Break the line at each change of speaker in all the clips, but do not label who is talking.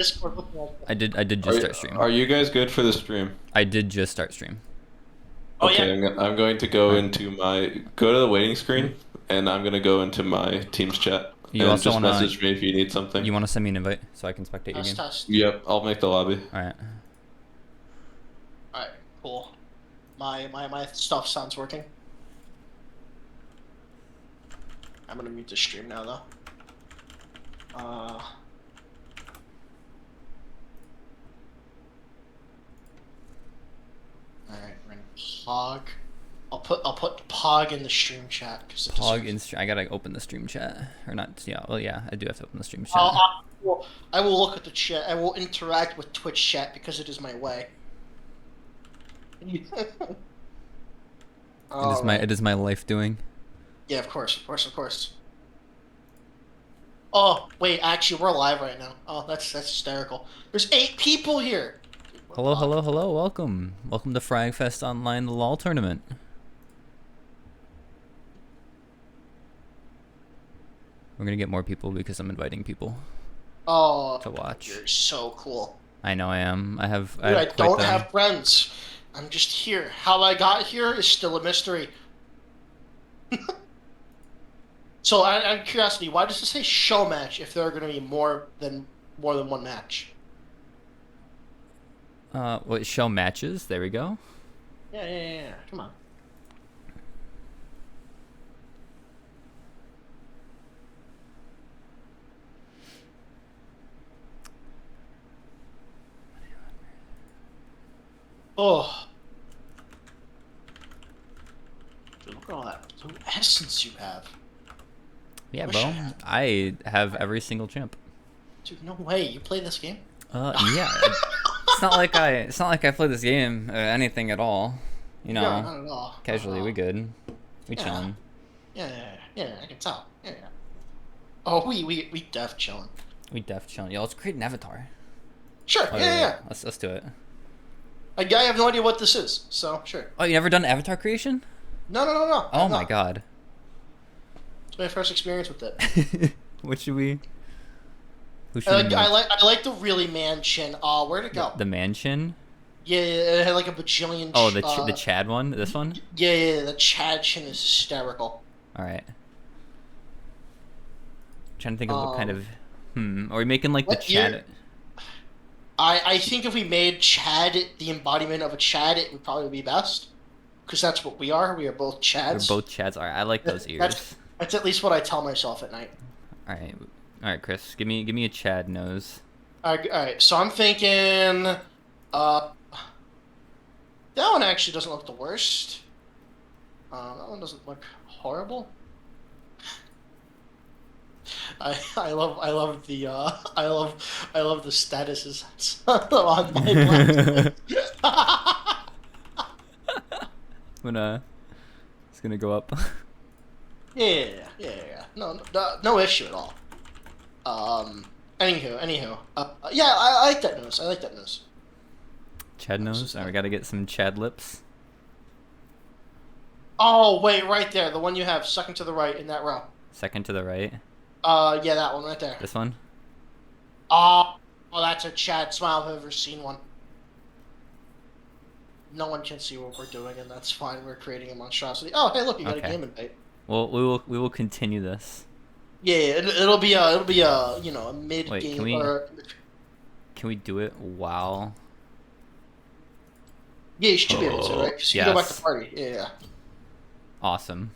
Discord looking like
I
that?
did just start stream.
Are you guys good for the stream?
I did just start stream.
Oh yeah.
Okay, I'm going to go
Alright.
into go to the waiting screen, and I'm gonna go into my Teams chat
You
and
also
just
wanna
message me if you need something.
you wanna send me an invite so I can spectate your
Test
game?
test.
Yep, I'll make the lobby.
Alright.
All right. Cool. My stuff sounds working. I'm gonna mute the stream now though. All right. We're gonna Pog. I'll put Pog in the stream chat because
Pog in stream. I gotta open the stream chat or not? Yeah. Well, yeah. I do have to open the stream chat.
I will look at the chat. I will interact with Twitch chat because it is my way.
It is my life doing.
Yeah, of course, of course, of course. Oh, wait, actually, we're live right now. Oh, that's hysterical. There's 8 people here. Dude,
Hello, hello, hello. Welcome to Fragfest Online, the LOL tournament. We're gonna get more people because I'm inviting people to watch.
You're so cool.
I know I am. I have.
Dude, I don't have friends. I'm just here. How I got here is still a mystery. So, out of curiosity, why does it say show match if there are going to be more than one match?
What show matches? There we go.
Yeah. Come on. Oh. Dude, look at all that blue essence you have.
Yeah, bro. I have every single chimp.
Dude, no way. You play this game?
Yeah. It's not like I play this game or anything at all. You know,
No, not at all.
casually we good. We chillin'.
Yeah, I can tell. Yeah. Oh, we def chilling.
We def chillin'. Yo, let's create an avatar.
Sure.
Oh,
Yeah.
Let's do it.
I have no idea what this is, so sure.
Oh, you never done avatar creation?
No.
Oh my god.
It's my first experience with it.
What should we? Who should we
I like the really man chin. Where'd it go?
The mansion?
Yeah, it had like a bajillion.
Oh, the Chad one. This one?
Yeah, the Chad chin is hysterical.
All right. Trying to think of what kind of. Are we making like the Chad?
I think if we made Chad the embodiment of a Chad, it would probably be best. Because that's what we are. We are both Chads.
We're both Chads. All right, I like those ears.
That's at least what I tell myself at night.
All right, Chris. Give me a Chad nose.
All right. So I'm thinking, that one actually doesn't look the worst. That one doesn't look horrible. I love the statuses on my
It's gonna go up.
Yeah. No issue at all. Anywho. Yeah, I like that nose. I like that nose.
Chad nose. Alright, we gotta get some Chad lips.
Oh wait, right there, the one you have second to the right in that row.
Second to the right.
Yeah, that one right there.
This one.
Oh, that's a Chad smile if I've ever seen one. No one can see what we're doing, and that's fine. We're creating a monstrosity. Oh, hey, look, you got a game invite.
Well, we will continue this.
Yeah, it'll be a a mid game.
Wait, can we do it while?
Yeah, you should be able to, right? Because you can go back to party. Yeah.
Awesome.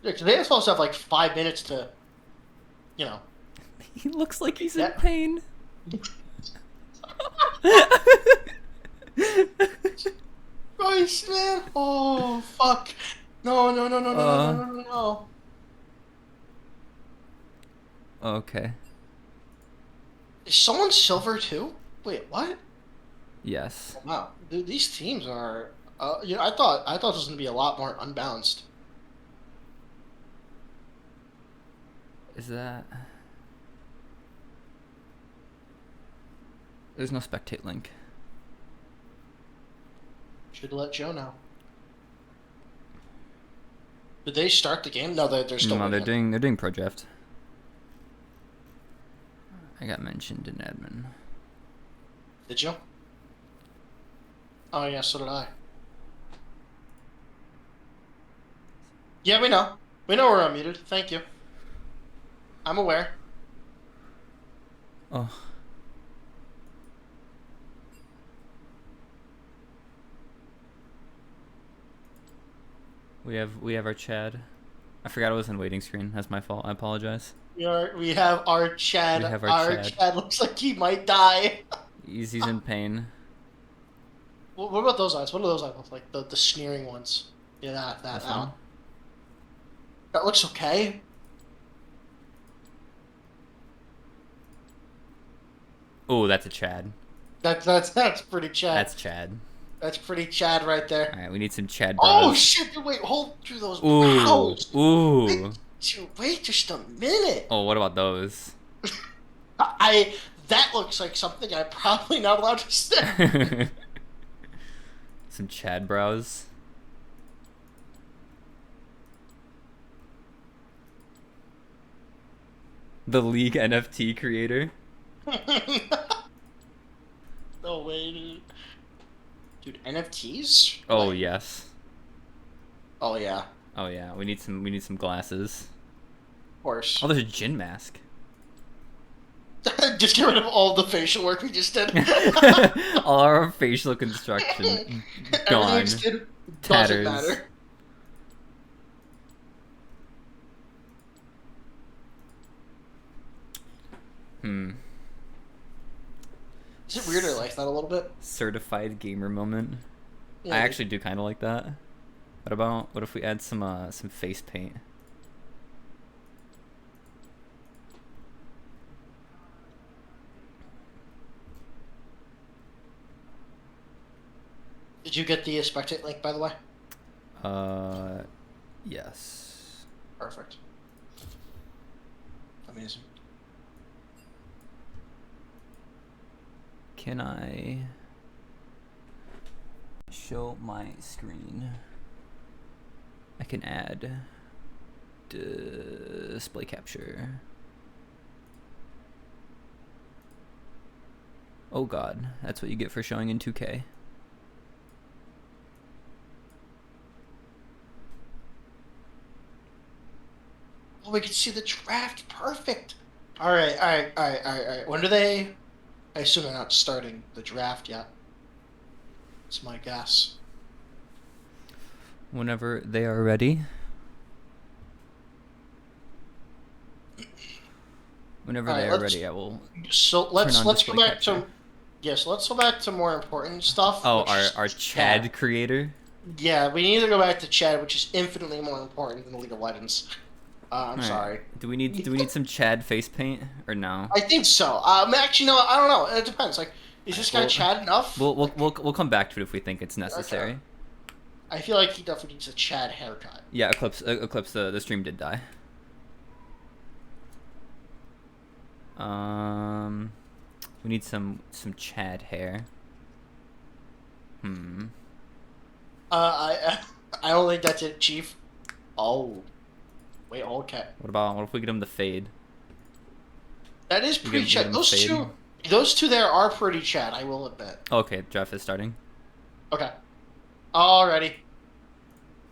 Yeah, today I'm supposed to have like 5 minutes to,
He looks like he's in pain.
Christ, man! Oh, fuck! No.
Okay.
Is someone silver too? Wait, what?
Yes.
Wow, dude, these teams are. I thought this was gonna be a lot more unbalanced.
Is that? There's no spectate link.
Should let Joe know. Did they start the game? No, they're still.
No, they're doing pro draft. I got mentioned in admin.
Did you? Oh yeah, so did I. Yeah, we know. We know we're unmuted. Thank you. I'm aware.
Oh. We have our Chad. I forgot it was in waiting screen. That's my fault. I apologize.
We have our Chad.
We have our
Our
Chad.
Chad looks like he might die.
He's in pain.
What about those eyes? What do those eyes look like? The sneering ones. Yeah, that
This
one.
one?
That looks okay.
Oh, that's a Chad.
That's pretty Chad.
That's Chad.
That's pretty Chad right there.
All right, we need some Chad
Oh
bros.
shit! Wait, hold through those
Ooh,
brows.
ooh.
Wait just a minute.
Oh, what about those?
That looks like something I'm probably not allowed to say.
Some Chad brows. The League NFT creator.
No way, dude. NFTs?
Oh
Like,
yes.
oh yeah.
Oh yeah. We need some glasses.
Of course.
Oh, there's a Jin mask.
Just get rid of all the facial work we just did.
All our facial construction gone.
Everything we did doesn't
Tatters.
matter. Is it weird I like that a little bit?
Certified gamer moment.
Yeah,
I actually do kind of like that. What if we add some face paint?
Did you get the spectate link, by the way?
Yes.
Perfect. Amazing.
Can I show my screen? I can add display capture. Oh god, that's what you get for showing in 2K.
Oh, we can see the draft. Perfect. All right. When do they? I assume they're not starting the draft yet. That's my guess.
Whenever they are ready. Whenever
All right,
they are
let's-
ready, I will.
So let's
on
go
display
back
capture.
to yes. Let's go back to more important stuff.
Oh,
which is
our Chad creator.
Yeah, we need to go back to Chad, which is infinitely more important than League of Legends. I'm
Alright.
sorry.
Do we need some Chad face paint or no?
I think so. Actually, no, I don't know. It depends. Like, is this guy
Well,
Chad enough?
We'll come back to it if we think it's necessary.
Okay. I feel like he definitely needs a Chad haircut.
Yeah, Eclipse the stream did die. We need some Chad hair.
I don't think that's it, Chief. Oh, wait, okay.
What if we get him the fade?
That is pretty
get
Chad.
him
Those
fade.
those two there are pretty Chad. I will admit.
Okay, draft is starting.
Okay. Alrighty.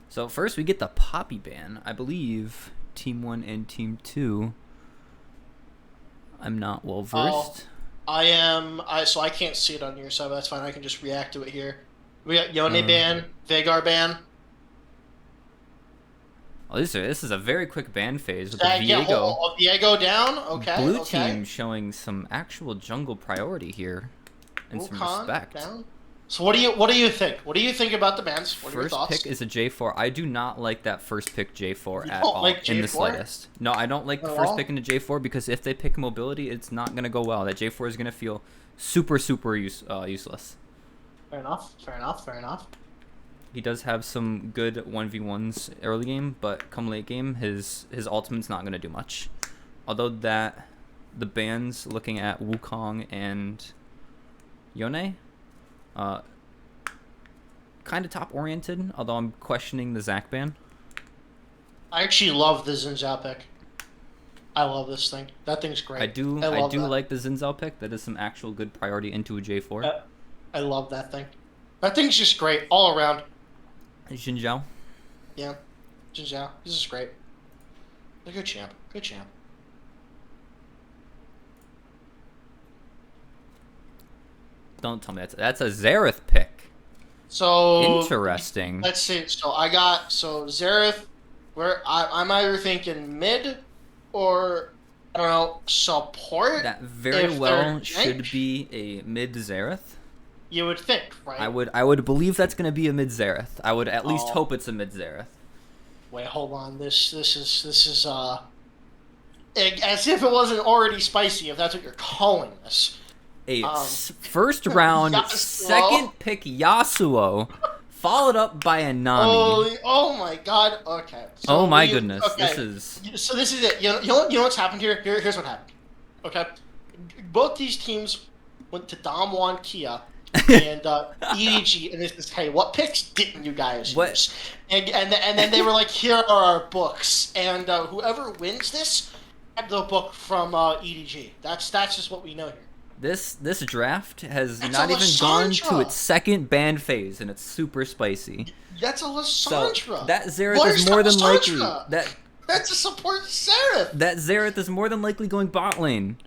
So first we get the Poppy ban. I believe Team 1 and Team 2. I'm not well versed.
I am. So I can't see it on your side, but that's fine. I can just react to it here. We got Yone ban, Vagar ban.
Oh, this is a very quick ban phase with the
Yeah,
Viego.
Viego down. Okay.
Blue
okay.
team showing some actual jungle priority here, and some
Wukong
respect.
down. So what do you think? What do you think about the bans? What are your
First
thoughts?
pick is a J4. I do not like that first pick J4
You
at
don't
all
like
in the
J4?
slightest. No, I don't like the
At
first
all?
pick into J4 because if they pick mobility, it's not gonna go well. That J4 is gonna feel super useless.
Fair enough. Fair enough. Fair enough.
He does have some good 1v1s early game, but come late game, his ultimate's not gonna do much. Although the bans looking at Wukong and Yone, kind of top oriented. Although I'm questioning the Zac ban.
I actually love the Xin Zhao pick. I love this thing. That thing's great.
I
love
do
that.
like the Zinzao pick. That is some actual good priority into a J4.
I love that thing. That thing's just great all around.
Xinjiao.
Yeah. Just, yeah. This is great. A good champ. Good champ.
Don't tell me that's a Zareth pick.
So
Interesting.
let's see. So Zareth, where I'm either thinking mid or I don't know support.
That very
if
well
they're
should
jank.
be a mid Zareth.
You would think, right?
I would believe that's gonna be a mid Zareth. I would at least
Oh.
hope it's a mid Zareth.
Wait, hold on. This is as if it wasn't already spicy. If that's what you're calling this.
First round,
Yasuo?
second pick Yasuo, followed up by a Nami.
Oh my god. Okay.
Oh my goodness.
Okay.
This is
So this is it. You know what's happened here? Here's what happened. Okay. Both these teams went to Damwon Kia and EDG, and this is, hey, what picks didn't you guys
What?
use? And then they were like, here are our books, and whoever wins this, have the book from EDG. That's just what we know here.
this draft has
That's
not
a
even gone to
Lysandra.
its second ban phase, and it's super spicy.
That's a
So
Lysandra.
that Zareth
Where's
is more than
Lysandra?
likely
That's a support Seraph.
that Zareth is more than likely going bot lane.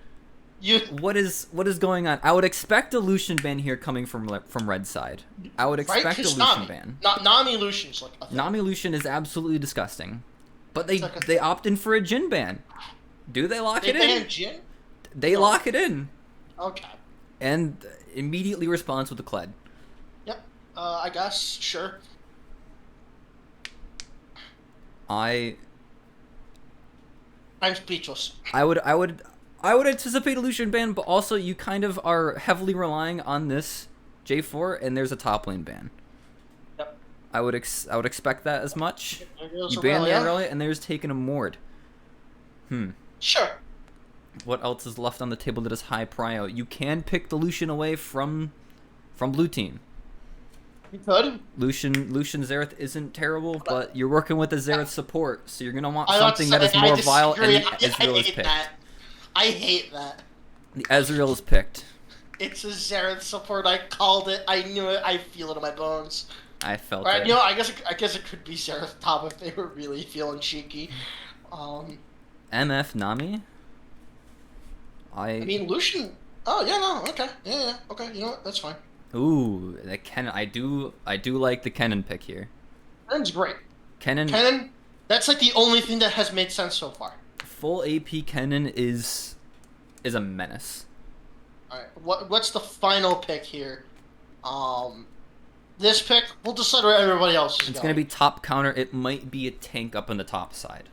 You
What is going on? I would expect a Lucian ban here coming from red side. I would
right?
expect a
'Cause
Lucian
Nami.
ban.
Nami Lucian's like a thing.
Nami Lucian is absolutely disgusting, but
It's like a
they
thing.
opt in for a Jin ban. Do they lock
They
it in?
banned Jin.
They
No.
lock it in,
Okay.
and immediately responds with a Kled.
Yep. I guess sure.
I
I'm speechless.
would anticipate a Lucian ban, but also you kind of are heavily relying on this J4, and there's a top lane ban.
Yep.
I would expect that as much.
There goes
You ban the
Aurelia.
Aurelia, and there's taking a Mord.
Sure.
What else is left on the table that is high prio? You can pick the Lucian away from blue team.
You could.
Lucian Zareth isn't terrible, but you're working with a Zareth support, so you're gonna want
I
something that is more vile, and the Ezreal is
hate
picked.
that. I hate that.
The Ezreal is picked.
It's a Xerath support. I called it. I knew it. I feel it in my bones.
I felt
Alright,
it.
you know, I guess it could be Xerath top if they were really feeling cheeky.
MF Nami.
I mean, Lucian. Oh yeah, no, okay, yeah, okay. You know what? That's fine.
Ooh, the Kennen. I do like the Kennen pick here.
Kenan's great.
Kennen,
Kenan, that's like the only thing that has made sense so far.
full AP Kennen is a menace.
All right, what's the final pick here? This pick, we'll decide where everybody else is
It's
going.
gonna be top counter. It might be a tank up on the top side.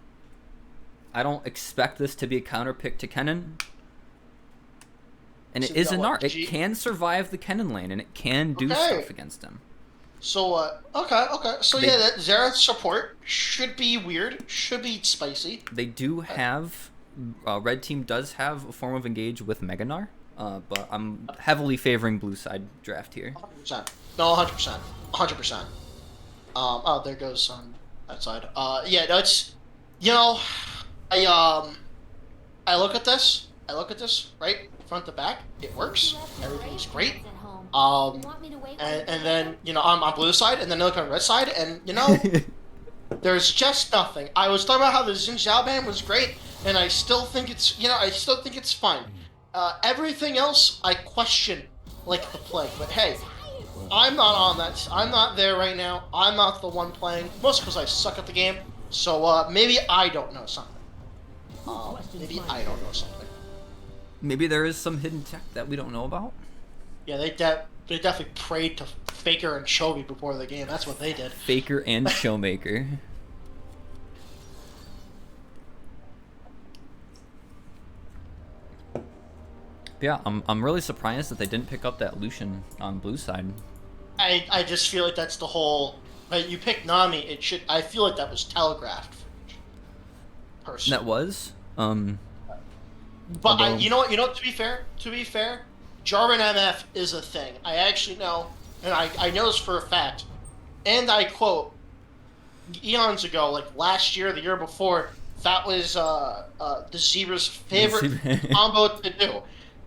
I don't expect this to be a counter pick to Kennen. And it
So
is
you
an
got
art.
what,
It can survive the Kennen lane, and it can do
Okay.
stuff against him.
So, okay. So
They-
yeah, that Xerath support should be weird, should be spicy.
They do have, red team does have a form of engage with Meganar, but I'm heavily favoring blue side draft here.
100%. No, 100%. 100%. Oh, there goes on that side. Yeah, that's, you know, I look at this, right, front to back, it works, everything's great. And then, you know, I'm on blue side, and then I look on red side, and, you know, there's just nothing. I was talking about how the Xin Zhao ban was great, and I still think it's, you know, fine. Everything else, I question like the plague. But hey, I'm not on that. I'm not there right now. I'm not the one playing, mostly because I suck at the game. So maybe I don't know something. Maybe I don't know something.
Maybe there is some hidden tech that we don't know about.
Yeah, they definitely prayed to Faker and Chovy before the game. That's what they did.
Faker and Showmaker. Yeah, I'm really surprised that they didn't pick up that Lucian on blue side.
I just feel like that's the whole. Like, you pick Nami, it should. I feel like that was telegraphed. Personally.
That was.
But
although-
you know what? To be fair, Jarvan MF is a thing. I actually know, and I know this for a fact. And I quote, eons ago, like last year, the year before, that was the Zebra's favorite combo to do.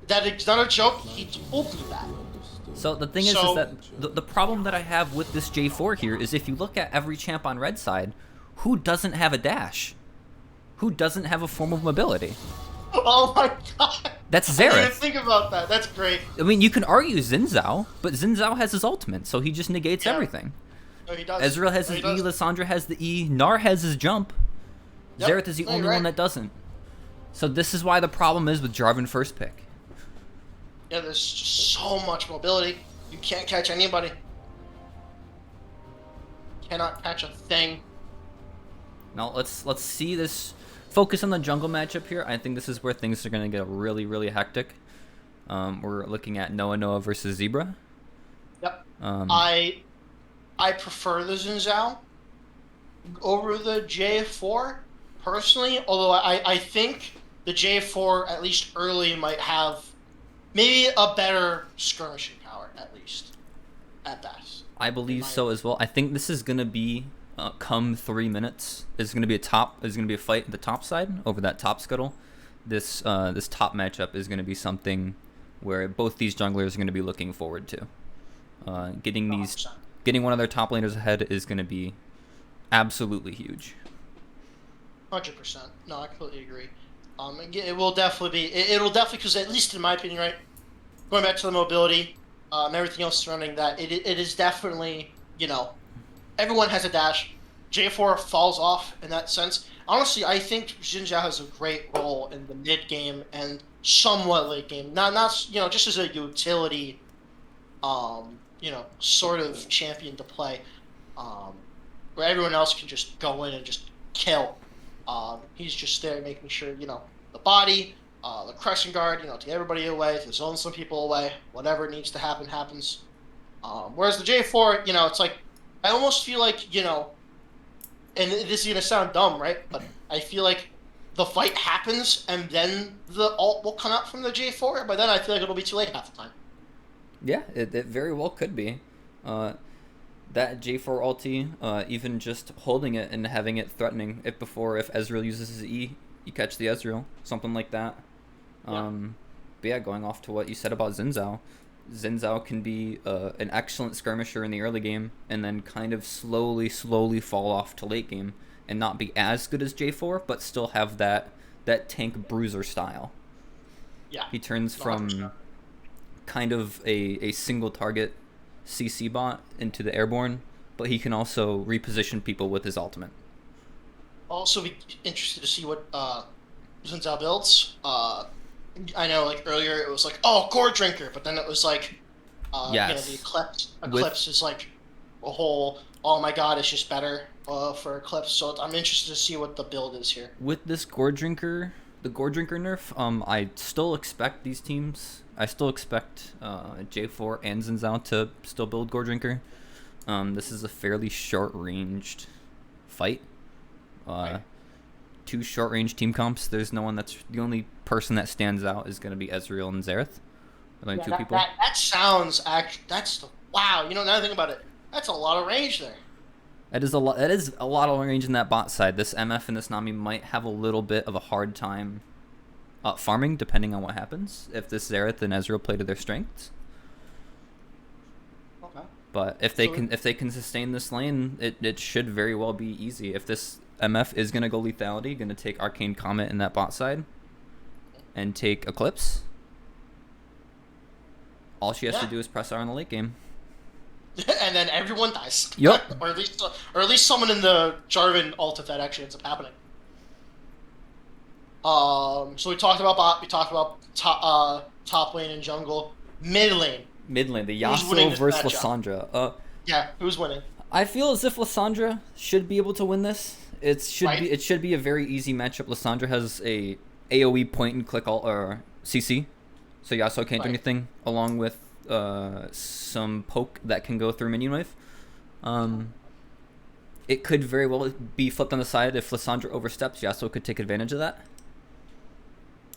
That is not a joke. He told me that.
So the thing is that the problem that I have with this J4 here is if you look at every champ on red side, who doesn't have a dash? Who doesn't have a form of mobility?
Oh my god!
That's
I didn't even
Xerath.
think about that. That's great.
I mean, you can argue Xin Zhao, but Xin Zhao has his ultimate, so he just negates
Yeah.
everything.
No, he does.
Ezreal has
No,
his
he
E,
does.
Lissandra has the E, Gnar has his jump.
Yep.
Xerath is the
No,
only
you're right.
one that doesn't. So this is why the problem is with Jarvan first pick.
Yeah, there's just so much mobility. You can't catch anybody. Cannot catch a thing.
Now let's see this. Focus on the jungle matchup here. I think this is where things are going to get really, really hectic. We're looking at Noah versus Zebra.
Yep.
Um,
I prefer the Xin Zhao over the J4 personally. Although I think the J4 at least early might have maybe a better skirmishing power at least at best.
I believe so as well. I think this is going to be come 3 minutes. It's going to be a fight at the top side over that top scuttle. This top matchup is going to be something where both these junglers are going to be looking forward to. Getting
100%.
one of their top laners ahead is going to be absolutely huge.
100%. No, I completely agree. It will definitely be. It'll definitely, because at least in my opinion, right, going back to the mobility and everything else surrounding that, it is definitely, everyone has a dash. J4 falls off in that sense. Honestly, I think Xin Zhao has a great role in the mid game and somewhat late game. Not just as a utility, sort of champion to play, where everyone else can just go in and just kill. He's just there making sure, the body, the crescent guard, to get everybody away, to zone some people away, whatever needs to happen happens. Whereas the J4, it's like, I almost feel like, and this is going to sound dumb, right? But I feel like the fight happens and then the ult will come out from the J4, but then I feel like it'll be too late half the time.
Yeah, it very well could be. That J4 ulti, even just holding it and having it threatening if Ezreal uses his E, you catch the Ezreal, something like that.
Yeah.
But yeah, going off to what you said about Xin Zhao can be an excellent skirmisher in the early game and then kind of slowly fall off to late game and not be as good as J4, but still have that tank bruiser style.
Yeah.
He turns
100%.
from kind of a single target CC bot into the airborne, but he can also reposition people with his ultimate.
Also be interested to see what Xin Zhao builds. I know, like, earlier it was like, oh, Gourd Drinker, but then it was like,
Yes.
the Eclipse is like a whole, oh my god, it's just better for Eclipse, so I'm interested to see what the build is here.
With this Gourd Drinker nerf, I still expect these teams, I still expect J4 and Xin Zhao to still build Gourd Drinker. This is a fairly short-ranged fight.
Right.
2 short-range team comps. There's no one the only person that stands out is going to be Ezreal and Xerath. Only two people.
That sounds wow. Now that I think about it, that's a lot of range there.
That is a lot of range in that bot side. This MF and this Nami might have a little bit of a hard time farming, depending on what happens. If this Xerath and Ezreal play to their strengths.
Okay.
But if they can sustain this lane, it should very well be easy. If this MF is gonna go lethality, gonna take Arcane Comet in that bot side, and take Eclipse. All she has to do is press R in the late game.
And then everyone dies.
Yep.
or at least someone in the Jarvan ult if that actually ends up happening. So we talked about bot. We talked about top lane and jungle. Mid lane.
Mid lane, the
Who's winning
Yasuo
this
versus
matchup?
Lissandra.
Yeah, who's winning?
I feel as if Lissandra should be able to win this. It should be a very easy matchup. Lissandra has a AoE point and click ult or CC, so Yasuo can't do anything. Along with some poke that can go through minion wave. It could very well be flipped on the side if Lissandra oversteps. Yasuo could take advantage of that.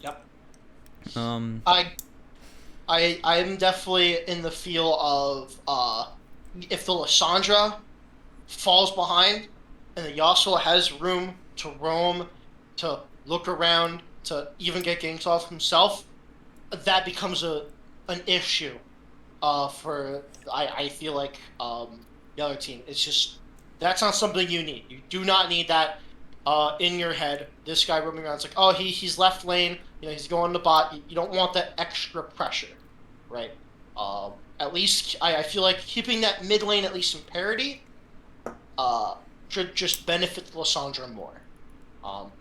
Yep. I'm definitely in the feel of if the Lissandra falls behind and the Yasuo has room to roam to look around, to even get ganks off himself, that becomes an issue for I feel like the other team. It's just that's not something you need. You do not need that in your head. This guy roaming around, it's like, oh, he's left lane. He's going to bot. You don't want that extra pressure, right? At least I feel like keeping that mid lane at least in parity should just benefit Lissandra more.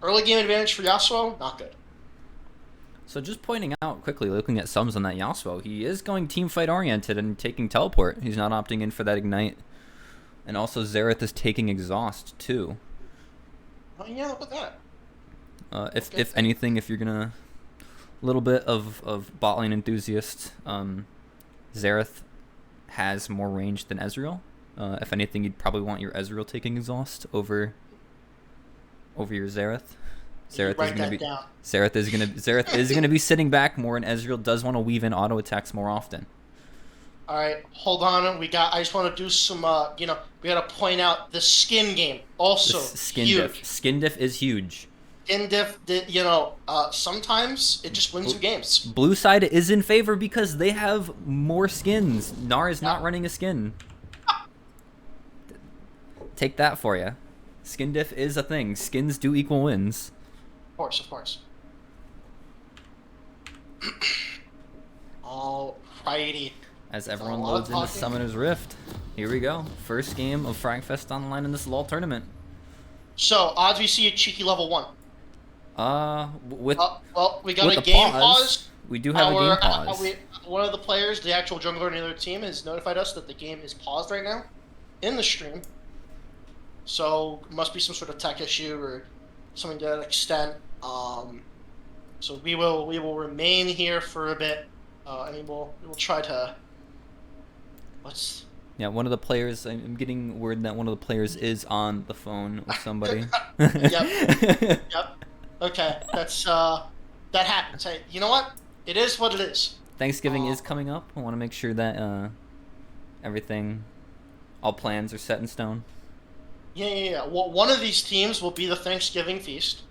Early game advantage for Yasuo, not good.
So just pointing out quickly, looking at sums on that Yasuo, he is going team fight oriented and taking teleport. He's not opting in for that ignite. And also Xerath is taking exhaust too.
Oh yeah, look at that.
If anything, if you're gonna a little bit of bot lane enthusiast, Xerath has more range than Ezreal. If anything, you'd probably want your Ezreal taking exhaust over your Xerath. Xerath is gonna be sitting back more, and Ezreal does want to weave in auto attacks more often.
All right, hold on. I just want to do some. We got to point out the skin game also
Skin
huge.
diff. Skin diff is huge.
Skin diff, sometimes it just wins you games.
Blue side is in favor because they have more skins. Gnar is not running a skin. Take that for you. Skin diff is a thing. Skins do equal wins.
Of course. Alrighty.
As everyone loads into Summoner's Rift. Here we go. First game of Fragfest Online in this LoL tournament.
So, odds we see a cheeky level 1.
We
got a game pause.
We do have a game pause.
One of the players, the actual jungler in the other team, has notified us that the game is paused right now in the stream. So, must be some sort of tech issue or something to that extent. So we will remain here for a bit. And we'll try to.
Yeah, one of the players. I'm getting word that one of the players is on the phone with somebody.
Yep. Okay, that happens. Hey, you know what? It is what it is.
Thanksgiving is coming up. I want to make sure that all plans are set in stone.
Yeah. Well, one of these teams will be the Thanksgiving feast.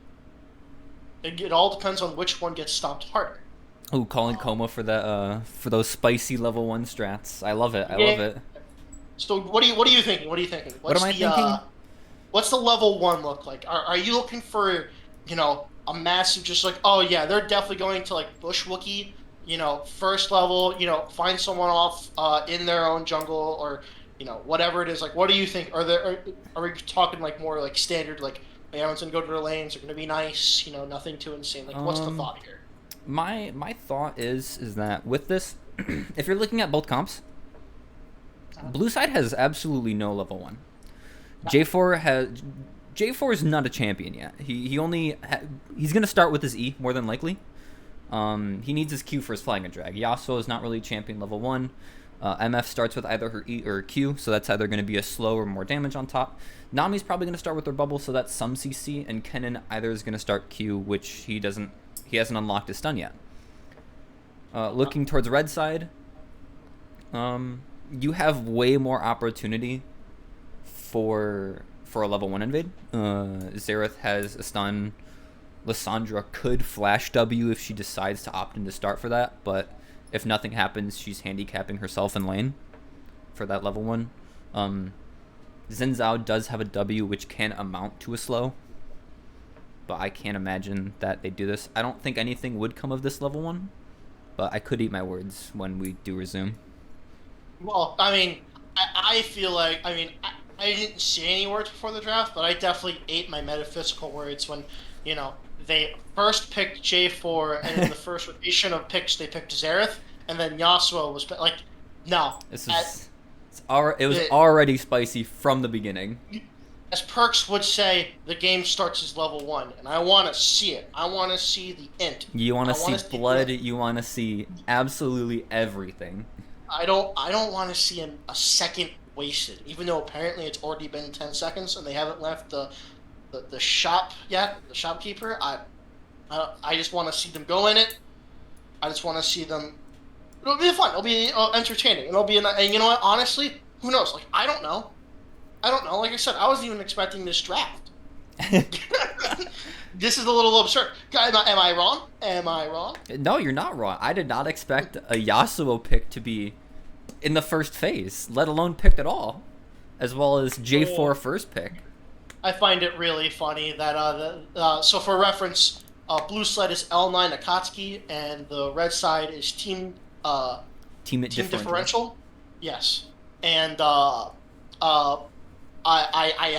It all depends on which one gets stomped harder.
Ooh, calling Coma for that for those spicy level 1 strats. I love it. I love it.
So what are you thinking? What am I
thinking?
What's the level 1 look like? Are you looking for, a massive just like, oh yeah, they're definitely going to like Bush Wookiee, first level, find someone off in their own jungle or, whatever it is. Like, what do you think? Are we talking like more like standard like everyone's gonna go to their lanes, they're gonna be nice, nothing too insane. Like, what's the thought here?
My thought is that with this, if you're looking at both comps, blue side has absolutely no level 1. J4 is not a champion yet. He's gonna start with his E more than likely. He needs his Q for his flying and drag. Yasuo is not really champion level 1. MF starts with either her E or her Q, so that's either going to be a slow or more damage on top. Nami's probably going to start with her bubble, so that's some CC, and Kennen either is going to start Q, which he hasn't unlocked his stun yet. Looking towards red side, you have way more opportunity for a level 1 invade. Xerath has a stun. Lissandra could flash W if she decides to opt in to start for that, but if nothing happens, she's handicapping herself in lane for that level 1. Xin Zhao does have a W which can amount to a slow, but I can't imagine that they do this. I don't think anything would come of this level 1, but I could eat my words when we do resume.
Well, I feel like, I didn't say any words before the draft, but I definitely ate my metaphysical words when, they first picked J4, and in the first rotation of picks, they picked Xerath, and then Yasuo was like, no.
It was already spicy from the beginning.
As Perks would say, the game starts as level 1, and I want to see it. I want to see the int.
You want to see blood. You want to see absolutely everything.
I don't want to see a second wasted, even though apparently it's already been 10 seconds and they haven't left the shop yet, the shopkeeper. I just want to see them go in it. I just want to see them. It'll be fun. It'll be entertaining. It'll be and you know what? Honestly, who knows? Like, I don't know. Like I said, I wasn't even expecting this draft. This is a little absurd. Am I wrong? Am I wrong?
No, you're not wrong. I did not expect a Yasuo pick to be in the first phase, let alone picked at all, as well as J4 first pick.
I find it really funny that so for reference, blue side is L9 Akatsuki, and the red side is
Team
differential. Yes, and I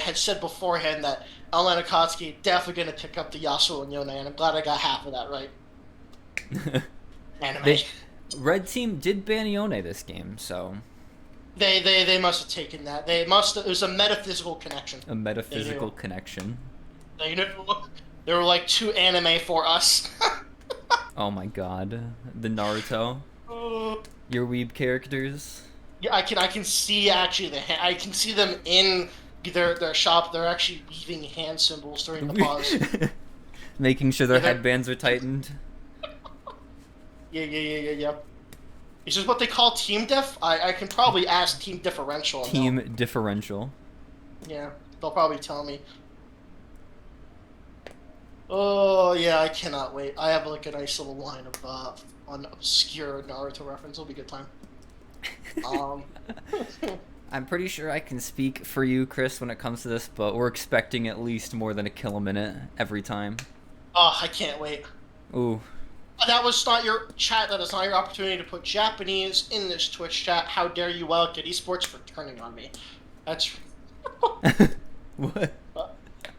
had said beforehand that L9 Akatsuki definitely going to pick up the Yasuo and Yone, and I'm glad I got half of that right. Anime.
Red team did ban Yone this game, so
they must have taken that. They must. It was a metaphysical connection.
A metaphysical connection.
They knew. They were like too anime for us.
Oh my god, the Naruto. Your weeb characters.
Yeah, I can see actually I can see them in their shop. They're actually weaving hand symbols during the pause.
Making sure their headbands are tightened.
Yeah. Is this what they call team diff? I can probably ask team differential.
Team differential.
Yeah, they'll probably tell me. Oh yeah, I cannot wait. I have like a nice little line of on obscure Naruto reference. It'll be a good time.
I'm pretty sure I can speak for you, Chris, when it comes to this, but we're expecting at least more than a kill a minute every time.
Oh, I can't wait.
Ooh.
That was not your chat. That is not your opportunity to put Japanese in this Twitch chat. How dare you, Wildcat Esports, for turning on me? That's.
What?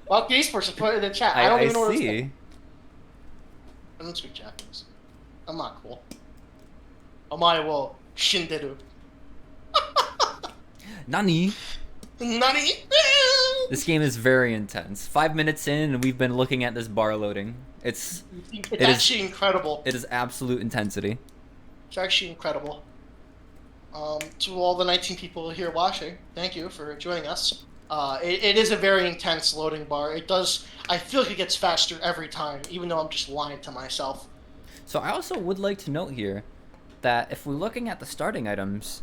Wildcat Esports put it in the chat. I don't even know what it's called. I don't speak Japanese. I'm not cool. Omae wo shinderu.
Nani?
Nani?
This game is very intense. 5 minutes in, and we've been looking at this bar loading. It's
actually incredible.
It is absolute intensity.
It's actually incredible. To all the 19 people here watching, thank you for joining us. It is a very intense loading bar. It does. I feel like it gets faster every time, even though I'm just lying to myself.
So I also would like to note here that if we're looking at the starting items,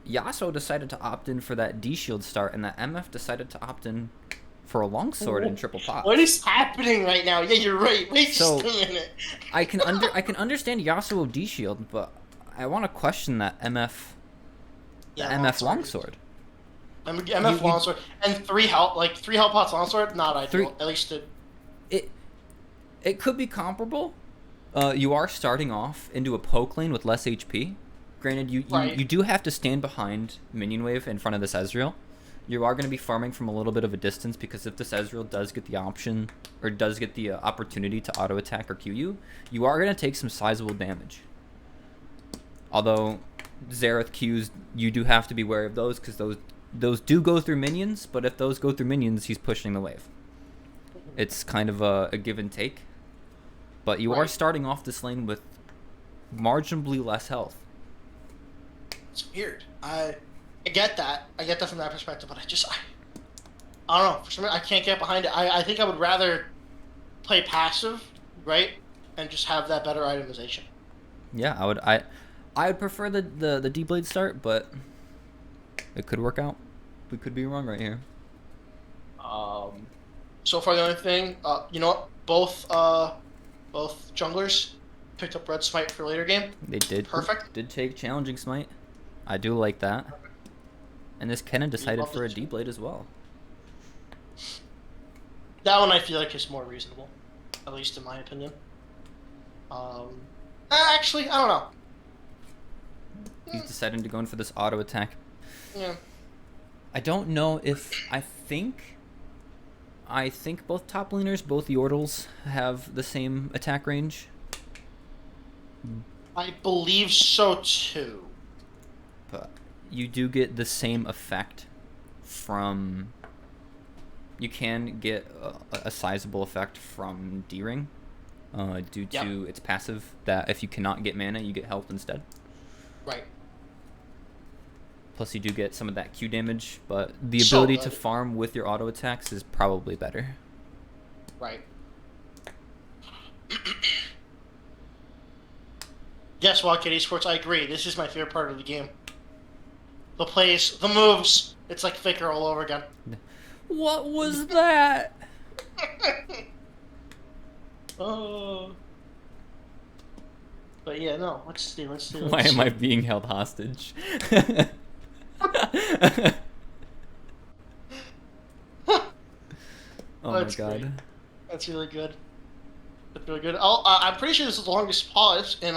Yasuo decided to opt in for that D shield start, and that MF decided to opt in for a longsword and triple pop.
What is happening right now? Yeah, you're right. Wait just a minute.
I can understand Yasuo D shield, but I want to question that MF. Yeah, MF longsword.
MF longsword and 3 health pots longsword. Not ideal. At least
it could be comparable. You are starting off into a poke lane with less HP. Granted, you do have to stand behind minion wave in front of this Ezreal. You are going to be farming from a little bit of a distance, because if this Ezreal does get the option, or does get the opportunity to auto attack or Q you are going to take some sizable damage. Although Xerath Qs, you do have to be wary of those, because those do go through minions, but if those go through minions, he's pushing the wave. It's kind of a give and take. But you are starting off this lane with marginally less health.
It's weird. I get that. I get that from that perspective, but I don't know. For some reason, I can't get behind it. I think I would rather play passive, right, and just have that better itemization.
Yeah, I would prefer the D blade start, but it could work out. We could be wrong right here.
So far the only thing, you know what? Both junglers picked up red smite for later game.
They did.
Perfect.
Did take challenging smite. I do like that. And this Kennen decided for a D blade as well.
That one I feel like is more reasonable, at least in my opinion. Actually, I don't know.
He's deciding to go in for this auto attack.
Yeah.
I don't know if I think both top laners, both Yordles, have the same attack range.
I believe so too.
But you do get the same effect from. You can get a sizable effect from D-Ring due to its passive, that if you cannot get mana, you get health instead.
Right.
Plus you do get some of that Q damage, but the ability to farm with your auto attacks is probably better.
Right. Yes, Wildcat Esports, I agree. This is my favorite part of the game. The plays, the moves. It's like Faker all over again.
What was that?
Oh. But yeah, no. Let's see.
Why am I being held hostage? Oh my
That's
god.
great. That's really good. That's really good. I'm pretty sure this is the longest pause in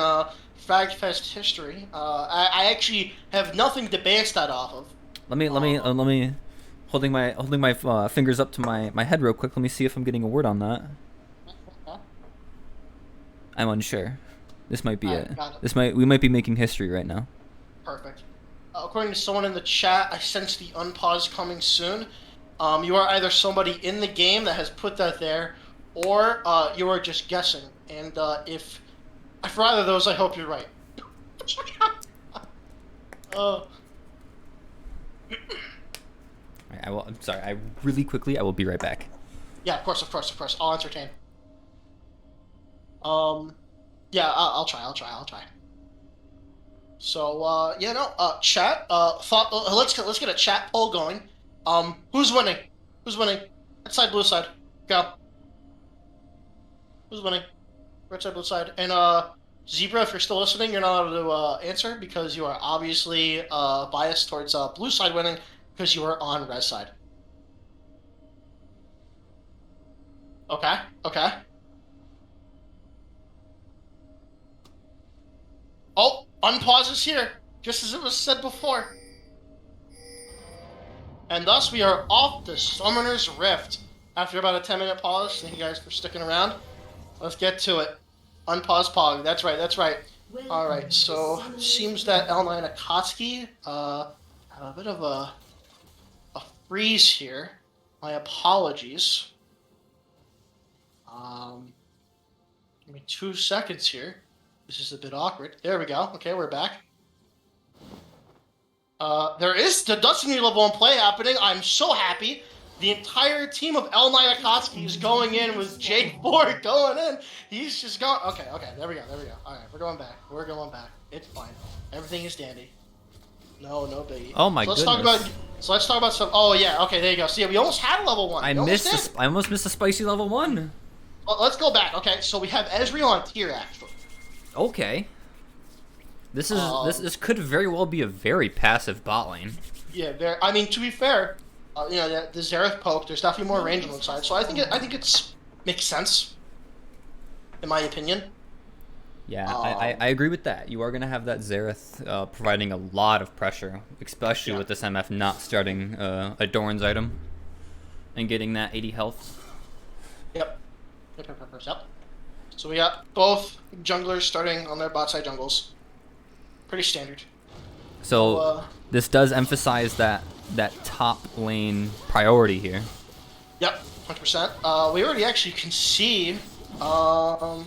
Fragfest history. I actually have nothing to base that off of.
Let me holding my fingers up to my head real quick. Let me see if I'm getting a word on that. I'm unsure. This might be it.
Got it.
We might be making history right now.
Perfect. According to someone in the chat, I sense the unpause coming soon. You are either somebody in the game that has put that there, or you are just guessing. And if for either of those, I hope you're right.
I'm sorry. I will be right back.
Yeah, of course. I'll entertain. Yeah, I'll try. So, yeah, no, chat, let's get a chat poll going. Who's winning? Red side, blue side. Go. Who's winning? Red side, blue side. And, Zebra, if you're still listening, you're not allowed to, answer because you are obviously, biased towards, blue side winning because you are on red side. Okay. Oh, unpause is here, just as it was said before. And thus we are off to Summoner's Rift. After about a 10-minute pause, thank you guys for sticking around. Let's get to it. Unpause Pog, that's right. Alright, so seems that L9 Akatsuki had a bit of a freeze here. My apologies. Give me 2 seconds here. This is a bit awkward. There we go. Okay, we're back. There is the Destiny level 1 play happening. I'm so happy. The entire team of L9 Akatsuki is going in with Jake Ford going in. He's just going... Okay, there we go. Alright, we're going back. It's fine. Everything is dandy. No biggie.
Oh my goodness.
Let's talk about some... Oh yeah, okay, there you go. See, we almost had a level 1.
I almost missed a spicy level 1.
Well, let's go back. Okay, so we have Ezreal on tier, actually.
Okay. This could very well be a very passive bot lane.
Yeah, I mean, to be fair, you know, the Xerath poke, there's definitely more range on one side, so I think it's makes sense, in my opinion.
Yeah, I agree with that. You are gonna have that Xerath providing a lot of pressure, especially with this MF not starting a Doran's item and getting that 80 health.
Yep. So we got both junglers starting on their bot side jungles. Pretty standard.
So this does emphasize that top lane priority here.
Yep, 100%. We already actually can see. No,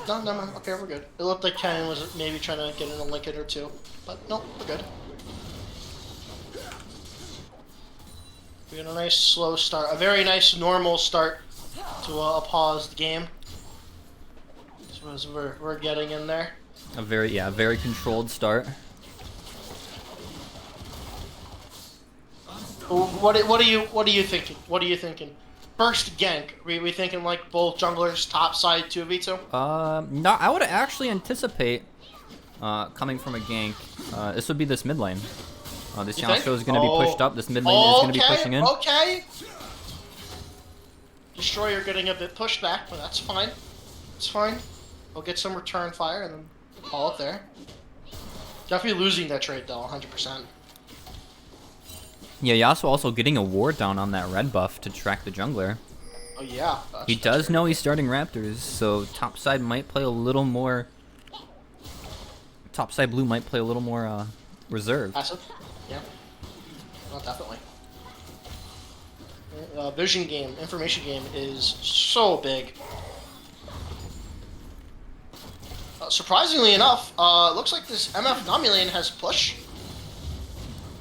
okay, we're good. It looked like Ken was maybe trying to get in a Lincoln or two, but no, we're good. We got a nice slow start, a very nice normal start to a paused game. As we're getting in there.
A very controlled start.
What are you thinking? First gank. We thinking like both junglers top side 2v2?
No, I would actually anticipate coming from a gank. This would be this mid lane. This Yasuo is going to be pushed up. This mid lane is going to be pushing in.
Okay. Destroyer getting a bit pushed back, but that's fine. It's fine. We'll get some return fire and then call it there. Definitely losing that trade though, 100%.
Yeah, Yasuo also getting a ward down on that red buff to track the jungler.
Oh yeah.
He does know he's starting Raptors, so topside might play a little more... Topside blue might play a little more reserved.
Passive? Yeah. Oh, definitely. Vision game, information game is so big. Surprisingly enough, looks like this MF Nami lane has push.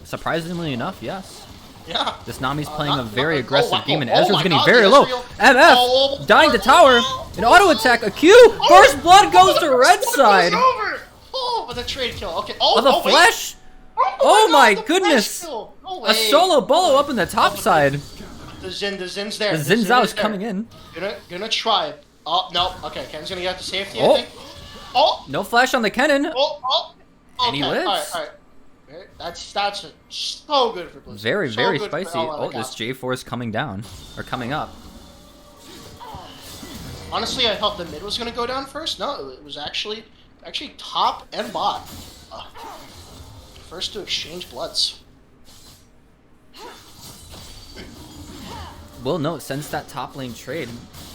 Surprisingly enough, yes.
Yeah.
This Nami's playing a very aggressive game, and
oh
Ezreal's
my
getting
God,
very low. MF dying to tower. An auto attack. A Q. First blood goes to red side.
Oh, with a trade kill. Okay.
Oh, the flash. Oh my goodness. A solo bolo up in the top side.
The Zin's there.
The Zin's out is coming in.
Gonna try it. Oh, no. Okay, Ken's gonna get the safety,
Oh.
I think. Oh!
No flash on the cannon.
Oh! Okay,
And he lives.
alright. That's so good for Blizzard.
Very,
So
very
good for
spicy.
Atlanta
Oh, this
Cats.
J4 is coming down. Or coming up.
Honestly, I thought the mid was gonna go down first. No, it was actually top and bot. First to exchange bloods.
Well, no, since that top lane trade,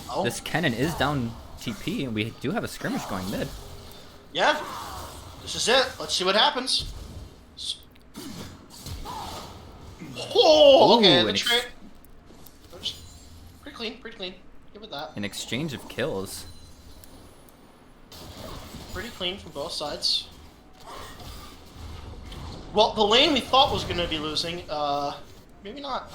Oh.
this cannon is down TP, and we do have a skirmish going mid.
Yeah. This is it. Let's see what happens. Oh, okay.
Ooh,
The
an
trade. Pretty clean. Give it that.
An exchange of kills.
Pretty clean from both sides. Well, the lane we thought was going to be losing, maybe not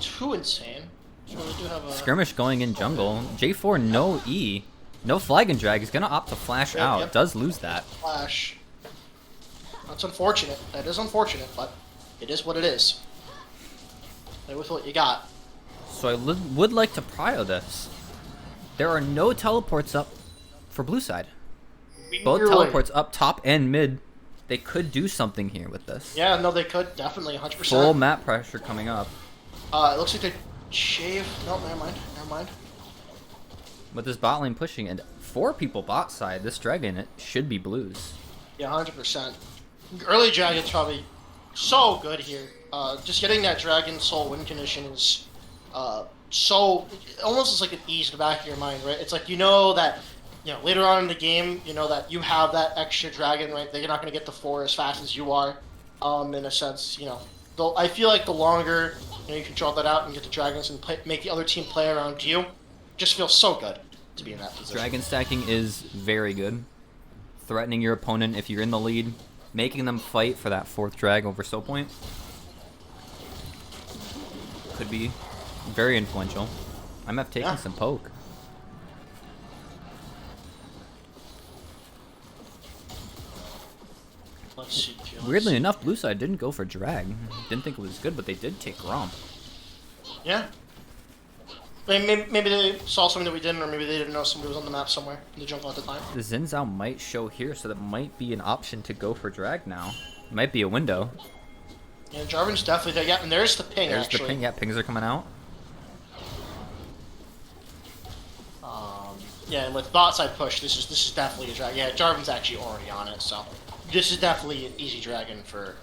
too insane. So we do have a
Skirmish going in jungle. J4 no E. No flag and drag. He's gonna opt to flash out.
Yep.
Does lose that.
flash. That's unfortunate. That is unfortunate, but it is what it is. Play with what you got.
So I would like to prio this. There are no teleports up for blue side. Both
Really?
teleports up top and mid. They could do something here with this.
Yeah, no, they could definitely 100%.
Full map pressure coming up.
It looks like they shave. No, never mind.
With this bot lane pushing and 4 people bot side, this dragon it should be blues.
Yeah, 100%. Early dragon's probably so good here. Just getting that dragon soul win condition is so almost is like an ease in the back of your mind, right? It's like you know that later on in the game, you know that you have that extra dragon, right? They're not going to get the 4 as fast as you are. In a sense, I feel like the longer you can draw that out and get the dragons and make the other team play around you, just feels so good to be in that position.
Dragon stacking is very good. Threatening your opponent if you're in the lead, making them fight for that 4th drag over soul point could be very influential. IMF taking some poke.
Let's see.
Weirdly enough, blue side didn't go for drag. Didn't think it was good, but they did take romp.
Yeah. Maybe they saw something that we didn't, or maybe they didn't know somebody was on the map somewhere in the jungle at the time.
The Xin Zhao might show here, so that might be an option to go for drag now. Might be a window.
Yeah, Jarvan's definitely there. Yeah, and there's the ping,
There's
actually.
the ping. Yeah, pings are coming out.
Yeah, and with bot side push, this is definitely a drag. Yeah, Jarvan's actually already on it, so this is definitely an easy dragon for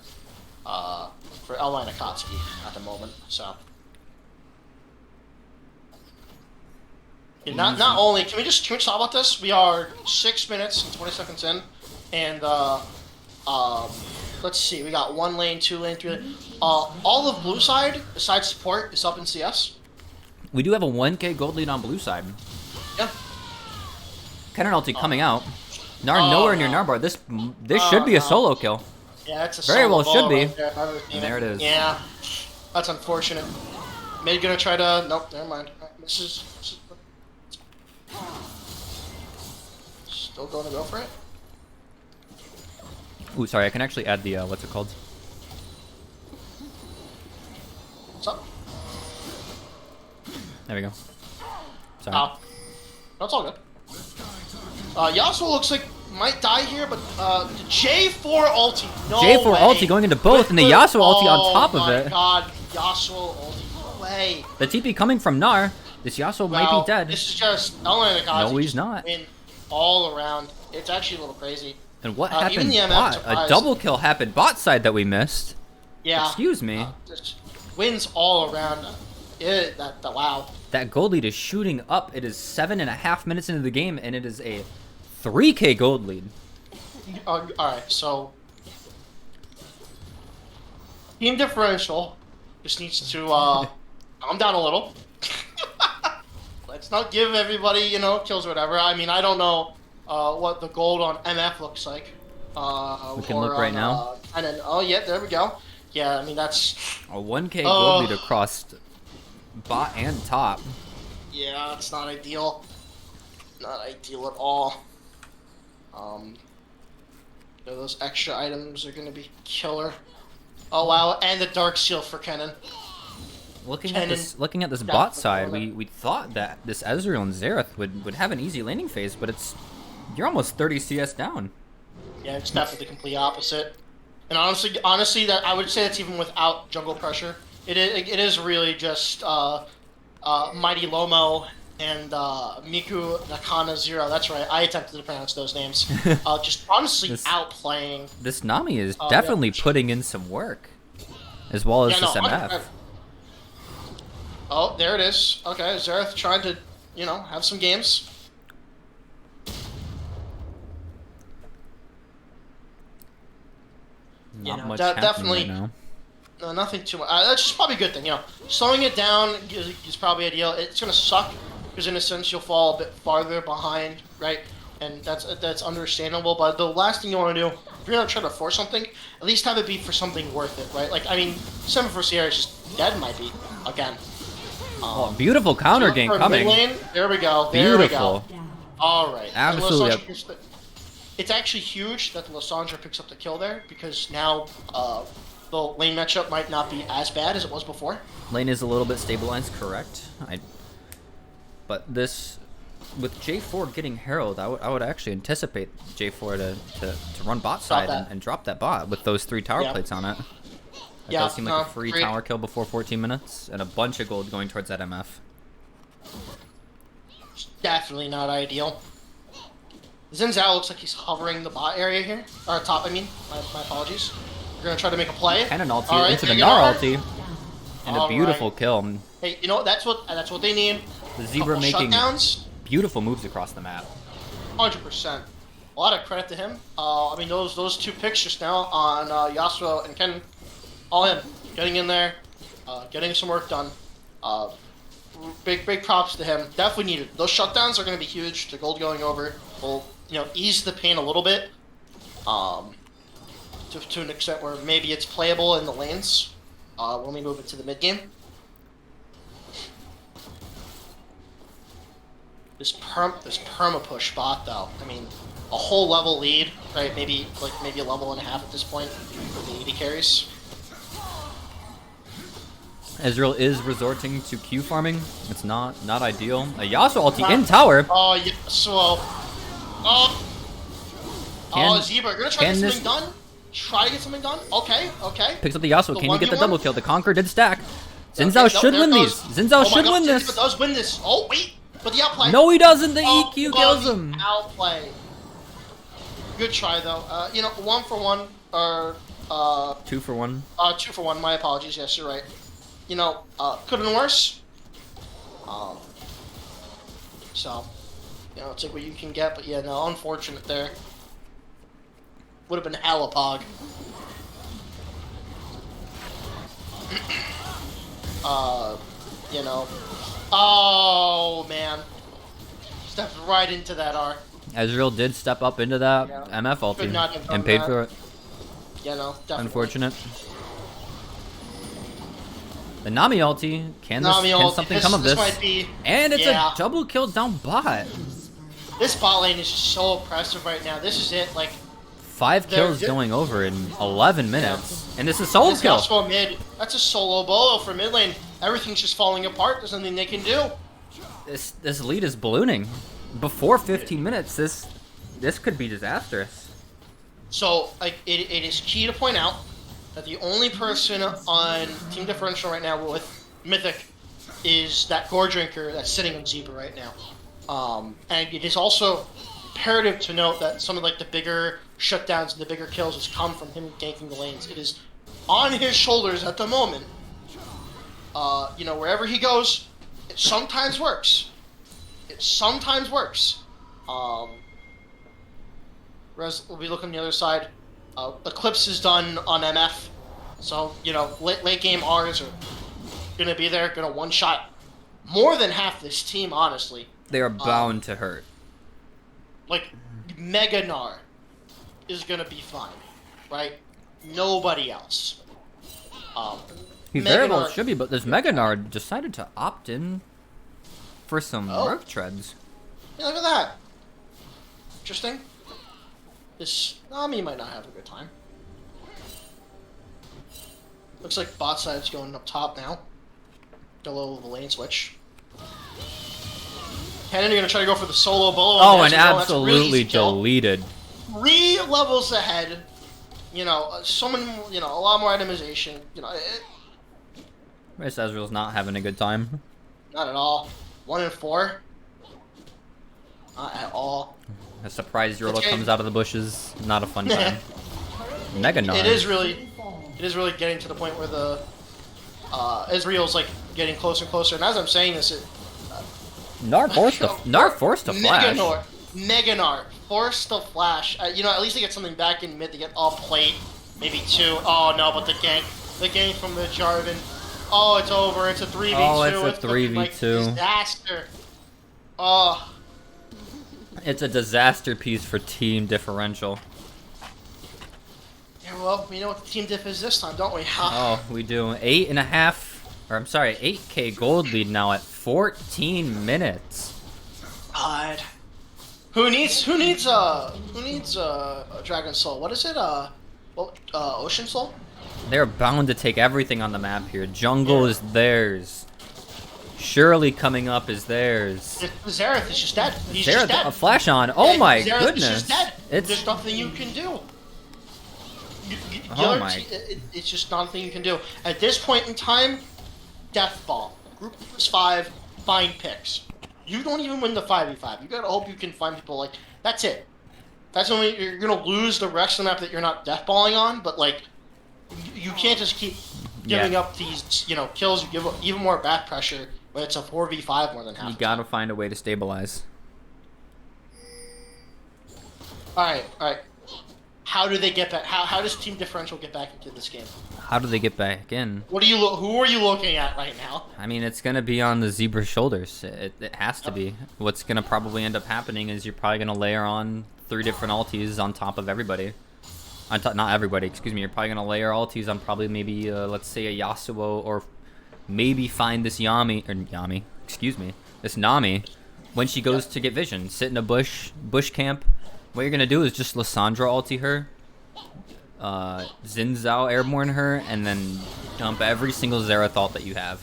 Atlanta Akatsuki at the moment. So yeah, not only can we just talk about this? We are 6 minutes and 20 seconds in, and let's see, we got 1 lane, 2 lane, 3 lane. All of blue side besides support is up in CS.
We do have a 1k gold lead on blue side.
Yeah.
Cannon ulti coming out. Nar nowhere near Narbar. This should be a solo kill.
Yeah, it's a
Very
solo
well should
ball
be.
right there, if I've ever seen
And there it is.
Yeah, that's unfortunate. Mid gonna try to. Nope, never mind. This is still going to go for it.
Ooh, sorry. I can actually add the what's it called?
What's up?
There we go. Sorry.
Oh, that's all good. Yasuo looks like might die here, but the J4 ulti. No
J4
way.
ulti going into both, and the Yasuo ulti on top of it.
Oh my god, Yasuo ulti. No way.
The TP coming from Nar. This Yasuo might be dead.
This is just Atlanta Akatsuki.
No, he's not.
Win all around. It's actually a little crazy.
And what
even
happened
the MF
bot? A
surprised.
double kill happened bot side that we missed.
Yeah.
Excuse me.
Just wins all around. Wow.
That gold lead is shooting up. It is 7.5 minutes into the game, and it is a 3k gold lead.
Alright, so team differential just needs to calm down a little. Let's not give everybody, kills or whatever. I mean, I don't know what the gold on MF looks like.
We can look right now.
And then, oh yeah, there we go. Yeah, I mean that's
A 1k gold lead across bot and top.
yeah, it's not ideal. Not ideal at all. Those extra items are gonna be killer. Oh wow, and the Dark Seal for Kennen.
Looking
Ken
at this,
and
looking at this
Jack
bot
would
side,
go there.
we thought that this Ezreal and Xerath would have an easy laning phase, but you're almost 30 CS down.
Yeah, it's definitely the complete opposite. And honestly, that I would say that's even without jungle pressure. It is really just Mighty Lomo and Miku Nakana Zero. That's right. I attempted to pronounce those names. Just honestly outplaying.
This Nami is
Yeah.
definitely putting in some work, as well as
Yeah,
this
no,
MF.
Oh, there it is. Okay, Xerath trying to, have some games.
Not much
definitely.
happening right now.
No, nothing too much. That's just probably a good thing. Slowing it down is probably ideal. It's gonna suck because in a sense you'll fall a bit farther behind, right? And that's understandable. But the last thing you want to do, if you're gonna try to force something, at least have it be for something worth it, right? Like, I mean, 7 for Sierra is just dead might be again.
Oh, beautiful counter game
for
coming.
mid lane, there we go. There
Beautiful.
we go. All right.
Absolutely.
And Lysandra it's actually huge that the Lysandra picks up the kill there because now the lane matchup might not be as bad as it was before.
Lane is a little bit stabilized, correct? But this, with J4 getting Herald, I would actually anticipate J4 to run bot side and drop that bot with those 3 tower plates on it. That does seem like a free tower kill before 14 minutes, and a bunch of gold going towards that MF.
It's definitely not ideal. Xin Zhao looks like he's hovering the bot area here. Or top, I mean. My apologies. We're going to try to make a play.
And an ulti
right,
into the Gnar ulti. And
All
a beautiful
right.
kill.
Hey, that's what they need.
The Zebra
Couple
making
shutdowns.
beautiful moves across the map.
100%. A lot of credit to him. I mean, those 2 picks just now on Yasuo and Ken, all him. Getting in there, getting some work done. Big props to him. Definitely needed. Those shutdowns are going to be huge. The gold going over will, ease the pain a little bit. To an extent where maybe it's playable in the lanes when we move into the mid game. This perma push bot though. I mean, a whole level lead, right? Maybe a level and a half at this point for the AD carries.
Ezreal is resorting to Q farming. It's not ideal. A Yasuo ulti in tower.
Oh, yeah, slow. Oh. Zebra, you're gonna try to get something done? Try to get something done? Okay.
Picks up the Yasuo. Can you get the
1v1?
double kill? The Conquer did stack. Xin Zhao should win these. Xin Zhao should win this.
Zebra does win this. Oh, wait. But the outplay.
No, he doesn't. The EQ kills
the
him.
Outplay. Good try, though. 1 for 1, or...
2 for 1.
2 for 1, my apologies. Yes, you're right. Could have been worse. So, take what you can get, but yeah, no, unfortunate there. Would have been hella pog. Oh, man. Stepped right into that R.
Ezreal did step up into that MF
Could not
ulti
have done
and paid
that.
for it.
Definitely.
Unfortunate. The Nami ulti. Can something come of this?
Might be,
And it's a double kill down bot.
This bot lane is just so oppressive right now. This is it. Like,
5 kills going over in 11 minutes. And this is solo
this
kill.
Yasuo mid. That's a solo bolo for mid lane. Everything's just falling apart. There's nothing they can do.
This lead is ballooning. Before 15 minutes, this could be disastrous.
So, like, it is key to point out that the only person on team differential right now with Mythic is that Gore Drinker that's sitting on Zebra right now. And it is also imperative to note that some of the bigger shutdowns and the bigger kills has come from him ganking the lanes. It is on his shoulders at the moment. Wherever he goes, it sometimes works. Rez will be looking on the other side. Eclipse is done on MF. So, late game R's are going to be there, going to one-shot more than half this team, honestly.
They are bound to hurt.
Mega Gnar is going to be fine, right? Nobody else.
He very well should be, but this Mega Gnar decided to opt in for some Merc treads.
Yeah, look at that. Interesting. This Nami might not have a good time. Looks like bot side's going up top now. Get a little lane switch. Cannon, you're gonna try to go for the solo bolo.
Oh, and absolutely deleted.
3 levels ahead. You know, a lot more itemization. You know,
Miss Ezreal's not having a good time.
not at all. 1 and 4. Not at all.
A surprise Yorla comes out of the bushes. Not a fun time. Mega Gnar.
It is really getting to the point where the Ezreal's like getting closer and closer. And as I'm saying this,
Gnar forced to flash.
Mega Gnar forced to flash. You know, at least they get something back in mid to get a plate, maybe 2. Oh no, but the gank from the Jarvan. Oh, it's over. It's a 3v2.
Oh, it's a 3v2.
Like disaster. Oh.
It's a disaster piece for team differential.
Yeah, well, we know what the team diff is this time, don't we?
Oh, we do. 8k gold lead now at 14 minutes.
God. Who needs a Dragon Soul? What is it? Ocean Soul?
They're bound to take everything on the map here. Jungle is theirs. Shirley coming up is theirs.
Xerath is just dead. He's just dead.
A flash on. Oh my
Xerath
goodness.
Is just dead.
It's
There's nothing you can do. It's just nothing you can do. At this point in time, death ball. Group is 5. Find picks. You don't even win the 5v5. You gotta hope you can find people like that's it. That's only you're gonna lose the rest of the map that you're not death balling on. But like, you can't just keep giving up these kills. You give up even more back pressure when it's a 4v5 more than half.
You gotta find a way to stabilize.
All right. How do they get back? How does team differential get back into this game?
How do they get back in?
Who are you looking at right now?
I mean, it's gonna be on the Zebra's shoulders. It has to be. What's gonna probably end up happening is you're probably gonna layer on 3 different ultis on top of everybody. Not everybody, excuse me. You're probably gonna layer ultis on probably maybe let's say a Yasuo, or maybe find this this Nami when she goes to get vision. Sit in a bush camp. What you're gonna do is just Lissandra ulti her, Xin Zhao airborne her, and then dump every single Xerath ult that you have,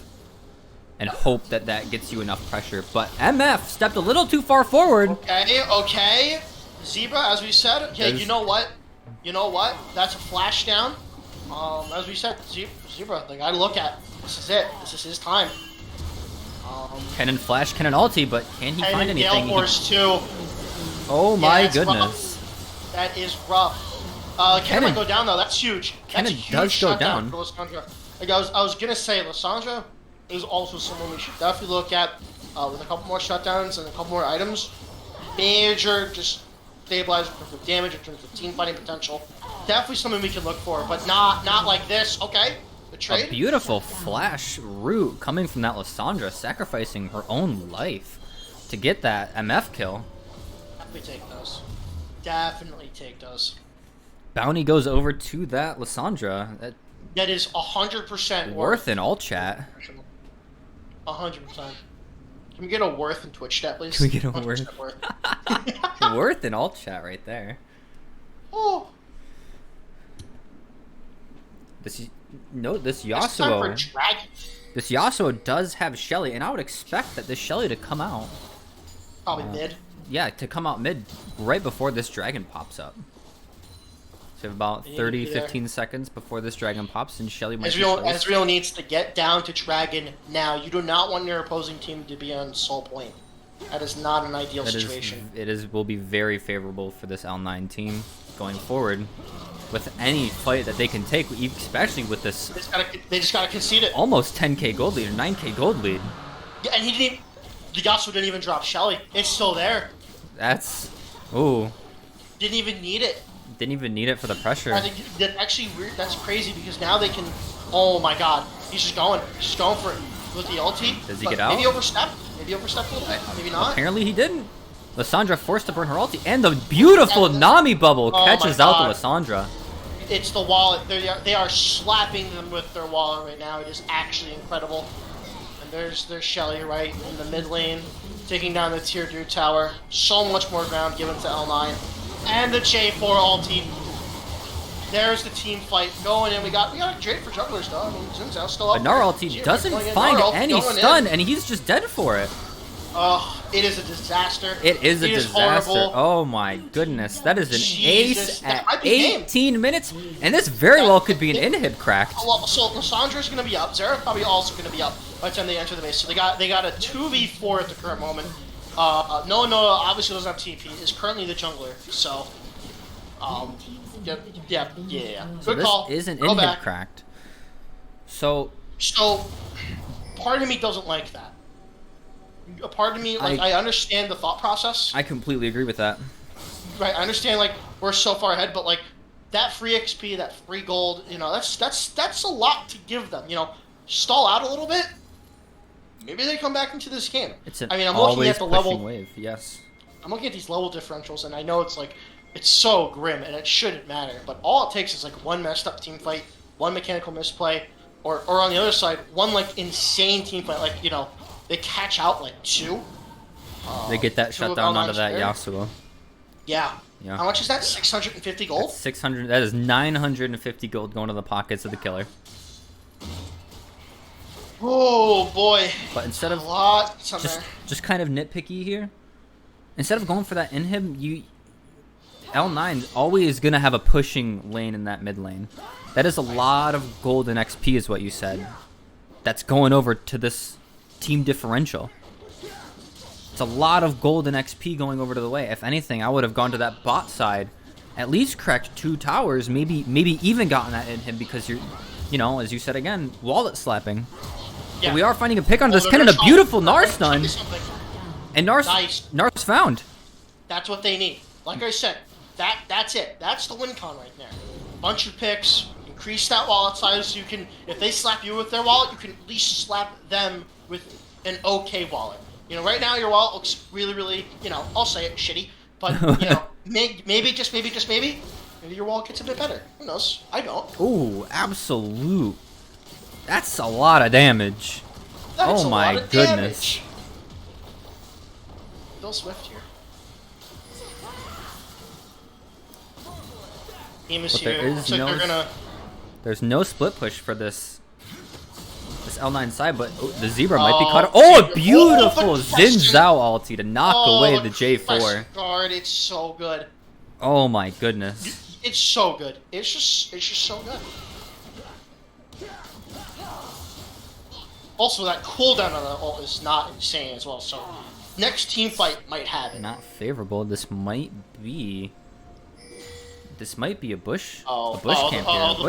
and hope that gets you enough pressure. But MF stepped a little too far forward.
Okay. Zebra, as we said. Okay, you know what? That's a flash down. As we said, Zebra, the guy to look at. This is it. This is his time.
Cannon flash, Cannon ulti, but can he find anything?
Gale Force too.
Oh my goodness.
Rough. That is rough. Cannon might go down though. That's huge.
Cannon
That's a huge
does go
shutdown
down.
for Lissandra. Like I was gonna say, Lissandra is also someone we should definitely look at with a couple more shutdowns and a couple more items. Major, just stabilize in terms of damage, in terms of team fighting potential. Definitely something we can look for, but not like this. Okay, the trade.
A beautiful flash root coming from that Lissandra, sacrificing her own life to get that MF kill.
Definitely take those.
Bounty goes over to that Lissandra.
That is 100%
worth in all chat.
100%. Can we get a worth in Twitch chat, please?
Can we get a worth?
Worth.
Worth in all chat right there.
Oh.
This Yasuo does have Shelly, and I would expect that this Shelly to come out.
Probably mid.
Yeah, to come out mid right before this dragon pops up. So about 15 seconds before this dragon pops, and Shelly might
Ezreal needs to get down to dragon now. You do not want your opposing team to be on soul point. That is not an ideal situation.
Will be very favorable for this L9 team going forward with any fight that they can take, especially with this.
They just gotta concede it.
Almost 10k gold lead or 9k gold lead.
Yeah, and the Yasuo didn't even drop Shelly. It's still there.
That's... Ooh.
Didn't even need it.
Didn't even need it for the pressure.
I think that's actually weird. That's crazy because now they can... Oh my god. He's just going. He's just going for it. With the ulti.
Does he get out?
Maybe overstepped. Maybe overstepped a little bit. Maybe not.
Apparently he didn't. Lissandra forced to burn her ulti. And the beautiful Nami bubble catches out the Lissandra.
It's the wallet. They are slapping them with their wallet right now. It is actually incredible. And there's Shelly right in the mid lane, taking down the tier 2 tower. So much more ground given to L9. And the J4 ulti. There's the team fight going in. We got a Jade for jungler still. I mean, Xin Zhao's still up.
But Gnar ulti doesn't find any stun, and he's just dead for it.
It is a disaster.
It is a disaster.
Horrible.
Oh my goodness. That is an
Jesus,
ace at
that might be
18 minutes, and this very well could be an inhib cracked.
Well, so Lissandra's going to be up. Xerath probably also going to be up by the time they enter the base. So they got a 2v4 at the current moment. Noah obviously doesn't have TP. Is currently the jungler. So, yeah.
So
Good call.
This is an
Go
inhib
back.
cracked. So,
part of me doesn't like that. A part of me, I understand the thought process.
I completely agree with that.
Right, I understand, like, we're so far ahead, but, like, that free XP, that free gold, you know, that's a lot to give them, you know. Stall out a little bit, maybe they come back into this game. I'm looking at the level
wave, yes.
I'm looking at these level differentials, and I know it's, like, it's so grim, and it shouldn't matter, but all it takes is, like, one messed up team fight, one mechanical misplay, or on the other side, one, like, insane team fight, like, you know, they catch out, like, two.
They get that shut down onto that Yasuo.
Yeah.
Yeah.
How much is that? 650 gold?
That's 600. That is 950 gold going to the pockets of the killer.
Oh boy.
But instead of just kind of nitpicky here, instead of going for that inhib, L9 always gonna have a pushing lane in that mid lane. That is a lot of gold and XP, is what you said. That's going over to this team differential. It's a lot of gold and XP going over to the way. If anything, I would have gone to that bot side, at least cracked 2 towers, maybe even gotten that in him, because you're, you know, as you said again, wallet slapping. Yeah. But we are finding a pick on this cannon, a beautiful Gnar stun, and Gnar's found.
That's what they need. Like I said, that's it. That's the win con right there. Bunch of picks, increase that wallet size so you can, if they slap you with their wallet, you can at least slap them with an okay wallet. You know, right now your wallet looks really, really, you know, I'll say it, shitty. But, you know, maybe your wallet gets a bit better. Who knows? I don't.
Ooh, absolute. That's a lot of damage. Oh my goodness.
Bill Swift here. Team is here. Looks like they're gonna...
There's no split push for this L9 side, but the Zebra might be caught. Oh, a beautiful Xin Zhao ulti to knock away the J4.
Guard, it's so good.
Oh my goodness.
It's so good. It's just so good. Also, that cooldown on the ult is not insane as well. So, next team fight might have it.
Not favorable. This might be a bush.
A
bush camp here.
The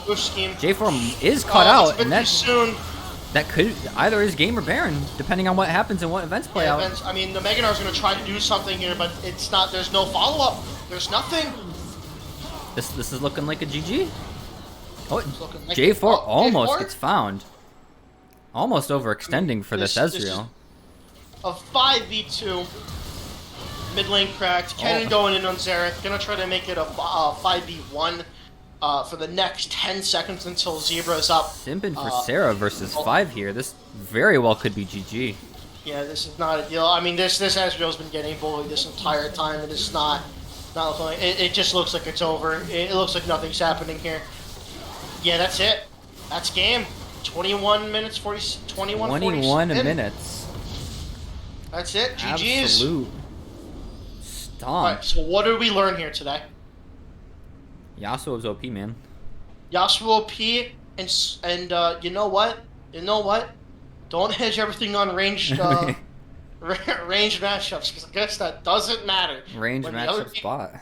bush scheme.
J4 is caught out, and
that
could either is game or Baron, depending on what happens and what events play out.
I mean, the Mega Gnar's going to try to do something here, but it's not. There's no follow-up. There's nothing.
This is looking like a GG. Oh,
like
J4 almost gets found. Almost overextending for this Ezreal.
A 5v2. Mid lane cracked. Cannon going in on Xerath. Gonna try to make it a 5v1 for the next 10 seconds until Zebra's up.
Simping for Sarah versus 5 here. This very well could be GG.
Yeah, this is not a deal. I mean, this Ezreal's been getting bullied this entire time, and it's not looking like it just looks like it's over. It looks like nothing's happening here. Yeah, that's it. That's game. 21 minutes, 21
minutes.
That's it. GG's.
Absolute stomp.
Alright, so what did we learn here today?
Yasuo is OP, man.
Yasuo OP, and you know what? Don't hedge everything on ranged ranged matchups, because I guess that doesn't matter.
Ranged matchup spot.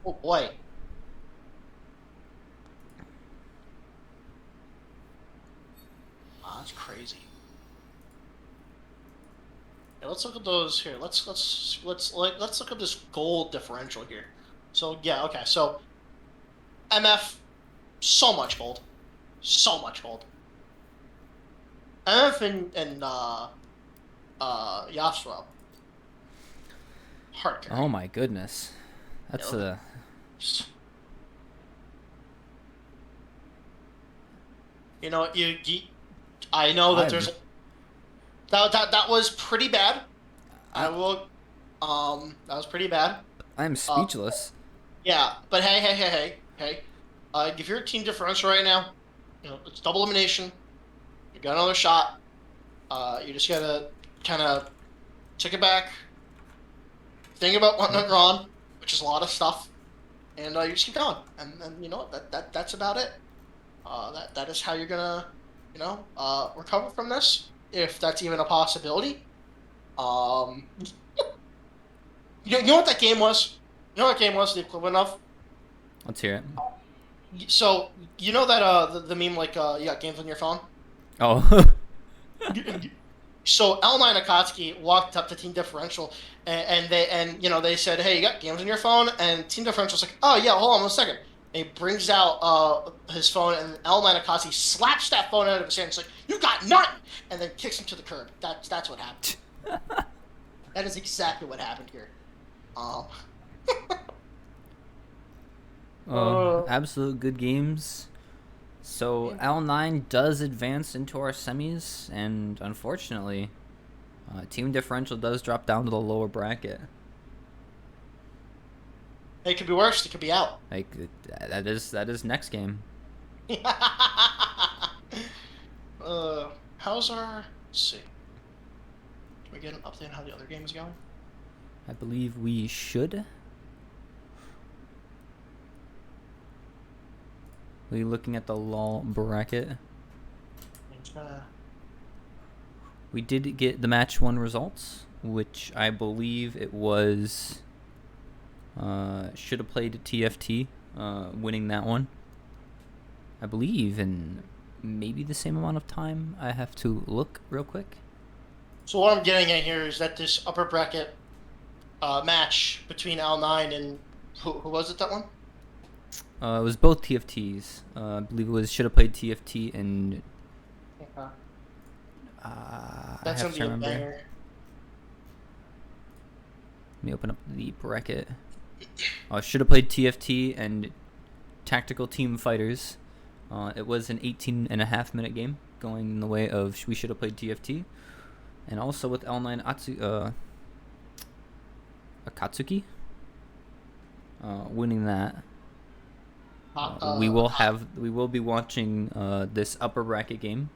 Oh boy. Wow, that's crazy. Yeah, let's look at those here. Let's look at this gold differential here. So yeah, okay. So MF, so much gold, so much gold. MF and Yasuo. Hard carry.
Oh my goodness, that's
You know, I know that
I'm
there's that was pretty bad. I
I,
will. That was pretty bad.
I'm
Uh,
speechless.
yeah, but hey. If you're a team differential right now, it's double elimination. You got another shot. You just gotta kind of take it back, think about what went wrong, which is a lot of stuff, and you just keep going. And you know what? That's about it. That is how you're gonna, recover from this, if that's even a possibility. Um, you know what that game was? You know what that game was the equivalent of?
Let's hear it.
So you know that the meme like you got games on your phone.
Oh.
So L9 Akatsuki walked up to Team Differential they said, "Hey, you got games on your phone?" And Team Differential's like, "Oh yeah, hold on 1 second." And he brings out his phone, and L9 Akatsuki slaps that phone out of his hand. It's like, "You got none!" And then kicks him to the curb. That's what happened. That is exactly what happened here. Um,
Absolute good games. So L9 does advance into our semis, and unfortunately, team differential does drop down to the lower bracket.
it could be worse. It could be out.
Like that is next game.
How's our? Let's see. Can we get an update on how the other game is going?
I believe we should. We looking at the LOL bracket. We did get the match 1 results, which I believe it was. Should have played TFT, winning that one. I believe in maybe the same amount of time. I have to look real quick.
So what I'm getting at here is that this upper bracket match between L9 and who was it, that one?
It was both TFTs. I believe it was should have played TFT and.
Okay.
I
That's
have
gonna
to
be a
remember.
banger.
Let me open up the bracket. Should have played TFT and Tactical Team Fighters. It was an 18.5-minute game, going in the way of we should have played TFT, and also with L9 Akatsuki winning that. We will be watching this upper bracket game.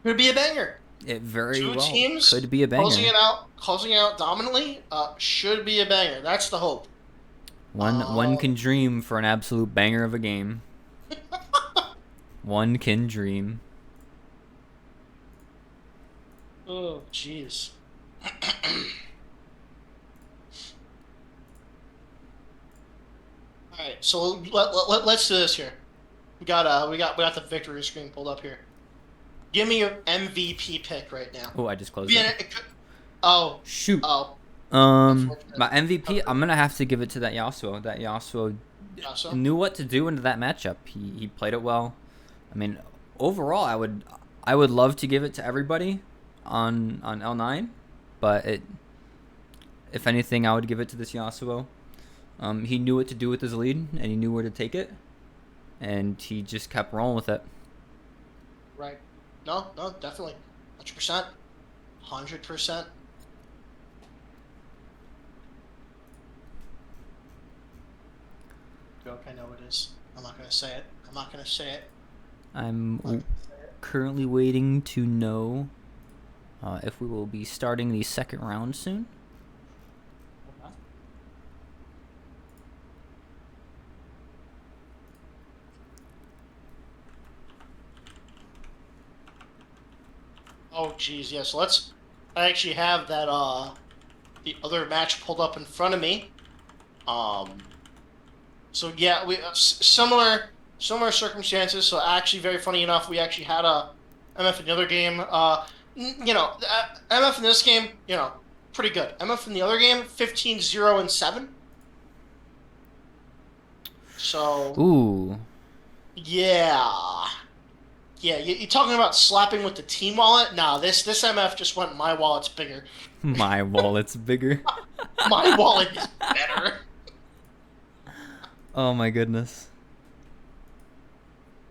Could be a banger.
It very
Two
well
teams
could be a banger.
Closing it out dominantly. Should be a banger. That's the hope.
One can dream for an absolute banger of a game. One can dream.
Oh, jeez. All right, so let's do this here. We got the victory screen pulled up here. Give me your MVP pick right now.
Oh, I just closed it.
Oh.
Shoot.
Oh.
My MVP, I'm gonna have to give it to that Yasuo. That Yasuo knew what to do into that matchup. He played it well. I mean, overall, I would love to give it to everybody on L9, but if anything, I would give it to this Yasuo. He knew what to do with his lead, and he knew where to take it, and he just kept rolling with it.
Right. No, definitely. 100%. 100%. Joke, I know it is. I'm not going to say it.
I'm currently waiting to know if we will be starting the second round soon.
Oh, geez, yes. I actually have that, the other match pulled up in front of me. So yeah, we similar circumstances. So actually, very funny enough, we actually had a MF in the other game. MF in this game, pretty good. MF in the other game, 15-0-7. So.
Ooh.
Yeah. Yeah, you're talking about slapping with the team wallet? Nah, this MF just went, my wallet's bigger.
My wallet's bigger.
My wallet is better.
Oh my goodness.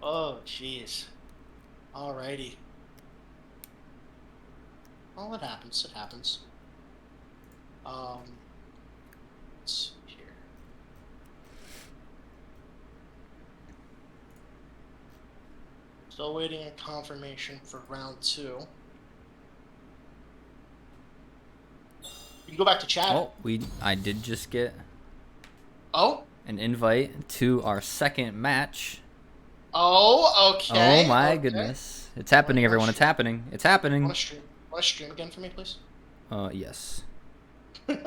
Oh, jeez. Alrighty. Well, it happens. It happens. Let's see here. Still waiting a confirmation for round 2. You can go back to chat.
Oh, I did just get
Oh?
an invite to our second match.
Oh, okay.
Oh my
okay. goodness.
It's happening, everyone. It's happening. It's happening.
Want to stream again for me, please?
Yes. Give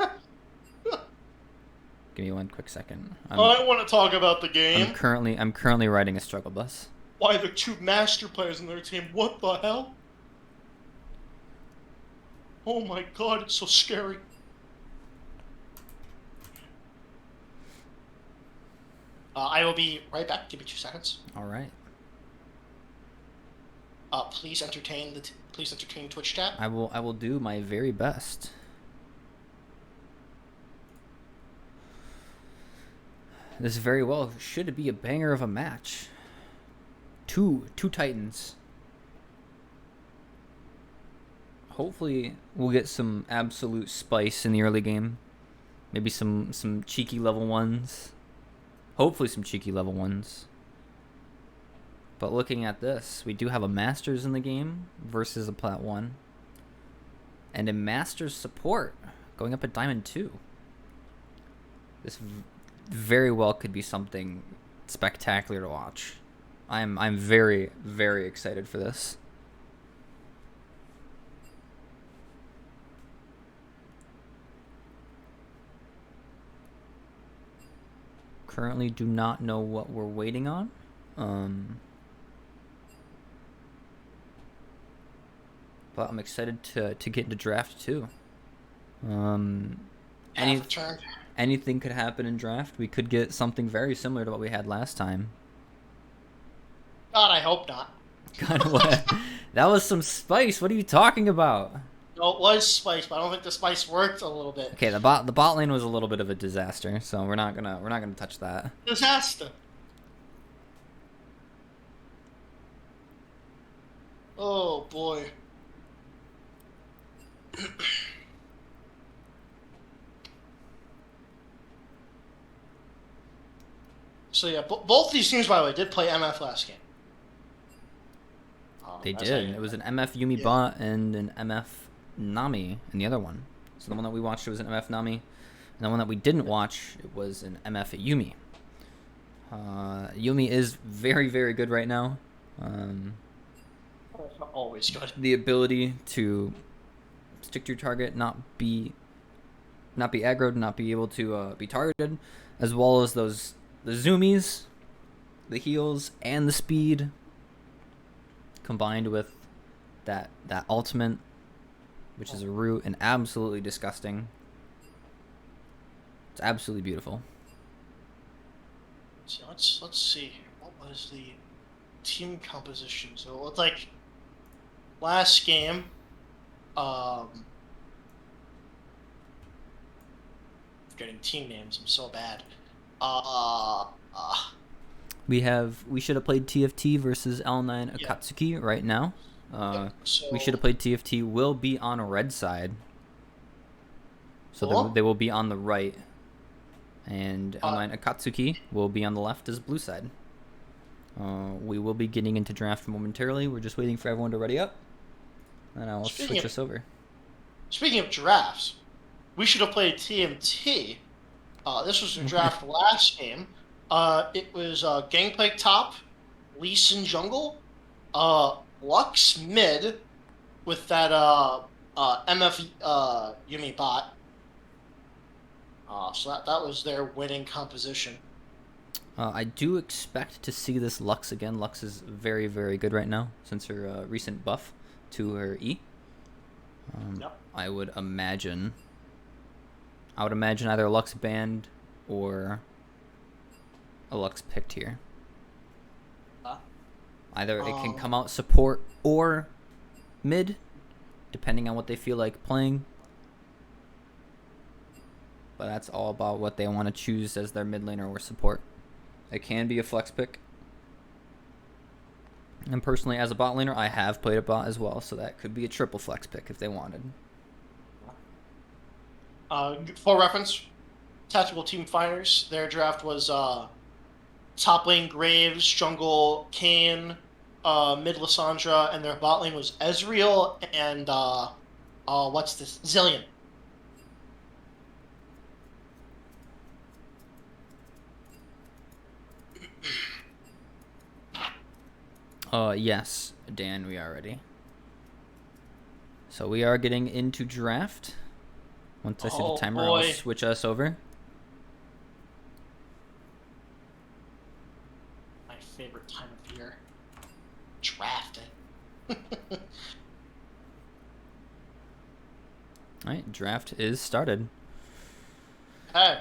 me one quick second.
I want to talk about the game.
I'm currently riding a struggle bus.
Why the 2 master players in their team? What the hell? Oh my god, it's so scary. I will be right back. Give me 2 seconds.
All right.
Please entertain Twitch chat.
I will do my very best. This very well should be a banger of a match. Two Titans. Hopefully we'll get some absolute spice in the early game. Maybe some cheeky level 1s. Hopefully some cheeky level 1s. But looking at this, we do have a Masters in the game versus a Plat 1. And a Masters support going up at Diamond 2. This very well could be something spectacular to watch. I'm very, very excited for this. Currently do not know what we're waiting on. But I'm excited to get into draft too. Anything could happen in draft. We could get something very similar to what we had last time.
God, I hope not.
God, what? That was some spice. What are you talking about?
No, it was spice, but I don't think the spice worked a little bit.
Okay, the bot lane was a little bit of a disaster, so we're not gonna touch that.
Disaster. Oh boy. So yeah, both these teams, by the way, did play MF last game.
They did. It was an MF Yumi bot and an MF Nami in the other one. So the one that we watched was an MF Nami, and the one that we didn't watch, it was an MF Yumi. Yumi is very, very good right now.
Always good.
The ability to stick to your target, not be aggroed, not be able to be targeted, as well as the zoomies, the heals, and the speed, combined with that ultimate, which is a root and absolutely disgusting. It's absolutely beautiful.
So let's see here. What was the team composition? So it looked like last game, getting team names. I'm so bad.
We should have played TFT versus L9 Akatsuki right now. We should have played TFT. Will be on a red side, so they will be on the right, and L9 Akatsuki will be on the left as blue side. We will be getting into draft momentarily. We're just waiting for everyone to ready up, and I will switch us over.
Speaking of drafts, we should have played TMT. This was a draft last game. It was Gangplank top, Lee Sin jungle, Lux mid with that MF Yumi bot. So that was their winning composition.
I do expect to see this Lux again. Lux is very, very good right now since her recent buff to her E. I would imagine either Lux banned or a Lux picked here. Either it can come out support or mid, depending on what they feel like playing. But that's all about what they want to choose as their mid laner or support. It can be a flex pick. And personally, as a bot laner, I have played a bot as well, so that could be a triple flex pick if they wanted.
For reference, Tactical Team Fighters, their draft was top lane Graves, jungle Kayn, mid Lissandra, and their bot lane was Ezreal and what's this? Zillion.
Yes, Dan, we are ready. So we are getting into draft. Once I see the timer, I'll switch us over.
My favorite time of year. Drafting.
Alright, draft is started.
Okay,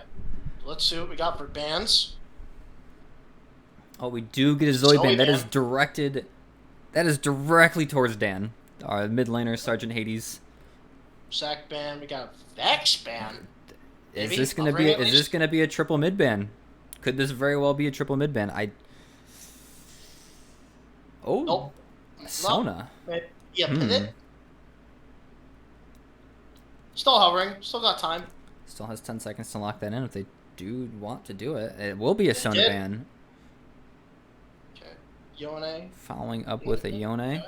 let's see what we got for bands.
Oh, we do get a Zoe band. That is directed. That is directly towards Dan. Our mid laner, Sergeant Hades.
Sack band. We got a Vex band.
Is this gonna be? Is this gonna be a triple mid ban? Could this very well be a triple mid ban? Oh,
nope.
Sona.
Yeah, pivot. Still hovering. Still got time.
Still has 10 seconds to lock that in if they do want to do it. It will be a Sona ban.
Okay. Yone.
Following up with a Yone.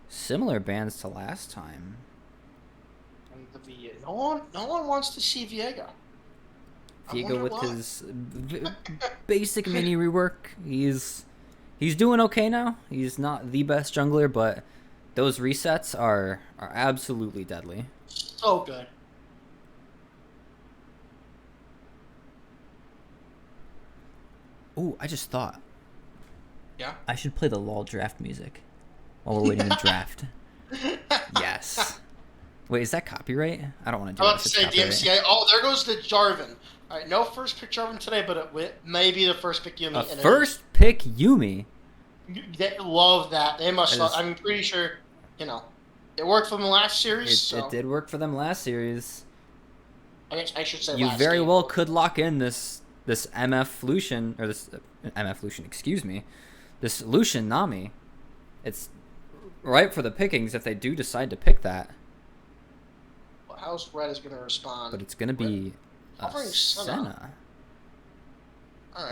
Similar bans to last time.
And the no one wants to see Viego.
Viego with his basic mini rework. He's doing okay now. He's not the best jungler, but those resets are absolutely deadly.
So good.
Ooh, I just thought.
Yeah?
I should play the LOL draft music while we're waiting to draft. Yes. Wait, is that copyright? I don't want to do
I'm about to say DMCA. Oh, there goes the Jarvan. All right, no first pick Jarvan today, but it may be the first pick Yumi.
First pick Yumi?
They love that. They must love. I'm pretty sure, it worked for them last series.
It did work for them last series.
I should say
you
last
very
game.
well could lock in this MF Lucian, or this MF Lucian, excuse me, this Lucian Nami. It's right for the pickings if they do decide to pick that.
Well, how's Red is going to respond?
But it's going to be Senna.
All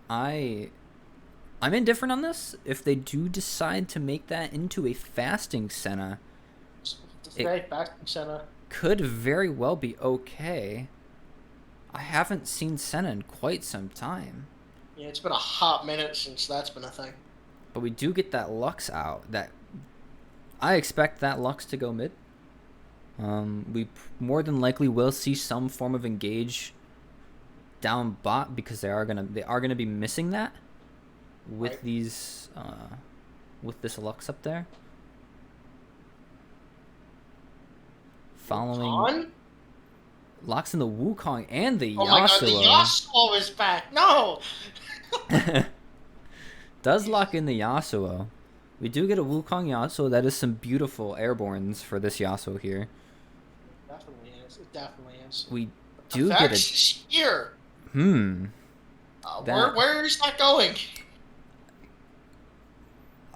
right.
I'm indifferent on this. If they do decide to make that into a fasting Senna,
Fasting Senna
could very well be okay. I haven't seen Senna in quite some time.
Yeah, it's been a hot minute since that's been a thing.
But we do get that Lux out. I expect that Lux to go mid. We more than likely will see some form of engage down bot because they are gonna be missing that with these with this Lux up there. Following locks in the Wukong and the Yasuo.
Oh my god, the Yasuo is back. No.
Does lock in the Yasuo. We do get a Wukong Yasuo. That is some beautiful airborns for this Yasuo here.
Definitely is. It definitely is.
We do get a
here. Where is that going?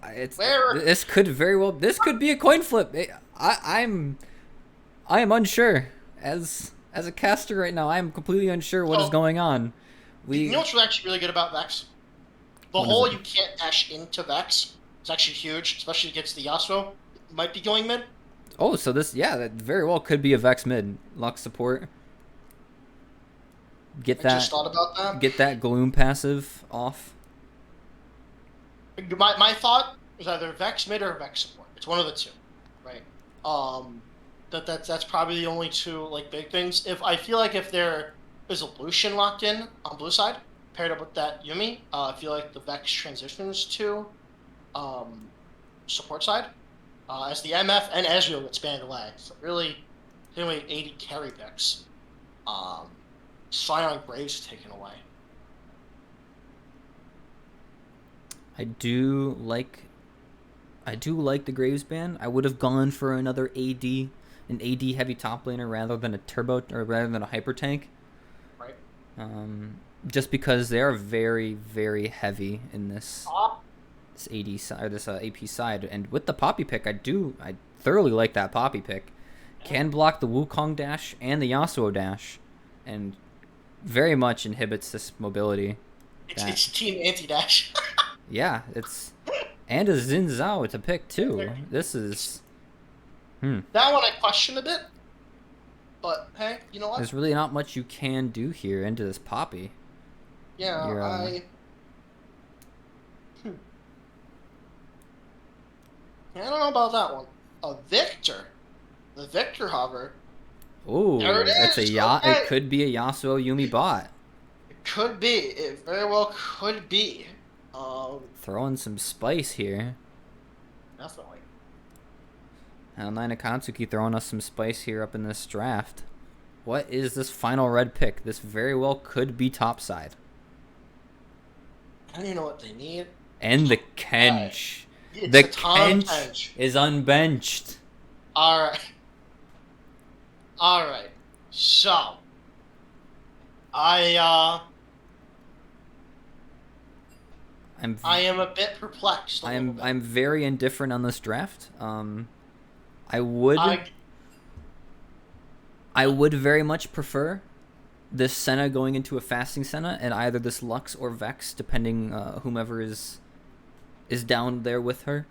This could very well. This could be a coin flip. I am unsure as a caster right now. I am completely unsure what is going on.
You know what's actually really good about Vex? The hole you can't dash into Vex is actually huge, especially against the Yasuo. Might be going mid.
Oh, so that very well could be a Vex mid. Lux support.
Just thought about that.
Get that Gloom passive off.
My thought is either Vex mid or Vex support. It's one of the two, right? That's probably the only two big things. I feel like if there is a Lucian locked in on blue side, paired up with that Yumi, I feel like the Vex transitions to support side, as the MF and Ezreal gets banned away. So really, anyway, 80 carry Vex. Scion Graves taken away.
I do like the Graves ban. I would have gone for another an AD heavy top laner rather than a turbo or rather than a hyper tank.
Right.
Just because they are very, very heavy in this. this AD side, or this AP side, and with the Poppy pick, I thoroughly like that Poppy pick. Can block the Wukong dash and the Yasuo dash, and very much inhibits this mobility.
It's team anti-dash.
Yeah, and a Xin Zhao to pick too. This is
That one I question a bit, but hey, you know what?
There's really not much you can do here into this Poppy.
Yeah, I don't know about that one. A Victor. The Victor hover.
Ooh,
There it
it's
is.
Okay. It could be a Yasuo Yumi bot.
It could be. It very well could be.
Throwing some spice here.
Definitely.
L9 Akatsuki throwing us some spice here up in this draft. What is this final red pick? This very well could be topside.
I don't even know what they need.
And the Kench.
It's
The
a Tom
Kench is unbenched.
Alright. Alright. So. I am a bit perplexed.
I'm very indifferent on this draft. I would very much prefer this Senna going into a fasting Senna and either this Lux or Vex, depending whomever is down there with her,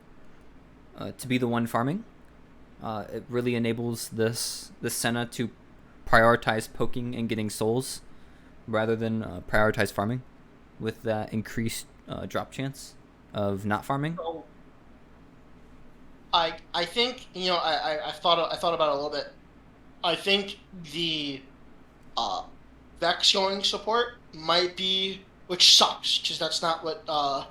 to be the one farming. It really enables this Senna to prioritize poking and getting souls rather than prioritize farming, with that increased drop chance of not farming.
So, I think, you know, I thought about it a little bit. I think the Vex going support might be, which sucks because that's not what I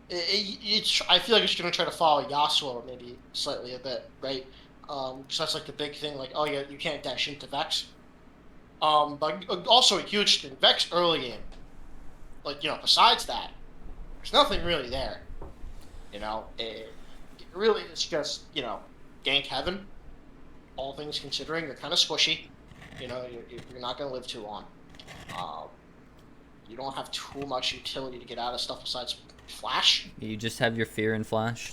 feel like it's going to try to follow Yasuo maybe slightly a bit, right? Because that's like the big thing, like, oh yeah, you can't dash into Vex. But also a huge thing, Vex early game. Like, you know, besides that, there's nothing really there. You know, it really is just, you know, gank heaven. All things considering, you're kind of squishy. You know, you're not going to live too long. You don't have too much utility to get out of stuff besides flash.
You just have your fear and flash.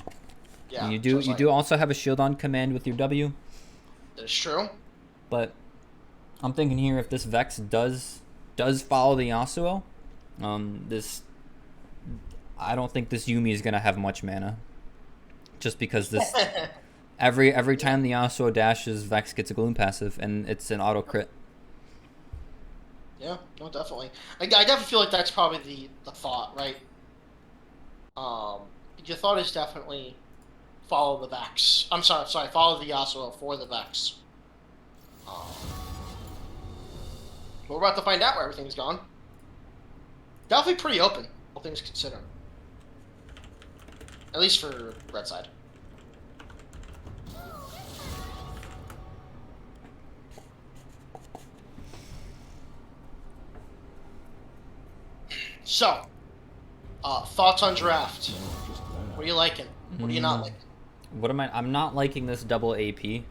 Yeah.
And you do also have a shield on command with your W.
That's true.
But I'm thinking here, if this Vex does follow the Yasuo, I don't think this Yumi is gonna have much mana. Just because this every time the Yasuo dashes, Vex gets a Gloom passive, and it's an auto crit.
Yeah, no, definitely. I definitely feel like that's probably the thought, right? Your thought is definitely follow the Vex. I'm sorry, follow the Yasuo for the Vex. But we're about to find out where everything's gone. Definitely pretty open, all things considered. At least for red side. So, thoughts on draft? What are you liking? What are you not liking?
What am I? I'm not liking this double AP,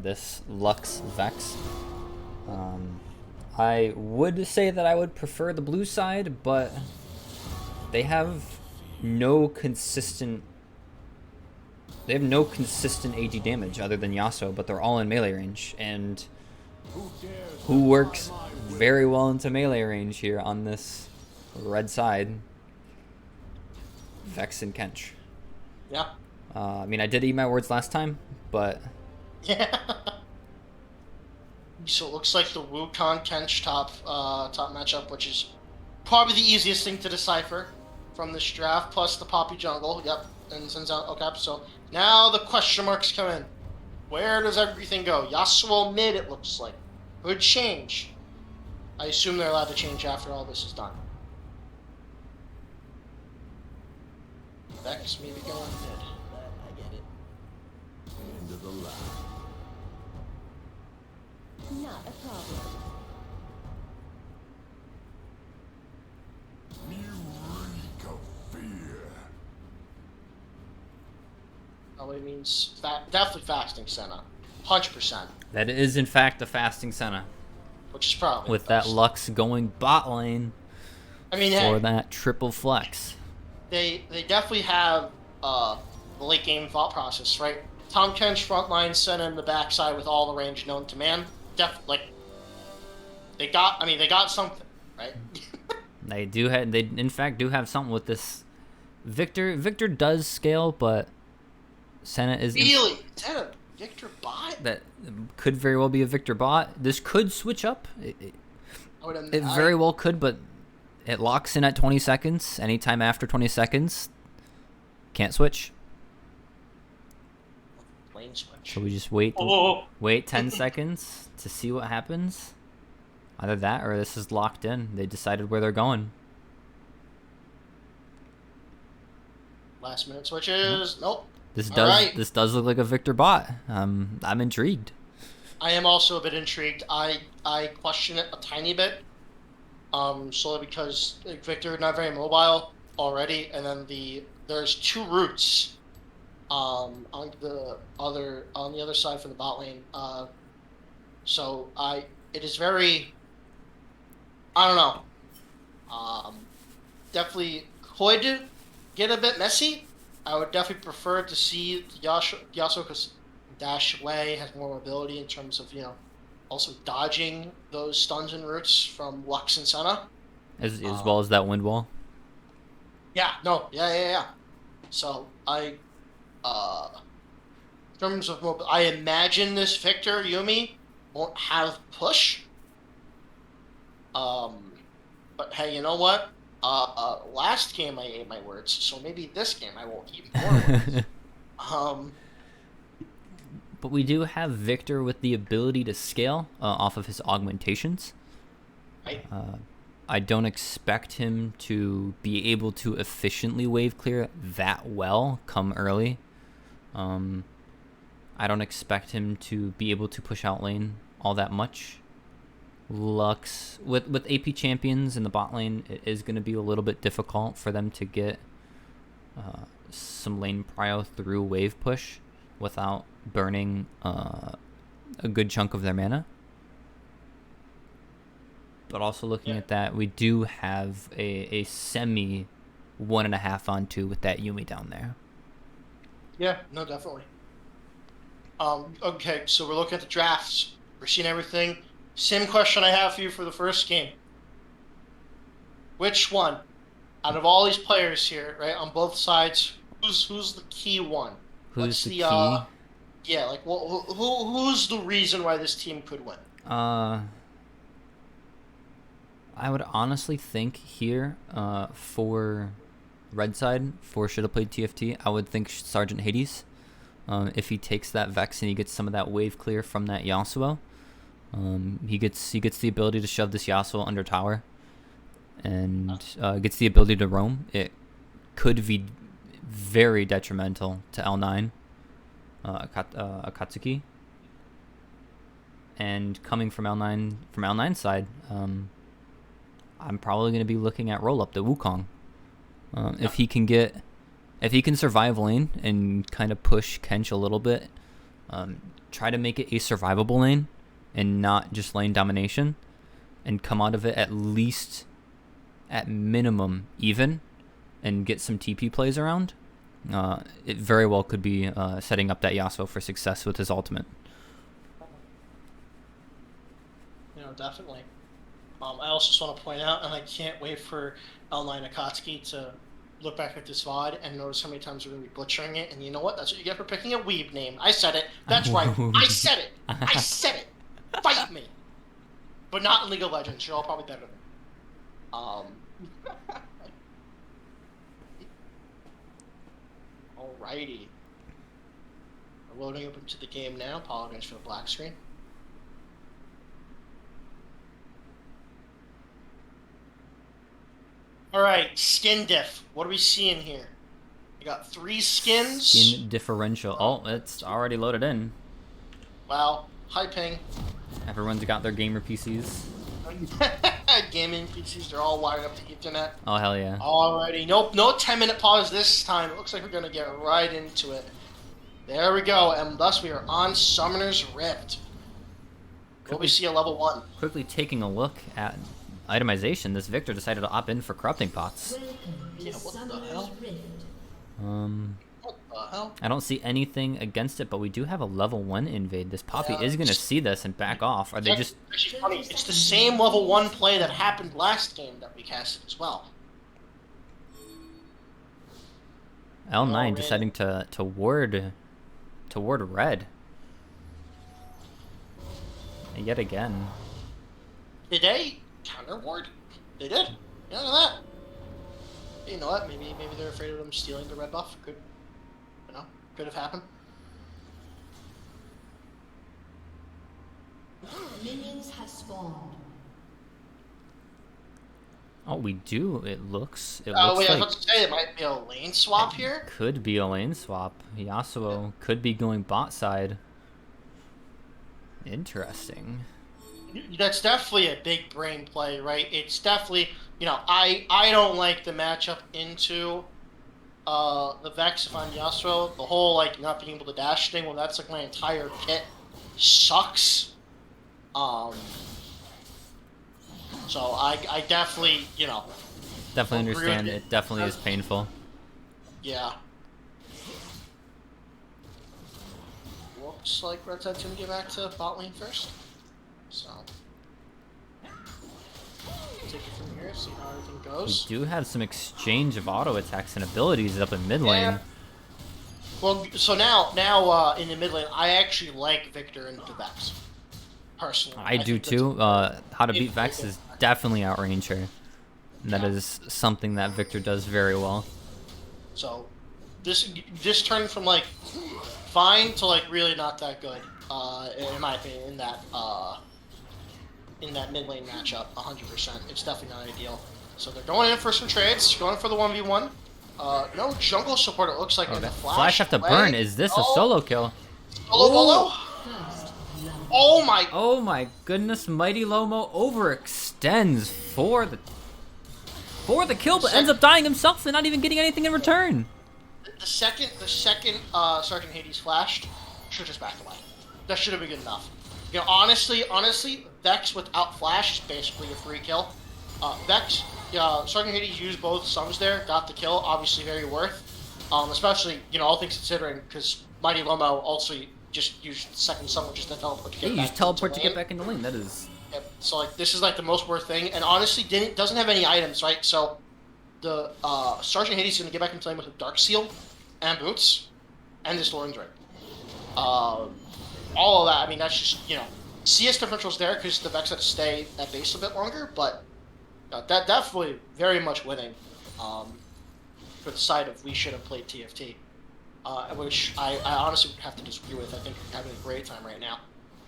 this Lux Vex. I would say that I would prefer the blue side, but they have no consistent. They have no consistent AG damage other than Yasuo, but they're all in melee range, and who works very well into melee range here on this red side? Vex and Kench.
Yeah.
I mean, I did eat my words last time, but
yeah. So it looks like the Wukong Kench top matchup, which is probably the easiest thing to decipher from this draft, plus the Poppy jungle. Yep, and sends out okay. So now the question marks come in. Where does everything go? Yasuo mid, it looks like. Could change. I assume they're allowed to change after all this is done. Vex maybe going mid. I get it.
End of the line.
Not a problem.
You reek of fear.
Oh, it means definitely fasting Senna. 100%.
that is in fact a fasting Senna.
Which is probably
With
the
that
best.
Lux going bot lane
I mean,
for
hey,
that triple flex.
they definitely have the late game thought process, right? Tom Kench frontline sent in the backside with all the range known to man. They got something, right?
They in fact do have something with this. Victor does scale, but Senna is
Really? Is that a Victor bot?
that could very well be a Victor bot. This could switch up. It very well could, but it locks in at 20 seconds. Anytime after 20 seconds, can't switch.
Lane switch.
So we just wait 10 seconds to see what happens. Either that or this is locked in. They decided where they're going.
Last minute switches. Nope.
This
All
does
right.
this does look like a Victor bot. I'm intrigued.
I am also a bit intrigued. I question it a tiny bit. Solely because Victor not very mobile already, and then there's 2 routes on the other side for the bot lane. So it is very, I don't know. Definitely could get a bit messy. I would definitely prefer to see Yasuo because Dash Way has more mobility in terms of, also dodging those stuns and roots from Lux and Senna.
As well as that wind wall.
Yeah. So in terms of I imagine this Victor Yumi won't have push. But hey, you know what? Last game I ate my words, so maybe this game I won't eat more words.
But we do have Victor with the ability to scale off of his augmentations.
Right.
I don't expect him to be able to efficiently wave clear that well come early. I don't expect him to be able to push out lane all that much. Lux with AP champions in the bot lane, it is going to be a little bit difficult for them to get some lane prio through wave push without burning a good chunk of their mana. But also looking at that, we do have a semi 1.5 on 2 with that Yumi down there.
Yeah, no, definitely. Okay, so we're looking at the drafts. We're seeing everything. Same question I have for you for the first game. Which one, out of all these players here, right, on both sides, who's the key one?
Who's the key?
Yeah, like, who's the reason why this team could win?
I would honestly think here, for red side, for should have played TFT, I would think Sergeant Hades. If he takes that Vex and he gets some of that wave clear from that Yasuo, he gets the ability to shove this Yasuo under tower, and gets the ability to roam. It could be very detrimental to L9, Akatsuki. And coming from L9 side, I'm probably going to be looking at roll up the Wukong. If he can survive lane and kind of push Kench a little bit, try to make it a survivable lane and not just lane domination, and come out of it at least at minimum even, and get some TP plays around, it very well could be setting up that Yasuo for success with his ultimate.
Definitely. I also just want to point out, and I can't wait for L9 Akatsuki to look back at this VOD and notice how many times we're going to be butchering it. And you know what? That's what you get for picking a weeb name. I said it. That's right. I said it. I said it. Fight me. But not in League of Legends. You're all probably better than me. Alrighty. We're loading up into the game now. Apologize for the black screen. Alright, skin diff. What are we seeing here? We got 3 skins.
Skin differential. Oh, it's already loaded in.
Wow. Hi, Ping.
Everyone's got their gamer PCs.
Gaming PCs, they're all wired up to Ethernet.
Oh, hell yeah.
Alrighty. Nope, no 10-minute pause this time. It looks like we're going to get right into it. There we go, and thus we are on Summoner's Rift. Will we see a level 1?
Quickly taking a look at itemization, this Victor decided to opt in for corrupting pots.
Yeah, what the hell? hell?
I don't see anything against it, but we do have a level 1 invade. This Poppy is going to see this and back off. Are they just...
Actually funny. It's the same level 1 play that happened last game that we casted as well.
L9 deciding to ward red. Yet again.
Did they counter ward? They did. Yeah, look at that. You know what? Maybe they're afraid of them stealing the red buff. Could, you know, could have happened.
Minions have spawned.
Oh, we do. It looks
Oh,
looks
wait, I was
like
about to say, it might be a lane swap here.
could be a lane swap. Yasuo could be going bot side. Interesting.
That's definitely a big brain play, right? It's definitely, you know, I don't like the matchup into the Vex if I'm Yasuo. The whole, like, not being able to dash thing, well, that's, like, my entire kit sucks. So I definitely, you know...
Definitely
agree
understand.
with
It definitely is painful.
Yeah. Looks like Red Side's gonna get back to bot lane first. So... take it from here, see how everything
We
goes.
do have some exchange of auto attacks and abilities up in mid lane.
Yeah. Well, so now in the mid lane, I actually like Victor and the Vex. Personally.
I do
think that's-
too. How to beat Vex is definitely outrange her. And that is something that Victor does very well.
So, this turned from, like, fine to, like, really not that good, in my opinion, in that mid lane matchup, 100%. It's definitely not ideal. So they're going in for some trades, going for the 1v1. No jungle support, it looks like, in the flash.
Flash have to
away.
burn. Is this a solo kill?
Solo? Oh my...
Oh my goodness, Mighty Lomo overextends for the kill, but ends up dying himself and not even getting anything in return.
The second Sergeant Hades flashed, should just back away. That should have been good enough. You know, honestly, Vex without flash is basically a free kill. Vex, Sergeant Hades used both suns there, got the kill, obviously very worth. Especially, you know, all things considering, because Mighty Lomo also just used the second sun, which is the teleport to get
Yeah,
back
you use teleport
into
to get
lane.
back in the lane. That is...
Yep. So, like, this is, like, the most worth thing, and honestly, doesn't have any items, right? So, the Sergeant Hades is going to get back into lane with a Dark Seal, and Boots, and this Loren's Ring. All of that, I mean, that's just, you know, CS differential's there because the Vex had to stay at base a bit longer, but that definitely very much winning for the side of we should have played TFT, which I honestly would have to disagree with. I think we're having a great time right now.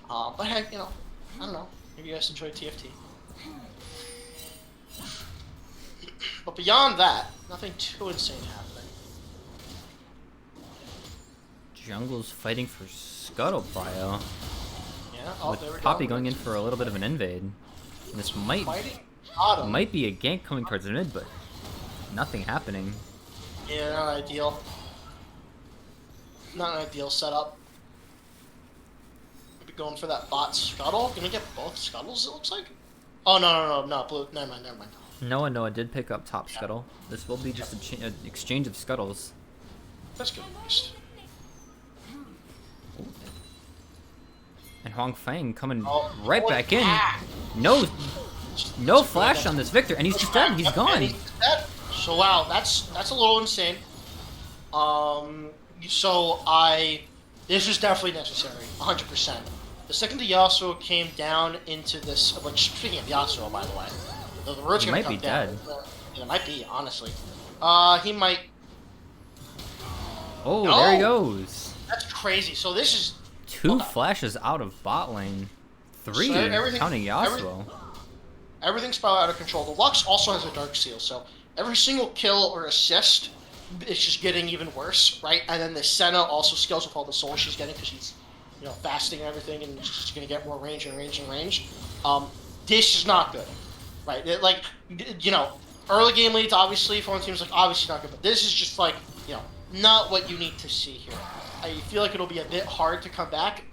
But hey, you know, I don't know. Maybe you guys enjoy TFT. But beyond that, nothing too insane happening.
Jungle's fighting for Scuttle Prio.
Yeah, oh,
With
there we
Poppy
go.
going in for a little bit of an invade. And this might
Autumn.
be a gank coming towards the mid, but nothing happening.
Yeah, not ideal. Not an ideal setup. Maybe going for that bot scuttle. Gonna get both scuttles, it looks like. Oh no, blue. Never mind.
Noah did pick up top Scuttle. This will be just an exchange of Scuttles.
That's good at least.
And Huang Fang coming
Oh,
right
boy,
back in.
ah!
No flash on this Victor, and he's just dead. He's
Yep,
gone.
and he's dead. So wow, that's a little insane. This was definitely necessary, 100%. The second the Yasuo came down into this, like, speaking of Yasuo, by the way, the root's
He
gonna
might
come
be
down.
dead.
Yeah, it might be, honestly. He might.
Oh,
No!
there he goes.
That's crazy. So this is
2 flashes out of bot lane. 3
So everything-
counting Yasuo.
everything's probably out of control. The Lux also has a Dark Seal, so every single kill or assist is just getting even worse, right? And then the Senna also scales with all the souls she's getting because she's, you know, fasting and everything, and she's just gonna get more range and range and range. This is not good, right? Like, you know, early game leads obviously for one team is like obviously not good, but this is just like, you know, not what you need to see here. I feel like it'll be a bit hard to come back.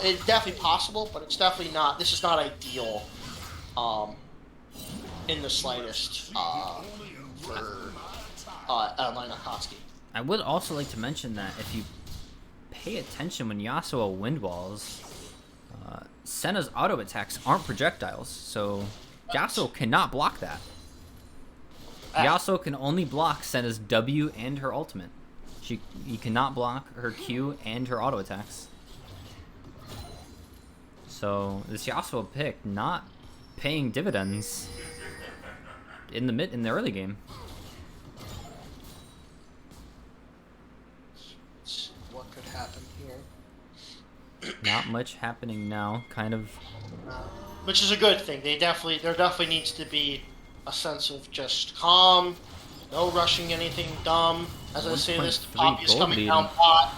It's definitely possible, but it's definitely not. This is not ideal, in the slightest, for L9 Akatsuki.
I would also like to mention that if you pay attention when Yasuo wind walls, Senna's auto attacks aren't projectiles, so Yasuo cannot block that. Yasuo can only block Senna's W and her ultimate. He cannot block her Q and her auto attacks. So this Yasuo pick not paying dividends in the early game.
What could happen here?
Not much happening now. Kind of.
Which is a good thing. There definitely needs to be a sense of just calm, no rushing anything dumb. As I say this, the
1.3
Poppy's
gold
coming
lead.
down pot.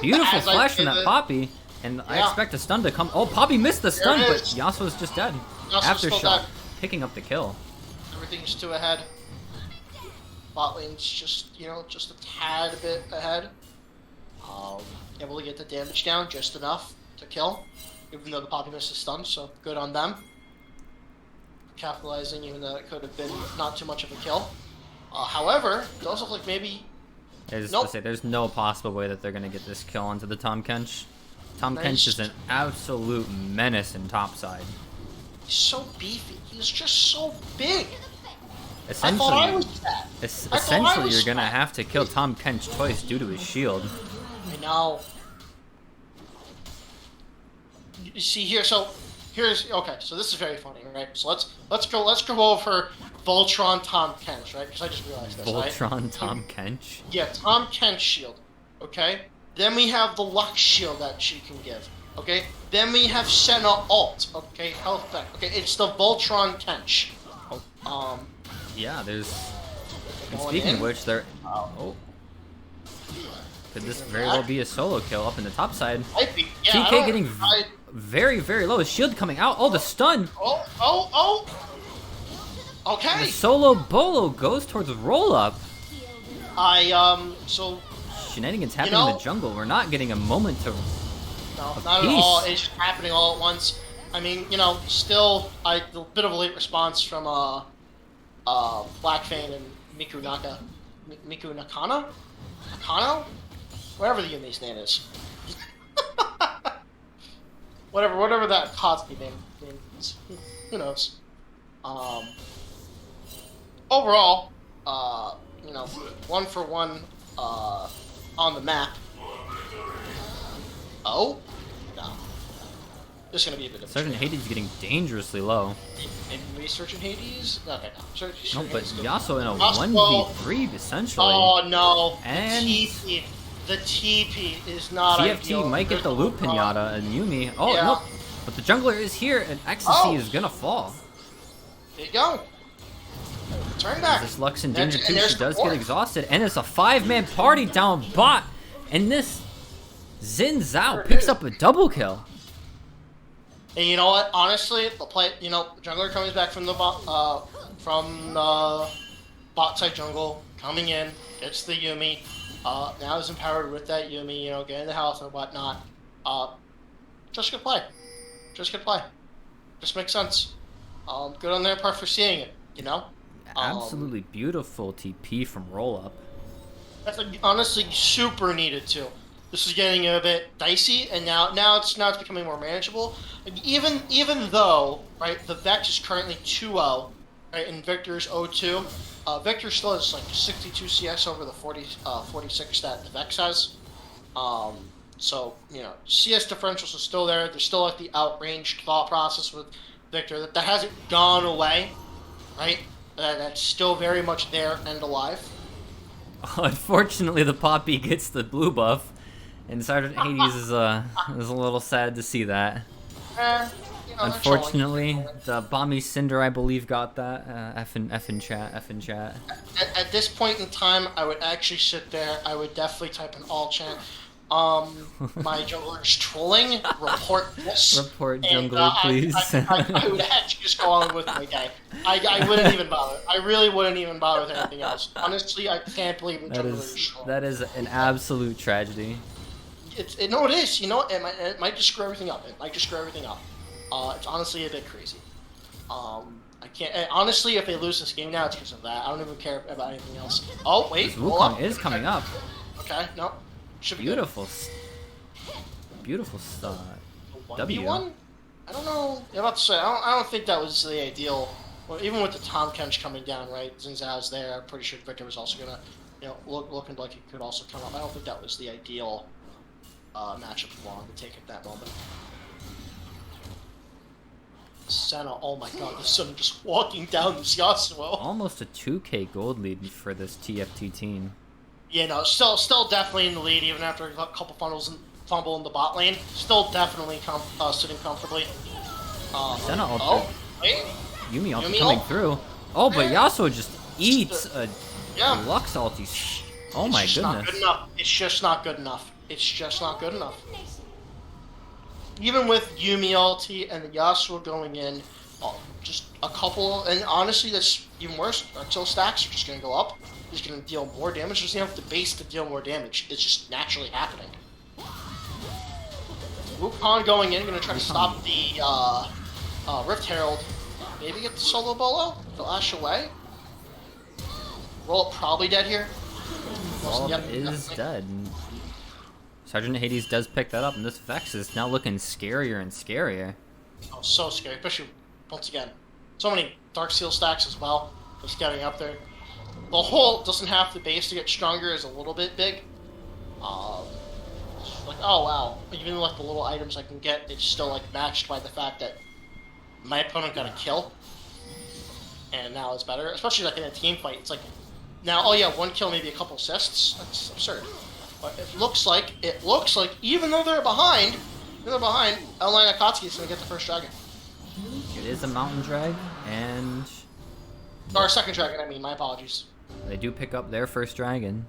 Beautiful
As I
flash
say
from that
this-
Poppy, and I
Yeah.
expect a stun to come. Oh, Poppy missed the stun,
it
but
is.
Yasuo's just dead.
Yasuo's still
Aftershock,
dead.
picking up the kill.
Everything's two ahead. Bot lane's just, just a tad bit ahead. Able to get the damage down just enough to kill, even though the Poppy missed a stun, so good on them. Capitalizing, even though it could have been not too much of a kill. However, it does look like maybe...
I was
Nope.
to say, there's no possible way that they're gonna get this kill onto the Tom Kench. Tom
Nice.
Kench is an absolute menace in topside.
He's so beefy. He's just so big. I
Essentially,
thought I was fat. I thought I
essentially,
was
you're gonna
fat.
have to kill Tom Kench twice due to his shield.
I know. You see here, so okay. So this is very funny, right? So let's go over Voltron Tom Kench, right? Because I just realized this. Right?
Voltron Tom Kench.
Yeah, Tom Kench shield. Okay. Then we have the Lux shield that she can give. Okay. Then we have Senna ult. Okay, health back. Okay, it's the Voltron Kench.
Yeah, there's. And
Going
speaking
in.
of which, there. Oh. Could this very well be a solo kill up in the top side?
Might be. Yeah, I
TK
don't-
getting very, very low. His shield coming out. Oh, the stun.
Oh.
The
Okay.
solo bolo goes towards roll up.
So
Shenanigans happening in
know-
the jungle. We're not getting a moment to.
no,
Of
not at all.
peace.
It's just happening all at once. I mean, still a bit of a late response from Blackfang and Miku Nakano, whatever the Yumi's name is. whatever that Kotsky name is. Who knows? Overall, 1 for 1 on the map. Oh? No. This is gonna be a bit of a
Sergeant Hades getting dangerously low.
maybe Sergeant Hades? Okay, no. Sergeant
No, but
Hades is good.
Yasuo in a
Yasuo-
1v3 essentially.
Oh no!
And-
The TP is not
TFT
ideal.
might get the loot pinata and Yumi. Oh,
Yeah.
nope. But the jungler is here and Ecstasy
Oh.
is gonna fall.
There you go. Turn back.
This Lux in
And-
danger
and
too.
there's
She does
the
get
fourth.
exhausted. And it's a 5-man party down bot. And this Xin Zhao
Sure
picks
is.
up a double kill.
And you know what? Honestly, the play. Jungler comes back from the bot side jungle, coming in, gets the Yumi. Now is empowered with that Yumi. Getting the health and whatnot. Just good play. Just good play. Just makes sense. Good on their part for seeing it.
Absolutely beautiful TP from roll up.
That's honestly super needed too. This is getting a bit dicey, and now it's becoming more manageable. Like, even though the Vex is currently 2-0, right, and Victor's 0-2. Victor still has like 62 CS over the 46 that the Vex has. So CS differentials are still there. There's still like the outranged thought process with Victor that hasn't gone away, right? That's still very much there and alive.
Unfortunately, the Poppy gets the blue buff, and Sergeant Hades is a little sad to see that.
They're trolling.
Unfortunately, the Bomby Cinder, I believe, got that. F in chat.
At this point in time, I would actually sit there. I would definitely type in all chat. My jungler is trolling. Report this.
Report
And,
jungler, please.
I would actually just go on with my day. I wouldn't even bother. I really wouldn't even bother with anything else. Honestly, I can't believe the jungler is trolling.
That is an absolute tragedy.
It is. It might just screw everything up. It's honestly a bit crazy. I can't. Honestly, if they lose this game now, it's because of that. I don't even care about anything else. Oh wait,
This
hold
Wukong
up.
is coming up.
Okay, no, should be
Beautiful. Beautiful W.
1v1? I don't know. I'm about to say, I don't think that was the ideal. Well, even with the Tom Kench coming down, right? Xin Zhao's there. I'm pretty sure Victor was also gonna, looking like he could also come up. I don't think that was the ideal matchup for Juan to take at that moment. Senna, oh my god, the Senna just walking down this Yasuo.
Almost a 2K gold lead for this TFT team.
Yeah, no, still definitely in the lead, even after a couple fumble in the bot lane. Still definitely sitting comfortably.
Senna ult.
Oh, wait.
Yumi ult
Yumi
coming
ult?
through. Oh, but Yasuo just eats a
Yeah.
Lux ulti. Oh my
It's just not
goodness.
good enough. It's just not good enough. It's just not good enough. Even with Yumi ulti and the Yasuo going in, just a couple, and honestly, that's even worse. Until stacks are just going to go up. He's going to deal more damage. Doesn't have the base to deal more damage. It's just naturally happening. Wukong going in, going to try to stop the Rift Herald. Maybe get the solo bolo. Flash away. Roll probably dead here.
All
Yep,
is
definitely.
dead. Sergeant Hades does pick that up, and this Vex is now looking scarier and scarier.
Oh, so scary. Especially, once again, so many Dark Seal stacks as well. Just getting up there. The whole doesn't have the base to get stronger is a little bit big. Like, oh wow. Even like the little items I can get, it's still like matched by the fact that my opponent got a kill. And now it's better. Especially like in a team fight. It's like, now, oh yeah, one kill, maybe a couple assists. That's absurd. But it looks like, even though they're behind, L9 Akatsuki is going to get the first dragon.
It is a mountain drag, and
Or second dragon, I mean, my apologies.
they do pick up their first dragon.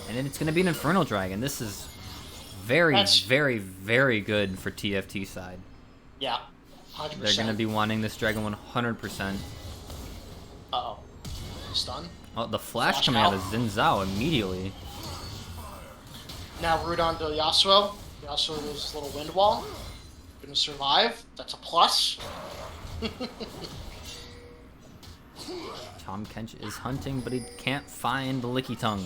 And then it's going to be an infernal dragon. This is very, very, very good for TFT side.
Yeah, 100%.
They're going to be wanting this dragon 100%.
Uh-oh. Stun.
Oh, the flash
Flash
coming out
out.
of Xin Zhao immediately.
Now root on to Yasuo. Yasuo with his little wind wall. Gonna survive. That's a plus.
Tom Kench is hunting, but he can't find the Licky Tongue.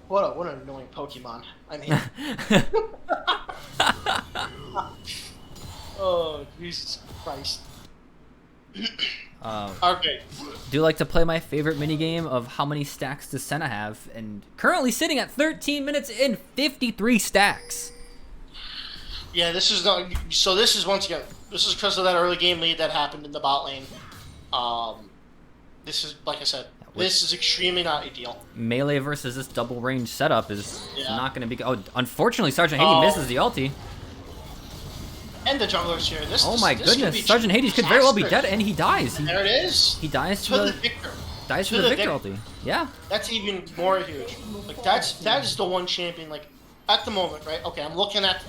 What an annoying Pokemon. I mean. Oh, Jesus Christ. Okay.
Do like to play my favorite minigame of how many stacks does Senna have, and currently sitting at 13 minutes in 53 stacks.
Yeah, this is not. So this is once again. This is because of that early game lead that happened in the bot lane. This is like I said. This is extremely not ideal.
Melee versus this double range setup is
Yeah.
not going to be. Oh, unfortunately, Sergeant Hades misses the ulti.
And the junglers here.
Oh my
this could
goodness,
be
Sergeant Hades could very well be dead,
disastrous.
and he dies.
There it is.
He dies
To
to
the
the
victor.
dies
to
for the
the
victor
vic-
ulti. Yeah.
That's even more huge. Like that is the one champion. Like at the moment, right? Okay, I'm looking at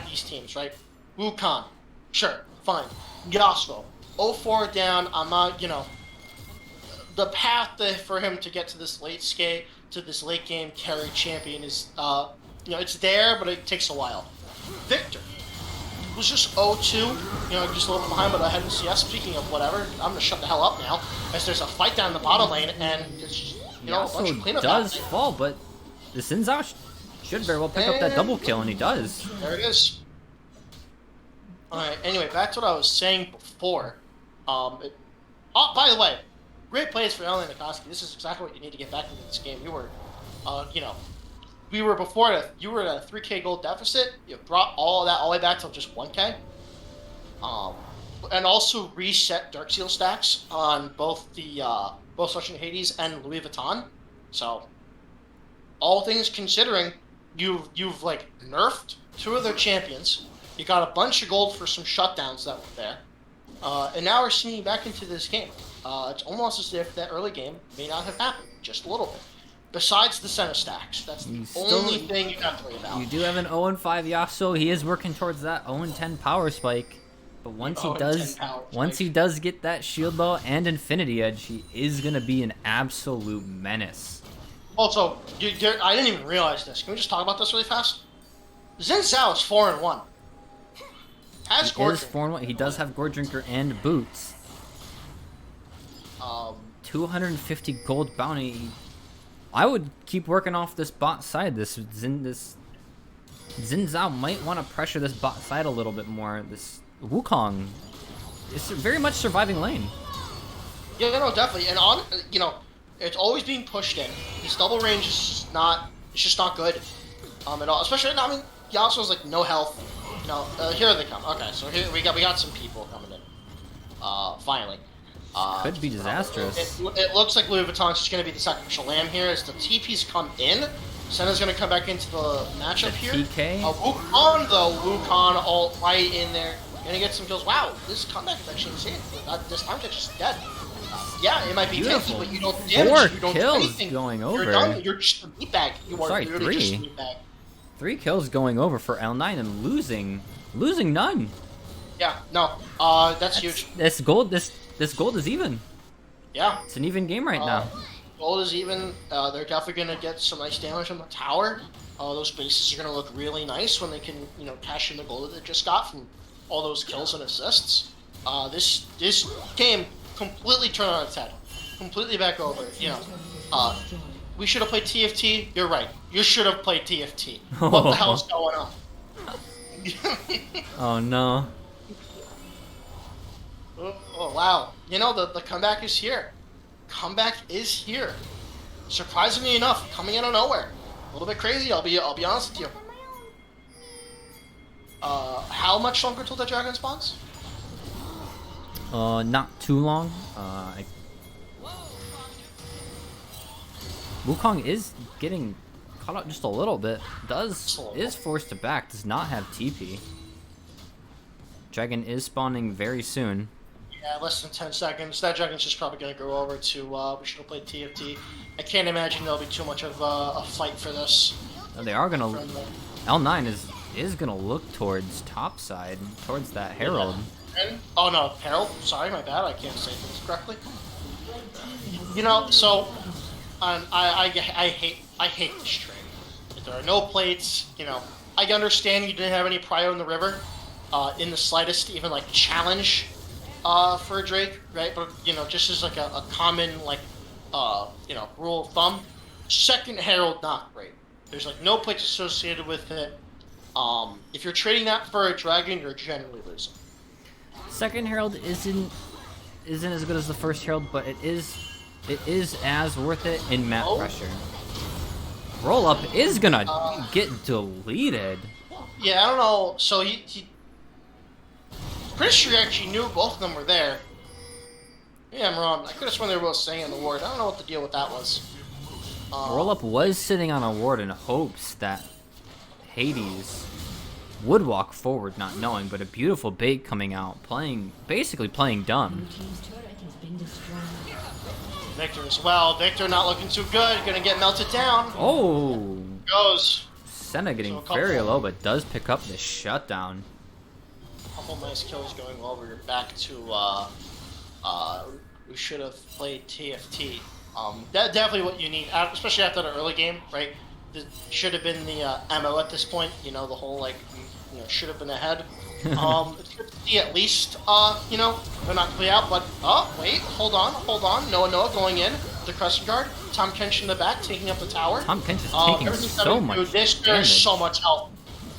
these teams, right? Wukong, sure, fine. Yasuo, 0-4 down. I'm not, the path for him to get to this late game carry champion is, it's there, but it takes a while. Victor was just 0-2, just a little behind, but ahead in CS. Speaking of whatever, I'm gonna shut the hell up now, as there's a fight down the bottom lane, and it's just, a bunch of
Yasuo
cleanup
does
happening.
fall, but the Xin Zhao should very well pick up that double kill, and he does.
There it is. Alright, anyway, back to what I was saying before. Oh, by the way, great plays for Ellen Nikoski. This is exactly what you need to get back into this game. You were, we were before you were at a 3K gold deficit. You brought all of that all the way back to just 1K. And also reset Dark Seal stacks on both Sergeant Hades and Louis Vuitton. So, all things considering, you've like nerfed two of their champions. You got a bunch of gold for some shutdowns that were there, and now we're seeing you back into this game. It's almost as if that early game may not have happened, just a little bit. Besides the center stacks, that's the only thing you have to worry about.
You do have an 0-5 Yasuo. He is working towards that 0-10 power spike. But once he does get that shield bow and infinity edge, he is gonna be an absolute menace.
Also, I didn't even realize this. Can we just talk about this really fast? Xin Zhao is 4-1. Has
He is
Gordon.
4-1. He does have Gore Drinker and boots.
Um,
250 gold bounty. I would keep working off this bot side. This Xin Zhao might want to pressure this bot side a little bit more. This Wukong is very much surviving lane.
yeah, no, definitely. And it's always being pushed in. This double range is just not good. At all. Especially, I mean, Yasuo's like no health. Here they come. Okay, so here we got some people coming in. Finally.
Could be disastrous.
It looks like Louis Vuitton's just going to be the sacrificial lamb here as the TP's come in. Senna's going to come back into the matchup here.
PK?
Wukong, though. Wukong all right in there. Going to get some kills. Wow, this comeback is actually insane. This time catch is dead. Yeah, it might be
Beautiful.
tanky, but you don't damage.
4
You don't do
kills
anything.
going over.
You're done. You're just a meatbag. You are
Sorry,
literally just a
3.
meatbag.
3 kills going over for L9 and losing none.
Yeah, no. That's huge.
This gold is even.
Yeah.
It's an even game right now.
Gold is even. They're definitely going to get some nice damage on the tower. Those bases are going to look really nice when they can, cash in the gold that they just got from all those kills and assists. This game completely turned on its head. Completely back over. We should have played TFT. You're right. You should have played TFT. What the hell's going on?
Oh no.
Oh wow. The comeback is here. Comeback is here. Surprisingly enough, coming out of nowhere. A little bit crazy, I'll be honest with you. How much longer till the dragon spawns?
Not too long. Wukong is getting caught up just a little bit. Is forced to back. Does not have TP. Dragon is spawning very soon.
Yeah, less than 10 seconds. That dragon's just probably going to go over to, we should have played TFT. I can't imagine there'll be too much of a fight for this.
They are gonna. L9 is gonna look towards top side, towards that Herald.
Oh no, Herald. Sorry, my bad. I can't say things correctly. So, I hate this trade. If there are no plates, I understand you didn't have any prio in the river, in the slightest, even like challenge, for a Drake, right? But just as like a common rule of thumb, second Herald not great. There's like no plates associated with it. If you're trading that for a dragon, you're generally losing.
Second Herald isn't as good as the first Herald, but it is as worth it in map pressure. Roll up is gonna get deleted.
Yeah, I don't know. So he pretty sure he actually knew both of them were there. Yeah, I'm wrong. I could have sworn they were both staying in the ward. I don't know what the deal with that was.
Roll up was sitting on a ward in hopes that Hades would walk forward, not knowing, but a beautiful bait coming out, basically playing dumb.
Victor as well. Victor not looking too good. Gonna get melted down.
Oh!
Goes.
Senna getting very low, but does pick up the shutdown.
Couple nice kills going over. Back to we should have played TFT. That's definitely what you need, especially after the early game, right? This should have been the MO at this point. The whole should have been ahead. It's good to see at least they're not play out, but wait, hold on. Noah going in. The crescent guard. Tom Kench in the back taking up the tower.
Tom Kench is taking so much
There's
damage.
so much health.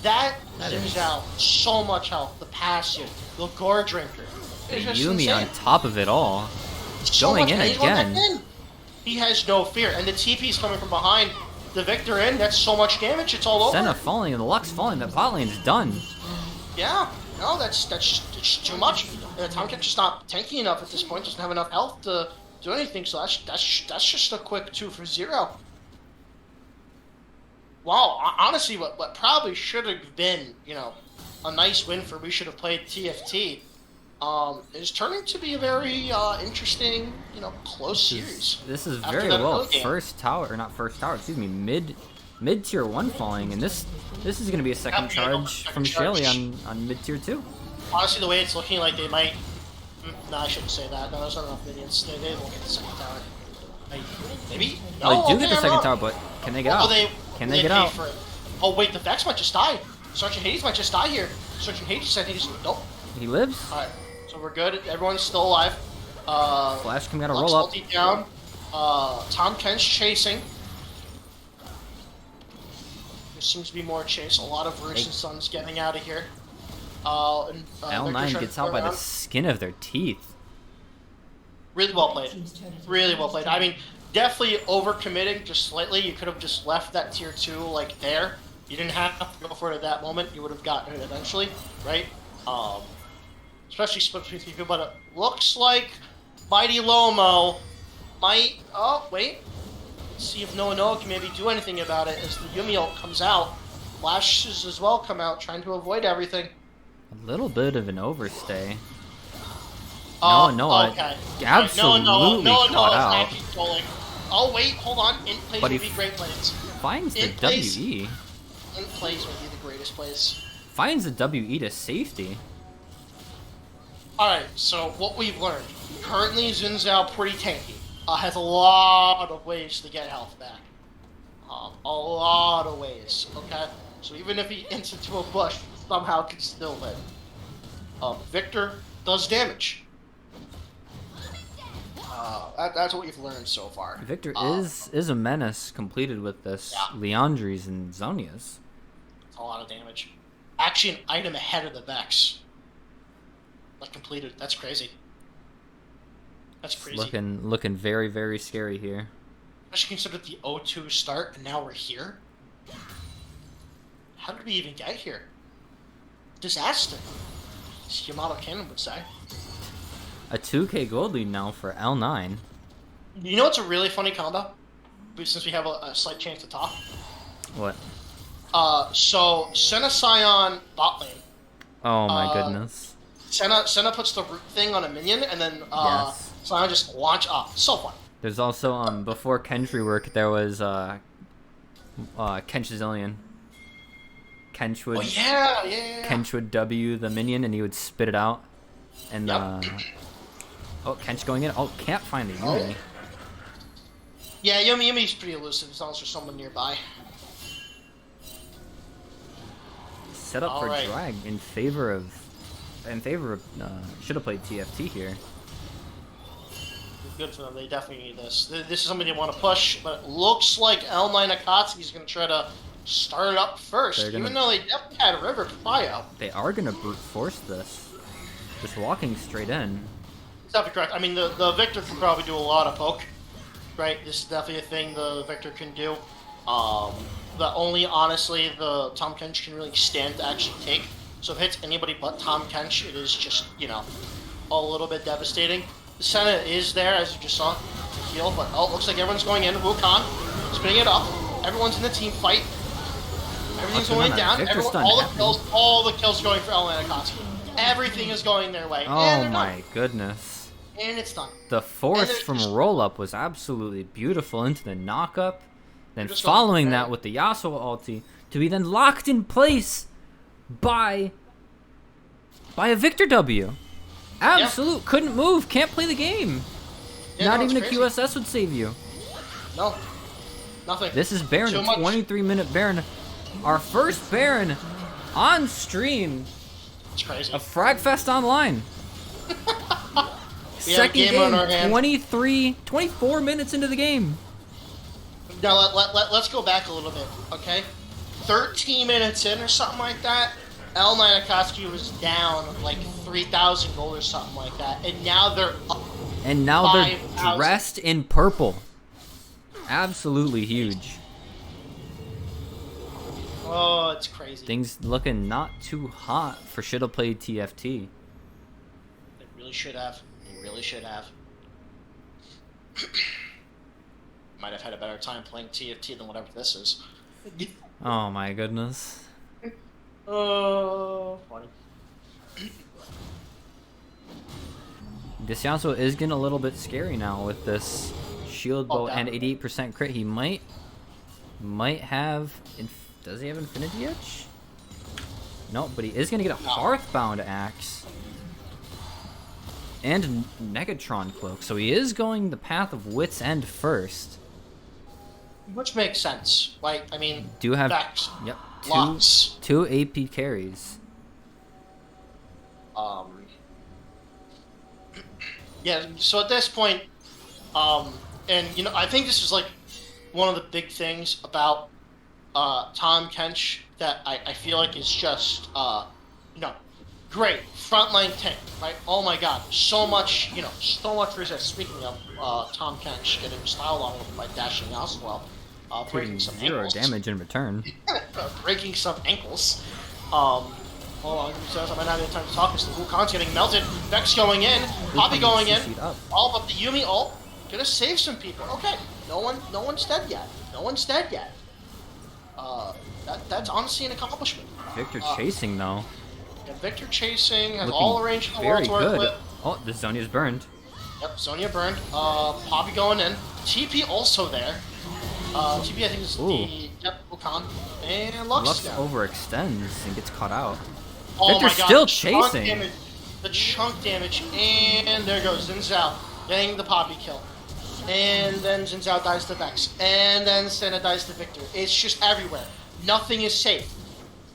That
is
is out. So much health. The passive. The gore drinker. It's just
Yumi
insane.
on top of it all.
So
Going
much,
in
and he's going
again.
back in. He has no fear, and the TP's coming from behind. The Victor in. That's so much damage. It's all over.
Senna falling and the Lux falling. The bot lane's done.
Yeah. No, that's just too much. And the Tom Kench is not tanky enough at this point. Doesn't have enough health to do anything. So that's just a quick 2 for 0. Wow. Honestly, what probably should have been a nice win for we should have played TFT. Is turning to be a very interesting, close series.
This is
After
very
that
well
early game.
mid tier 1 falling, and this is going to be a second charge from Shelly on mid tier 2.
Honestly, the way it's looking like they might. No, I shouldn't say that. No, there's not enough minions. They won't get the second tower. Maybe? No,
Well, they do
okay,
get the
I'm
second
wrong.
tower, but can they get out? Can they get
pay
out?
for it. Oh wait, the Vex might just die. Sergeant Hades might just die here. Sergeant Hades, I think, is nope.
He lives?
Alright, so we're good. Everyone's still alive.
Flash coming out of
Lux
roll up.
ulti down. Tom Kench chasing. There seems to be more chase. A lot of Roots and Sons getting out of here.
L9
Victor
gets
trying
out
to
by
go
the
around.
skin of their teeth.
Really well played. Really well played. I mean, definitely overcommitting just slightly. You could have just left that tier 2 like there. You didn't have to go for it at that moment. You would have gotten it eventually, right? Especially split between 3 people. But it looks like Mighty Lomo might. Oh wait. Let's see if Noah can maybe do anything about it as the Yumi ult comes out. Flashes as well come out, trying to avoid everything.
A little bit of an overstay.
Okay.
Absolutely caught out.
Not controlling. Oh wait, hold on. In plays
But
would
he
be great plays.
Finds the
In plays-
WE.
In plays would be the greatest plays.
Finds the WE to safety.
Alright, so what we've learned. Currently, Xin Zhao pretty tanky. Has a lot of ways to get health back. A lot of ways, okay? So even if he ints into a bush, somehow can still live. Victor does damage. That's what we've learned so far.
Victor is a menace completed with this Leandries and Zonias.
A lot of damage. Actually, an item ahead of the Vex. Like completed. That's crazy. That's crazy.
Looking very, very scary here.
Especially considered the O2 start, and now we're here. How did we even get here? Disaster. As Yamato Cannon would say.
A 2k gold lead now for L9.
You know what's a really funny combo? Since we have a slight chance to talk.
What?
So Senna Scion bot lane.
Oh my goodness.
Senna puts the root thing on a minion, and then
Yes.
Scion just launch up. So fun.
There's also before Kench rework there was Kench Zillion. Kench would Kench would W the minion and he would spit it out. And oh, Kench going in. Oh, can't find the Yumi.
Yeah, Yumi's pretty elusive as long as there's someone nearby.
Set up for drag in favor of should have played TFT here.
Good for them. They definitely need this. This is something they want to push, but it looks like L9 Akatsuki is going to try to start it up first, even though they definitely had a River Prio.
They are going to brute force this. Just walking straight in.
Definitely correct. I mean, the Victor can probably do a lot of poke, right? This is definitely a thing the Victor can do. The only, honestly, the Tom Kench can really stand to actually take. So if it hits anybody but Tom Kench, it is just, you know, a little bit devastating. The Senna is there, as you just saw, to heal, but oh, it looks like everyone's going in. Wukong, spinning it up. Everyone's in the team fight. Everything's going down. All the kills going for L9 Akatsuki. Everything is going their way.
Oh my goodness.
And it's done.
The force from roll-up was absolutely beautiful into the knock-up. Then following that with the Yasuo ulti, to be then locked in place by a Victor W. Absolute, couldn't move, can't play the game.
Yeah,
Not even a QSS would save you.
No, nothing.
This is Baron, a 23-minute Baron. Our first Baron on stream.
It's crazy.
A Fragfest online. Second
game
game,
on our hands.
24 minutes into the game.
Now let's go back a little bit, okay? 13 minutes in or something like that, L9 Akatsuki was down like 3,000 gold or something like that, and now they're up.
And now they're
5,000.
dressed in purple. Absolutely huge.
Oh, it's crazy.
Things looking not too hot for should have played TFT.
They really should have. They really should have. Might have had a better time playing TFT than whatever this is.
Oh my goodness.
Oh, funny.
This Yasuo is getting a little bit scary now with this shield bow and 88% crit. He might have. Does he have Infinity Edge? No, but he is gonna get a Hearthbound axe and Negatron cloak. So he is going the path of Wit's End first.
Which makes sense. Like, I mean,
Do have
Vex,
yep
Lux.
two AP carries.
Yeah, so at this point, and I think this is like one of the big things about Tom Kench that I feel like is just you know great frontline tank, right? Oh my God, so much so much resist. Speaking of Tom Kench getting style on by dashing out as well, breaking
Taking
some
0
ankles.
damage in return.
Breaking some ankles. Hold on, he says I might not have time to talk because the Wukong's getting melted. Vex going in, Poppy going in.
CC'd up.
All but the Yumi ult. Gonna save some people. Okay, no one's dead yet. No one's dead yet. That's honestly an accomplishment.
Victor chasing though.
Yeah, Victor chasing has
Looking
all the range in the world
very
to work
good.
with.
Oh, the Zonya's burned.
Yep, Sonya burned. Poppy going in. TP also there. TP I think is the Wukong. And Lux
Lux
down.
overextends and gets caught out.
Oh
Victor's
my God,
still
the chunk
chasing.
damage, the chunk damage, and there goes Xin Zhao getting the Poppy kill. And then Xin Zhao dies to Vex. And then Senna dies to Victor. It's just everywhere. Nothing is safe.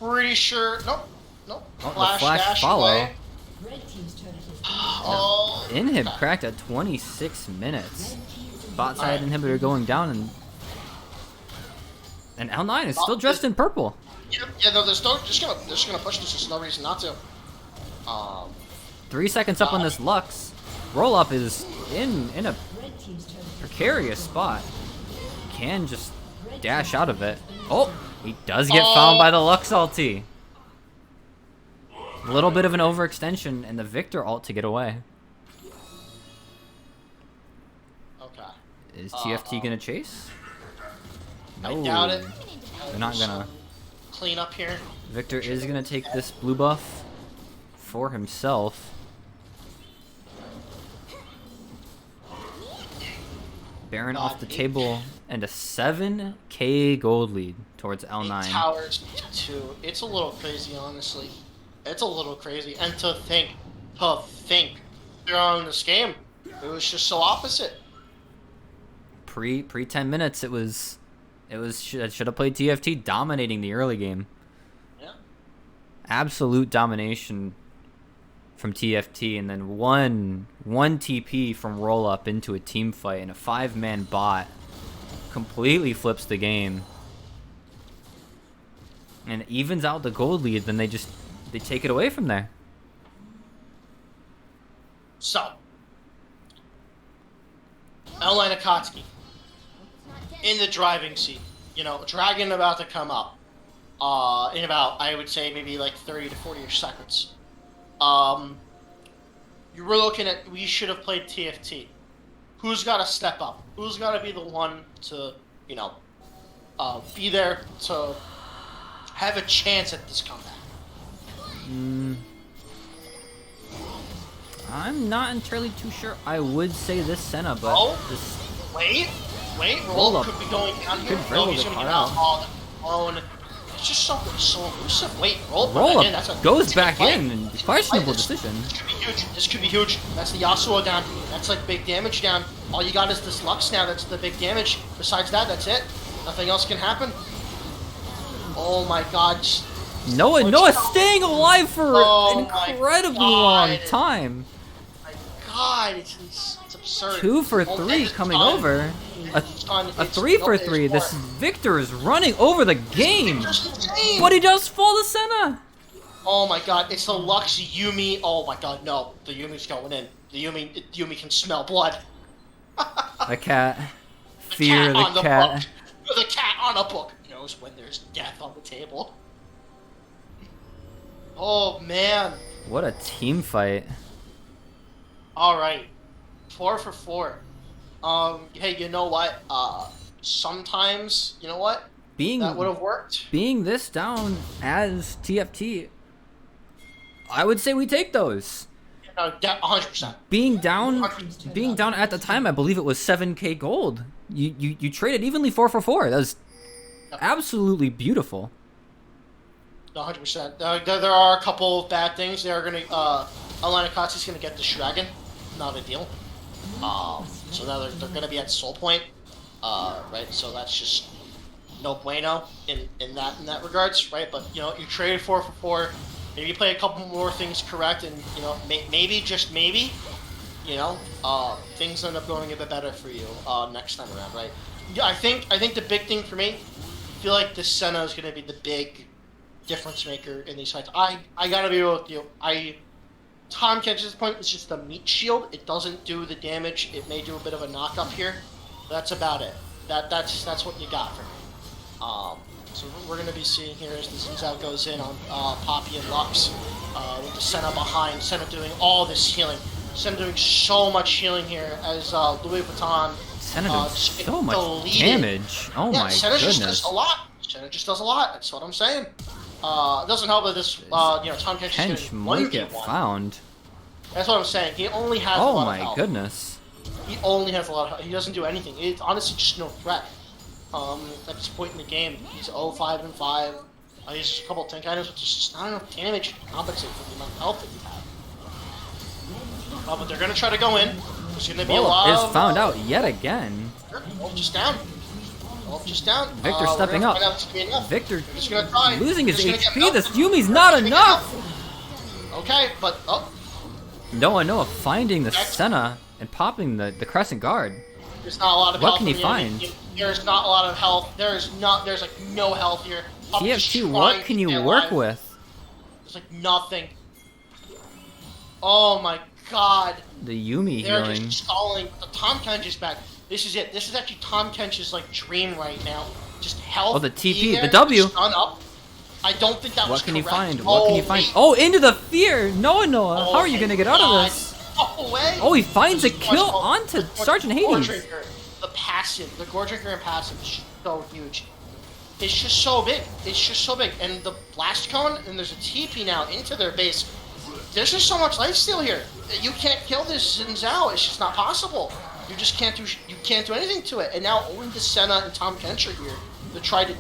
Pretty sure. Nope.
Oh, the
Flash
flash
dash
follow.
away.
Red team's turret has been
Oh.
Inhib
okay.
cracked at 26 minutes. Bot side inhibitor going down, and L9 is still dressed in purple.
Yeah, no, there's no. Just gonna push this. There's no reason not to.
3 seconds up on this Lux. Roll up is in a
red team's turret has
precarious spot. Can just dash out of it. Oh, he does get found by the Lux ulti. A little bit of an overextension and the Victor ult to get away.
Okay.
Is TFT gonna chase? No.
I doubt it.
They're not gonna.
Clean up here.
Victor is gonna take this blue buff for himself. Baron off the table and a 7k gold lead towards L9.
Eight towers to 2. It's a little crazy, honestly. It's a little crazy. And to think they're on this game. It was just so opposite.
Pre 10 minutes, it should have played TFT dominating the early game.
Yeah.
Absolute domination from TFT, and then one TP from roll up into a team fight, and a 5-man bot completely flips the game and evens out the gold lead. Then they take it away from there.
So, Elena Akatsuki in the driving seat. Dragon about to come up. In about, I would say, maybe like 30 to 40 seconds. You were looking at, we should have played TFT. Who's got to step up? Who's got to be the one to, be there to have a chance at this comeback?
I'm not entirely too sure. I would say this Senna, but this
Wait,
Roll
roll
up.
could be going down here.
Could very well
he's
get
gonna get
caught
out on the phone. It's just so elusive. Wait, roll
roll
in.
up goes back in, and questionable decision.
This could be huge. This could be huge. That's the Yasuo down. That's like big damage down. All you got is this Lux now. That's the big damage. Besides that, that's it. Nothing else can happen. Oh my God.
Noah staying alive for
Oh
an
my
incredibly
God.
long time.
My God, it's absurd.
2 for 3 coming over. A 3 for 3. This Victor is running over the game, but he does fall to Senna.
Oh my God, it's the Lux Yumi. Oh my God, no, the Yumi's going in. The Yumi can smell blood.
The cat.
The
Fear
cat on
the
the
cat.
book. The cat on a book knows when there's death on the table. Oh man.
What a team fight.
All right, 4 for 4. Hey, you know what? Sometimes, you know what? That would have worked.
Being this down as TFT, I would say we take those.
No, 100%.
Being down at the time, I believe it was 7k gold. You traded evenly 4 for 4. That was absolutely beautiful.
100%. There are a couple of bad things. They are gonna. Alana Katsu's gonna get this dragon. Not a deal. So now they're gonna be at soul point. Right. So that's just no bueno in that regards. Right. But you traded 4 for 4. Maybe you play a couple more things correct, and maybe just maybe, things end up going a bit better for you next time around, right? Yeah, I think the big thing for me, I feel like the Senna is going to be the big difference maker in these fights. I gotta be real with you. Tom Kench's point is just a meat shield. It doesn't do the damage. It may do a bit of a knock up here. That's about it. That's what you got for me. So we're going to be seeing here as the Zinzao goes in on Poppy and Lux with the Senna behind. Senna doing all this healing. Senna doing so much healing here as Louis Vuitton.
Senna does so much damage. Oh
yeah,
my
Senna
goodness.
just does a lot. Senna just does a lot. That's what I'm saying. It doesn't help that this, Tom Kench is
Kench
getting
might get
1v1.
found.
That's what I'm saying. He only has a lot of health.
Oh my goodness.
He only has a lot of health. He doesn't do anything. It's honestly just no threat. At this point in the game, he's 0-5 and 5. He uses a couple of tank items, which is just not enough damage to compensate for the amount of health that you have. But they're gonna try to go in. There's gonna be a lot
is
of...
found out yet again.
Wolf just down. Wolf just down.
Victor stepping up. Victor
just gonna try.
losing his
Just gonna get
HP.
milked.
This Yumi's not enough.
Okay, but
Noah finding the Senna and popping the Crescent Guard.
there's not a lot of
What
health.
can he
in the
find?
enemy. There's not a lot of health. There's like no health here. I'm just
TF2,
trying
what
to
can you
stay
work
alive.
with?
There's like nothing. Oh my god.
The Yumi
They're
healing.
just stalling. The Tom Kench is back. This is it. This is actually Tom Kench's like dream right now. Just health.
Oh, the TP,
be there,
the W.
Stun up. I don't think that was
What can you
correct.
find? What can you find?
wait.
Oh, into the fear! Noah, how are you gonna get out of
God.
this?
No way.
Oh, he finds a
This is
kill
what's called-
onto
what's
Sergeant
Gore
Hades.
Drinker. The passive, the Gore Drinker and passive is so huge. It's just so big. It's just so big. And the blast cone, and there's a TP now into their base. There's just so much lifesteal here. You can't kill this Zinzao. It's just not possible. You just can't do. You can't do anything to it. And now only the Senna and Tom Kench are here to try to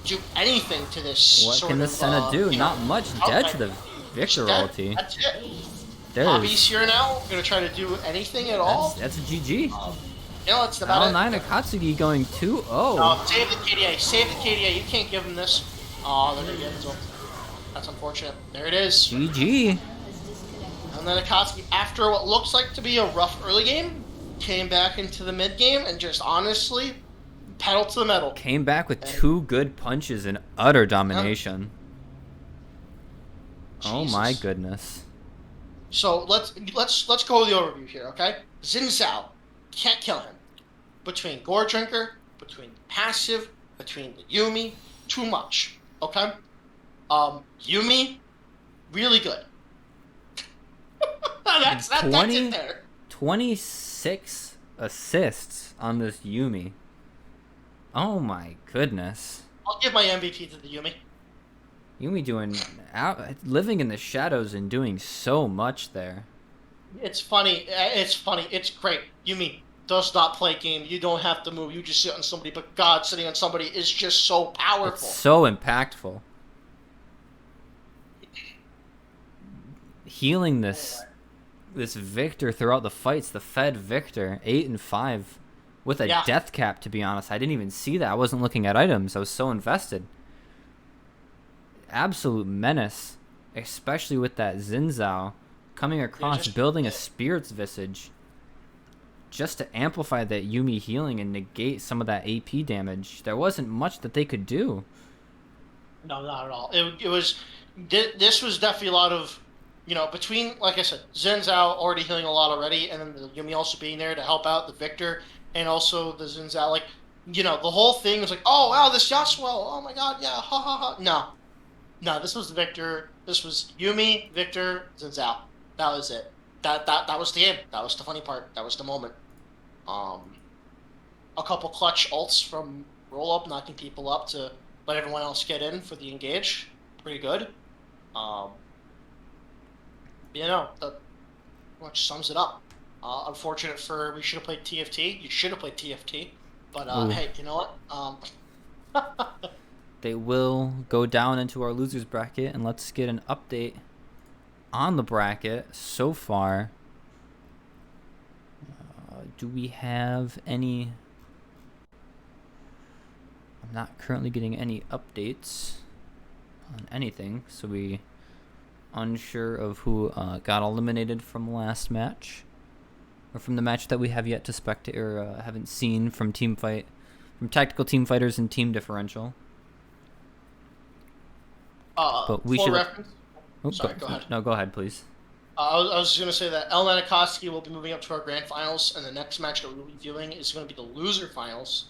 do anything to this.
What
sort
can the
of,
Senna do?
you know,
Not much.
outlet.
Dead to the Victor
Dead.
ulti.
That's it.
There's
Poppy's here now. Gonna try to do anything at all.
that's a GG.
That's about
L9
it.
Akatsuki going 2-0.
Save the KDA. Save the KDA. You can't give him this. Oh, they're gonna get it. That's unfortunate. There it is.
GG.
And then Akatsuki, after what looks like to be a rough early game, came back into the mid game and just honestly pedal to the metal.
Came back with 2 good punches and utter domination. Oh my
Jesus.
goodness.
So let's go with the overview here, okay? Zinzao, can't kill him. Between Gore Drinker, between passive, between the Yumi, too much. Okay? Yumi, really good. that's it there.
26 assists on this Yumi. Oh my goodness.
I'll give my MVP to the Yumi.
Yumi living in the shadows and doing so much there.
It's funny. It's funny. It's great. Yumi does not play game. You don't have to move. You just sit on somebody. But God, sitting on somebody is just so powerful.
It's so impactful. Healing this Victor throughout the fights, the Fed Victor, 8 and 5, with a death cap. To be honest, I didn't even see that. I wasn't looking at items. I was so invested. Absolute menace, especially with that Zinzao coming across, building a Spirit's Visage, just to amplify that Yumi healing and negate some of that AP damage. There wasn't much that they could do.
No, not at all. It was. This was definitely a lot of, between, like I said, Zinzao already healing a lot already, and then the Yumi also being there to help out the Victor, and also the Zinzao. Like, the whole thing was like, oh wow, this Yasuo. Oh my God, yeah, ha ha ha. No, this was the Victor. This was Yumi, Victor, Zinzao. That was it. That was the game. That was the funny part. That was the moment. A couple clutch ults from roll up, knocking people up to let everyone else get in for the engage. Pretty good. That pretty much sums it up. Unfortunate we should have played TFT. You should have played TFT. But hey, you know what?
They will go down into our losers bracket, and let's get an update on the bracket so far. Do we have any? I'm not currently getting any updates on anything, so we unsure of who got eliminated from last match. or from the match that we have yet to spectate or haven't seen from from Tactical Team Fighters and Team Differential. But we
For
should.
reference,
Oh,
sorry, go ahead.
No, go ahead, please.
I was going to say that Elena Koski will be moving up to our grand finals, and the next match that we'll be viewing is going to be the loser finals.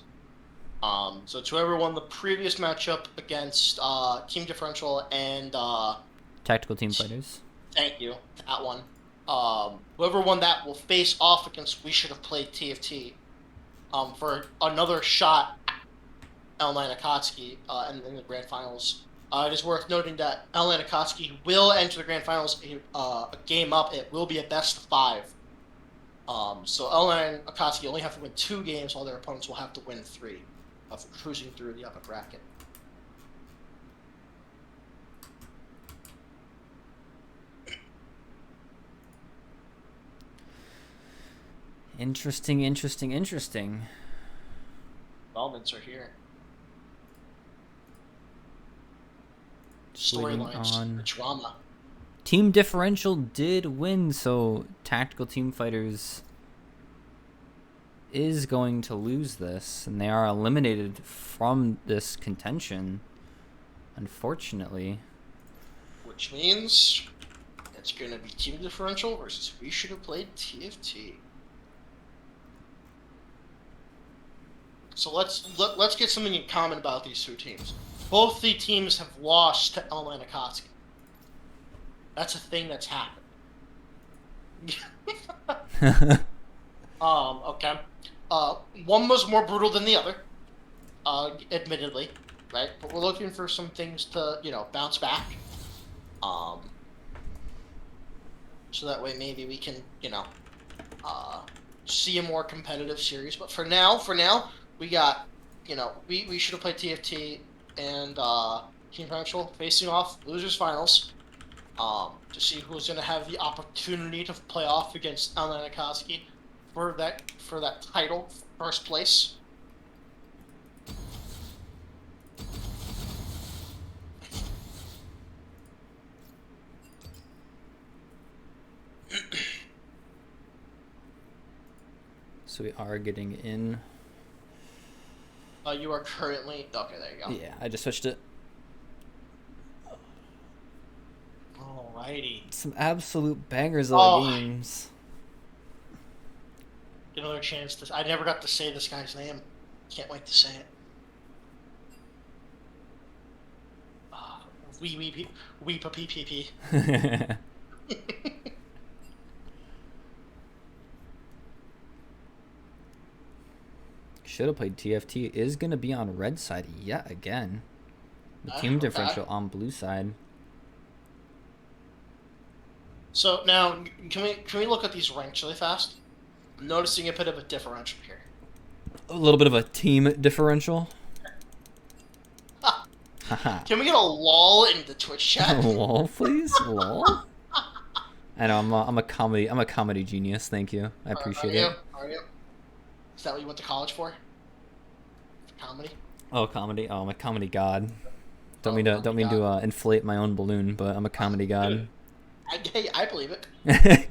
So it's whoever won the previous matchup against Team Differential and
Tactical Team Fighters.
thank you, that one. Whoever won that will face off against We Should Have Played TFT for another shot at Elena Koski in the grand finals. It is worth noting that Elena Koski will enter the grand finals a game up. It will be a best of 5. So Elena and Koski only have to win 2 games, while their opponents will have to win 3 of cruising through the upper bracket.
Interesting.
Developments are here.
Waiting
Storylines,
on-
the drama.
Team Differential did win, so Tactical Team Fighters is going to lose this, and they are eliminated from this contention, unfortunately.
Which means it's going to be Team Differential versus We Should Have Played TFT. So let's get something in common about these 2 teams. Both the teams have lost to Elena Koski. That's a thing that's happened. Okay. One was more brutal than the other, admittedly, right? But we're looking for some things to, bounce back. So that way maybe we can, see a more competitive series. But for now, we got, we should have played TFT and Team Differential facing off losers finals. To see who's going to have the opportunity to play off against Elena Koski for that title, first place.
So we are getting in.
You are currently okay. There you go.
Yeah, I just switched it.
Alrighty.
Some absolute bangers of
Oh.
games.
Get another chance to. I never got to say this guy's name. Can't wait to say it. Weepa PPP.
Should have played TFT. Is going to be on red side yet again. The Team
Okay.
Differential on blue side.
So now, can we look at these ranks really fast? I'm noticing a bit of a differential here.
A little bit of a team differential. Haha.
Can we get a lull in the Twitch chat?
Lol, please. Lol. I know I'm a comedy genius. Thank you. I appreciate it.
Are you? Is that what you went to college for? Comedy?
Oh, comedy. Oh, I'm a comedy god. Don't
Oh,
mean to
comedy god.
inflate my own balloon, but I'm a comedy god.
I believe it. I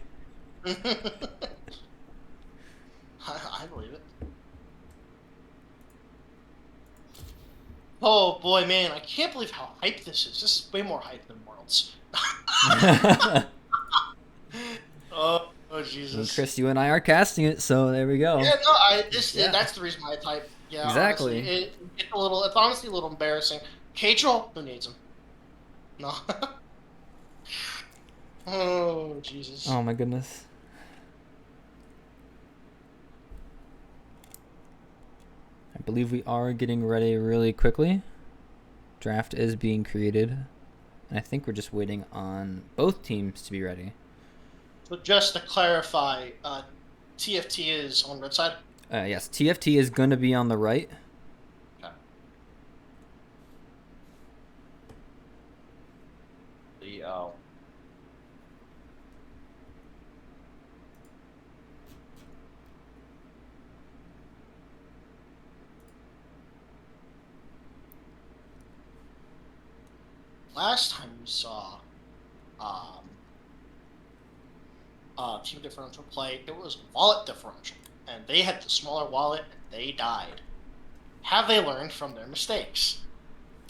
believe it. Oh boy, man! I can't believe how hype this is. This is way more hype than Worlds. Oh Jesus!
And Chris, you and I are casting it, so there we go.
Yeah, no,
Yeah.
that's the reason why I type. Yeah,
Exactly.
Honestly, it's honestly a little embarrassing. K-Troll, who needs him? No. Oh Jesus.
Oh my goodness. I believe we are getting ready really quickly. Draft is being created. And I think we're just waiting on both teams to be ready.
So just to clarify, TFT is on red side.
Yes, TFT is going to be on the right.
Okay. The last time we saw, team differential play. It was wallet differential, and they had the smaller wallet, and they died. Have they learned from their mistakes?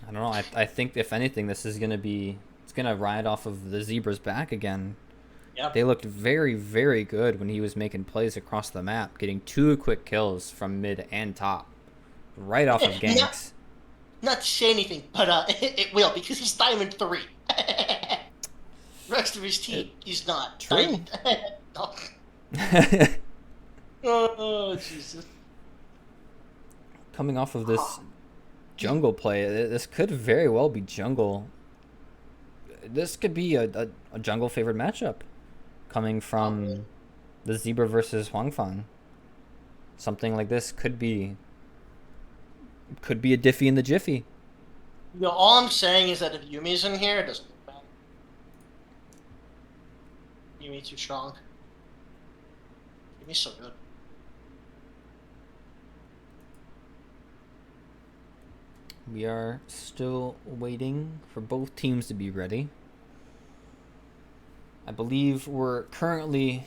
I don't know. I think if anything, this is gonna be it's gonna ride off of the Zebra's back again.
Yep.
They looked very, very good when he was making plays across the map, getting 2 quick kills from mid and top, right off of ganks.
Not to say anything, but it will because he's Diamond 3. Rest of his team, he's not.
True.
Diamond. No. Oh, Jesus.
Coming off of this jungle play, this could very well be jungle. This could be a jungle favored matchup coming from the Zebra versus Huangfang. Something like this could be a Diffie in the Jiffy.
All I'm saying is that if Yumi's in here, it doesn't look bad. Yumi too strong. Yumi's so good.
We are still waiting for both teams to be ready. I believe we're currently...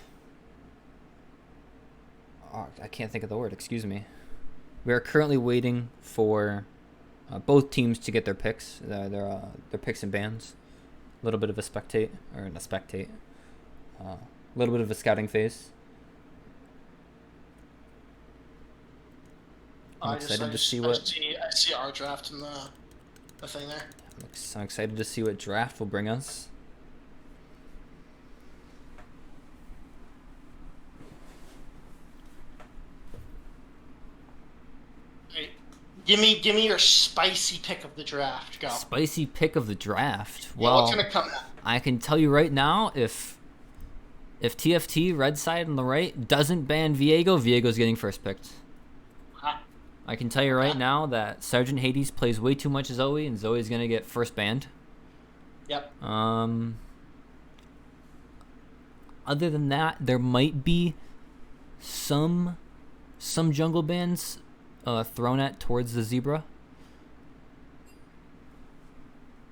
Oh, I can't think of the word, excuse me. We are currently waiting for both teams to get their picks, their picks and bans. A little bit of a spectate, or not spectate. A little bit of a scouting phase. I'm excited to see what...
I see our draft in the thing there.
I'm excited to see what draft will bring us.
Hey, give me your spicy pick of the draft. Go.
Spicy pick of the draft.
Yeah,
Well,
what's gonna come out?
I can tell you right now, if TFT red side on the right doesn't ban Viego's getting first picked.
Huh?
I can tell you right now that Sergeant Hades plays way too much Zoe, and Zoe's gonna get first banned.
Yep.
Other than that, there might be some jungle bans thrown at towards the Zebra.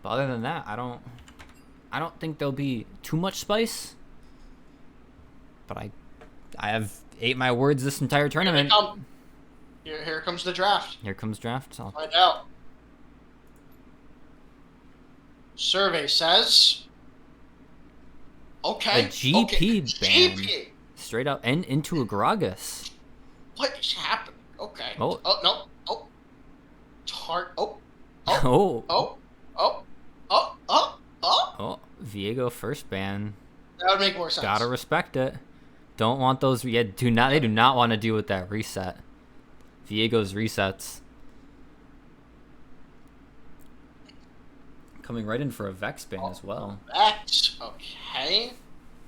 But other than that, I don't think there'll be too much spice. But I have ate my words this entire tournament.
Here comes the draft.
Here comes draft. I'll
Find out. Survey says. Okay.
A GP ban.
GP.
straight up and into a Gragas.
What is happening? Okay.
Oh.
Oh no. Oh. Tart. Oh.
Oh.
Oh. Oh. Oh. Oh. Oh.
Oh. Viego first ban.
That would make more sense.
Gotta respect it. Don't want those. Yeah, they do not want to deal with that reset. Viego's resets. Coming right in for a Vex ban as well.
Vex. Okay.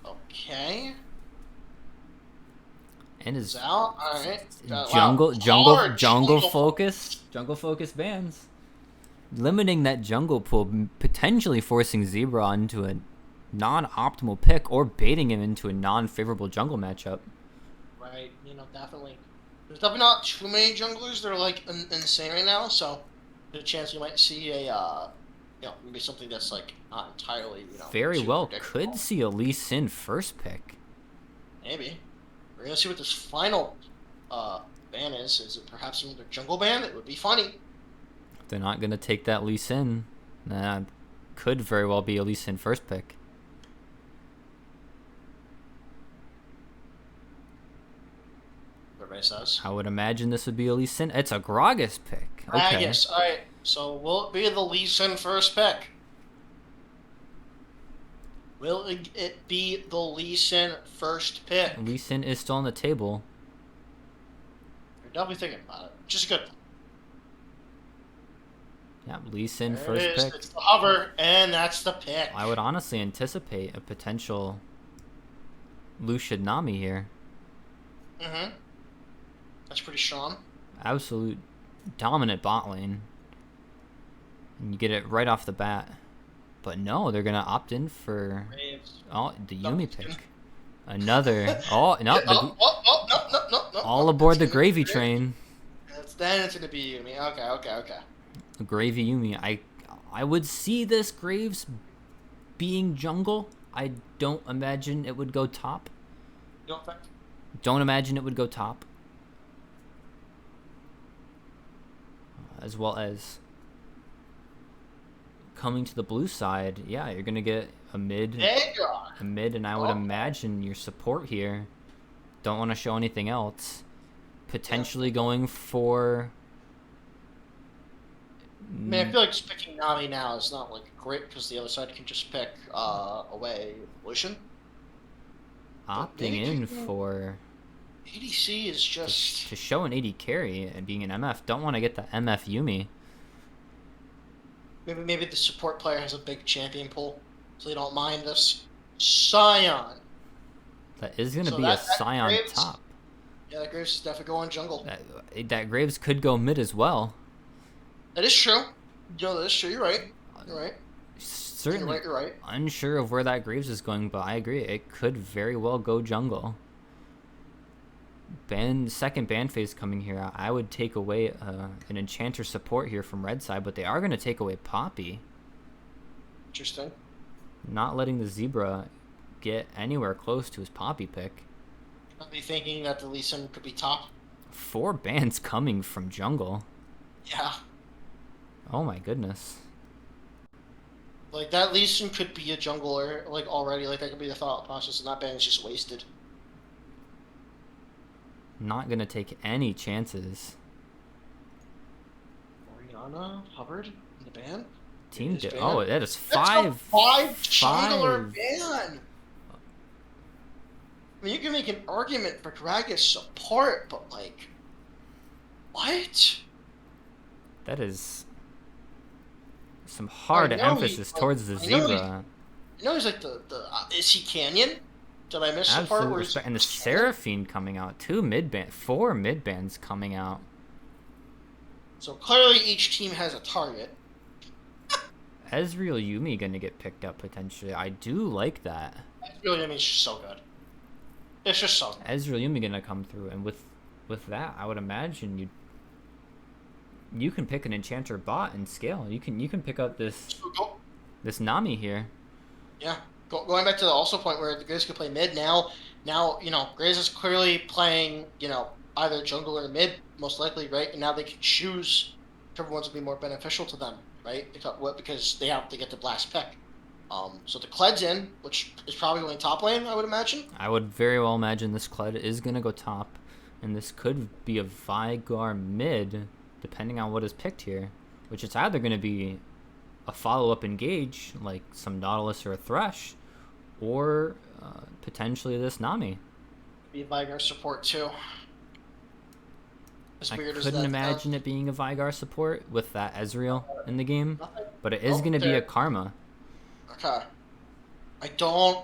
Okay.
And his
Zal. All right.
jungle focus bans. Limiting that jungle pool, potentially forcing Zebra into a non-optimal pick or baiting him into a non-favorable jungle matchup.
Right. Definitely. There's definitely not too many junglers that are like insane right now, so there's a chance you might see a maybe something that's like not entirely
Very
too
well
predictable.
could see a Lee Sin first pick.
Maybe. We're gonna see what this final ban is. Is it perhaps another jungle ban? It would be funny.
They're not gonna take that Lee Sin. That could very well be a Lee Sin first pick.
Everybody says.
I would imagine this would be a Lee Sin. It's a Gragas pick. Okay.
Yes. All right. So will it be the Lee Sin first pick? Will it be the Lee Sin first pick?
Lee Sin is still on the table.
You're definitely thinking about it. Just good.
Yeah, Lee Sin
There
first
it is.
pick.
It's the hover, and that's the pick.
I would honestly anticipate a potential Lucian Nami here.
Mm-hmm. That's pretty strong.
Absolute dominant bot lane. And you get it right off the bat. But no, they're gonna opt in for
Braves.
the Yumi pick. Another no,
No,
all aboard the gravy train.
Then it's gonna be Yumi. Okay.
Gravy Yumi. I would see this Graves being jungle. I don't imagine it would go top.
You don't think?
Don't imagine it would go top. As well as coming to the blue side, yeah, you're gonna get a mid,
Veigar.
and I would imagine your support here. Don't want to show anything else. Potentially going for.
I mean, I feel like just picking Nami now is not like great because the other side can just pick away Lucian.
Opting in for
ADC is just
to show an AD carry and being an MF. Don't want to get the MF Yumi.
maybe the support player has a big champion pool, so they don't mind this. Scion.
That is going to
So
be
that
a Scion
Graves-
top.
Yeah, that Graves is definitely going jungle.
That Graves could go mid as well.
That is true. That is true. You're right. You're right.
Certainly
You're right.
unsure of where that Graves is going, but I agree. It could very well go jungle. Second ban phase coming here. I would take away an Enchanter support here from red side, but they are going to take away Poppy.
Interesting.
Not letting the Zebra get anywhere close to his Poppy pick.
I'd be thinking that the Lee Sin could be top.
4 bans coming from jungle.
Yeah.
Oh my goodness.
Like, that Lee Sin could be a jungler, like, already. Like, that could be the thought process, and that ban is just wasted.
Not going to take any chances.
Oriana, Hubbard, in the ban?
Team
It is banned?
Oh, that is
That's a
5.
5 jungler
five.
ban! I mean, you can make an argument for Gragas support, but, like... What?
That is some hard
I know
emphasis towards the
I know
Zebra.
You know, he's like is he Canyon? Did I miss the part
Absolute
where
respect. And the
he's Canyon?
Seraphine coming out. 4 mid bands coming out.
So clearly each team has a target.
Ezreal Yumi gonna get picked up potentially. I do like that.
That's really, I mean, it's just so good. It's just so good.
Ezreal Yumi gonna come through, and with that, I would imagine you can pick an Enchanter bot and scale. You can pick up this Nami here.
Yeah. Going back to the also point where the Graves could play mid now, you know, Graves is clearly playing, you know, either jungle or mid, most likely, right? And now they can choose whichever ones would be more beneficial to them, right? Because they have to get the blast pick. So the Kled's in, which is probably going top lane, I would imagine.
I would very well imagine this Kled is gonna go top, and this could be a Veigar mid, depending on what is picked here, which it's either gonna be a follow-up engage, like some Nautilus or a Thresh, or potentially this Nami.
Be Veigar support too. As
I
weird as
couldn't
that
imagine it being a Veigar support with that Ezreal in the game, but it is
Oh,
going to be
there.
a Karma.
Okay. I don't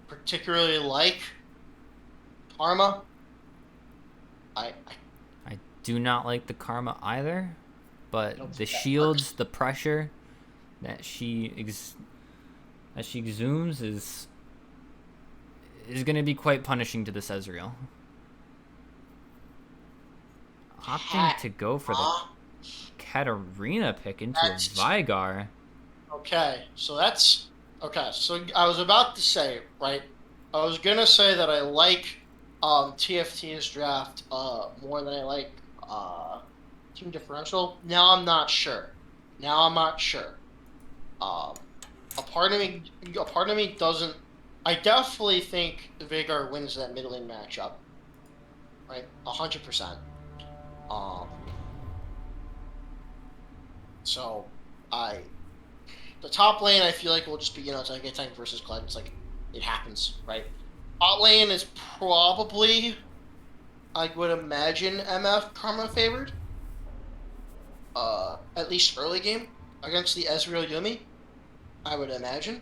particularly like Karma. I
I do not like the Karma either,
I
but
don't
the
think that
shields,
works.
the pressure that she exudes is going to be quite punishing to this Ezreal. Opting to go for the
Huh?
Katarina pick into
That's-
a Veigar.
Okay, so that's okay. So I was about to say, right? I was gonna say that I like TFT's draft more than I like team differential. Now I'm not sure. A part of me doesn't. I definitely think Veigar wins that mid lane matchup. Right, 100%. So the top lane I feel like will just be, you know, it's like a tank versus Kled. It's like it happens, right? Bot lane is probably, I would imagine, MF Karma favored. At least early game against the Ezreal Yumi, I would imagine.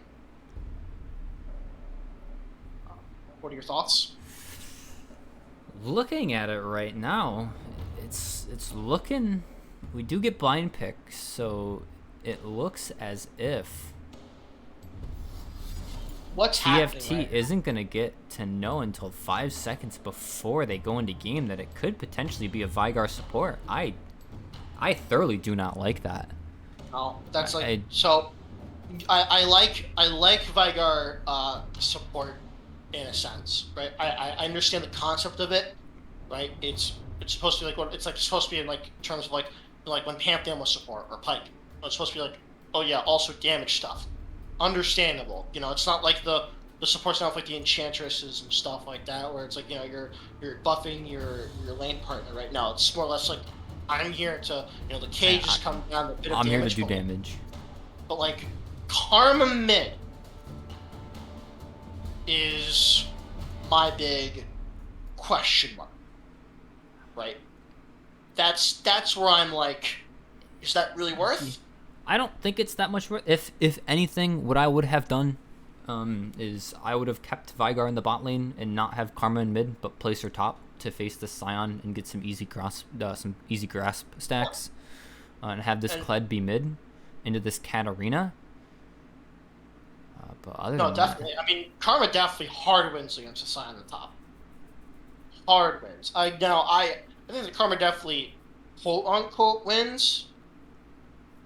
What are your thoughts?
Looking at it right now, it's looking. We do get blind picks, so it looks as if
What's happening?
TFT
Right?
isn't gonna get to know until 5 seconds before they go into game that it could potentially be a Veigar support. I thoroughly do not like that.
No, that's like
I-
so. I like Veigar support in a sense, right? I understand the concept of it, right? It's supposed to be like what it's like supposed to be in like terms of like when Pantheon was support or Pike. It's supposed to be like, oh yeah, also damage stuff. Understandable. It's not like the support stuff like the enchantresses and stuff like that, where it's like you're buffing your lane partner right now. It's more or less like I'm here to the cage is coming down a bit of
I'm here to
damage,
do damage.
but like Karma mid is my big question mark, right? That's where I'm like, is that really worth?
I don't think it's that much worth. If anything, what I would have done is I would have kept Vigar in the bot lane and not have Karma in mid, but place her top to face the Scion and get some easy grasp stacks, and have this Kled be mid into this Katarina. But other
No,
than
definitely. I mean, Karma definitely hard wins against the Scion on the top. Hard wins. I think the Karma definitely quote unquote wins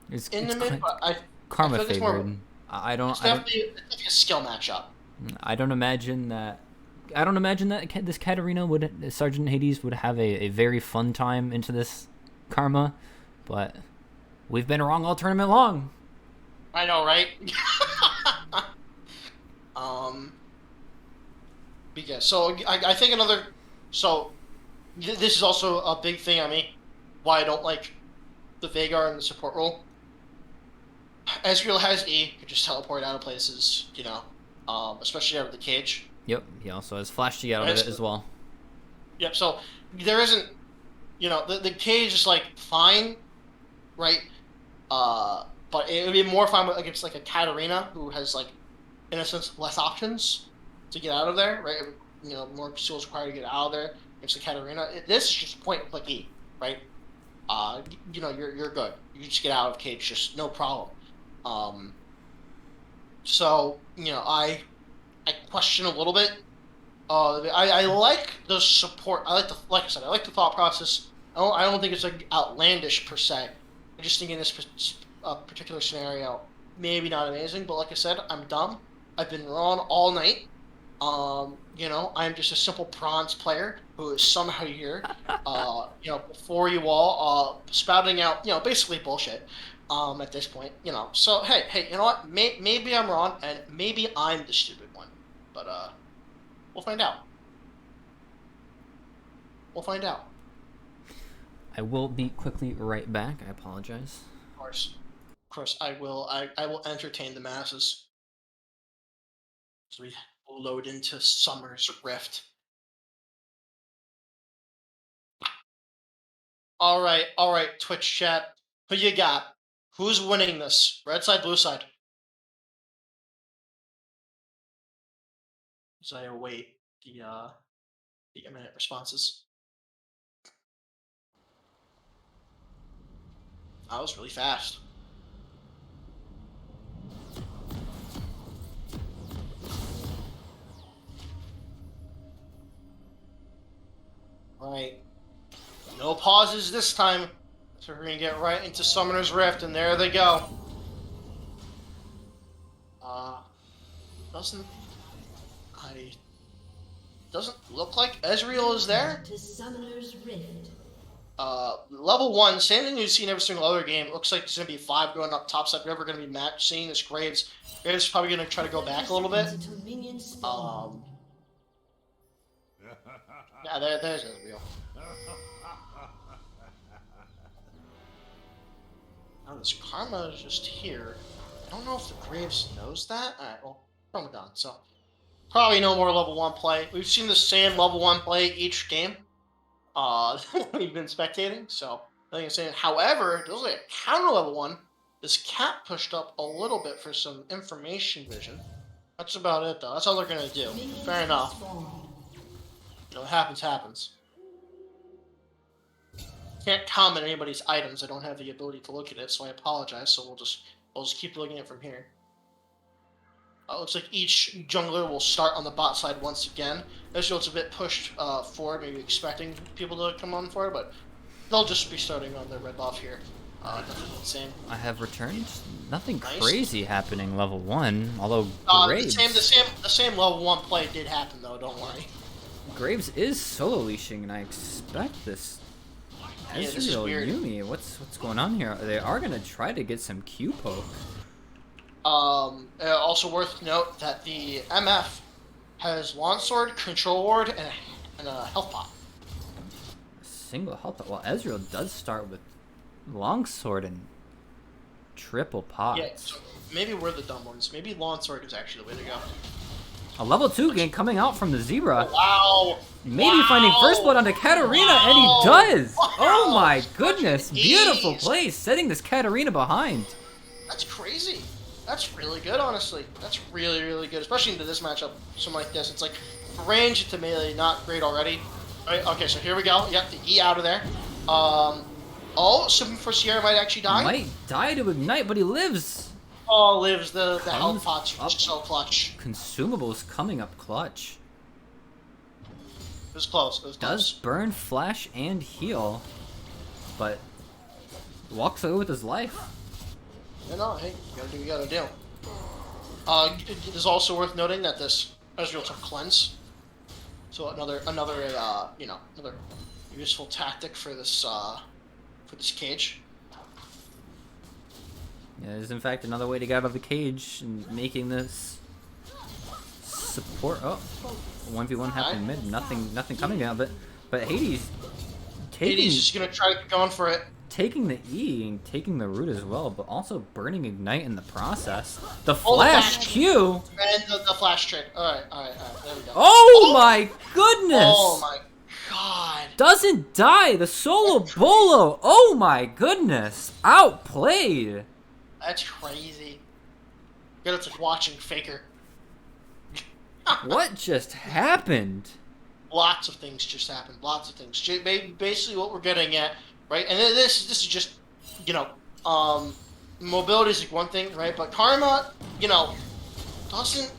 it's
in the mid, but
Karma
I feel like it's more.
favored. I don't.
It's definitely a skill matchup.
I don't imagine that. I don't imagine that this Katarina Sergeant Hades would have a very fun time into this Karma, but we've been wrong all tournament long.
I know, right? But yeah, so I think this is also a big thing on me, why I don't like the Vagar in the support role. Ezreal has E, could just teleport out of places, especially out of the cage.
Yep, he also has Flash G out of it as well.
Yep, so there isn't, the cage is like fine, right? But it would be more fun against like a Katarina who has like, in a sense, less options to get out of there, right? More skills required to get out of there against a Katarina. This is just point and click E, right? You're good. You just get out of cage, just no problem. So I question a little bit. I like the support. Like I said, I like the thought process. I don't think it's like outlandish per se. I just think in this particular scenario, maybe not amazing. But like I said, I'm dumb. I've been wrong all night. I'm just a simple bronze player who is somehow here, before you all, spouting out, basically bullshit, at this point, So hey, you know what? Maybe I'm wrong, and maybe I'm the stupid one, but we'll find out. We'll find out.
I will be quickly right back. I apologize.
Of course, I will. I will entertain the masses. So we load into Summer's Rift. All right, Twitch chat. Who you got? Who's winning this? Red side, blue side? As I await the imminent responses. That was really fast. All right. No pauses this time. So we're gonna get right into Summoner's Rift, and there they go. Doesn't look like Ezreal is there.
To Summoner's Rift.
Level 1, same thing you've seen every single other game. Looks like it's gonna be 5 going up top side. We're gonna be match seeing this Graves. Graves is probably gonna try to go back a little bit. Yeah, there's Ezreal. Now this Karma is just here. I don't know if the Graves knows that. Alright, well, Karma gone, so probably no more level 1 play. We've seen the same level 1 play each game. We've been spectating, so nothing I'm saying. However, there's like a counter level 1. This cat pushed up a little bit for some information vision. That's about it, though. That's all they're gonna do. Fair enough. What happens. Can't comment anybody's items. I don't have the ability to look at it, so I apologize. So we'll just keep looking at it from here. It looks like each jungler will start on the bot side once again. Ezreal's a bit pushed forward, maybe expecting people to come on for it, but they'll just be starting on the red buff here. Nothing insane.
I have returned. Nothing
Nice.
crazy happening level 1, although
The
Graves,
same level 1 play did happen though. Don't worry.
Graves is solo leashing, and I expect this.
Yeah, this is
Ezreal
weird.
Yumi, what's going on here? They are gonna try to get some Q poke.
Also worth note that the MF has Longsword, Control Ward, and a health pot.
Single health. Well, Ezreal does start with longsword and triple pots.
Yeah, so maybe we're the dumb ones. Maybe Longsword is actually the way to go.
A level 2 gank coming out from the Zebra.
Wow!
Maybe finding first blood onto Katarina, and he does! Oh my goodness! Beautiful
Ease.
play, setting this Katarina behind.
That's crazy. That's really good, honestly. That's really, really good, especially into this matchup. Something like this, it's like range to melee, not great already. Right, okay, so here we go. Yep, the E out of there. Oh, something for Sierra might actually die.
Might die to ignite, but he lives.
Oh, lives the health
Comes
pots
up.
so clutch.
Consumables coming up clutch.
It was close. It was
Does
close.
burn, flash, and heal, but walks away with his life.
You know, hey, you gotta do what you gotta do. It is also worth noting that this Ezreal took cleanse, so another useful tactic for this cage.
Yeah, there's in fact another way to get out of the cage and making this support. Oh, 1v1 happening mid. Nothing coming out of it. But Hades
Hades is gonna try to get going for it.
taking the E and taking the root as well, but also burning ignite in the process. The
Oh, the
flash
flash.
Q.
And the flash trick. Alright, there we go.
Oh my goodness!
Oh my god.
Doesn't die. The solo bolo. Oh my goodness! Outplayed.
That's crazy. Good, it's like watching Faker.
What just happened?
Lots of things just happened. Lots of things. Basically, what we're getting at, right? And this is just, mobility is like one thing, right? But Karma, doesn't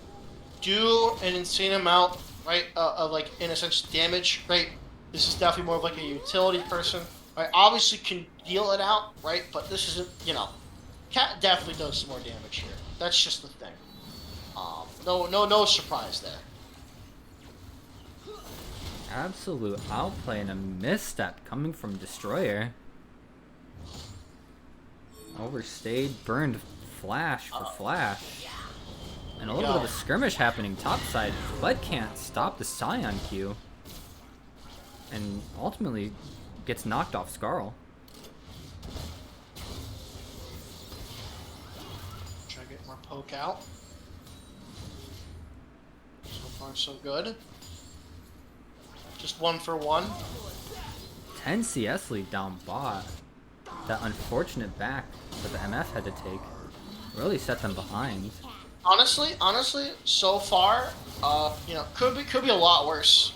do an insane amount, right? Of like in a sense damage, right? This is definitely more of like a utility person, right? Obviously can deal it out, right? But this isn't, Cat definitely does some more damage here. That's just the thing. No surprise there.
Absolute outplay and a misstep coming from Destroyer. Overstayed, burned flash for flash. And a little bit of a skirmish happening topside. Bud can't stop the Scion Q. And ultimately gets knocked off Scarl.
Try to get more poke out. So far, so good. Just 1 for 1.
10 CS lead down bot. That unfortunate back that the MF had to take really set them behind.
Honestly, so far, could be a lot worse.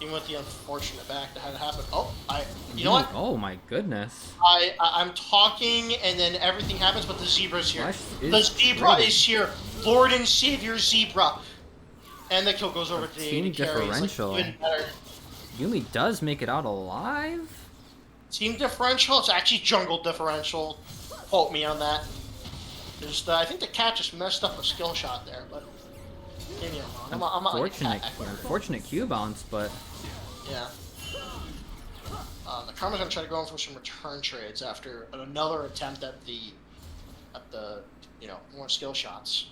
Even with the unfortunate back that had to happen. Oh, you know what?
Oh my goodness.
I'm talking and then everything happens, but the Zebra's here.
Flash is
The Zebra
great.
is here. Lord and Savior Zebra. And the kill goes over to the
Team
AD carry. It's, like,
differential.
even better.
Yumi does make it out alive.
Team differential, it's actually jungle differential. Quote me on that. I think the cat just messed up a skill shot there, but maybe I'm wrong. I'm not like a cat expert.
Unfortunate Q bounce, but
Yeah. The Karma's gonna try to go in for some return trades after another attempt at the more skill shots.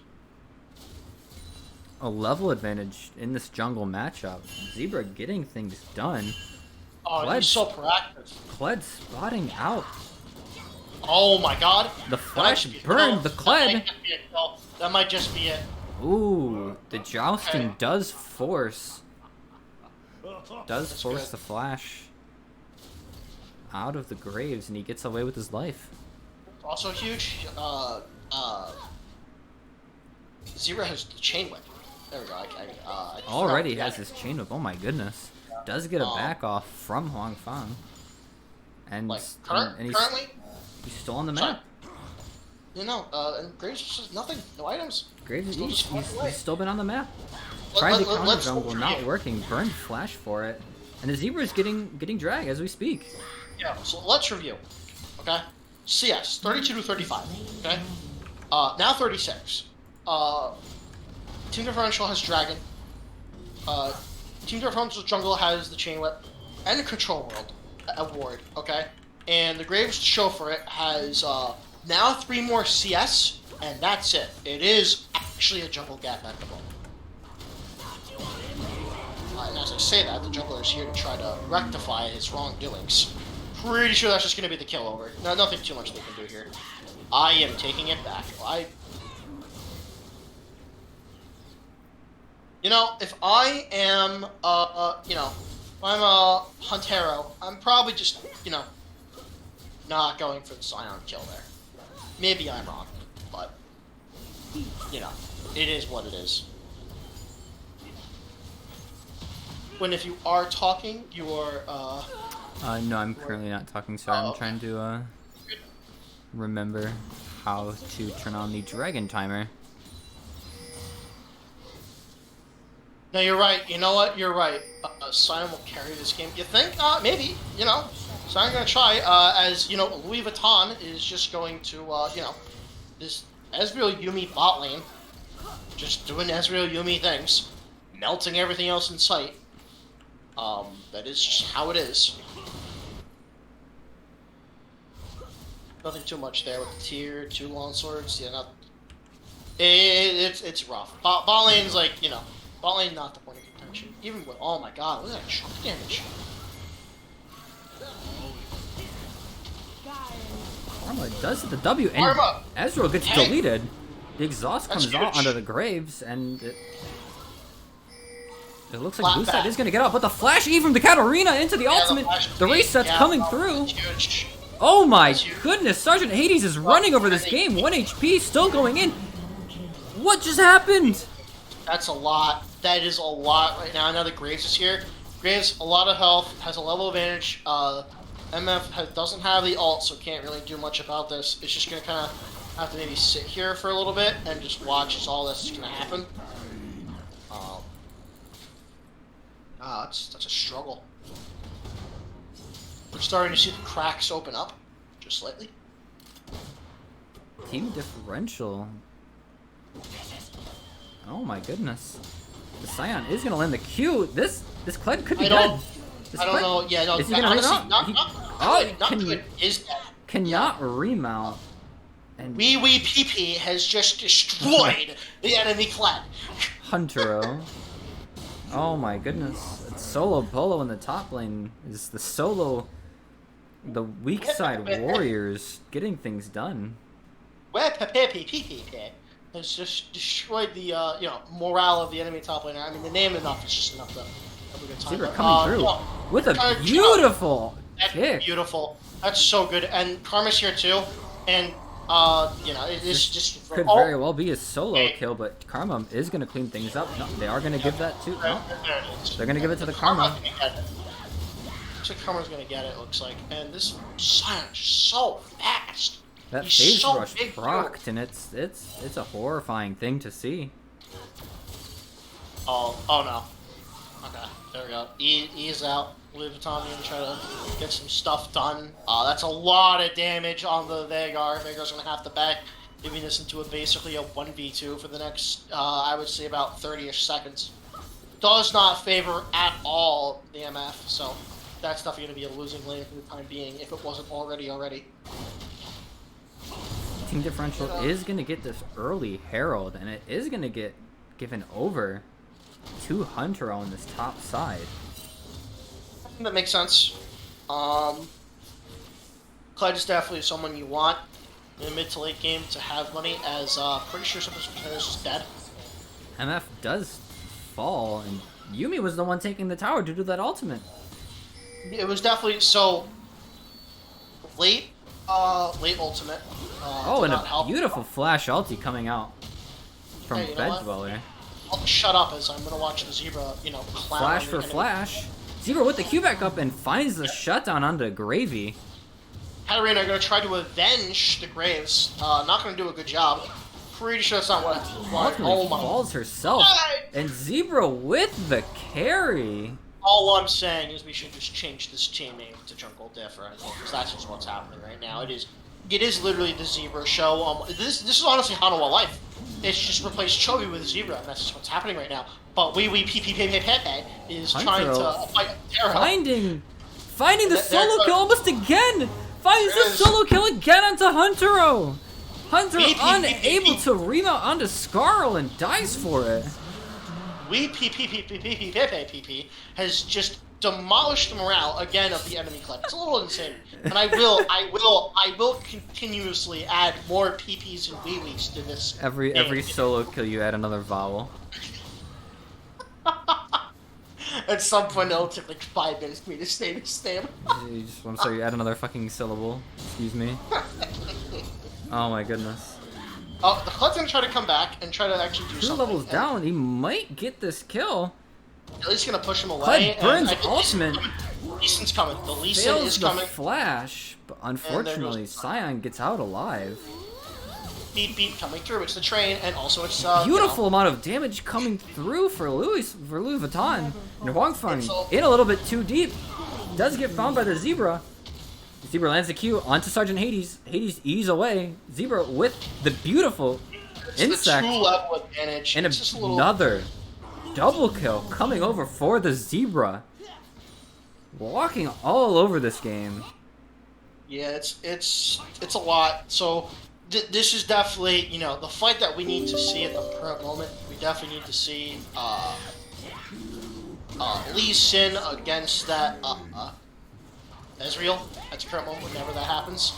a level advantage in this jungle matchup. Zebra getting things done.
Oh,
Kled-
he's so proactive.
Kled spotting out.
Oh my god.
The
That might
flash
just be a
burned
kill.
the
That
Kled.
might just be a kill. That might just be it.
Ooh, the jousting
Okay.
does force
That's good.
the flash out of the graves, and he gets away with his life.
Also huge. Zebra has the chain whip. There we go. I
Already
forgot.
has his chain whip. Oh my goodness. Does get a back off from Huang Fang. And,
Like
and he's
currently,
still on the
sorry.
map.
And Graves just nothing. No items.
Graves,
Still just walking away.
he's still been on the map.
Let-
Tried to
let-
counter
let's
jungle,
hope
not
for you.
working. Burned flash for it. And the Zebra's getting dragged as we speak.
Yeah, so let's review. Okay? CS, 32 to 35. Okay? Now 36. Team Differential has Dragon. Team Differential Jungle has the Chain Whip and the Control World award. Okay? And the Graves show for it has now 3 more CS, and that's it. It is actually a Jungle Gap at the moment. And as I say that, the jungler is here to try to rectify his wrongdoings. Pretty sure that's just going to be the kill over. No, nothing too much they can do here. I am taking it back. You know, if I am, you know, if I'm a Huntero, I'm probably just, you know, not going for the Scion kill there. Maybe I'm wrong, but, you know, it is what it is. When if you are talking, you are,
no, I'm currently not talking, sorry. I'm trying to, remember how to turn on the dragon timer.
No, you're right. You know what? You're right. Scion will carry this game. You think? Maybe. You know, Scion gonna try. As you know, Louis Vuitton is just going to, you know, this Ezreal Yuumi bot lane, just doing Ezreal Yuumi things, melting everything else in sight. That is just how it is. Nothing too much there with the tier 2 long swords. Yeah, not. It's rough. Bot lane's like, you know. Bot lane not the point of contention. Even with, oh my god, look at that shock damage.
Karma does the W, and
Karma!
Ezreal gets
Hey!
deleted. The exhaust
That's
comes out
huge.
onto the Graves, and it looks like
Flat
Blue Side
back.
is going to get out, but the Flash E from the Katarina into the ultimate, the reset's coming through.
That's huge.
Oh my
That's huge.
goodness, Sergeant Hades is running over this game. 1 HP, still going in. What just happened?
That's a lot. That is a lot right now. Now that Graves is here. Graves, a lot of health, has a level advantage. Doesn't have the ult, so can't really do much about this. It's just going to kind of have to maybe sit here for a little bit and just watch as all this is going to happen. That's a struggle. We're starting to see the cracks open up, just slightly.
Team differential. Oh my goodness. The Scion is gonna land the Q. This Kled could be dead.
I don't know. Yeah, no.
Is he gonna
honestly,
remount?
not good. Is dead.
Cannot remount. And
Wee PP has just destroyed the enemy Kled.
Huntero. Oh my goodness. It's solo Polo in the top lane. Is the weak side warriors getting things done.
Where PP has just destroyed the you know, morale of the enemy top laner. I mean, the name enough is just enough to have a good time.
Zebra
But,
coming through
no,
with a
Kinda,
beautiful
that's
kick.
beautiful. That's so good. And Karma's here too. And you know, it's just
Could very well be a solo kill, but Karma is going to clean things up. No, they are going to give that to... No,
There it is.
they're going to give it to the
Karma's
Karma.
gonna get it. Looks like Karma's gonna get it. Looks like, and this Scion is so fast.
That
He's
phase
so
rush
big, too.
procced, and it's a horrifying thing to see.
Oh no. Okay, there we go. Ease out. Louis Vuitton and try to get some stuff done. That's a lot of damage on the Veigar. Veigar's gonna have to back, giving this into basically a 1v2 for the next, I would say about 30-ish seconds. Does not favor at all the MF, so that's definitely gonna be a losing lane for the time being, if it wasn't already.
Team differential is going to get this early Herald, and it is going to get given over to Hunter on this top side.
That makes sense. Clyde is definitely someone you want in the mid to late game to have money, as pretty sure some of his players is dead.
MF does fall, and Yuumi was the one taking the tower to do that ultimate.
It was definitely so late. Late ultimate.
Oh,
did
and
not
a
help.
beautiful flash ulti coming out from
Hey, you know
Bed
what?
Dweller.
I'll shut up as I'm gonna watch the Zebra, you know, clown.
Flash
the
for
enemy.
flash. Zebra with the Q back up and finds the shutdown onto Gravy.
Katarina are gonna try to avenge the Graves. Not gonna do a good job. Pretty sure that's not what.
Ultimately
Oh my.
falls herself.
God.
And Zebra with the carry.
All I'm saying is we should just change this team name to Jungle Differential, because that's just what's happening right now. It is literally the Zebra show. This is honestly Hanawa life. It's just replaced Chovy with Zebra, and that's just what's happening right now. But Pepe is trying to fight Terra.
Finding the solo kill almost again! Finds the solo kill again onto Huntero! Hunter unable to remount onto Scarl and dies for it.
Pepe has just demolished the morale again of the enemy club. It's a little insane. And I will continuously add more PPs and wee-wees to this.
Every solo kill you add another vowel.
At some point it'll take like 5 minutes for me to say this name.
I'm sorry, you add another fucking syllable. Excuse me. Oh my goodness.
Oh, the Cled's gonna try to come back and try to actually do
2
something.
levels down, he might get this kill.
At least gonna push him away.
Cled burns ultimate.
Lee Sin's coming. The Lee Sin
Fails
is
the
coming.
flash, but unfortunately Scion gets out alive.
Beep coming through. It's the train, and also it's
Beautiful amount of damage coming through for Louis Vuitton. And Huangfeng in a little bit too deep. Does get found by the Zebra. Zebra lands the Q onto Sergeant Hades. Hades ease away. Zebra with the beautiful insect.
The 2-level advantage.
And another double kill coming over for the Zebra. Walking all over this game.
Yeah, it's a lot. So this is definitely, you know, the fight that we need to see at the current moment. We definitely need to see Lee Sin against that Ezreal at the current moment whenever that happens.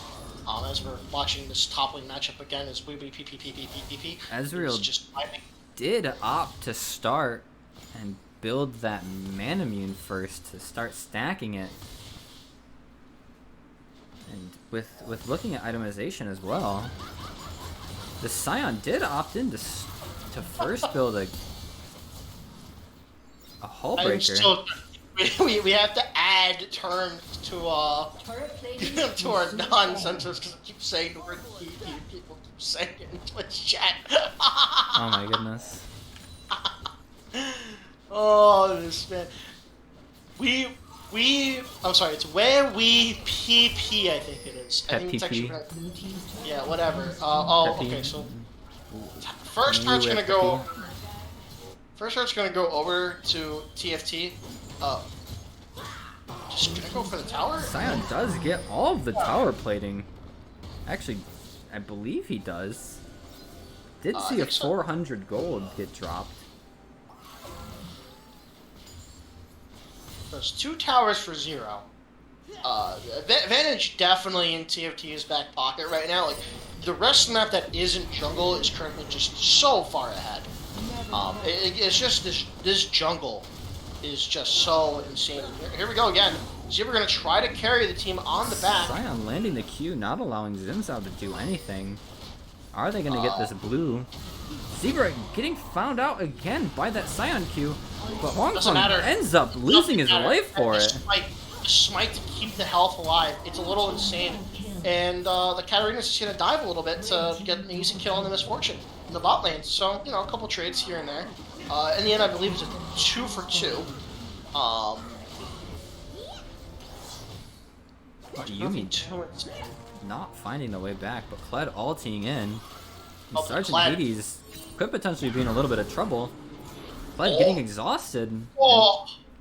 As we're watching this top lane matchup again, is PP.
Ezreal
just
did opt to start and build that Manamune first to start stacking it. And with looking at itemization as well, the Scion did opt in to first build a hull breaker.
We have to add turn to to our nonsense because I keep saying the word PP. People keep saying it in Twitch chat.
Oh my goodness.
Oh, this man. I'm sorry, it's where we PP, I think it is. I think it's actually right. Yeah, whatever. Okay, so first start's gonna go over to TFT. Just gonna go for the tower?
Scion does get all of the tower plating. Actually, I believe he does. Did see a 400 gold get dropped.
There's 2 towers for 0. Advantage definitely in TFT's back pocket right now. Like, the rest of the map that isn't jungle is currently just so far ahead. It's just this jungle is just so insane. Here we go again. Zebra gonna try to carry the team on the back.
Scion landing the Q, not allowing Zimzao to do anything. Are they gonna get this blue? Zebra getting found out again by that Scion Q, but Huangfeng ends up losing his life for it.
Smite to keep the health alive. It's a little insane. And the Katarina's just gonna dive a little bit to get an easy kill on the Misfortune in the bot lane. So, you know, a couple trades here and there. In the end, I believe it's a 2 for 2.
Yumi not finding the way back, but Kled ulting in. And Sergeant Hades could potentially be in a little bit of trouble. Kled getting exhausted.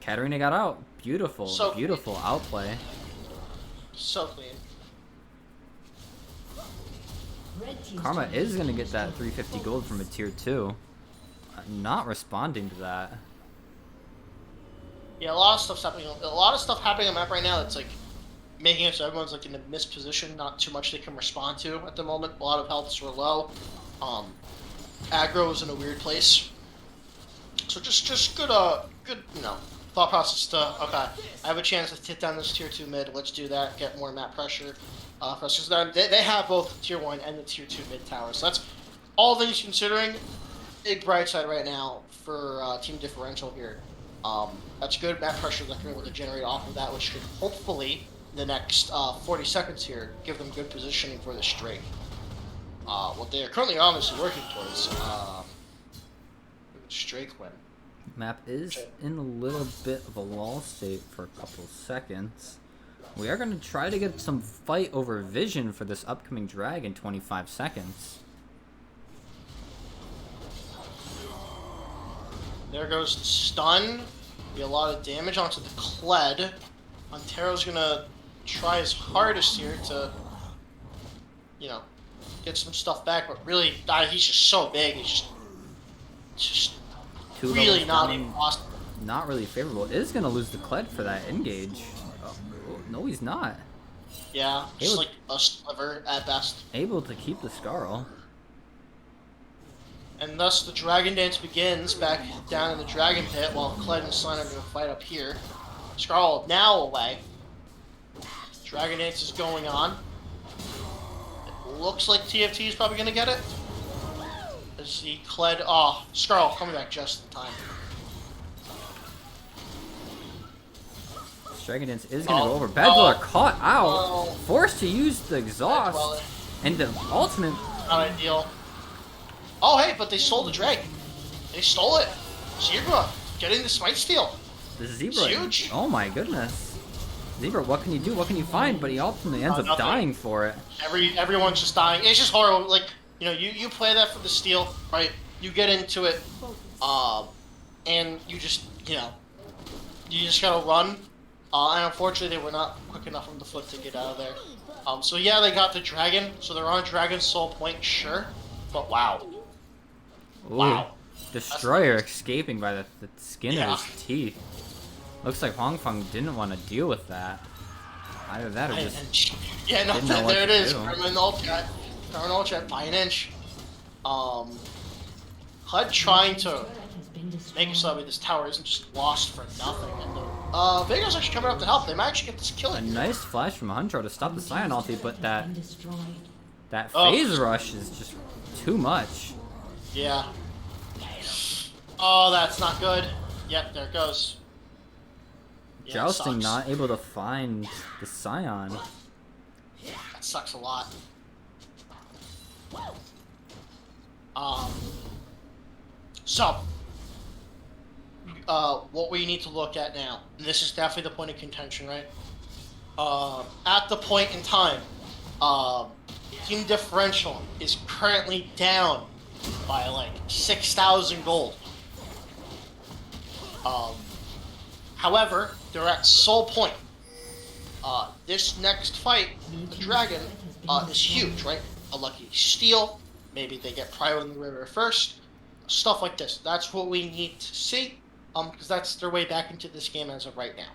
Katarina got out. Beautiful, so beautiful outplay.
So clean.
Karma is gonna get that 350 gold from a tier 2. Not responding to that.
Yeah, a lot of stuff's happening. A lot of stuff happening on the map right now that's like making it so everyone's like in a missed position. Not too much they can respond to at the moment. A lot of healths were low. Aggro is in a weird place. So just good you know, thought process to okay. I have a chance to hit down this tier 2 mid. Let's do that. Get more map pressure. Because they have both the tier 1 and the tier 2 mid towers. So that's all things considering. Big bright side right now for team differential here. That's good map pressure that they're able to generate off of that, which should hopefully in the next 40 seconds here give them good positioning for the streak. What they are currently obviously working towards streak win.
Map is in a little bit of a lull state for a couple seconds. We are going to try to get some fight over vision for this upcoming drag in 25 seconds.
There goes the stun. Be a lot of damage onto the Kled. Ontaro's gonna try his hardest here to, you know, get some stuff back, but really, he's just so big. He's just
Two
really
levels
not
down,
even possible.
not really favorable. Is going to lose the Kled for that engage. Oh, no, he's not.
Yeah, just like a sliver at best.
Able to keep the Scarl.
And thus the Dragon Dance begins back down in the Dragon Pit while Kled and Sun are going to fight up here. Scarl now away. Dragon Dance is going on. It looks like TFT is probably going to get it. As the Kled... Oh, Scarl coming back just in time.
Dragon Dance is going to go over. Bad Dweller caught out. Forced to use the exhaust. And the ultimate...
Not ideal. Oh, hey, but they stole the dragon. They stole it. Zebra getting the smite steal.
The Zebra.
Huge.
Oh my goodness. Zebra, what can you do? What can you find? But he ultimately ends up
Nothing.
dying for it.
Everyone's just dying. It's just horrible. Like, you know, you play that for the steal, right? You get into it, and you just, you know, you just gotta run. And unfortunately, they were not quick enough on the foot to get out of there. So yeah, they got the dragon. So they're on Dragon Soul Point, sure. But wow.
Ooh,
Wow.
Destroyer escaping by the skin
Yeah.
of his teeth. Looks like Hong Feng didn't want to deal with that. Either that or just...
Yeah, no,
didn't know what
there it
to
is.
do.
Criminal chat by an inch. HUD trying to make it so that this tower isn't just lost for nothing. And Vega's actually coming up to help. They might actually get this kill
A
in.
nice flash from Huntro to stop the Scion ulti, but that
Oh.
phase rush is just too much.
Yeah. Oh, that's not good. Yep, there it goes. Yeah, it
Jousting
sucks.
not able to find the Scion.
That sucks a lot. So, what we need to look at now, and this is definitely the point of contention, right? At the point in time, team differential is currently down by like 6,000 gold. However, they're at Soul Point. This next fight, the Dragon, is huge, right? A lucky steal. Maybe they get Prio in the river first. Stuff like this. That's what we need to see. Because that's their way back into this game as of right now.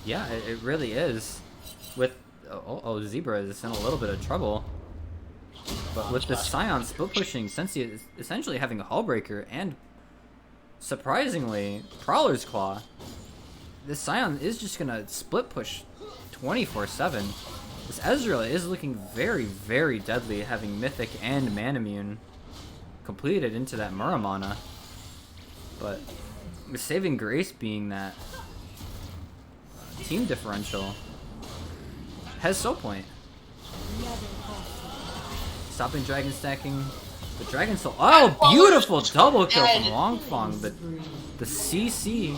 Yeah, it really is. With Zebra is in a little bit of trouble. But with the Scion split pushing, Sensi is essentially having a Hullbreaker and surprisingly, Prowler's Claw. This Scion is just gonna split push 24/7. This Ezreal is looking very, very deadly, having Mythic and Manamune completed into that Muramana. But the saving grace being that team differential has Soul Point. Stopping Dragon stacking. The Dragon Soul. Oh, beautiful double kill from Longfong. The CC.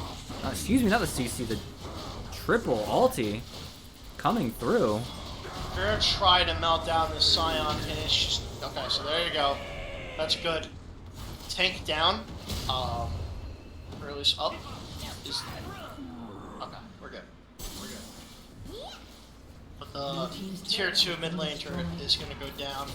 Excuse me, not the CC. The triple ulti coming through.
They're gonna try to melt down this Scion, and it's just okay. So there you go. That's good. Tank down. Release up. Is okay. We're good. We're good. But the tier 2 mid lane turret is gonna go down.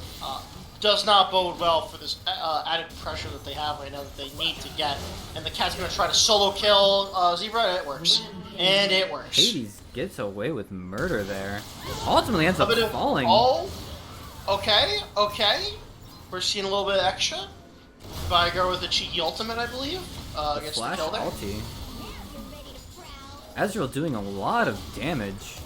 Does not bode well for this added pressure that they have right now that they need to get. And the cat's gonna try to solo kill Zebra, and it works. And it works.
Hades gets away with murder there. Ultimately ends up falling.
Oh, okay, okay. We're seeing a little bit extra. Vigar with a cheeky ultimate, I believe. Gets the
Flash
kill there.
ulti. Ezreal doing a lot of damage.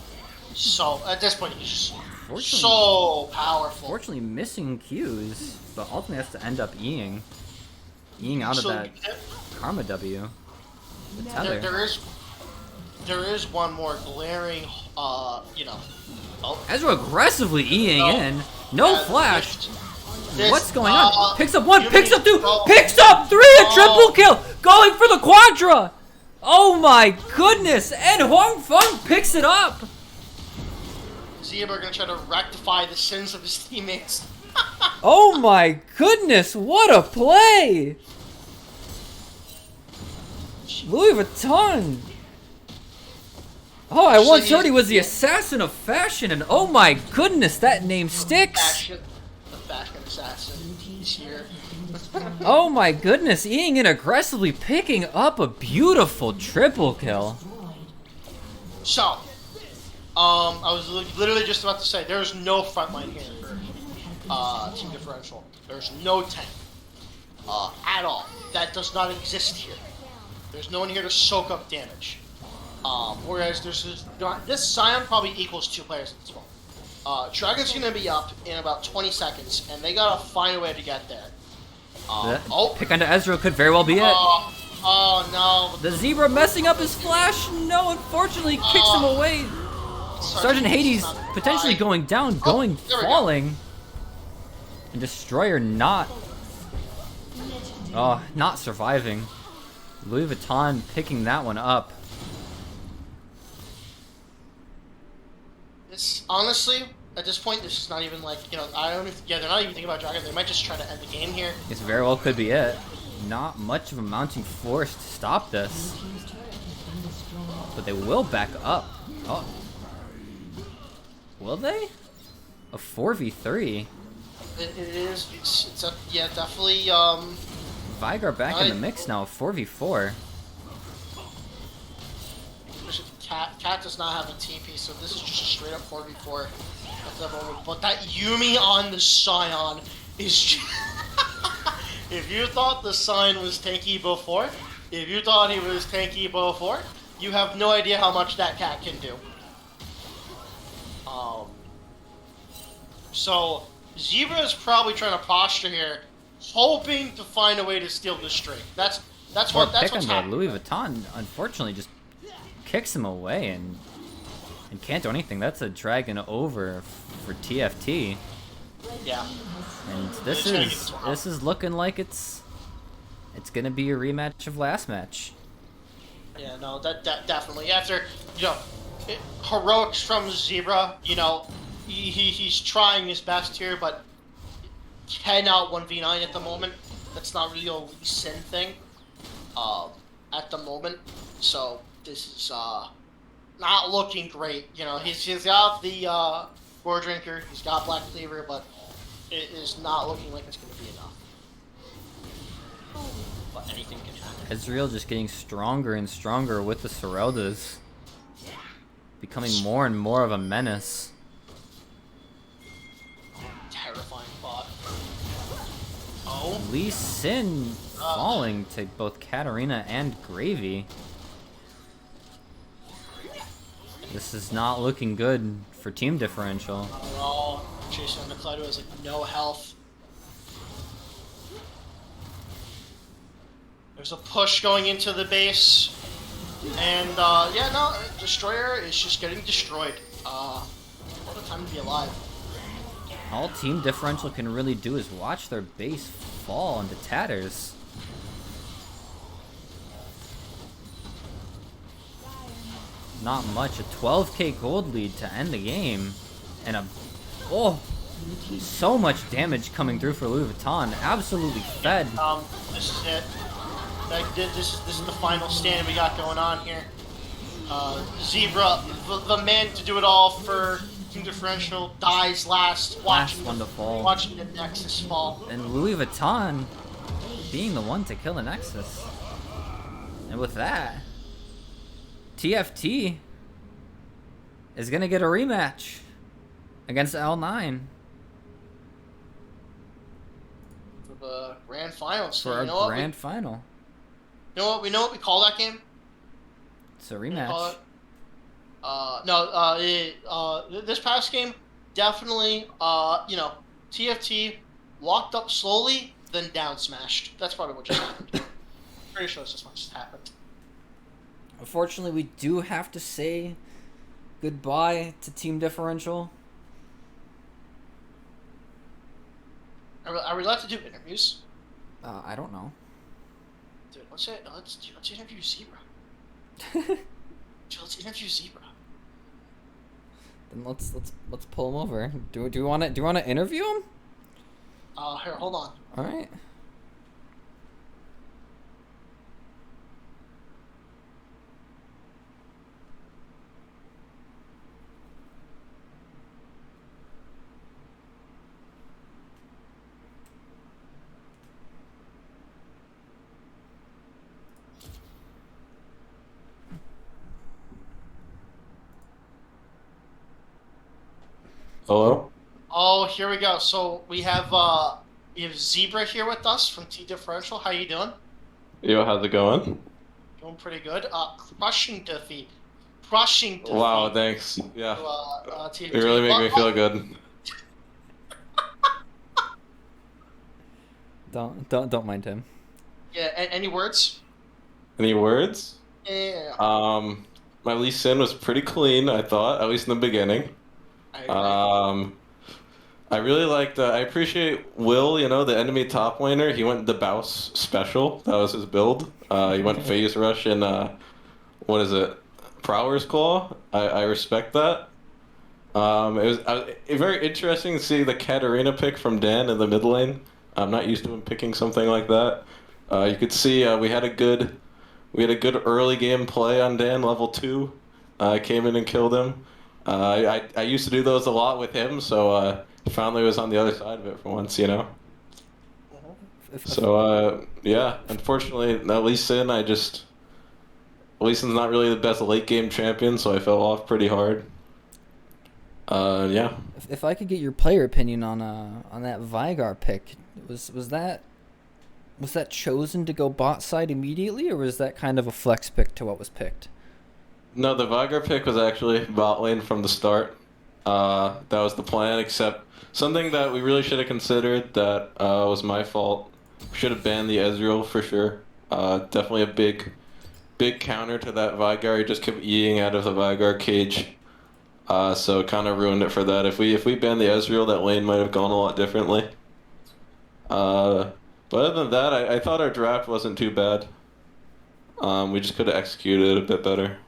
So, at this point, he's just
Fortunately,
so powerful.
Fortunately missing Qs, but ultimately has to end up Eing out of
So,
that Karma W. The tether.
there is one more glaring, you know. Oh,
Ezreal aggressively Eing in. No flash.
this-
What's going on? Picks up one,
you
picks
mean-
up two,
oh,
picks up three, a triple kill! Going for the Quadra! Oh my goodness! And Huang Feng picks it up!
Zebra gonna try to rectify the sins of his teammates.
Oh my goodness, what a play! Louis Vuitton! Oh, I once heard he was the assassin of fashion, and oh my goodness, that name sticks!
The fashion assassin. He's here.
Oh my goodness, eating and aggressively picking up a beautiful triple kill.
So, I was literally just about to say, there's no front line here for team differential. There's no tank at all. That does not exist here. There's no one here to soak up damage. Whereas this Scion probably equals 2 players at this point. Dragon's gonna be up in about 20 seconds, and they gotta find a way to get there.
Pick onto Ezreal could very well be it.
Oh no.
The Zebra messing up his flash. No, unfortunately, kicks him away. Sergeant Hades potentially going down, falling. And Destroyer not surviving. Louis Vuitton picking that one up.
This honestly, at this point, this is not even like, I don't even, they're not even thinking about Dragon. They might just try to end the game here.
This very well could be it. Not much of a mounting force to stop this. But they will back up. Oh. Will they? A 4v3?
It is, yeah, definitely,
Vigar back in the mix now, 4v4.
Cat does not have a TP, so this is just a straight up 4v4 at the moment. But that Yumi on the Scion is if you thought the Scion was tanky before, you have no idea how much that cat can do. So Zebra is probably trying to posture here, hoping to find a way to steal the streak. That's what's happening.
Louis Vuitton unfortunately just kicks him away and can't do anything. That's a dragon over for TFT.
Yeah.
And this is looking like it's gonna be a rematch of last match.
Yeah, no, that definitely. After heroics from Zebra, he's trying his best here, but cannot 1v9 at the moment. That's not really a Lee Sin thing at the moment. So this is not looking great. He's got the Gore Drinker, he's got Black Cleaver, but it is not looking like it's going to be enough. But anything can happen.
Ezreal just getting stronger and stronger with the Sereldas. Becoming more and more of a menace.
Terrifying bot. Oh.
Lee Sin falling to both Katarina and Gravy. This is not looking good for team differential.
Not at all. Jason Nicolaito has like no health. There's a push going into the base. And Destroyer is just getting destroyed. What a time to be alive.
All team differential can really do is watch their base fall into tatters. Not much. A 12k gold lead to end the game. And so much damage coming through for Louis Vuitton. Absolutely fed.
This is it. This is the final stand we got going on here. Zebra, the man to do it all for team differential, dies last.
Last one to fall.
Watching the Nexus fall.
And Louis Vuitton being the one to kill the Nexus. And with that, TFT is going to get a rematch against L9.
For the grand finals.
For our grand final.
You know what we call that game?
It's a rematch.
This past game, definitely, TFT walked up slowly, then down smashed. That's probably what just happened. Pretty sure this much just happened.
Unfortunately, we do have to say goodbye to team differential.
Are we allowed to do interviews?
I don't know.
Dude, let's interview Zebra. Dude, let's interview Zebra.
Then let's pull him over. Do we want to interview him?
Here, hold on.
All right.
Hello?
Oh, here we go. So we have Zebra here with us from T Differential. How you doing?
Yo, how's it going?
Doing pretty good. Crushing defeat. Crushing defeat.
Wow, thanks. Yeah.
To,
You really make me feel good.
Don't mind him.
Yeah. Any words?
Any words?
Yeah.
My Lee Sin was pretty clean, I thought, at least in the beginning.
I agree.
I really liked. I appreciate Will. You know, the enemy top laner. He went the Bouse special. That was his build. He went phase rush and what is it? Prowler's Claw. I respect that. It was very interesting to see the Katarina pick from Dan in the mid lane. I'm not used to him picking something like that. You could see we had a good early game play on Dan level 2. I came in and killed him. I used to do those a lot with him, so finally was on the other side of it for once, you know. So yeah, unfortunately, Lee Sin, Lee Sin's not really the best late game champion, so I fell off pretty hard. Yeah.
If I could get your player opinion on that Vigar pick, was that chosen to go bot side immediately, or was that kind of a flex pick to what was picked?
No, the Vigar pick was actually bot lane from the start. That was the plan, except something that we really should have considered that was my fault. Should have banned the Ezreal for sure. Definitely a big counter to that Vigar. He just kept eating out of the Vigar cage. So it kind of ruined it for that. If we banned the Ezreal, that lane might have gone a lot differently. But other than that, I thought our draft wasn't too bad. We just could have executed it a bit better.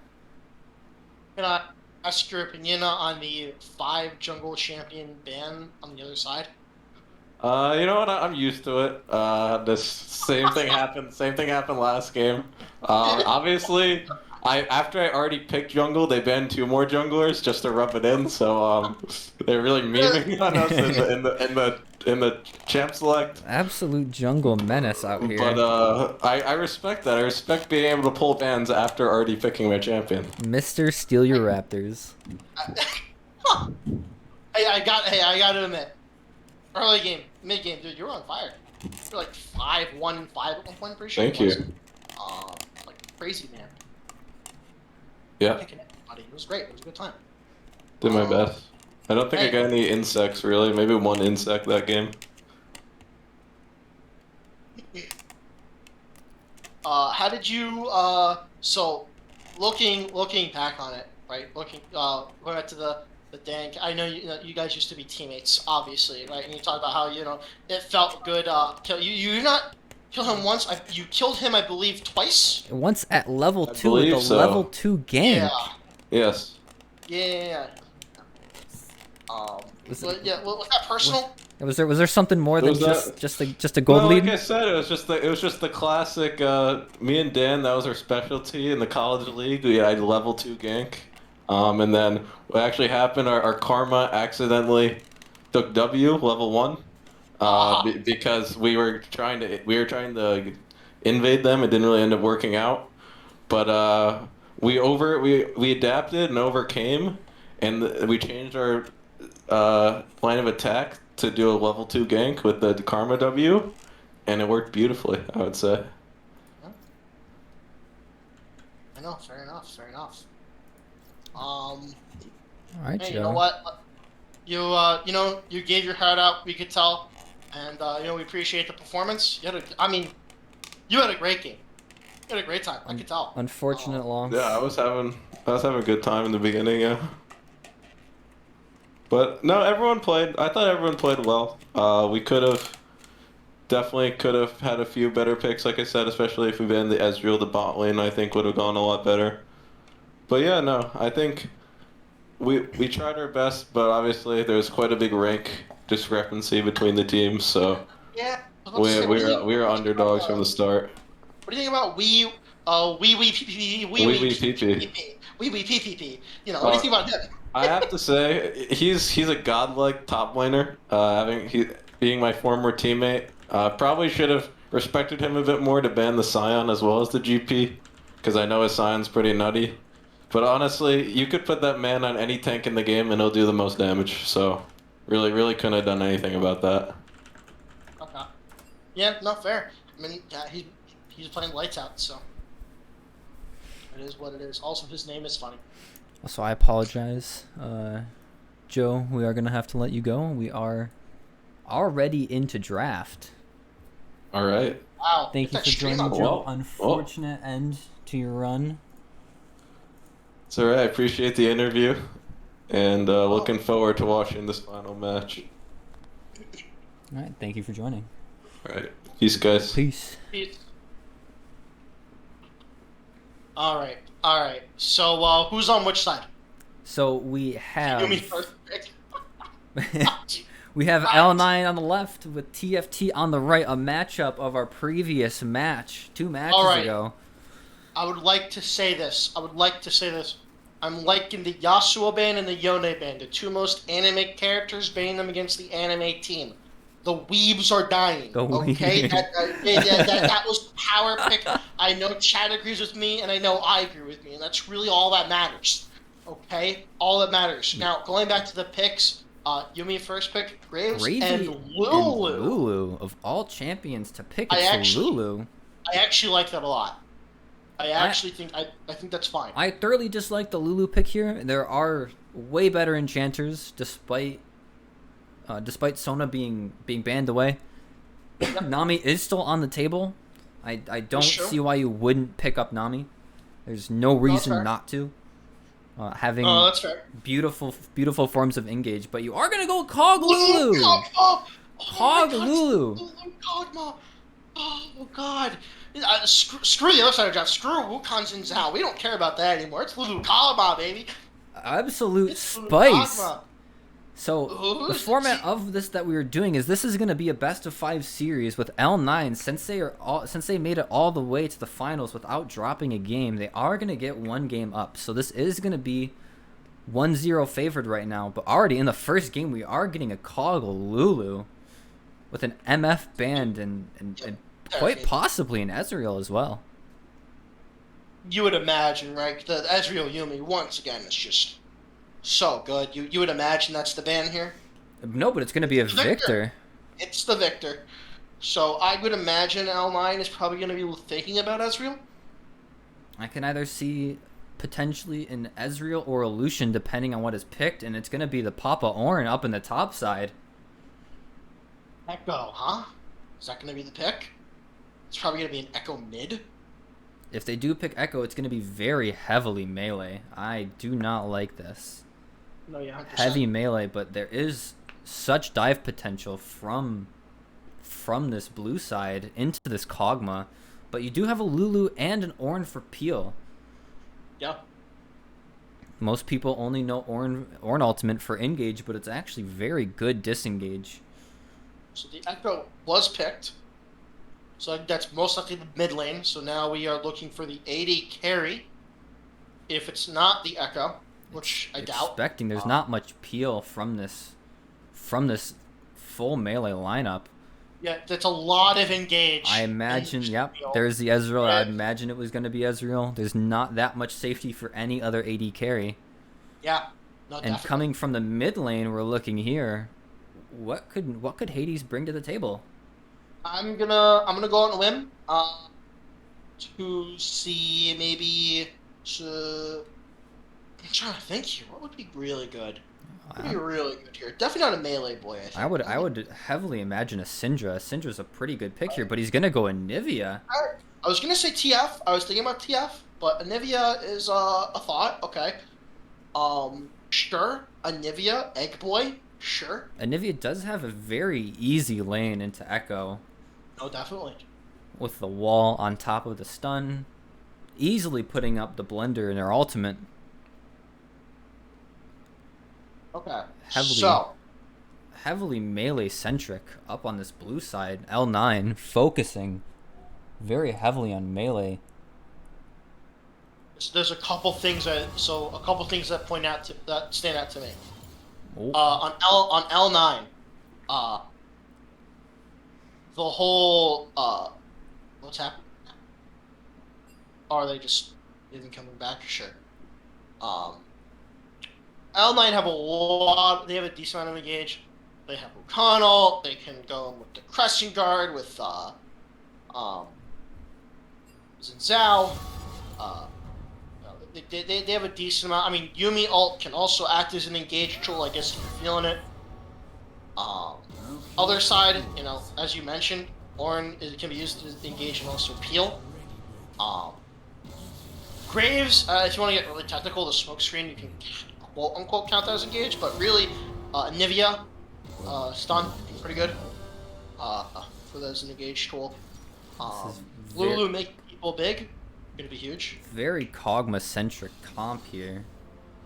Can I ask your opinion on the 5 jungle champion ban on the other side?
You know what? I'm used to it. This same thing happened. Same thing happened last game. Obviously, after I already picked jungle, they banned 2 more junglers just to rub it in. So they're really memeing on us in the champ select.
Absolute jungle menace out here.
But I respect that. I respect being able to pull bans after already picking my champion.
Mr. Steal Your Raptors.
I got to admit, early game, mid game, dude, you were on fire. You're like 5-1-5 at one point, pretty sure.
Thank you.
Like crazy, man.
Yeah,
Picking everybody. It was great. It was a good time.
did my best. I don't think I
Hey.
got any insects really. Maybe 1 insect that game.
How did you so looking back on it, right? Going back to the dank. I know you guys used to be teammates, obviously, right? And you talked about how it felt good. You not kill him once. You killed him, I believe, twice.
Once at level
I
2 with
believe
a
so.
level 2 gank.
Yeah.
Yes.
Yeah.
Was
was that personal?
Was there something more than
Was that-
just a gold
Well,
lead?
like I said, it was just the classic. Me and Dan, that was our specialty in the college league. We had level 2 gank, and then what actually happened? Our karma accidentally took W level 1, because we were trying to invade them. It didn't really end up working out, but we adapted and overcame, and we changed our line of attack to do a level 2 gank with the Karma W, and it worked beautifully, I would say.
I know. Fair enough. Fair enough.
All right,
Hey,
Joe.
you know what? You gave your heart out. We could tell, and we appreciate the performance. You had a great game. You had a great time. I could tell.
Unfortunate loss.
Yeah, I was having a good time in the beginning, yeah. But no, everyone played. I thought everyone played well. We could have definitely could have had a few better picks, like I said, especially if we banned the Ezreal, the bot lane, I think would have gone a lot better. But yeah, no, I think we tried our best, but obviously there's quite a big rank discrepancy between the teams, so
Yeah. I was about to
we
say,
we were we were underdogs from the start.
what do you think about wee PPP
Wee PP.
wee PPP? You know, what do you
Uh,
think about him?
I have to say he's a godlike top laner. Being my former teammate, probably should have respected him a bit more to ban the Scion as well as the GP, because I know his Scion's pretty nutty. But honestly, you could put that man on any tank in the game and he'll do the most damage. So, really couldn't have done anything about that.
Okay. Yeah, not fair. I mean, yeah, he's playing lights out, so it is what it is. Also, his name is funny.
So I apologize, Joe. We are gonna have to let you go. We are already into draft.
All right.
Wow.
Thank
get
you
that
for
stream
joining,
up.
Joe.
Well,
Unfortunate end to your run.
It's all right. I appreciate the interview, and looking forward to watching this final match.
All right. Thank you for joining.
All right. Peace, guys.
Peace.
All right. So, who's on which side?
So we have
You mean first pick?
we have L9 on the left with TFT on the right. A matchup of our previous match 2 matches
All right.
ago.
I would like to say this. I'm liking the Yasuo ban and the Yone ban, the 2 most anime characters, banning them against the anime team. The weebs are dying. Okay, that was the power pick. I know Chad agrees with me, and I know I agree with me, and that's really all that matters. Okay, all that matters. Now, going back to the picks, Yumi first pick, Graves
Crazy
and Lulu.
And Lulu of all champions to pick
I
it's
actually-
Lulu.
I actually like that a lot. I think that's fine.
I thoroughly dislike the Lulu pick here. There are way better enchanters, despite Sona being banned away. Nami is still on the table. I don't
true.
see why you wouldn't pick up Nami. There's no reason
fair.
not to. Having
Oh, that's fair.
beautiful forms of engage, but you are gonna go Cog Lulu. Cog Lulu.
Cogma. Oh god. Screw the other side of the draft. Screw Wukong's and Zhao. We don't care about that anymore. It's Lulu Kalama, baby.
Absolute
It's Lulu
spice.
Kog'Maw.
So
Ooh,
the format of this that we were doing is this is going to be a best of 5 series with L9. Since they made it all the way to the finals without dropping a game, they are going to get 1 game up. So this is going to be 1-0 favored right now. But already in the first game, we are getting a Cog Lulu with an MF band and quite possibly an Ezreal as well.
You would imagine, right? The Ezreal Yumi, once again, is just so good. You would imagine that's the ban here?
No, but it's going to be a Victor.
It's the Victor. So I would imagine L9 is probably going to be thinking about Ezreal.
I can either see potentially an Ezreal or a Lucian depending on what is picked, and it's going to be the Papa Ornn up in the top side.
Echo, huh? Is that going to be the pick? It's probably going to be an Echo mid.
If they do pick Echo, it's going to be very heavily melee. I do not like this.
No, yeah, 100%.
Heavy melee, but there is such dive potential from this blue side into this Kog'Maw. But you do have a Lulu and an Ornn for Peel.
Yeah.
Most people only know Ornn ultimate for engage, but it's actually very good disengage.
So the Echo was picked. So that's most likely the mid lane. So now we are looking for the AD carry. If it's not the Echo, which I doubt.
Expecting there's not much peel from this full melee lineup.
Yeah, that's a lot of engage.
I imagine, yep,
Peel.
there's the Ezreal.
Yeah.
I'd imagine it was going to be Ezreal. There's not that much safety for any other AD carry.
Yeah. No,
And
definitely.
coming from the mid lane, we're looking here. What could Hades bring to the table?
I'm gonna go on a limb. To see maybe. I'm trying to think here. What would be really good? What would be really good here? Definitely not a melee boy. I think.
I would heavily imagine a Syndra. Syndra's a pretty good pick here, but he's gonna go Anivia.
I was gonna say TF. I was thinking about TF, but Anivia is a thought. Okay. Sure. Anivia, Egg Boy. Sure.
Anivia does have a very easy lane into Echo.
Oh, definitely.
with the wall on top of the stun, easily putting up the blender in their ultimate.
Okay.
Heavily,
So,
heavily melee centric up on this blue side. L9 focusing very heavily on melee.
there's a couple things that that stand out to me.
Oh,
On L9, uh, the whole what's happening? Are they just even coming back? Sure. Um, L9 have a lot. They have a decent amount of engage. They have O'Connell. They can go with the Crescent Guard with um, Zhao. Uh, they have a decent amount. I mean, Yumi ult can also act as an engage tool. I guess if you're feeling it. Um, Other side, as you mentioned, Ornn can be used to engage and also peel. Um, Graves, if you want to get really technical, the smoke screen you can quote unquote count that as engage, but really, Nivea stun pretty good for that as an engage tool.
this is
Lulu make people big, gonna be huge.
very Kog'Maw centric comp here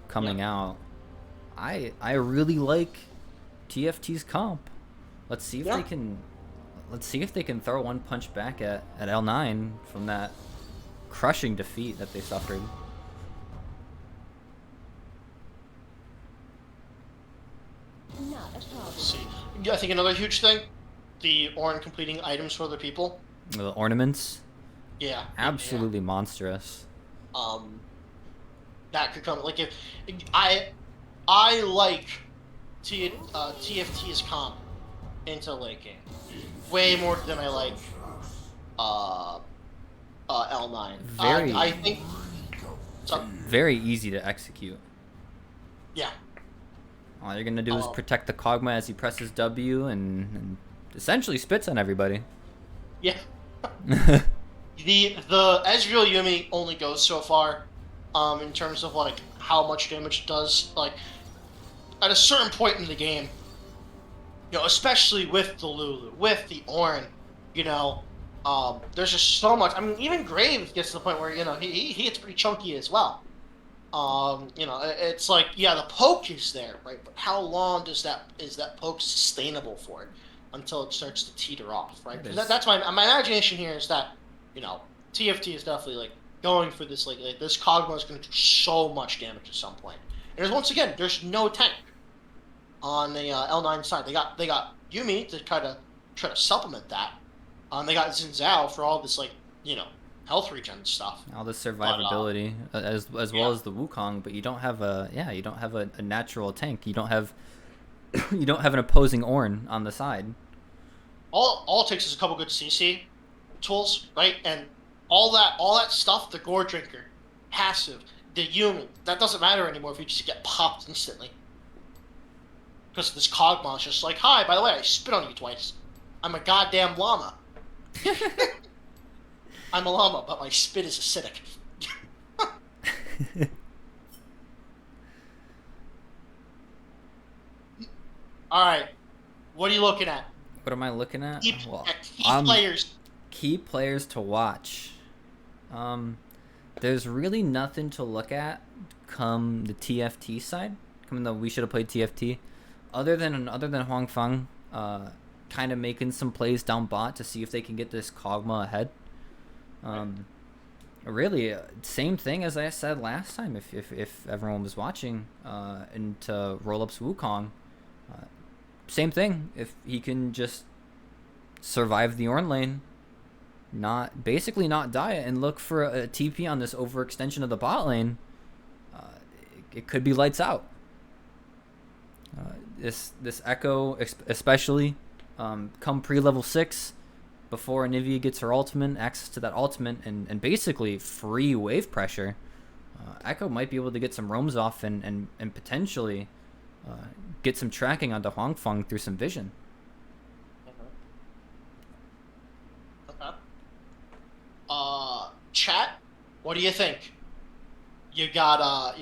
coming out. I really like TFT's comp. Let's see if
Yeah.
they can. Let's see if they can throw one punch back at L9 from that crushing defeat that they suffered.
Not a problem.
Let's see. Yeah, I think another huge thing, the Ornn completing items for other people.
The ornaments,
Yeah.
absolutely monstrous.
Um, that could come like if I like TFT's comp into late game way more than I like L9.
Very-
I think so,
Very easy to execute.
yeah.
All you're gonna do is protect the Kog'Maw as he presses W and essentially spits on everybody.
Yeah. The Ezreal Yumi only goes so far in terms of like how much damage it does. Like at a certain point in the game, especially with the Lulu, with the Ornn, there's just so much. I mean, even Graves gets to the point where he gets pretty chunky as well. It's like, yeah, the poke is there, right? But how long is that poke sustainable for it until it starts to teeter off, right? That's my imagination here is that, TFT is definitely like going for this like this Kog'Maw is going to do so much damage at some point. And once again, there's no tank on the L9 side. They got Yumi to try to supplement that. They got Xin Zhao for all this health regen stuff.
All the survivability, as well as the Wukong, but you don't have a natural tank. You don't have an opposing Ornn on the side.
All it takes is a couple good CC tools, right? And all that stuff, the Gore Drinker, passive, the Yumi, that doesn't matter anymore if you just get popped instantly. Because this Kog'Maw is just like, hi, by the way, I spit on you twice. I'm a goddamn llama. I'm a llama, but my spit is acidic. Alright. What are you looking at?
What am I looking at?
Key
I'm-
players.
Key players to watch. There's really nothing to look at come the TFT side. We should have played TFT. Other than Huang Feng, kind of making some plays down bot to see if they can get this Kog'Maw ahead. Really, same thing as I said last time. If everyone was watching, and to roll up's Wukong, same thing. If he can just survive the Ornn lane, not die and look for a TP on this overextension of the bot lane, it could be lights out. This Echo especially, come pre-level 6, before Anivia gets her ultimate, access to that ultimate, and basically free wave pressure, Echo might be able to get some roams off and potentially get some tracking onto Huang Feng through some vision.
Chat, what do you think? You got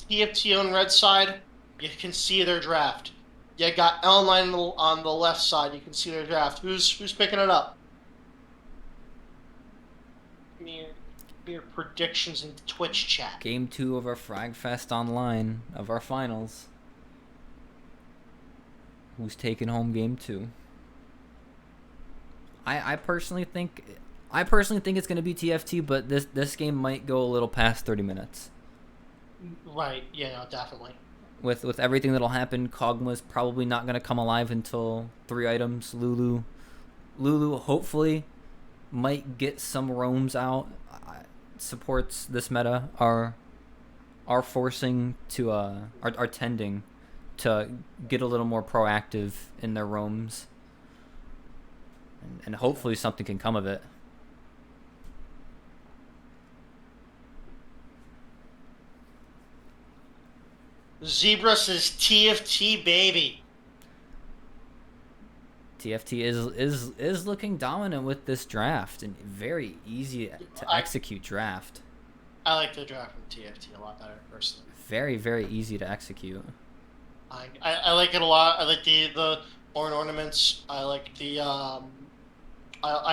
TFT on red side, you can see their draft. You got L9 on the left side, you can see their draft. Who's picking it up? mere predictions in Twitch chat.
Game 2 of our Fragfest online of our finals. Who's taking home game 2? I personally think it's gonna be TFT, but this game might go a little past 30 minutes.
Right? Yeah, no, definitely.
With everything that'll happen, Kog'Maw's probably not gonna come alive until 3 items. Lulu hopefully might get some roams out. Supports this meta are forcing to are tending to get a little more proactive in their roams, and hopefully something can come of it.
Zebra says TFT baby.
TFT is looking dominant with this draft, and very easy to execute draft.
I like the draft from TFT a lot better personally.
Very, very easy to execute.
I like it a lot. I like the Ornn ornaments. I like the I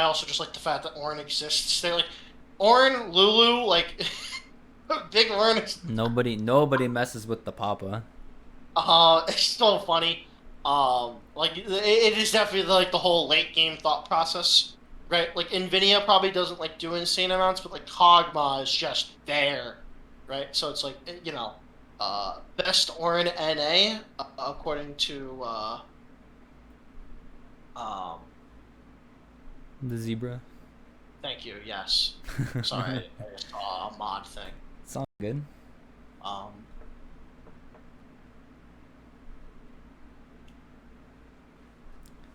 also just like the fact that Ornn exists. They're like Ornn, Lulu, like big Ornn is
Nobody messes with the Papa.
it's so funny. Like it is definitely like the whole late game thought process, right? Like Nvidia probably doesn't like do insane amounts, but like Kog'Maw is just there, right? So it's like best Ornn NA according to
The Zebra.
thank you. Yes, sorry, I just saw a mod thing.
It's all good.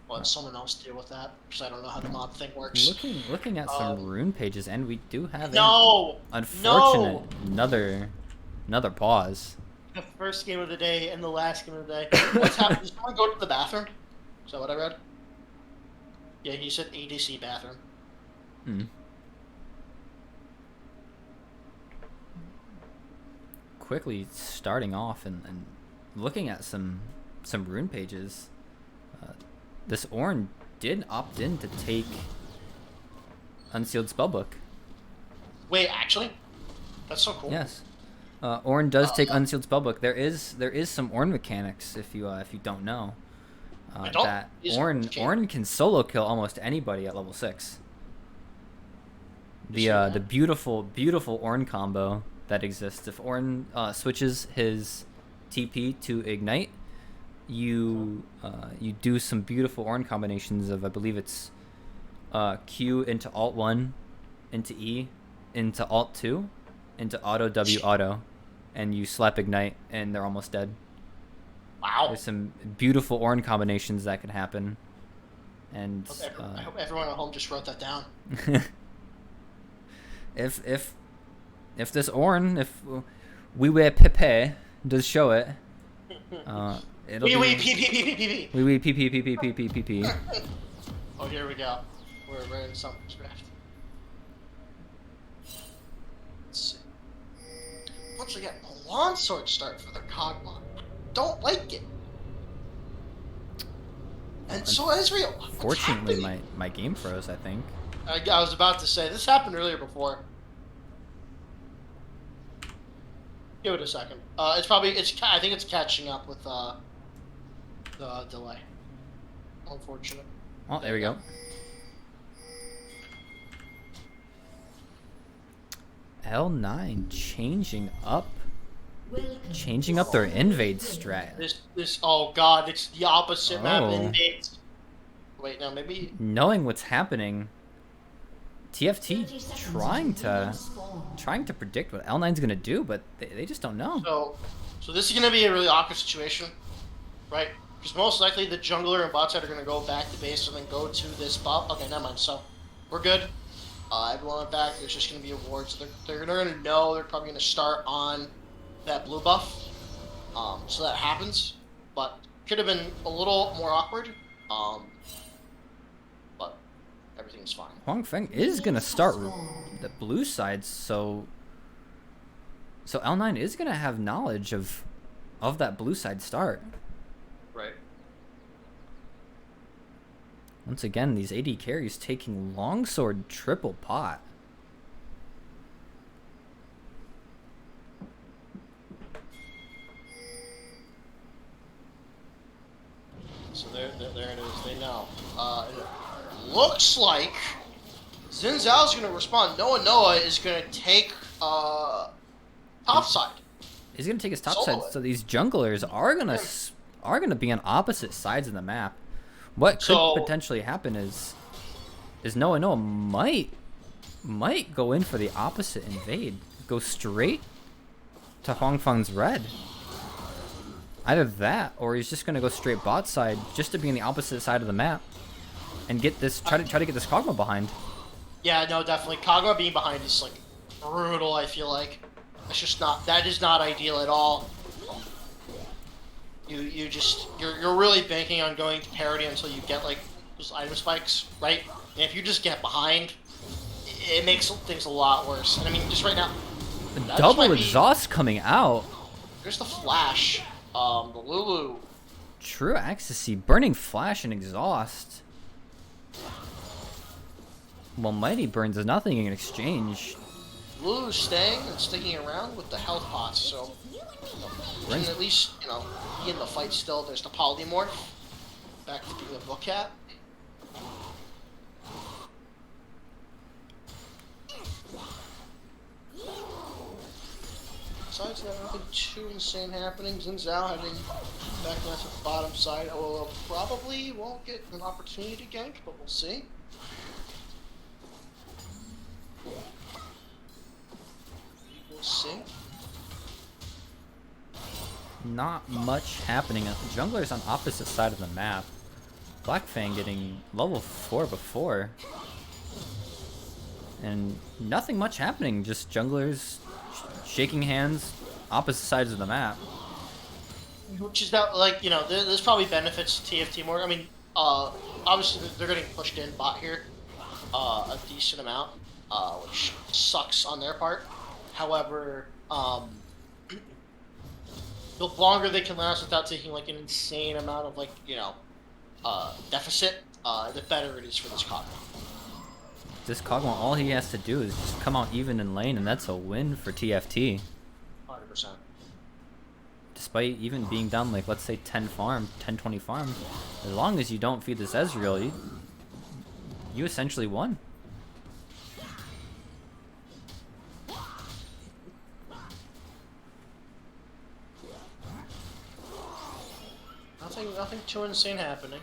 Let someone else deal with that because I don't know how the mod thing works.
Looking at some rune pages, and we do have
unfortunate
another pause.
The first game of the day and the last game of the day. What's happened? Did someone go to the bathroom? Is that what I read? Yeah, he said ADC bathroom.
Quickly starting off and looking at some rune pages. This Ornn did opt in to take Unsealed Spellbook.
Wait, actually? That's so cool.
Yes. Ornn does take Unsealed Spellbook. There is some Ornn mechanics if you don't know. That Ornn can solo kill almost anybody at level 6. The beautiful Ornn combo that exists. If Ornn switches his TP to Ignite, you do some beautiful Ornn combinations of, I believe it's Q into Alt 1 into E into Alt 2 into Auto W Auto, and you slap Ignite and they're almost dead.
Wow.
There's some beautiful Ornn combinations that can happen. And
I hope everyone at home just wrote that down.
if this Ornn, if we wear Pepe does show it, it'll be pee.
Oh, here we go. We're in something's draft. Let's see. Once again, a longsword start for the Kog'Maw. Don't like it. And so Ezreal.
Fortunately, my game froze, I think.
I was about to say this happened earlier before. Give it a second. I think it's catching up with the delay. Unfortunate.
Oh, there we go. L9 changing up their invade strat.
This oh god, it's the opposite map invades. Wait, no, maybe
knowing what's happening, TFT trying to predict what L9's gonna do, but they just don't know.
So this is gonna be a really awkward situation, right? Because most likely the jungler and bot side are gonna go back to base and then go to this bot. Okay, never mind. So we're good. Everyone went back. There's just gonna be awards. They're gonna know they're probably gonna start on that blue buff. So that happens, but could have been a little more awkward. But everything's fine.
Huang Feng is gonna start the blue side, so L9 is gonna have knowledge of that blue side start.
Right.
Once again, these AD carries taking longsword triple pot.
looks like Xin Zhao's going to respond. Noah is going to take top side.
He's gonna take his top
Solo
side,
it.
so these junglers are gonna be on opposite sides of the map. What could
So-
potentially happen is Noah might go in for the opposite invade, go straight to Huang Feng's red. Either that, or he's just gonna go straight bot side just to be on the opposite side of the map and get this try to get this Kog'Maw behind.
Yeah, no, definitely. Kog'Maw being behind is like brutal. I feel like that's just not. That is not ideal at all. You're really banking on going to parity until you get like those item spikes, right? And if you just get behind, it makes things a lot worse. And I mean, just right now, that just
Double
might be-
exhaust coming out.
There's the flash. The Lulu.
True ecstasy, burning flash and exhaust. Well, Mighty burns nothing in exchange.
Lulu's staying and sticking around with the health pots, so you can at least, be in the fight still. There's the polymorph. Back to being a book cat. Besides that, nothing too insane happening. Xin Zhao having back left at the bottom side. Oh, probably won't get an opportunity to gank, but we'll see. We'll see.
Not much happening. Jungler's on opposite side of the map. Black Fang getting level 4 before. And nothing much happening. Just junglers shaking hands, opposite sides of the map.
Which is not like, there's probably benefits to TFT more. I mean, obviously they're getting pushed in bot here a decent amount, which sucks on their part. However, the longer they can last without taking like an insane amount of deficit, the better it is for this Kog'Maw.
This Kog'Maw, all he has to do is just come out even in lane, and that's a win for TFT.
100%.
Despite even being down like, let's say 10 farm, 10-20 farm, as long as you don't feed this Ezreal, you essentially won.
Nothing too insane happening.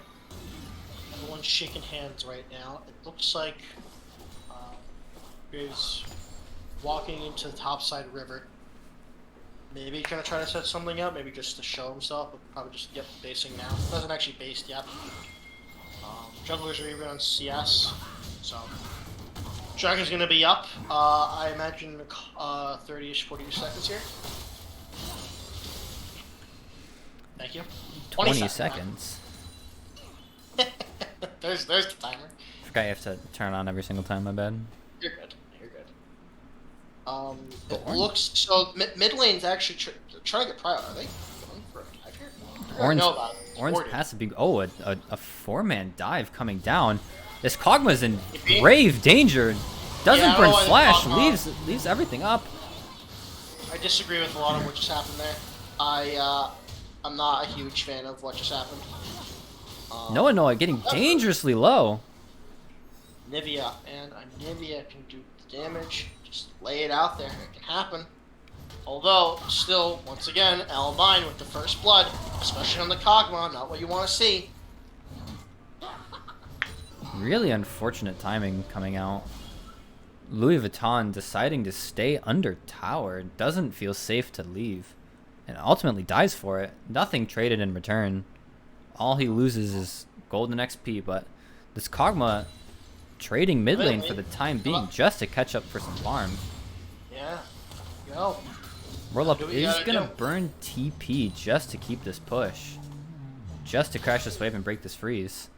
Everyone's shaking hands right now. It looks like he's walking into the topside river. Maybe gonna try to set something up, maybe just to show himself, but probably just get basing now. Doesn't actually base yet. Junglers are even on CS, so Dragon's gonna be up. I imagine 30-ish, 40-ish seconds here. Thank you.
20 seconds.
there's the timer.
Forgot you have to turn it on every single time, my bad.
You're good. You're good. It
Orange-
looks so. Mid lane's actually trying to get prio. Are they going for a dive here? I
Orange,
know about it.
Orange
Warded.
pass a big. Oh, a 4-man dive coming down. This Kog'Maw's in
Maybe.
grave danger. Doesn't
Yeah, I don't
burn
know why the
flash.
Kog'Maw-
Leaves everything up.
I disagree with a lot of what just happened there. I'm not a huge fan of what just happened.
Noah getting dangerously low.
Nivea, and Nivea can do the damage. Just lay it out there. It can happen. Although, still, once again, L9 with the first blood, especially on the Kog'Maw, not what you want to see.
Really unfortunate timing coming out. Louis Vuitton deciding to stay under tower. Doesn't feel safe to leave. And ultimately dies for it. Nothing traded in return. All he loses is golden XP, but this Kog'Maw trading mid lane for the time being just to catch up for some farm.
Yeah. Go.
Roll up
Do what
is
you gotta
gonna
do.
burn TP just to keep this push. Just to crash this wave and break this freeze.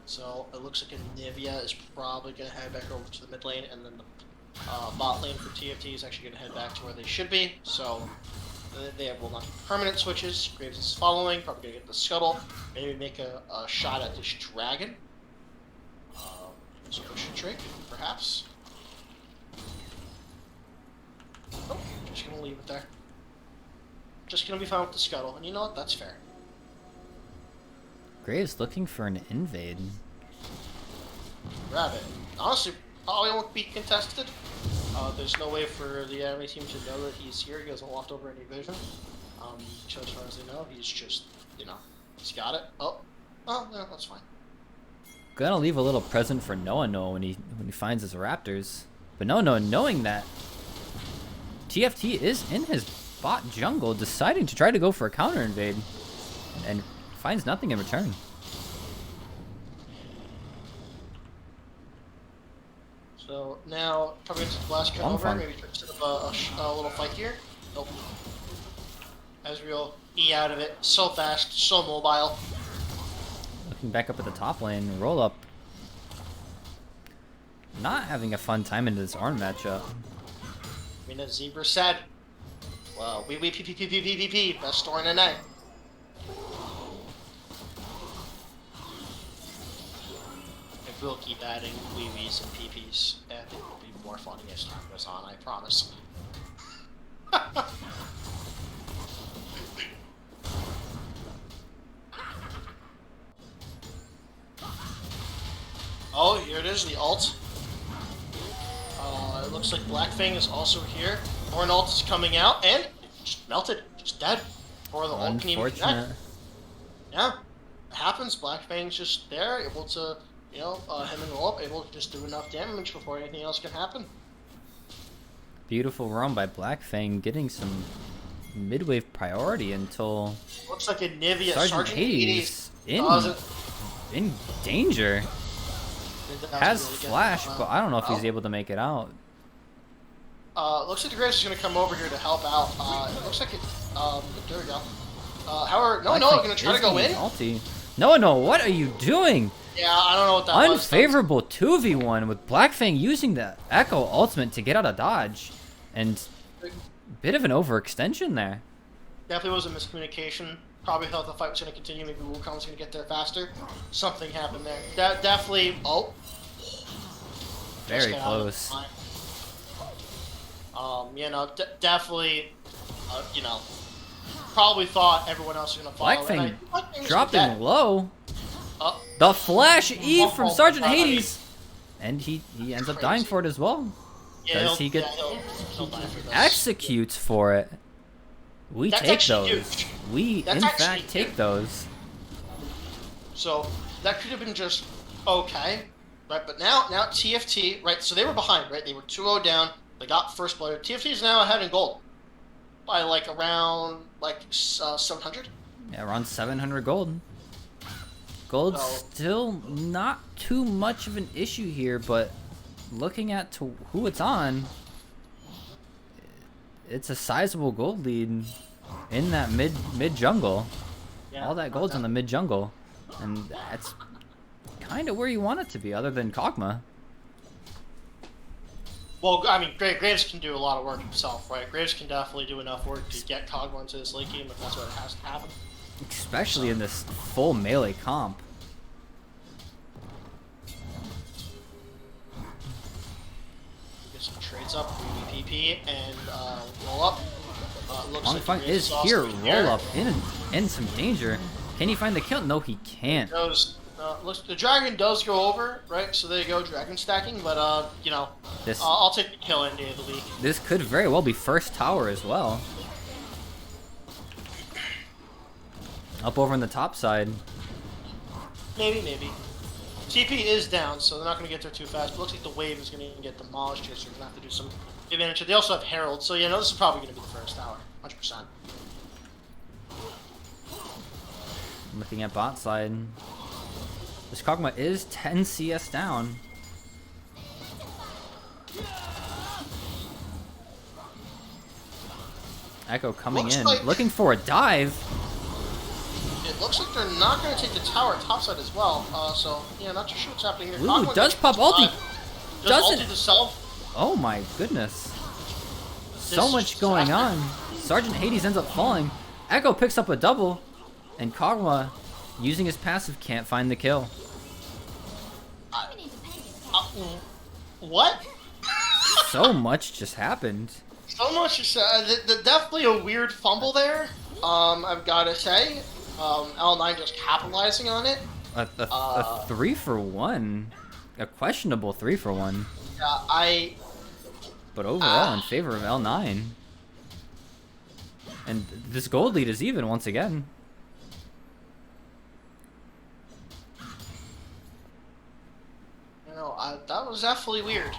So it looks like Nivea is probably going to head back over to the mid lane, and then the bot lane for TFT is actually going to head back to where they should be. So they will not permanent switches. Graves is following, probably going to get the scuttle, maybe make a shot at this dragon. So push a trick, perhaps. Nope, just gonna leave it there. Just gonna be fine with the scuttle, and you know what? That's fair.
Graves looking for an invade.
Grab it. Honestly, probably won't be contested. There's no way for the enemy team to know that he's here. He hasn't walked over any vision. So as far as they know, he's just, he's got it. Oh, yeah, that's fine.
Gonna leave a little present for Noah when he finds his raptors. But Noah knowing that TFT is in his bot jungle, deciding to try to go for a counter invade, and finds nothing in return.
So now, probably into the blast cut over, maybe try to set up a little fight here. Nope. Ezreal, E out of it, so fast, so mobile.
Looking back up at the top lane, roll up. Not having a fun time into this Arn matchup.
I mean, as Zebra said, well, PPPPPPP, best story in the night. If we'll keep adding wee-wees and PPs, and it will be more fun as time goes on, I promise. Oh, here it is, the ult. It looks like Blackfang is also here. Horn ult is coming out, and just melted, just dead. Before the ult can even connect. Yeah, it happens. Blackfang's just there, able to, him and roll up, able to just do enough damage before anything else can happen.
Beautiful run by Blackfang, getting some mid-wave priority until
Looks like a Nivea
Sergeant Hades in danger. Has flash, but I don't know if he's able to make it out.
Looks like the Graves is going to come over here to help out. It looks like it. There we go. However, Noah going to try to go in.
Ulti. Noah, what are you doing?
Yeah, I don't know what that was.
Unfavorable 2v1 with Blackfang using the Echo ultimate to get out of dodge. And bit of an overextension there.
Definitely was a miscommunication. Probably thought the fight was going to continue. Maybe Wukong was going to get there faster. Something happened there. Definitely. Oh.
Very close.
Definitely. Probably thought everyone else was going to follow.
Blackfang dropping low. The flash E from Sergeant Hades. And he ends up dying for it as well. Does he get executes for it? We take those.
Huge.
We, in fact, take those.
So, that could have been just okay. Right, but now TFT, right, so they were behind, right? They were 2-0 down. They got first blood. TFT is now ahead in gold. By, around, 700?
Yeah, around 700 gold. Gold's still not too much of an issue here, but looking at who it's on, it's a sizable gold lead in that mid jungle. Yeah, all that gold's on the mid jungle, and that's kind of where you want it to be, other than Kog'Maw.
Well, I mean, Graves can do a lot of work himself, right? Graves can definitely do enough work to get Kog'Maw into this late game if that's what has to happen.
Especially in this full melee comp.
Get some trades up, PP, and roll up. Looks like
Fang is here, roll up, in some danger. Can he find the kill? No, he can't.
Looks, the dragon does go over, right? So there you go, dragon stacking. But I'll take the kill any day of the week.
This could very well be first tower as well. Up over on the top side.
Maybe. TP is down, so they're not going to get there too fast. But looks like the wave is going to get demolished here, so we're going to have to do some advantage. They also have Herald, so this is probably going to be the first tower, 100%.
Looking at bot side. This Kog'Maw is 10 CS down. Echo coming in, looking for a dive.
It looks like they're not going to take the tower topside as well. So, yeah, not too sure what's happening here.
Ooh, does pop ulti.
Doesn't. Ulti the self.
Oh my goodness. So much going on. Sergeant Hades ends up falling. Echo picks up a double. And Kog'Maw, using his passive, can't find the kill.
What?
So much just happened.
So much is definitely a weird fumble there. I've got to say, L9 just capitalizing on it.
A 3-for-1, a questionable 3-for-1,
Yeah,
but overall in favor of L9. And this gold lead is even once again.
that was definitely weird.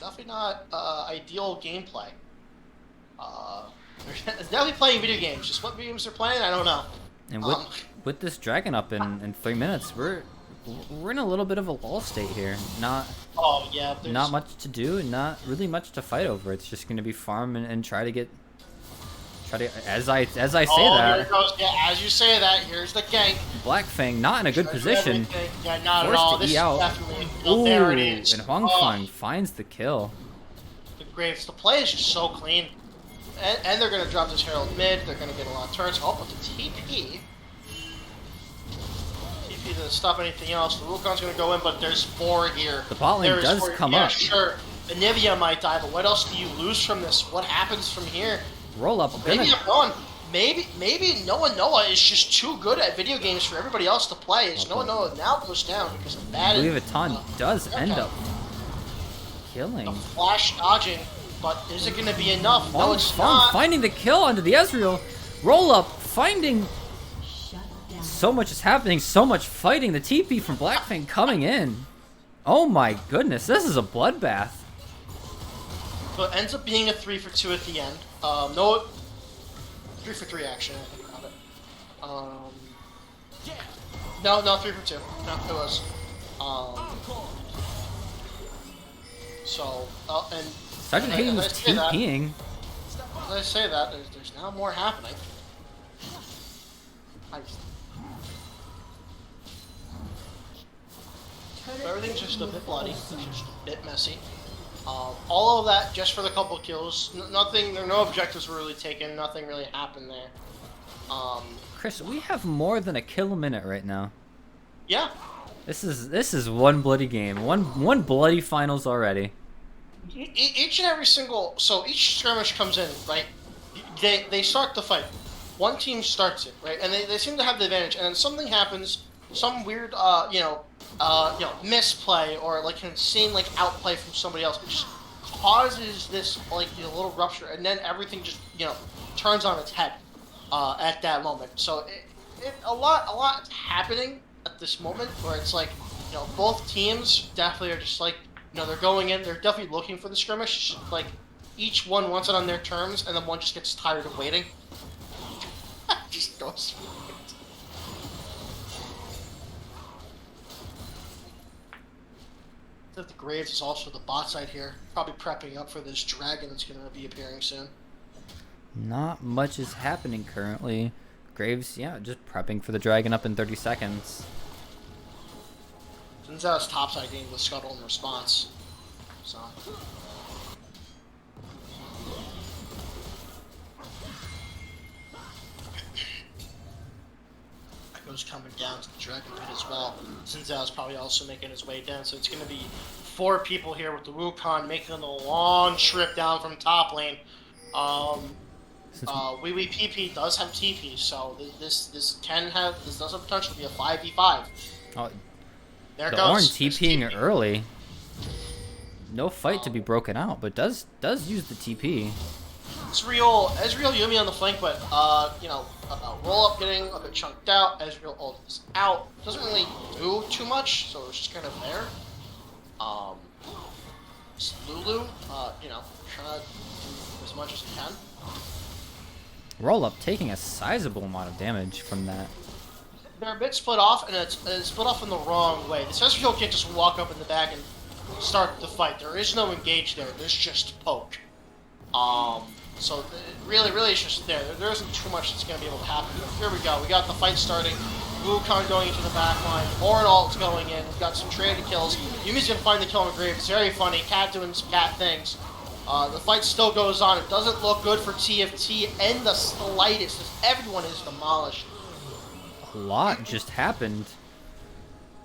Definitely not ideal gameplay. They're definitely playing video games. Just what video games they're playing, I don't know.
And with this dragon up in 3 minutes, we're in a little bit of a lull state here.
Oh yeah,
Not much to do, and not really much to fight over. It's just going to be farm and try to as I say that.
Here it goes. Yeah, as you say that, here's the gank.
Black Fang not in a good position.
Yeah, not at
Forced
all.
to
This
E
is
out.
definitely there it is.
And Huang Fang finds the kill.
The Graves. The play is just so clean. And they're going to drop this Herald mid. They're going to get a lot of turns. Oh, but the TP. TP doesn't stop anything else. The Wukong's going to go in, but there's 4 here.
The bot lane does come up.
Sure. Anivia might die, but what else do you lose from this? What happens from here?
Roll up.
Maybe Noah is just too good at video games for everybody else to play. It's Noah now pushed down because of bad.
Louis Vuitton does end up
the
killing.
flash dodging, but is it going to be enough? No,
Huang
it's
Fang
not.
finding the kill onto the Ezreal. Roll up, finding.
Shut down.
So much is happening, so much fighting. The TP from Black Fang coming in. Oh my goodness, this is a bloodbath.
So it ends up being a 3-for-2 at the end. No, 3-for-3 actually. I think about it. No, 3-for-2. No, it was. So, and
Sergeant Hayden was TPing.
As I say that, there's now more happening. Everything's just a bit bloody, it's just a bit messy. All of that just for the couple kills. Nothing, there are no objectives were really taken. Nothing really happened there.
Chris, we have more than a kill a minute right now.
Yeah.
This is one bloody game. One bloody finals already.
Each and every single, so each skirmish comes in, right? They start the fight. One team starts it, right? And they seem to have the advantage. And then something happens, some weird, misplay or like an insane like outplay from somebody else. It just causes this like little rupture, and then everything just turns on its head at that moment. So a lot is happening at this moment where it's like both teams definitely are just like they're going in, they're definitely looking for the skirmish. Like each one wants it on their terms, and then one just gets tired of waiting. Just goes. That the Graves is also the bot side here, probably prepping up for this dragon that's going to be appearing soon.
Not much is happening currently. Graves, yeah, just prepping for the dragon up in 30 seconds.
Since that was topside game with Scuttle in response. So. Echo's coming down to the dragon pit as well. Sinzal's probably also making his way down, so it's going to be 4 people here with the Wukong making the long trip down from top lane. Wee PP does have TP, so this does have potential to be a 5v5.
Oh,
There
the
goes.
Ornn
There's
TPing early. No fight to be broken out, but does use the TP.
Ezreal Yumi on the flank, but roll up getting a bit chunked out. Ezreal ult is out. Doesn't really do too much, so it's just kind of there. Lulu, trying to do as much as he can.
Roll up taking a sizable amount of damage from that.
They're a bit split off, and it's split off in the wrong way. This Ezreal can't just walk up in the back and start the fight. There is no engage there. There's just poke. So really, it's just there. There isn't too much that's going to be able to happen. But here we go. We got the fight starting. Wukong going into the back line. Ornn ult's going in. We've got some traded kills. Yumi's going to find the kill on the Graves. Very funny. Cat doing some cat things. The fight still goes on. It doesn't look good for TFT in the slightest, as everyone is demolished.
A lot just happened.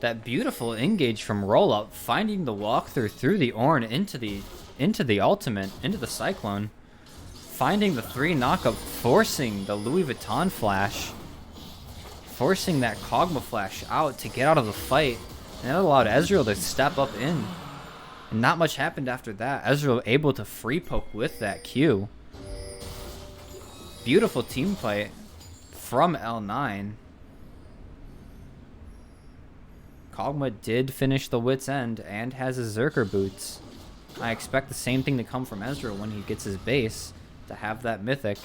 That beautiful engage from Roll Up, finding the walkthrough through the Ornn into into the ultimate, into the Cyclone. Finding the 3 knockup, forcing the Louis Vuitton flash. Forcing that Kog'Maw flash out to get out of the fight. And that allowed Ezreal to step up in. And not much happened after that. Ezreal able to free poke with that Q. Beautiful team fight from L9. Kog'Maw did finish the Wit's End and has his Zerker boots. I expect the same thing to come from Ezreal when he gets his base, to have that Mythic.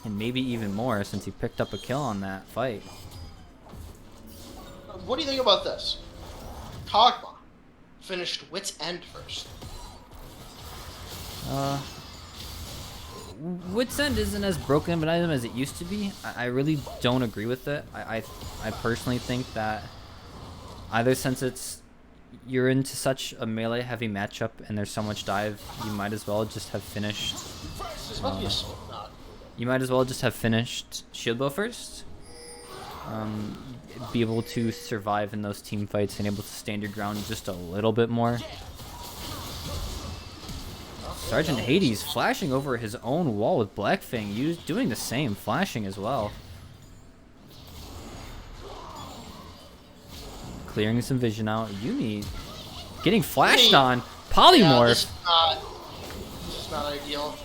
And maybe even more since he picked up a kill on that fight.
What do you think about this? Kog'Maw finished Wit's End first.
Wit's End isn't as broken of an item as it used to be. I really don't agree with it. I personally think that either since you're into such a melee heavy matchup and there's so much dive, you might as well just have finished.
There's about to be a sword knot.
You might as well just have finished Shield Bow first. Be able to survive in those team fights and able to stand your ground just a little bit more. Sergeant Hades flashing over his own wall with Blackfang, doing the same, flashing as well. Clearing some vision out. Yuumi getting flashed on. Polymorph.
Yeah, this is not ideal.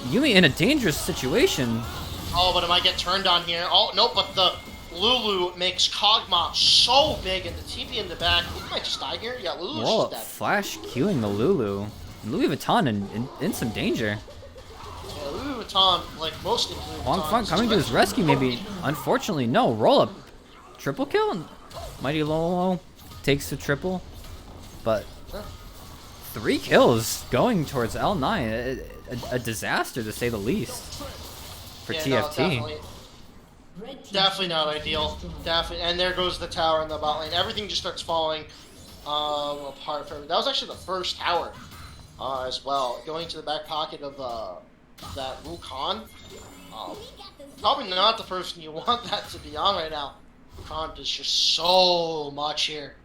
Yuumi in a dangerous situation.
Oh, but it might get turned on here. Oh, no, but the Lulu makes Kog'Maw so big and the TP in the back. Lulu might just die here. Yeah, Lulu's
Whoa,
just dead.
flash queuing the Lulu. Louis Vuitton in some danger.
Yeah, Louis Vuitton, like most of Louis
Wong
Vuitton,
Feng coming to his rescue, maybe. Unfortunately, no. Roll up. Triple kill? And Mighty Lolo takes the triple. But 3 kills going towards L9. A disaster, to say the least, for
yeah,
TFT.
No, definitely not ideal. Definitely. And there goes the tower in the bot lane. Everything just starts falling apart. That was actually the first tower as well. Going to the back pocket of that Wukong. Probably not the person you want that to be on right now. Wukong does just so much here.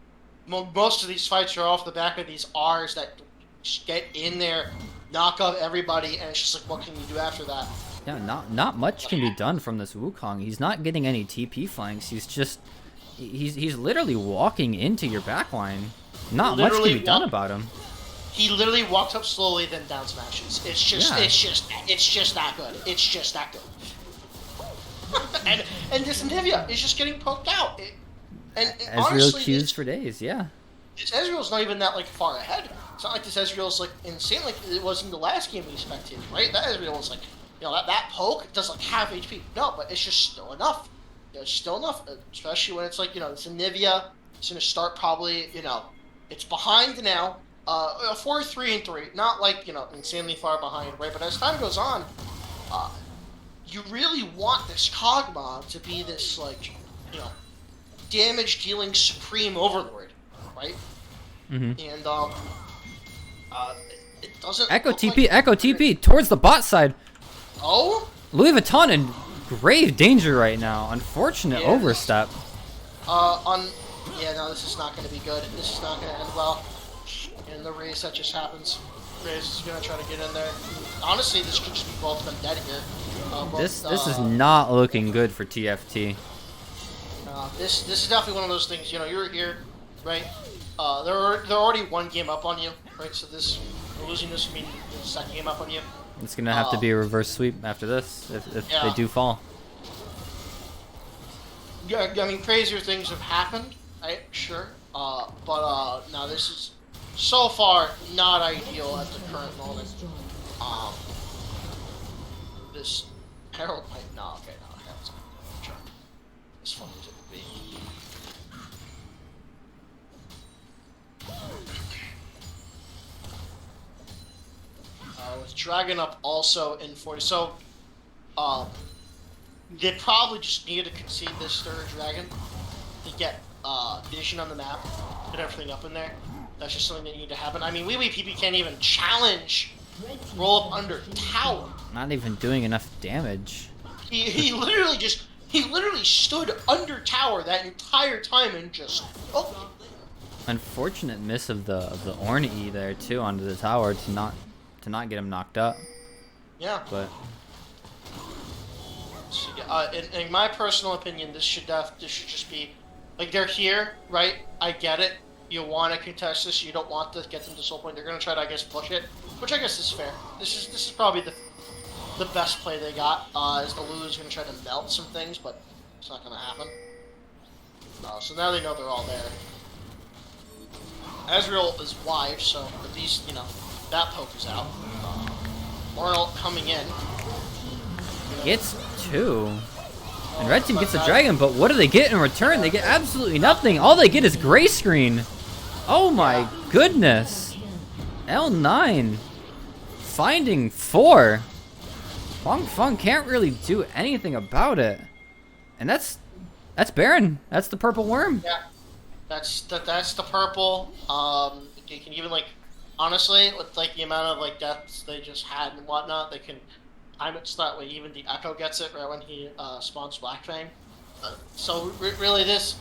Most of these fights are off the back of these R's that just get in there, knock up everybody, and it's just like, what can you do after that?
Yeah, not much can be done from this Wukong. He's not getting any TP flanks. He's literally walking into your backline. Not much can be done about him.
He literally walks up slowly, then down smashes. It's just that good. It's just that good. and this Nivea is just getting poked out.
Ezreal
honestly,
queues for days, yeah.
This Ezreal's not even that like far ahead. It's not like this Ezreal's like insane like it was in the last game we spectated, right? That Ezreal was like, you know, that poke does like half HP. No, but it's just still enough. It's still enough, especially when it's like, you know, it's a Nivea. It's gonna start probably, you know, it's behind now. 4-3-3, not like, you know, insanely far behind, right? But as time goes on, you really want this Kog'Maw to be this, like, you know, damage-dealing supreme overlord, right?
Mm-hmm.
And it doesn't.
Echo
look
TP,
like
Echo TP towards the bot side.
Oh.
Louis Vuitton in grave danger right now. Unfortunate
Yeah.
overstep.
Yeah, no, this is not going to be good. This is not going to end well. And the race that just happens. Raze is going to try to get in there. Honestly, this could just be both them dead here.
This is not looking good for TFT.
This is definitely one of those things. You know, you're here, right? They're already one game up on you, right? So losing this would mean the second game up on you.
It's gonna have to be a reverse sweep after this if they do fall.
Yeah, I mean, crazier things have happened, right? Sure. But no, this is so far not ideal at the current moment. This Herald might no, okay, no, Herald's not sure. As fun as it would be. With Dragon up also in 40, so they probably just needed to concede this third Dragon to get vision on the map, get everything up in there. That's just something that needed to happen. I mean, PP can't even challenge roll up under tower.
Not even doing enough damage.
He literally stood under tower that entire time and just
Unfortunate miss of the Ornn E there too onto the tower to not get him knocked up.
Yeah.
But
In my personal opinion, this should just be like they're here, right? I get it. You want to contest this. You don't want to get them to soul point. They're gonna try to, I guess, push it, which I guess is fair. This is probably the best play they got. Is the Lulu's gonna try to melt some things, but it's not gonna happen. So now they know they're all there. Ezreal is wide, so at least that poke is out. Ornn coming in.
gets 2. And red team gets the dragon, but what do they get in return? They get absolutely nothing. All they get is gray screen. Oh my goodness. L9 finding 4. Huang Feng can't really do anything about it. And that's Baron. That's the purple worm.
Yeah. That's the purple. You can even honestly, with the amount of deaths they just had and whatnot, they can time it so that way even the Echo gets it right when he spawns Black Fang. So really, this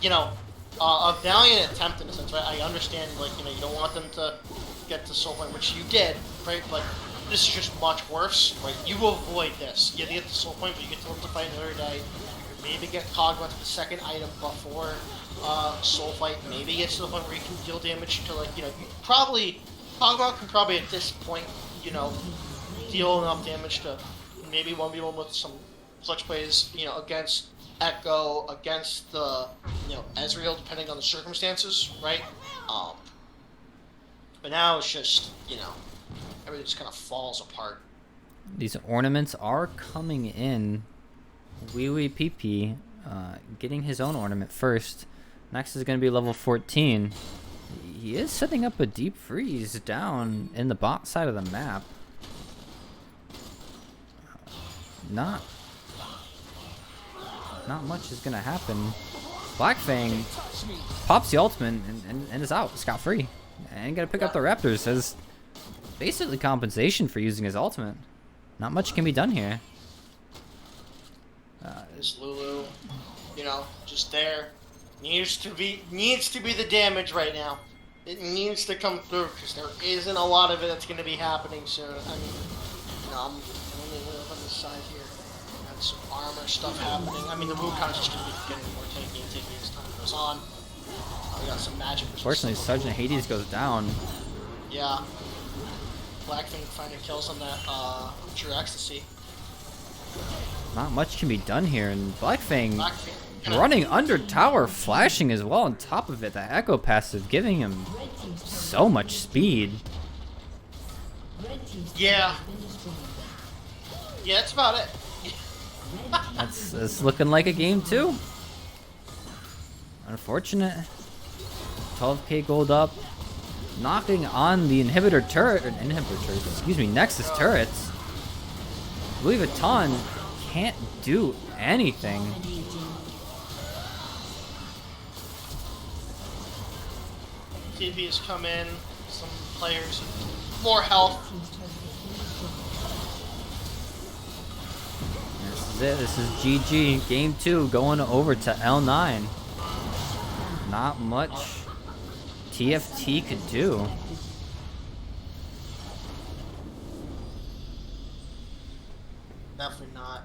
a valiant attempt in a sense, right? I understand you don't want them to get to soul point, which you did, right? But this is just much worse, right? You avoid this. You get the soul point, but you get to live to fight another day. Maybe get Kog'Maw to the second item before soul fight. Maybe get to the point where you can deal damage to Kog'Maw can probably at this point deal enough damage to maybe 1v1 with some clutch plays against Echo, against the Ezreal, depending on the circumstances, right? But now it's just everything just kind of falls apart.
These ornaments are coming in. Wee Wee PP getting his own ornament first. Next is going to be level 14. He is setting up a deep freeze down in the bot side of the map. Not much is going to happen. Black Fang pops the ultimate and is out scot-free. And got to pick up the Raptors as basically compensation for using his ultimate. Not much can be done here.
This Lulu, just there, needs to be the damage right now. It needs to come through because there isn't a lot of it that's going to be happening soon. I mean, I'm going to live on this side here. Got some armor stuff happening. I mean, the Wukong's just going to be getting more tanky and tanky as time goes on. We got some magic.
Unfortunately, Sergeant Hades goes down.
Yeah. Blackfang finding kills on that True Ecstasy.
Not much can be done here, and Black Fang running under tower, flashing as well on top of it. The Echo passive giving him so much speed.
Yeah. Yeah, that's about it.
That's looking like a game too. Unfortunate. 12k gold up. Knocking on the Nexus turrets. Louis Vuitton can't do anything.
TV has come in, some players with more health.
This is it, this is GG. Game 2 going over to L9. Not much TFT could do.
Definitely not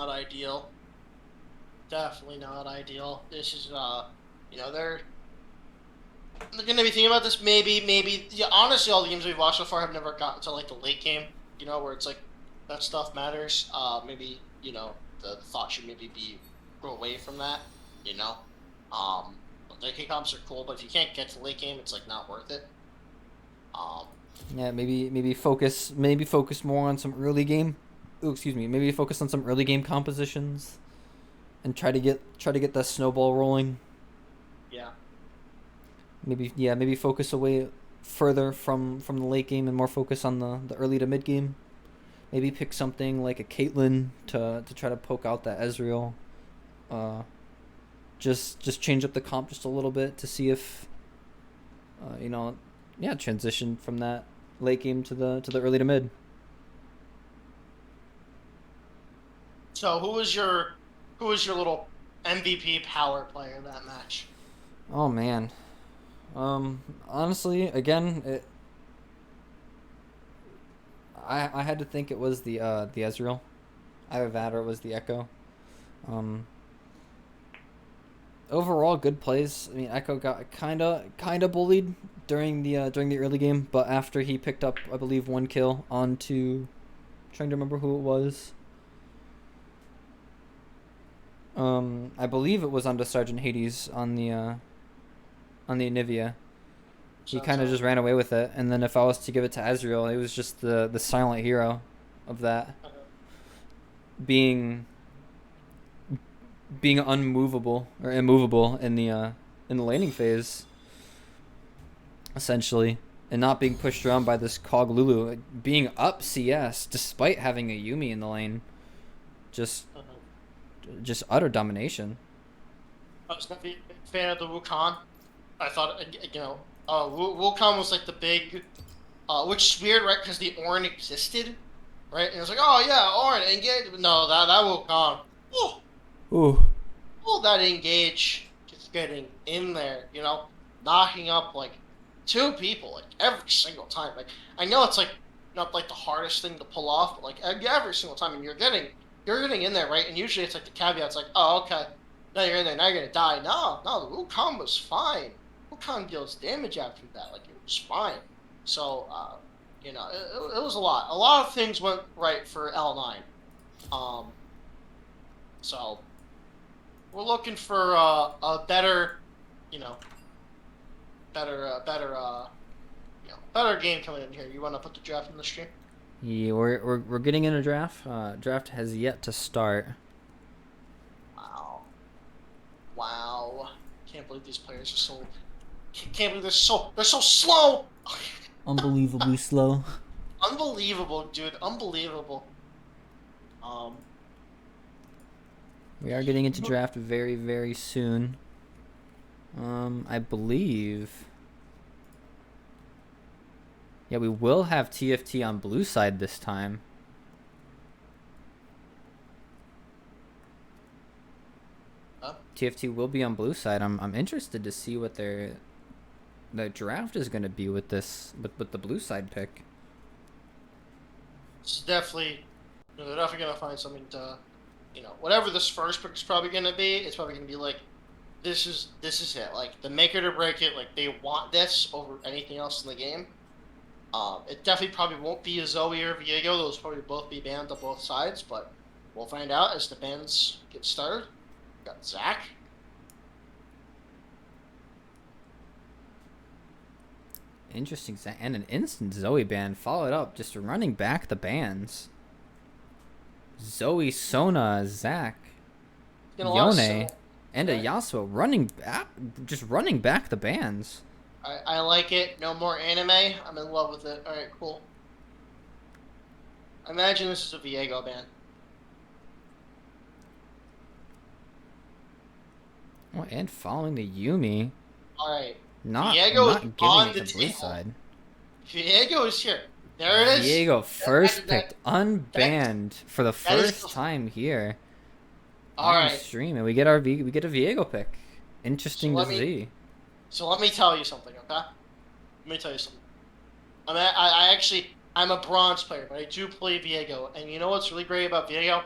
ideal. Definitely not ideal. This is they're gonna be thinking about this. Maybe. Yeah, honestly, all the games we've watched so far have never gotten to the late game. Where it's that stuff matters. Maybe the thought should maybe be go away from that. Late game comps are cool, but if you can't get to the late game, it's not worth it.
Yeah, maybe focus more on some early game. Ooh, excuse me. Maybe focus on some early game compositions, and try to get that snowball rolling.
Yeah.
Maybe focus away further from the late game and more focus on the early to mid game. Maybe pick something like a Caitlyn to try to poke out that Ezreal. Just change up the comp just a little bit to see if transition from that late game to the early to mid.
So who was your little MVP power player in that match?
Oh man, Honestly, again, I had to think it was the Ezreal. Either that or it was the Echo. Um, Overall, good plays. I mean, Echo got kinda bullied during the early game, but after he picked up, I believe, one kill onto, trying to remember who it was. I believe it was onto Sergeant Hades on the Anivia. He kind of just ran away with it, and then if I was to give it to Ezreal, it was just the silent hero of that, being unmovable or immovable in the laning phase, essentially, and not being pushed around by this Cog Lulu, being up CS despite having a Yumi in the lane, just utter domination.
I was not a fan of the Wukong. I thought, Wukong was like the big, which is weird, right? Because the Ornn existed, right? And it was like, oh yeah, Ornn, engage. No, that Wukong. Oh,
Ooh.
oh, that engage, just getting in there, knocking up like 2 people like every single time. Like I know it's like not like the hardest thing to pull off, but like every single time, and you're getting in there, right? And usually it's like the caveat's like, oh okay, now you're in there, now you're gonna die. No, the Wukong was fine. Wukong deals damage after that, like it was fine. So it was a lot. A lot of things went right for L9. So we're looking for a better, better game coming in here. You want to put the draft in the stream?
Yeah, we're getting in a draft. Draft has yet to start.
Wow. Can't believe these players are so. Can't believe they're so slow.
Unbelievably slow.
Unbelievable, dude. Unbelievable.
We are getting into draft very, very soon. I believe. Yeah, we will have TFT on blue side this time. TFT will be on blue side. I'm interested to see what the draft is going to be with with the blue side pick.
It's definitely, they're definitely gonna find something to, whatever this first pick is probably gonna be. It's probably gonna be like, this is it. Like the make it or break it. Like they want this over anything else in the game. It definitely probably won't be a Zoe or Viego. Those probably both be banned on both sides, but we'll find out as the bans get started. Got Zach.
Interesting, and an instant Zoe ban followed up, just running back the bans. Zoe, Sona, Zach, Yone, and a Yasuo running back, just running back the bans.
I like it. No more anime. I'm in love with it. All right, cool. Imagine this is a Viego ban.
Oh, and following the Yumi.
All right.
Not
Viego
giving
on
it
the
the blue
table.
side.
Viego is here. There it is.
Viego first picked unbanned for the first time here.
All
on
right.
Stream, and we get a Viego pick. Interesting to see.
So let me tell you something, okay? Let me tell you something. I'm a bronze player, but I do play Viego, and you know what's really great about Viego?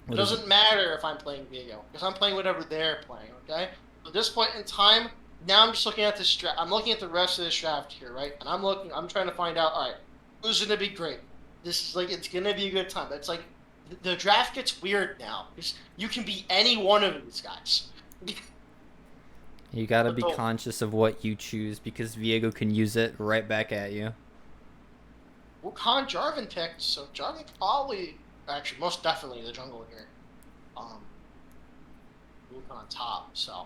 It doesn't matter if I'm playing Viego, because I'm playing whatever they're playing, okay? So at this point in time, now I'm just looking at this draft. I'm looking at the rest of this draft here, right? And I'm trying to find out, all right, who's going to be great? This is like, it's going to be a good time. It's like, the draft gets weird now. You can be any one of these guys.
You gotta be conscious of what you choose, because Viego can use it right back at you.
Wukong Jarvan picked, so Jarvan probably, actually, most definitely the jungle here. Wukong top, so.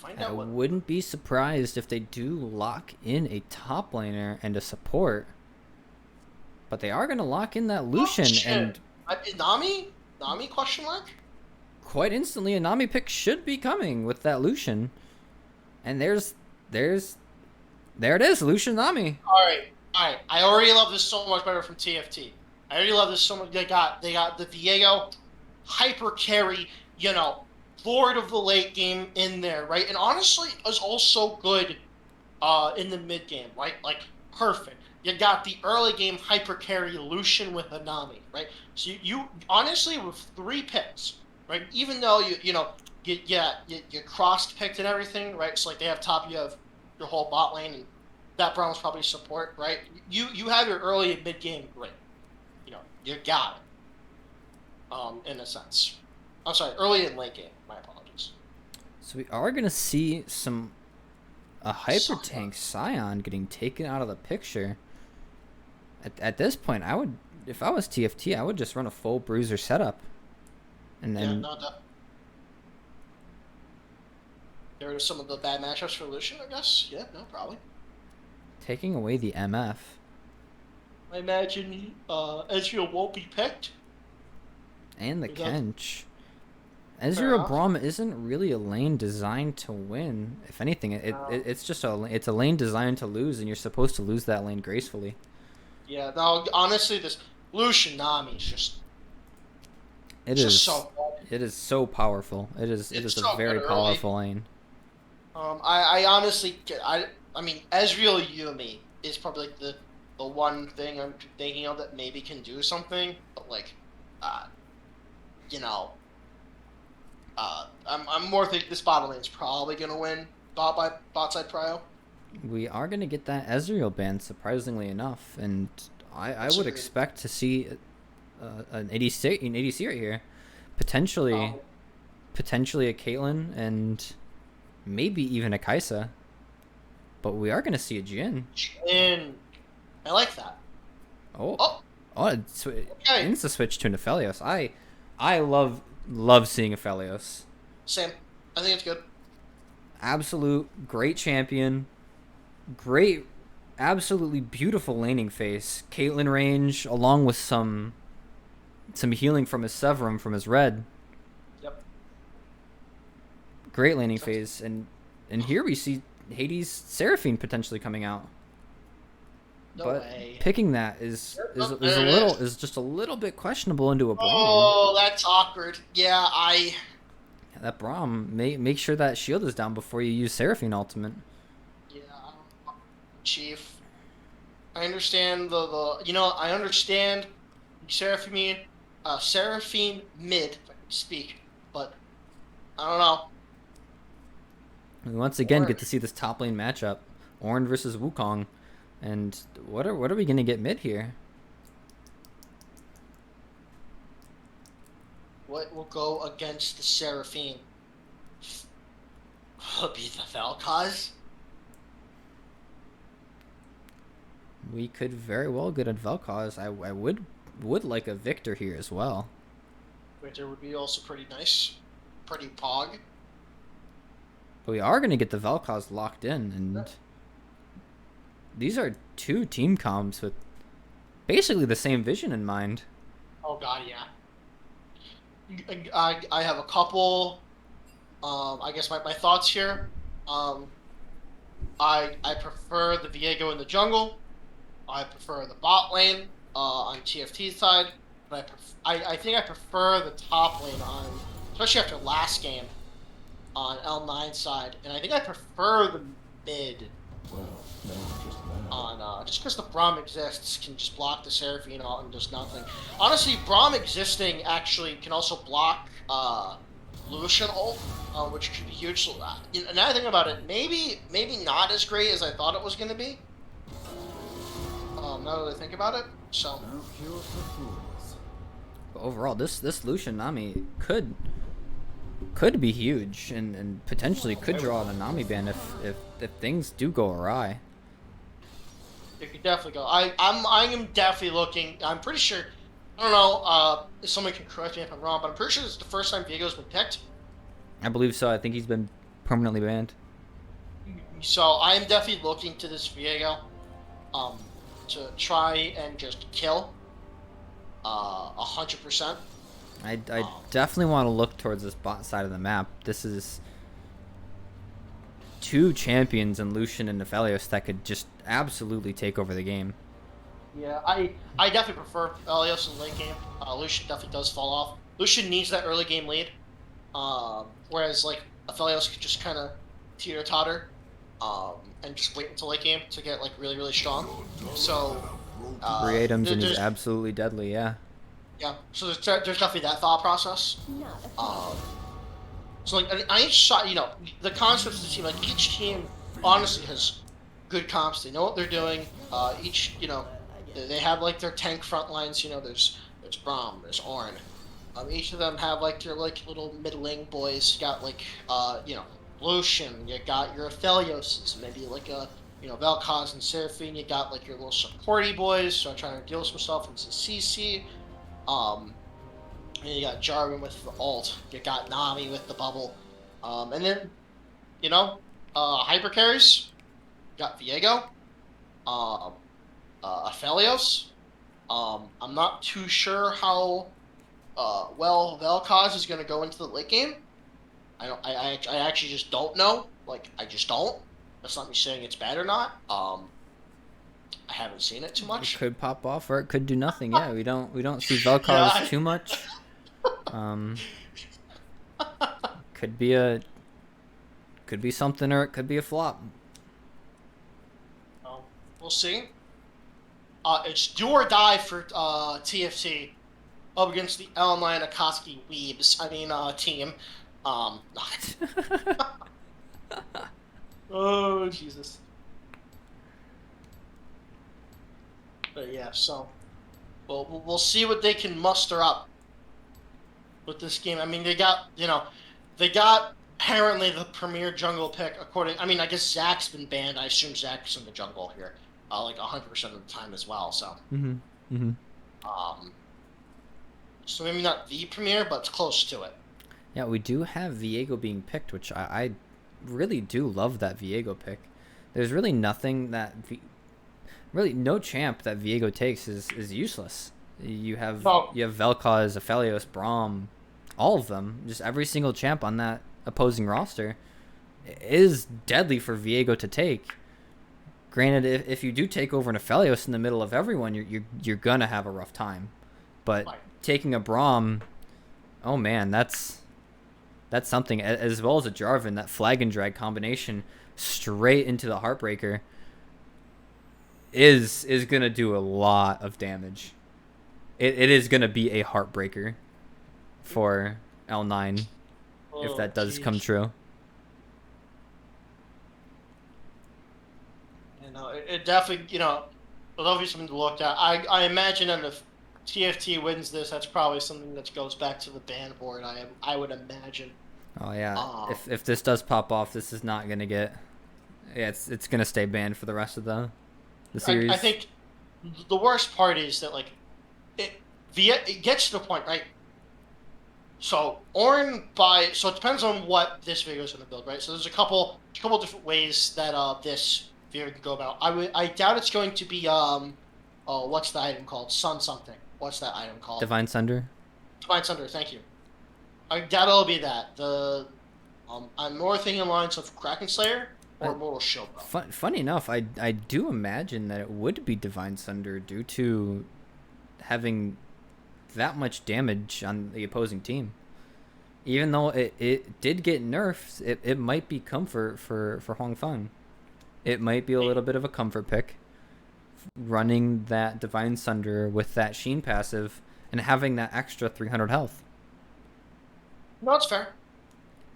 I wouldn't be surprised if they do lock in a top laner and a support. But they are gonna lock in that Lucian and
Nami? Nami question mark?
Quite instantly, a Nami pick should be coming with that Lucian. And there it is, Lucian Nami.
Alright. I already love this so much better from TFT. I already love this so much. They got the Viego hyper carry, Lord of the late game in there, right? And honestly, is also good in the mid game, right? Like perfect. You got the early game hyper carry Lucian with Hanami, right? So you honestly with 3 picks, right? Even though you crossed picked and everything, right? So like they have top, you have your whole bot lane, and that Brown's probably support, right? You have your early and mid game great. You got it. In a sense. I'm sorry, early and late game. My apologies.
So we are gonna see a hyper tank Scion getting taken out of the picture. At this point, if I was TFT, I would just run a full bruiser setup, and
Yeah,
then
no doubt. There are some of the bad matchups for Lucian, I guess. Yeah, no, probably.
taking away the MF.
I imagine Ezreal won't be picked.
And the
Is that-
Kench.
Fair
Ezreal
enough.
Braum isn't really a lane designed to win. If anything, it's just a lane designed to lose, and you're supposed to lose that lane gracefully.
Yeah, no, honestly, this Lucian Nami is just
It
just
is
so good.
it is so powerful. It is
It's
a
so
very
good early.
powerful lane.
I honestly, I mean, Ezreal Yumi is probably like the one thing I'm thinking of that maybe can do something, but like, you know, I'm more thinking this bottom lane's probably gonna win bot side prio.
We are going to get that Ezreal ban, surprisingly enough, and I would
Sweet.
expect to see an ADC right here, potentially
Oh.
potentially a Caitlyn and maybe even a Kaisa, but we are going to see a Jhin.
And I like that.
Oh,
Oh,
it's
okay.
insta switch to an Aphelios. I love seeing Aphelios.
Same. I think it's good.
Absolute great champion, great, absolutely beautiful laning face. Caitlyn range, along with some healing from his Severum from his red.
Yep.
Great laning phase, and here we see Hades Seraphine potentially coming out.
No
but
way.
picking that is
Oh, there it is.
just a little bit questionable into a Braum.
Oh, that's awkward. Yeah,
That Braum, make sure that shield is down before you use Seraphine ultimate.
Yeah, Chief. I understand I understand Seraphine mid, if I can speak, but I don't know.
We once again
Orange.
get to see this top lane matchup, Ornn versus Wukong, and what are we gonna get mid here?
What will go against the Seraphine? Will be the Vel'Koz?
We could very well get a Vel'Koz. I would like a Victor here as well.
Winter would be also pretty nice. Pretty pog.
But we are going to get the Vel'Koz locked in, and these are two team comps with basically the same vision in mind.
Oh god, yeah. I have a couple, I guess my thoughts here. I prefer the Viego in the jungle. I prefer the bot lane on TFT's side. But I think I prefer the top lane on, especially after last game, on L9 side. And I think I prefer the mid
Well, no, just that.
on, just because the Braum exists can just block the Seraphine ult and does nothing. Honestly, Braum existing actually can also block Lucian ult, which could be huge. So, another thing about it, maybe not as great as I thought it was going to be. Now that I think about it, so
No cure for fools.
But overall, this Lucian Nami could be huge, and potentially could draw the Nami ban if things do go awry.
it could definitely go. I am definitely looking. I'm pretty sure. I don't know. If someone can correct me if I'm wrong, but I'm pretty sure this is the first time Viego's been picked.
I believe so. I think he's been permanently banned.
So I am definitely looking to this Viego, to try and just kill, 100%.
I definitely want to look towards this bot side of the map. This is two champions in Lucian and Aphelios that could just absolutely take over the game.
Yeah, I definitely prefer Elios in late game. Lucian definitely does fall off. Lucian needs that early game lead. Whereas like Aphelios could just kind of teeter totter, and just wait until late game to get like really really strong. So
Three items and is
there's
absolutely deadly. Yeah.
yeah, so there's definitely that thought process.
Not a
Um,
problem.
so like on each side, the concepts of the team, like each team honestly has good comps. They know what they're doing. Each they have like their tank front lines. There's Braum, there's Ornn. Each of them have like their like little middling boys. You got like Lucian. You got your Aphelioses, maybe like a Vel'Koz and Seraphine. You got like your little supporty boys, so trying to deal with some stuff into CC. Um, and you got Jarvan with the ult. You got Nami with the bubble. And then hyper carries. You got Viego. Um, Aphelios. I'm not too sure how well Vel'Koz is going to go into the late game. I don't. I actually just don't know. Like I just don't. That's not me saying it's bad or not. I haven't seen it too
It
much.
could pop off or it could do nothing. Yeah, we don't see
Yeah,
Vel'Koz too much. Um, could be something or it could be a flop.
We'll see. It's do or die for TFT up against the L9 Akatsuki Weebs. I mean, team. Um, oh Jesus. But yeah, so we'll see what they can muster up with this game. I mean, they got apparently the premier jungle pick according. I mean, I guess Zach's been banned. I assume Zach's in the jungle here, like 100% of the time as well. So,
Mhm. Mhm.
um, so maybe not the premier, but it's close to it.
Yeah, we do have Viego being picked, which I really do love that Viego pick. There's really nothing really no champ that Viego takes is useless. You have
Well,
Vel'Koz, Aphelios, Braum, all of them. Just every single champ on that opposing roster is deadly for Viego to take. Granted, if you do take over an Aphelios in the middle of everyone, you're gonna have a rough time. But
right.
taking a Braum, oh man, that's something. As well as a Jarvan, that flag and drag combination straight into the Heartbreaker is gonna do a lot of damage. It is gonna be a Heartbreaker for L9 if that does come
Geez.
true.
It definitely, it'll be something to look at. I imagine that if TFT wins this, that's probably something that goes back to the ban board. I would imagine.
Oh yeah,
Um,
if this does pop off, this is not gonna get. Yeah, it's gonna stay banned for the rest of the series.
I think the worst part is that like it gets to the point, right? So so it depends on what this video is going to build, right? So there's a couple different ways that this video can go about. I doubt it's going to be what's the item called? Sun something. What's that item called?
Divine Sunder.
Divine Sunder. Thank you. I doubt it'll be that. I'm more thinking lines of Kraken Slayer or Mortal Shield.
Funny enough, I do imagine that it would be Divine Sunder due to having that much damage on the opposing team. Even though it did get nerfed, it might be comfort for Hong Feng. It might be a little bit of a comfort pick, running that Divine Sunder with that Sheen passive and having that extra 300 health.
No, it's fair.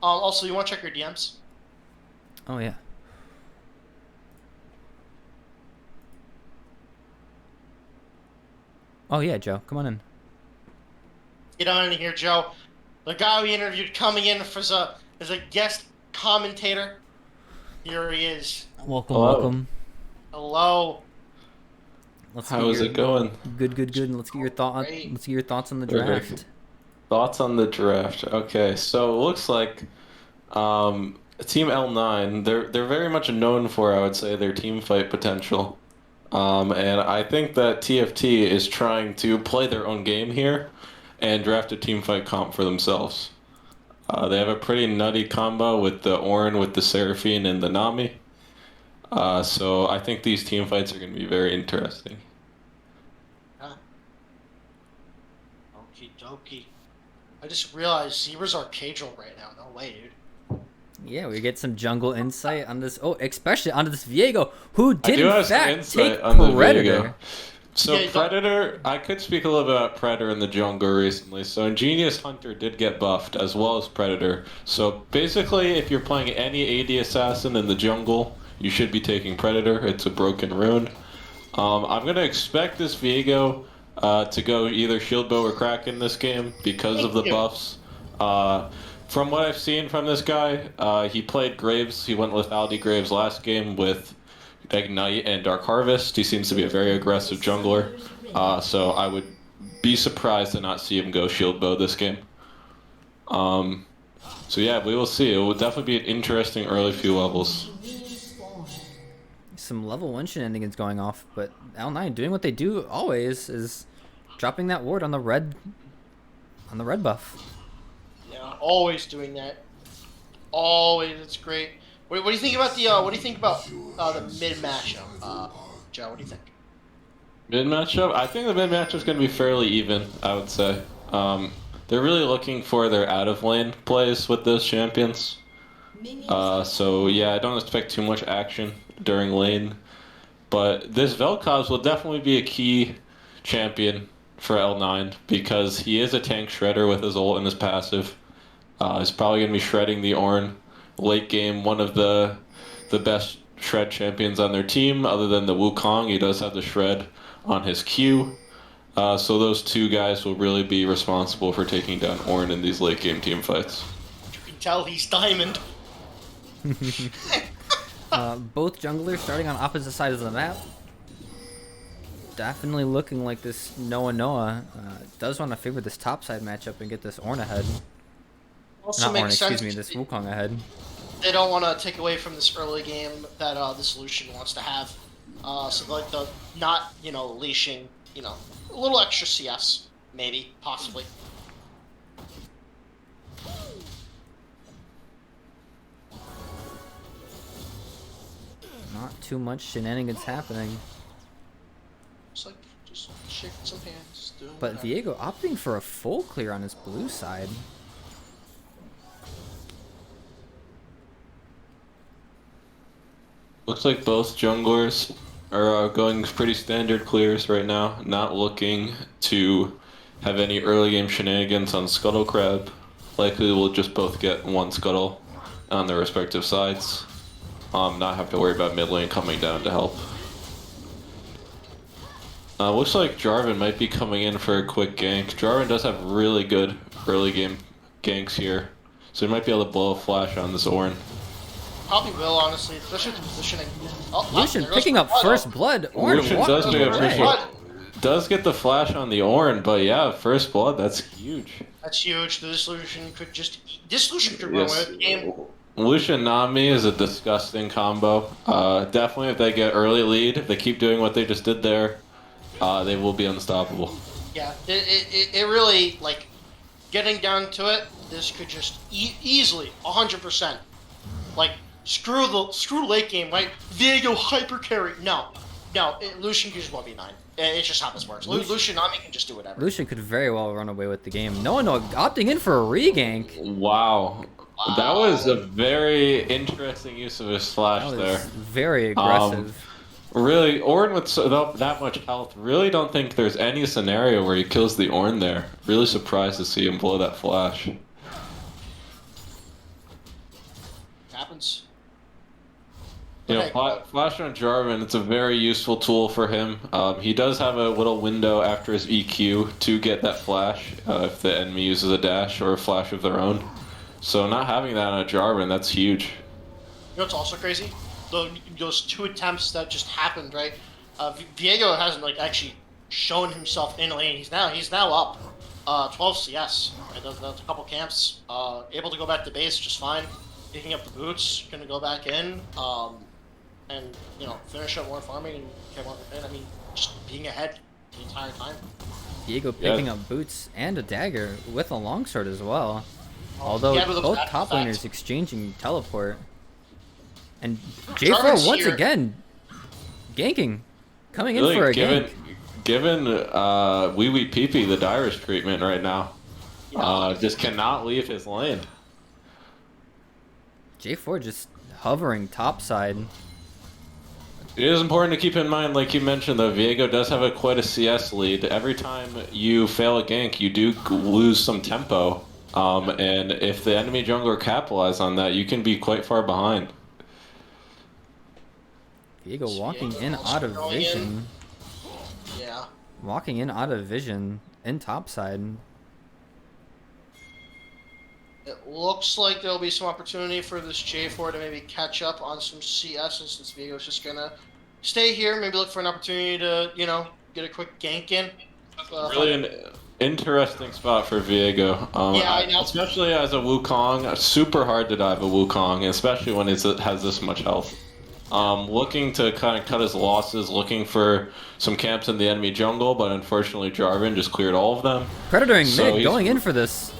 Also, you want to check your DMs?
Oh yeah. Oh yeah, Joe, come on in.
Get on in here, Joe. The guy we interviewed coming in as a guest commentator. Here he is.
Welcome,
Hello.
welcome.
Hello.
How's it going?
Good. Let's get your
Great.
Let's get your thoughts on the
Perfect.
draft.
Thoughts on the draft? Okay, so it looks like Team L9, they're very much known for, I would say, their team fight potential. And I think that TFT is trying to play their own game here and draft a team fight comp for themselves. They have a pretty nutty combo with the Ornn, with the Seraphine, and the Nami. So I think these team fights are going to be very interesting.
Okie dokie. I just realized Zebra's Archangel right now. No way, dude.
Yeah, we get some jungle insight on this. Oh, especially onto this Viego, who
I
did
do
in
have some
fact
insight
take
on the
Predator.
Viego. So
Yeah,
Predator, I could speak a little bit about Predator in the jungle recently. So Ingenious Hunter did get buffed as well as Predator. So basically, if you're playing any AD assassin in the jungle, you should be taking Predator. It's a broken rune. I'm gonna expect this Viego to go either Shield Bow or Kraken this game because of the buffs. From what I've seen from this guy, he played Graves. He went Lethality Graves last game with Ignite and Dark Harvest. He seems to be a very aggressive jungler. So I would be surprised to not see him go Shield Bow this game. So yeah, we will see. It will definitely be an interesting early few levels.
Some level 1 shenanigans going off, but L9 doing what they do always is dropping that ward on the red buff.
Yeah, always doing that. Always, it's great. What do you think about the the mid matchup, Joe? What do you think?
Mid matchup? I think the mid matchup is going to be fairly even, I would say. They're really looking for their out of lane plays with those champions. So yeah, I don't expect too much action during lane. But this Vel'Koz will definitely be a key champion for L9 because he is a tank shredder with his ult and his passive. He's probably going to be shredding the Ornn late game, one of the best shred champions on their team other than the Wukong. He does have the shred on his Q. So those two guys will really be responsible for taking down Ornn in these late game team fights.
You can tell he's diamond.
Both junglers starting on opposite sides of the map. Definitely looking like this Noah does want to favor this top side matchup and get this Ornn ahead.
Also
Not
makes
Ornn,
sense.
excuse me, this Wukong ahead.
They don't want to take away from this early game that this Lucian wants to have. So like the not leashing, a little extra CS, maybe, possibly.
Not too much shenanigans happening.
It's like just shaking some hands, doing
But
whatever.
Viego opting for a full clear on his blue side.
Looks like both junglers are going pretty standard clears right now, not looking to have any early game shenanigans on Scuttle Crab. Likely we'll just both get one Scuttle on their respective sides. Not have to worry about mid lane coming down to help. Looks like Jarvan might be coming in for a quick gank. Jarvan does have really good early game ganks here, so he might be able to blow a flash on this Ornn.
Probably will, honestly, especially with the positioning. Oh,
Lucian
there goes
picking up
blood.
first blood. Ornn
Lucian
walking
does pick up
away.
first blood. Does get the flash on the Ornn, but yeah, first blood, that's huge.
That's huge. This Lucian could run away with the game.
Lucian Nami is a disgusting combo. Definitely if they get early lead, if they keep doing what they just did there, they will be unstoppable.
Yeah, it really, like, getting down to it, this could just easily, 100%. Like, screw late game, right? Viego hyper carry. No, Lucian can just 1v9. It's just how this works. Lucian Nami can just do whatever.
Lucian could very well run away with the game. No opting in for a regank.
Wow. That was a very interesting use of his flash
That was
there.
very aggressive.
Really, Ornn with that much health, really don't think there's any scenario where he kills the Ornn there. Really surprised to see him blow that flash.
Happens.
You know, flash on Jarvan, it's a very useful tool for him. He does have a little window after his EQ to get that flash if the enemy uses a dash or a flash of their own. So not having that on a Jarvan, that's huge.
You know what's also crazy? Those two attempts that just happened, right? Viego hasn't like actually shown himself in lane. He's now up 12 CS. Right? That's a couple camps. Able to go back to base just fine. Picking up the boots, gonna go back in, and finish up more farming and get more. I mean, just being ahead the entire time.
Viego picking up boots and a dagger with a longsword as well. Although
Yeah, but
both
that's
top
fact.
laners exchanging teleport. And
Jarvan's
J4 once
here.
again ganking. Coming in
Really,
for a
given
gank.
given Wee Wee Pee Pee the Dyrus treatment right now. Just cannot leave his lane.
J4 just hovering topside.
It is important to keep in mind, like you mentioned, though, Viego does have quite a CS lead. Every time you fail a gank, you do lose some tempo. And if the enemy jungler capitalize on that, you can be quite far behind.
Viego walking in out of vision.
Yeah.
Walking in out of vision in topside.
It looks like there'll be some opportunity for this J4 to maybe catch up on some CS, and since Viego's just gonna stay here, maybe look for an opportunity to, you know, get a quick gank in.
Really an interesting spot for Viego.
Yeah, I know.
Especially as a Wukong. Super hard to dive a Wukong, especially when it has this much health. Looking to kind of cut his losses, looking for some camps in the enemy jungle, but unfortunately Jarvan just cleared all of them.
Predatoring
So
mid,
he's-
going in for this.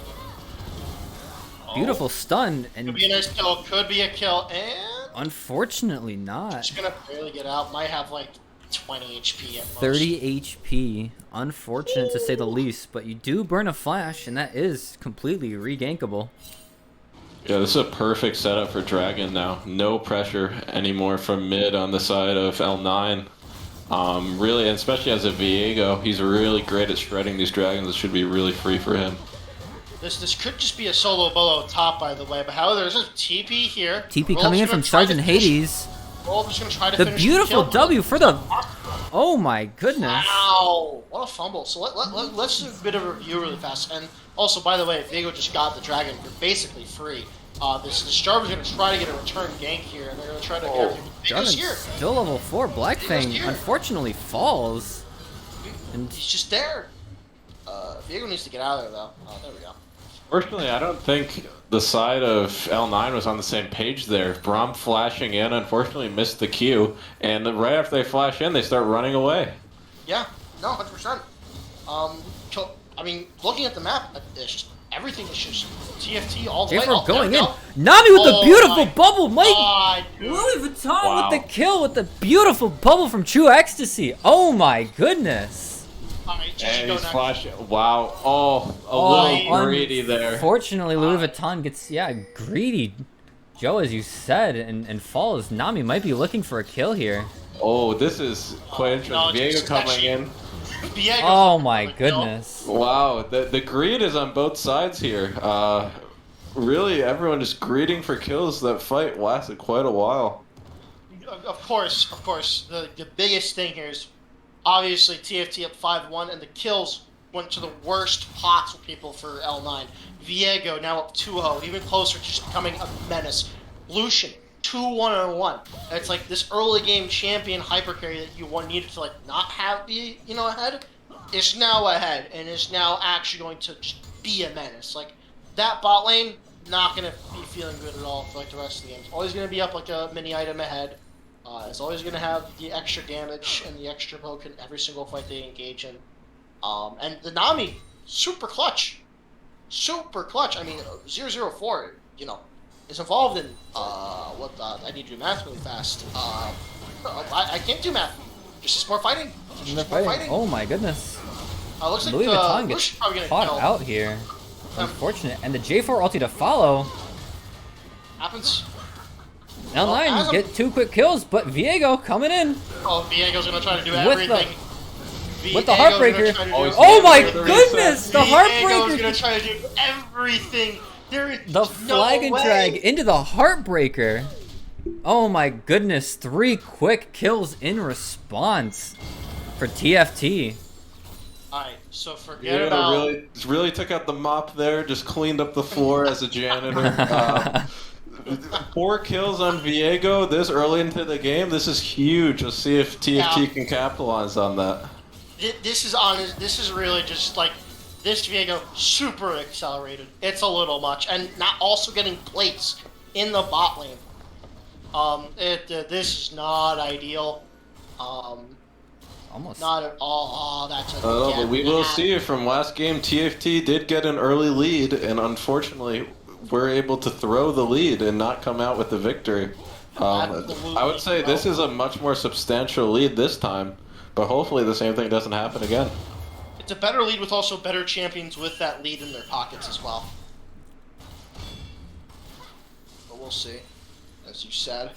Beautiful stun,
Could
and
be a nice kill, could be a kill, and
unfortunately not.
just gonna barely get out. Might have like 20 HP at most.
30 HP. Unfortunate to say the least, but you do burn a flash, and that is completely regankable.
Yeah, this is a perfect setup for Dragon now. No pressure anymore from mid on the side of L9. Really, and especially as a Viego, he's really great at shredding these dragons. It should be really free for him.
This could just be a solo bolo top, by the way, but however, there's a TP here.
TP
Rolf's
coming in
gonna
from
try to
Sergeant
finish-
Hades.
Rolf's gonna try to
The
finish
beautiful
kill.
W for the... Oh my goodness.
Wow, what a fumble. So let's do a bit of a review really fast. And also, by the way, Viego just got the dragon for basically free. This Jarvan's going to try to get a return gank here, and they're going to try to get everything. Viego's here.
Jarvan's still level 4. Blackfang
here.
unfortunately falls. And
He's just there. Viego needs to get out of there, though. Oh, there we go.
Fortunately, I don't think the side of L9 was on the same page there. Braum flashing in, unfortunately missed the Q, and right after they flash in, they start running away.
Yeah, no, 100%. I mean, looking at the map, it's just everything is just TFT all the way.
J4
Oh,
going
there
in.
we go.
Nami with the
Oh
beautiful
my
bubble. Mike
God, dude.
Louis Vuitton
Wow.
with the kill with the beautiful bubble from True Ecstasy. Oh my goodness.
Alright, GG
And
go
he's
next.
flashing. Wow. Oh, a little greedy there.
Unfortunately, Louis Vuitton gets, greedy. Joe, as you said, and falls. Nami might be looking for a kill here.
Oh, this is quite
No,
interesting.
it's
Viego coming
actually-
in.
Viego's
Oh my
like, no.
goodness.
Wow, the greed is on both sides here. Really, everyone just greeting for kills. That fight lasted quite a while.
Of course. The biggest thing here is obviously TFT up 5-1, and the kills went to the worst possible people for L9. Viego now up 2-0, even closer, just becoming a menace. Lucian 2-1-1. It's like this early game champion hyper carry that you needed to not have be ahead is now ahead and is now actually going to just be a menace. Like that bot lane not gonna be feeling good at all for the rest of the game. It's always gonna be up like a mini item ahead. It's always going to have the extra damage and the extra poke in every single fight they engage in. And the Nami, super clutch. Super clutch. I mean, 004, is involved in, I need to do math really fast. I can't do math. Just more fighting. Just more fighting.
Oh my goodness.
Looks like
Louis Vuitton
Lucian's
gets
probably gonna
caught
kill.
out here. Unfortunate. And the J4 ulti to follow.
Happens.
L9
as
get 2 quick kills, but Viego coming in
Oh, Viego's going to try to do
With
everything.
with the
Viego's gonna
Heartbreaker.
try to do
Oh my
the reset.
goodness! The
Viego's
Heartbreaker!
going to try to do everything. There is
The
no
flag and
way.
drag into the Heartbreaker. Oh my goodness, 3 quick kills in response for TFT.
Alright, so forget
Yeah,
about...
really took out the mop there. Just cleaned up the floor as a janitor. 4 kills on Viego this early into the game. This is huge. Let's see if TFT
Yeah.
can capitalize on that.
This is honest. This is really just like this Viego super accelerated. It's a little much, and not also getting plates in the bot lane. This is not ideal.
Almost.
Not at all. Oh, that's a
But we will see. From last game, TFT did get an early lead, and unfortunately, we're able to throw the lead and not come out with the victory. I would say this is a much more substantial lead this time, but hopefully the same thing doesn't happen again.
It's a better lead with also better champions with that lead in their pockets as well. But we'll see, as you said.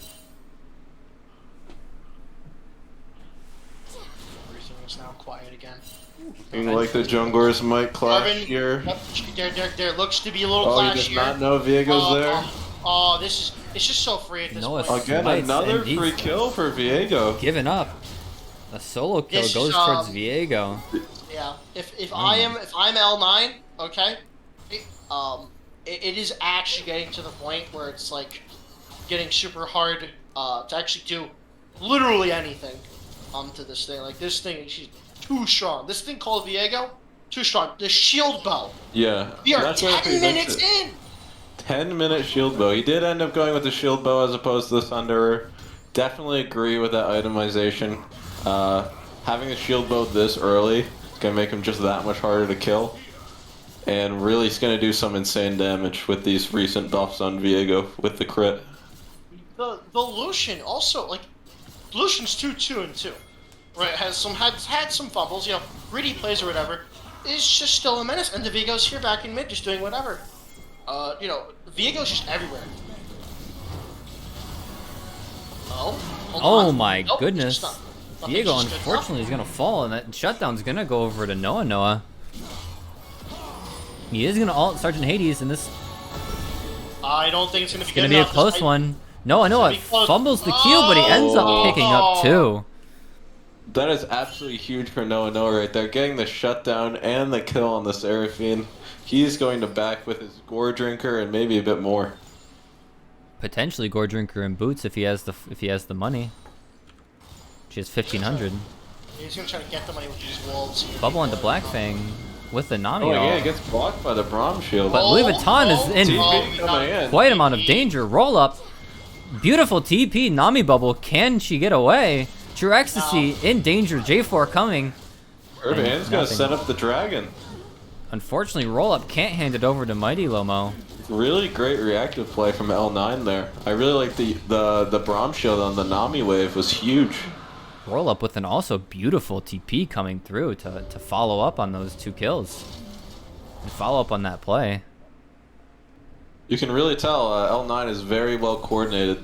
Everything is now quiet again.
Like the junglers might clash
Marvin,
here.
yep, there looks to be a little
Oh,
clash
he does
here.
not know Viego's there.
It's just so free at this
No,
point.
Again,
Smites,
another
and he's
free kill for Viego.
Giving up. A solo kill
This
goes
is,
towards Viego.
Yeah, if I'm L9, okay, it is actually getting to the point where it's like getting super hard to actually do literally anything to this thing. Like this thing, she's too strong. This thing called Viego, too strong. The shield bow.
Yeah.
We are
that's what
10 minutes in.
10-minute shield bow. He did end up going with the shield bow as opposed to the Thunderer. Definitely agree with that itemization. Having a shield bow this early is going to make him just that much harder to kill. And really it's going to do some insane damage with these recent buffs on Viego with the crit.
The Lucian also, like, Lucian's 2-2-2. Right, had some fumbles, you know, greedy plays or whatever. Is just still a menace, and the Viego's here back in mid, just doing whatever. You know, Viego's just everywhere. Oh, hold
Oh
on.
my
Nope,
goodness.
just not-
Viego,
nothing's just good
unfortunately, is going to fall, and that shutdown's going to go over to Noah. He is going to ult Sergeant Hades, and this is
I don't think it's gonna be
going
good
to be a
enough.
close one. Noah
gonna be close.
fumbles the Q, but he ends up picking up two.
That is absolutely huge for Noah right there. Getting the shutdown and the kill on the Seraphine. He's going to back with his Gore Drinker and maybe a bit more.
Potentially Gore Drinker and Boots if he has the money. She has 1,500.
He's gonna try to get the money with these wolves.
Bubble onto Black Fang with the Nami
Oh yeah,
ult.
he gets blocked by the Braum shield.
But Louis Vuitton is in
TP coming in.
quite amount of danger. Roll up. Beautiful TP. Nami Bubble. Can she get away? True Ecstasy in danger. J4 coming.
Irvan's gonna
Nothing.
set up the dragon.
Unfortunately, Roll Up can't hand it over to Mighty Lomo.
Really great reactive play from L9 there. I really like the Braum shield on the Nami wave was huge.
Roll Up with an also beautiful TP coming through to follow up on those two kills. And follow up on that play.
You can really tell L9 is very well coordinated.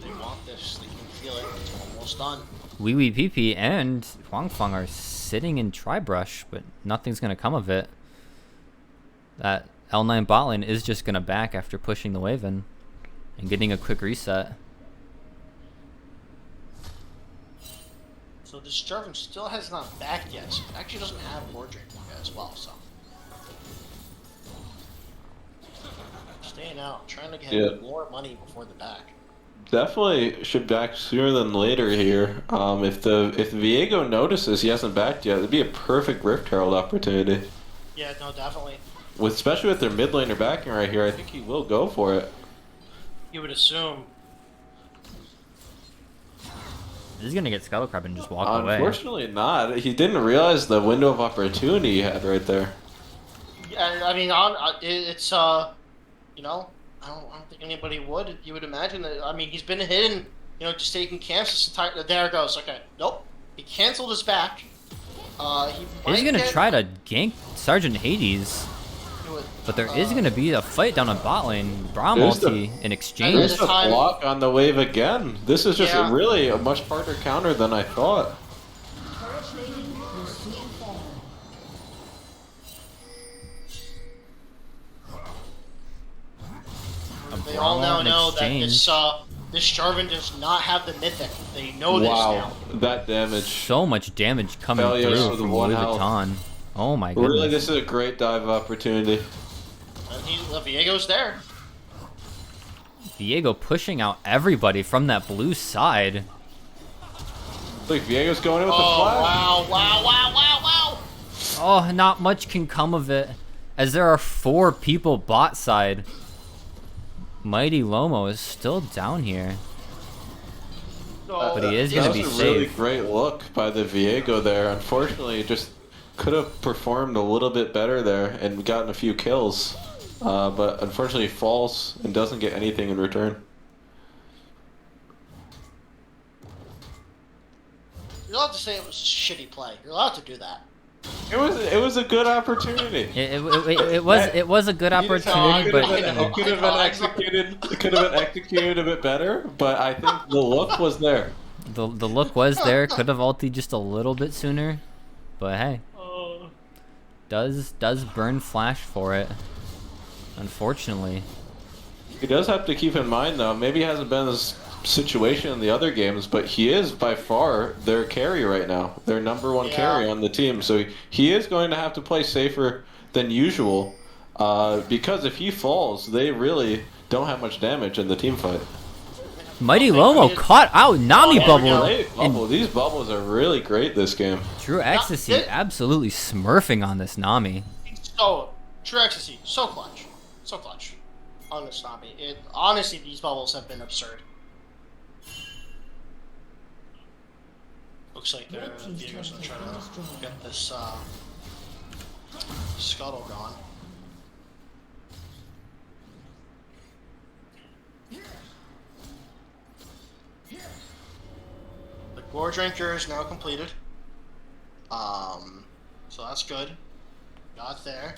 They want this. They can feel it. It's almost done.
Wee Wee PP and Huang Feng are sitting in Tri-Brush, but nothing's going to come of it. That L9 bot lane is just going to back after pushing the wave in and getting a quick reset.
So this Jarvan still has not backed yet. So it actually doesn't have War Drink yet as well. So staying out, trying to get more money before the back.
Definitely should back sooner than later here. If Viego notices he hasn't backed yet, it'd be a perfect Rift Herald opportunity.
Yeah, no, definitely.
Especially with their mid laner backing right here, I think he will go for it.
You would assume.
He's going to get Scuttle Crab and just walk away.
Unfortunately not. He didn't realize the window of opportunity he had right there.
Yeah, I mean, it's you know, I don't think anybody would. You would imagine that. I mean, he's been hidden, you know, just taking camps this entire. There it goes. Okay, nope. He canceled his back.
He's going to try to gank Sergeant Hades. But there is going to be a fight down on bot lane. Braum ulti in exchange.
There's a block on the wave again. This is just really a much harder counter than I thought.
They all now know that this Jarvan does not have the mythic. They know this now.
That damage.
So much damage coming
Failures
through from
one
Louis
health.
Vuitton. Oh my goodness.
Really, this is a great dive opportunity.
And Viego's there.
Viego pushing out everybody from that blue side.
Look, Viego's going in with the
Oh,
flash.
wow.
Oh, not much can come of it, as there are 4 people bot side. Mighty Lomo is still down here. But he is going to be
That was a really
safe.
great look by the Viego there. Unfortunately, it just could have performed a little bit better there and gotten a few kills. But unfortunately falls and doesn't get anything in return.
You're allowed to say it was shitty play. You're allowed to do that.
It was a good opportunity.
It was a good opportunity,
It
but
could have been executed. It could have been executed a bit better, but I think the look was there.
the look was there. Could have ulted just a little bit sooner, but hey, does burn flash for it. Unfortunately,
He does have to keep in mind, though, maybe he hasn't been this situation in the other games, but he is by far their carry right now. Their number one carry on the team. So he is going to have to play safer than usual, because if he falls, they really don't have much damage in the team fight.
Mighty Lomo caught out Nami Bubble.
These bubbles are really great this game.
True Ecstasy absolutely smurfing on this Nami.
So, True Ecstasy, so clutch. So clutch. On this Nami. Honestly, these bubbles have been absurd. Looks like Diego's gonna try to get this scuttle gone. The Gore Drinker is now completed. So that's good. Got there.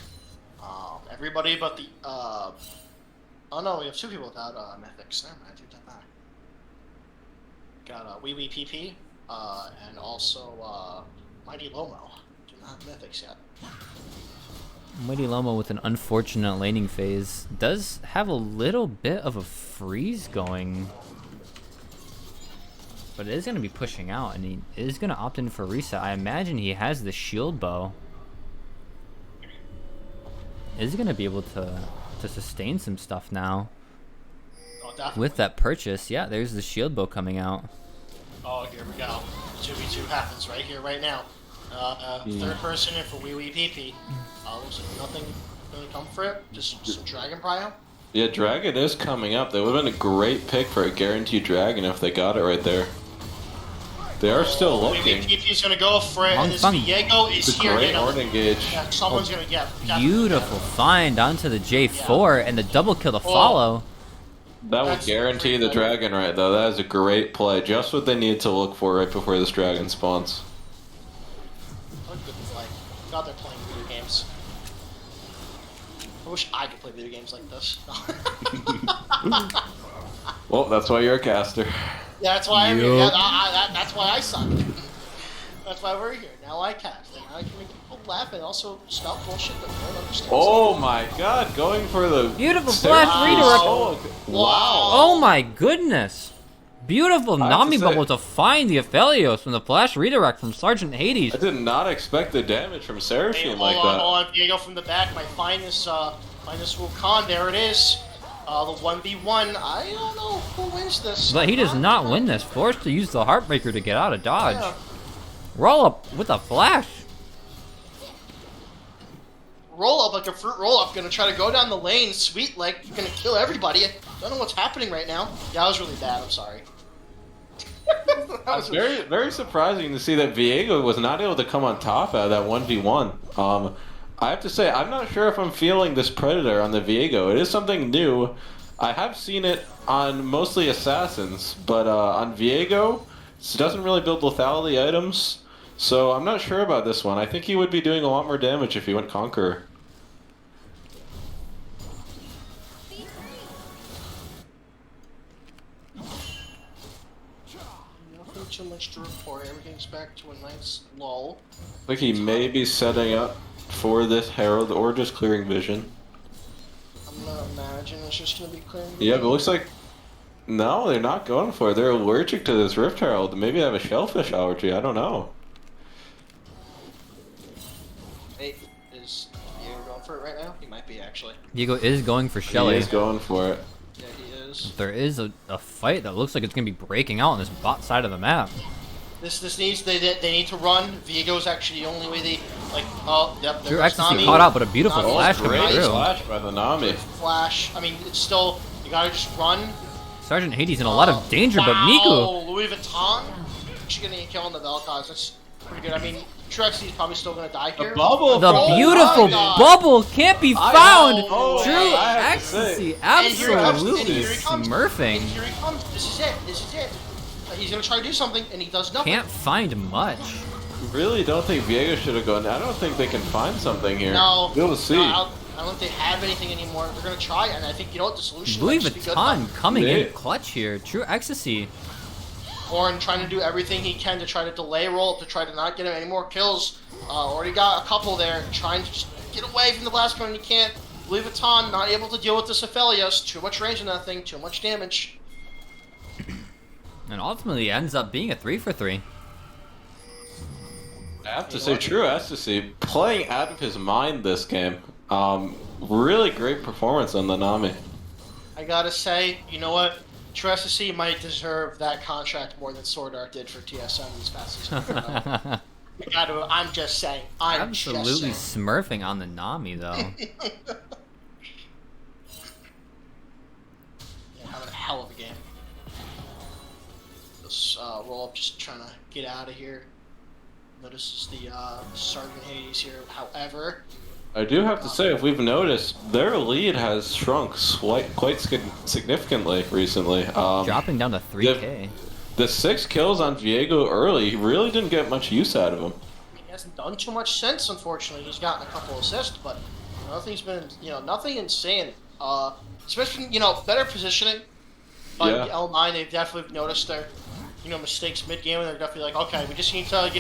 Everybody but the oh no, we have two people without mythics. Never mind, I take that back. Got Wee Wee PP, and also Mighty Lomo. Do not have mythics yet.
Mighty Lomo with an unfortunate laning phase does have a little bit of a freeze going, but it is going to be pushing out, and he is going to opt in for reset. I imagine he has the shield bow. Is going to be able to sustain some stuff now.
Oh, definitely.
With that purchase. Yeah, there's the shield bow coming out.
Oh, here we go. 2v2 happens right here, right now. Third person in for Wee Wee PP. Looks like nothing really come for it. Just some Dragon Prio.
Yeah, Dragon is coming up. That would have been a great pick for a guaranteed Dragon if they got it right there. They are still looking.
Wee Wee PP's gonna go for it, and this Viego is
It's a
here.
great horn engage.
Yeah, someone's gonna get.
Beautiful find onto the J4 and the double kill to follow.
That would guarantee the Dragon right, though. That is a great play. Just what they need to look for right before this Dragon spawns.
What a good play. God, they're playing video games. I wish I could play video games like this.
Well, that's why you're a caster.
That's why I'm here. That's why I suck. That's why we're here. Now I cast, and I can make people laugh and also stop bullshit that no one understands.
Oh my god, going for the
Beautiful flash redirect.
Wow.
Oh my goodness. Beautiful Nami bubble to find the Aphelios from the flash redirect from Sergeant Hades.
I did not expect the damage from Seraphine like that.
Hold on, Diego from the back. My finest Wukong. There it is. The 1v1. I don't know who wins this.
But he does not win this. Forced to use the Heartbreaker to get out of dodge.
Yeah.
Roll up with a flash.
Roll up like a fruit roll up. Gonna try to go down the lane. Sweet leg. Gonna kill everybody. I don't know what's happening right now. Yeah, that was really bad. I'm sorry.
It's very, very surprising to see that Viego was not able to come on top out of that 1v1. I have to say, I'm not sure if I'm feeling this Predator on the Viego. It is something new. I have seen it on mostly Assassins, but on Viego, it doesn't really build lethality items. So I'm not sure about this one. I think he would be doing a lot more damage if he went Conqueror.
Nothing too much to report. Everything's back to a nice lull.
I think he may be setting up for this Herald or just clearing vision.
I'm gonna imagine it's just gonna be clearing.
Yeah, but it looks like... No, they're not going for it. They're allergic to this Rift Herald. Maybe they have a shellfish allergy. I don't know.
Hey, is Diego going for it right now? He might be, actually.
Diego is going for Shelly.
He is going for it.
Yeah, he is.
There is a fight that looks like it's going to be breaking out on this bot side of the map.
This needs they need to run. Viego's actually the only way they like. Oh, yep.
True
There's
Ecstasy
Nami.
caught out, but a beautiful
Nami.
flash coming
Great
through.
flash by the Nami.
Flash. I mean, it's still you gotta just run.
Sergeant Hades in a lot of danger, but
Wow,
Miku.
Louis Vuitton. Actually getting a kill on the Vel'Koz. That's pretty good. I mean, True Ecstasy is probably still gonna die here.
Bubble.
The
Oh
beautiful
my God.
bubble can't be found.
know.
True
I have to say.
Ecstasy
And here he comes,
absolutely
and here he comes,
smurfing.
And here he comes. This is it. This is it. he's gonna try to do something, and he does nothing.
Can't find much.
Really don't think Viego should have gone. I don't think they can find something here.
No.
We'll see.
No, I don't think they have anything anymore. They're gonna try, and I think you know what the solution
Louis
might just be good
Vuitton
enough.
coming
Yeah.
in clutch here. True ecstasy.
Horn trying to do everything he can to try to delay roll, to try to not get him any more kills. Already got a couple there, trying to just get away from the blast cone. He can't. Louis Vuitton not able to deal with this Aphelios. Too much range in that thing. Too much damage.
And ultimately ends up being a 3 for 3.
I have to say, True Ecstasy playing out of his mind this game. Really great performance on the Nami.
I gotta say, you know what? True Ecstasy might deserve that contract more than Sword Art did for TSM these past seasons. I'm just saying.
Absolutely smurfing on the Nami though.
Yeah, having a hell of a game. This roll up just trying to get out of here. Notices the Sergeant Hades here. However,
I do have to say, if we've noticed, their lead has shrunk quite significantly recently.
Dropping down to 3K.
The 6 kills on Viego early, he really didn't get much use out of him.
he hasn't done too much since. Unfortunately, he's gotten a couple assists, but nothing's been, nothing insane. Especially, better positioning. By
Yeah.
L9, they've definitely noticed their, mistakes mid-game, and they're definitely like, okay, we just need to,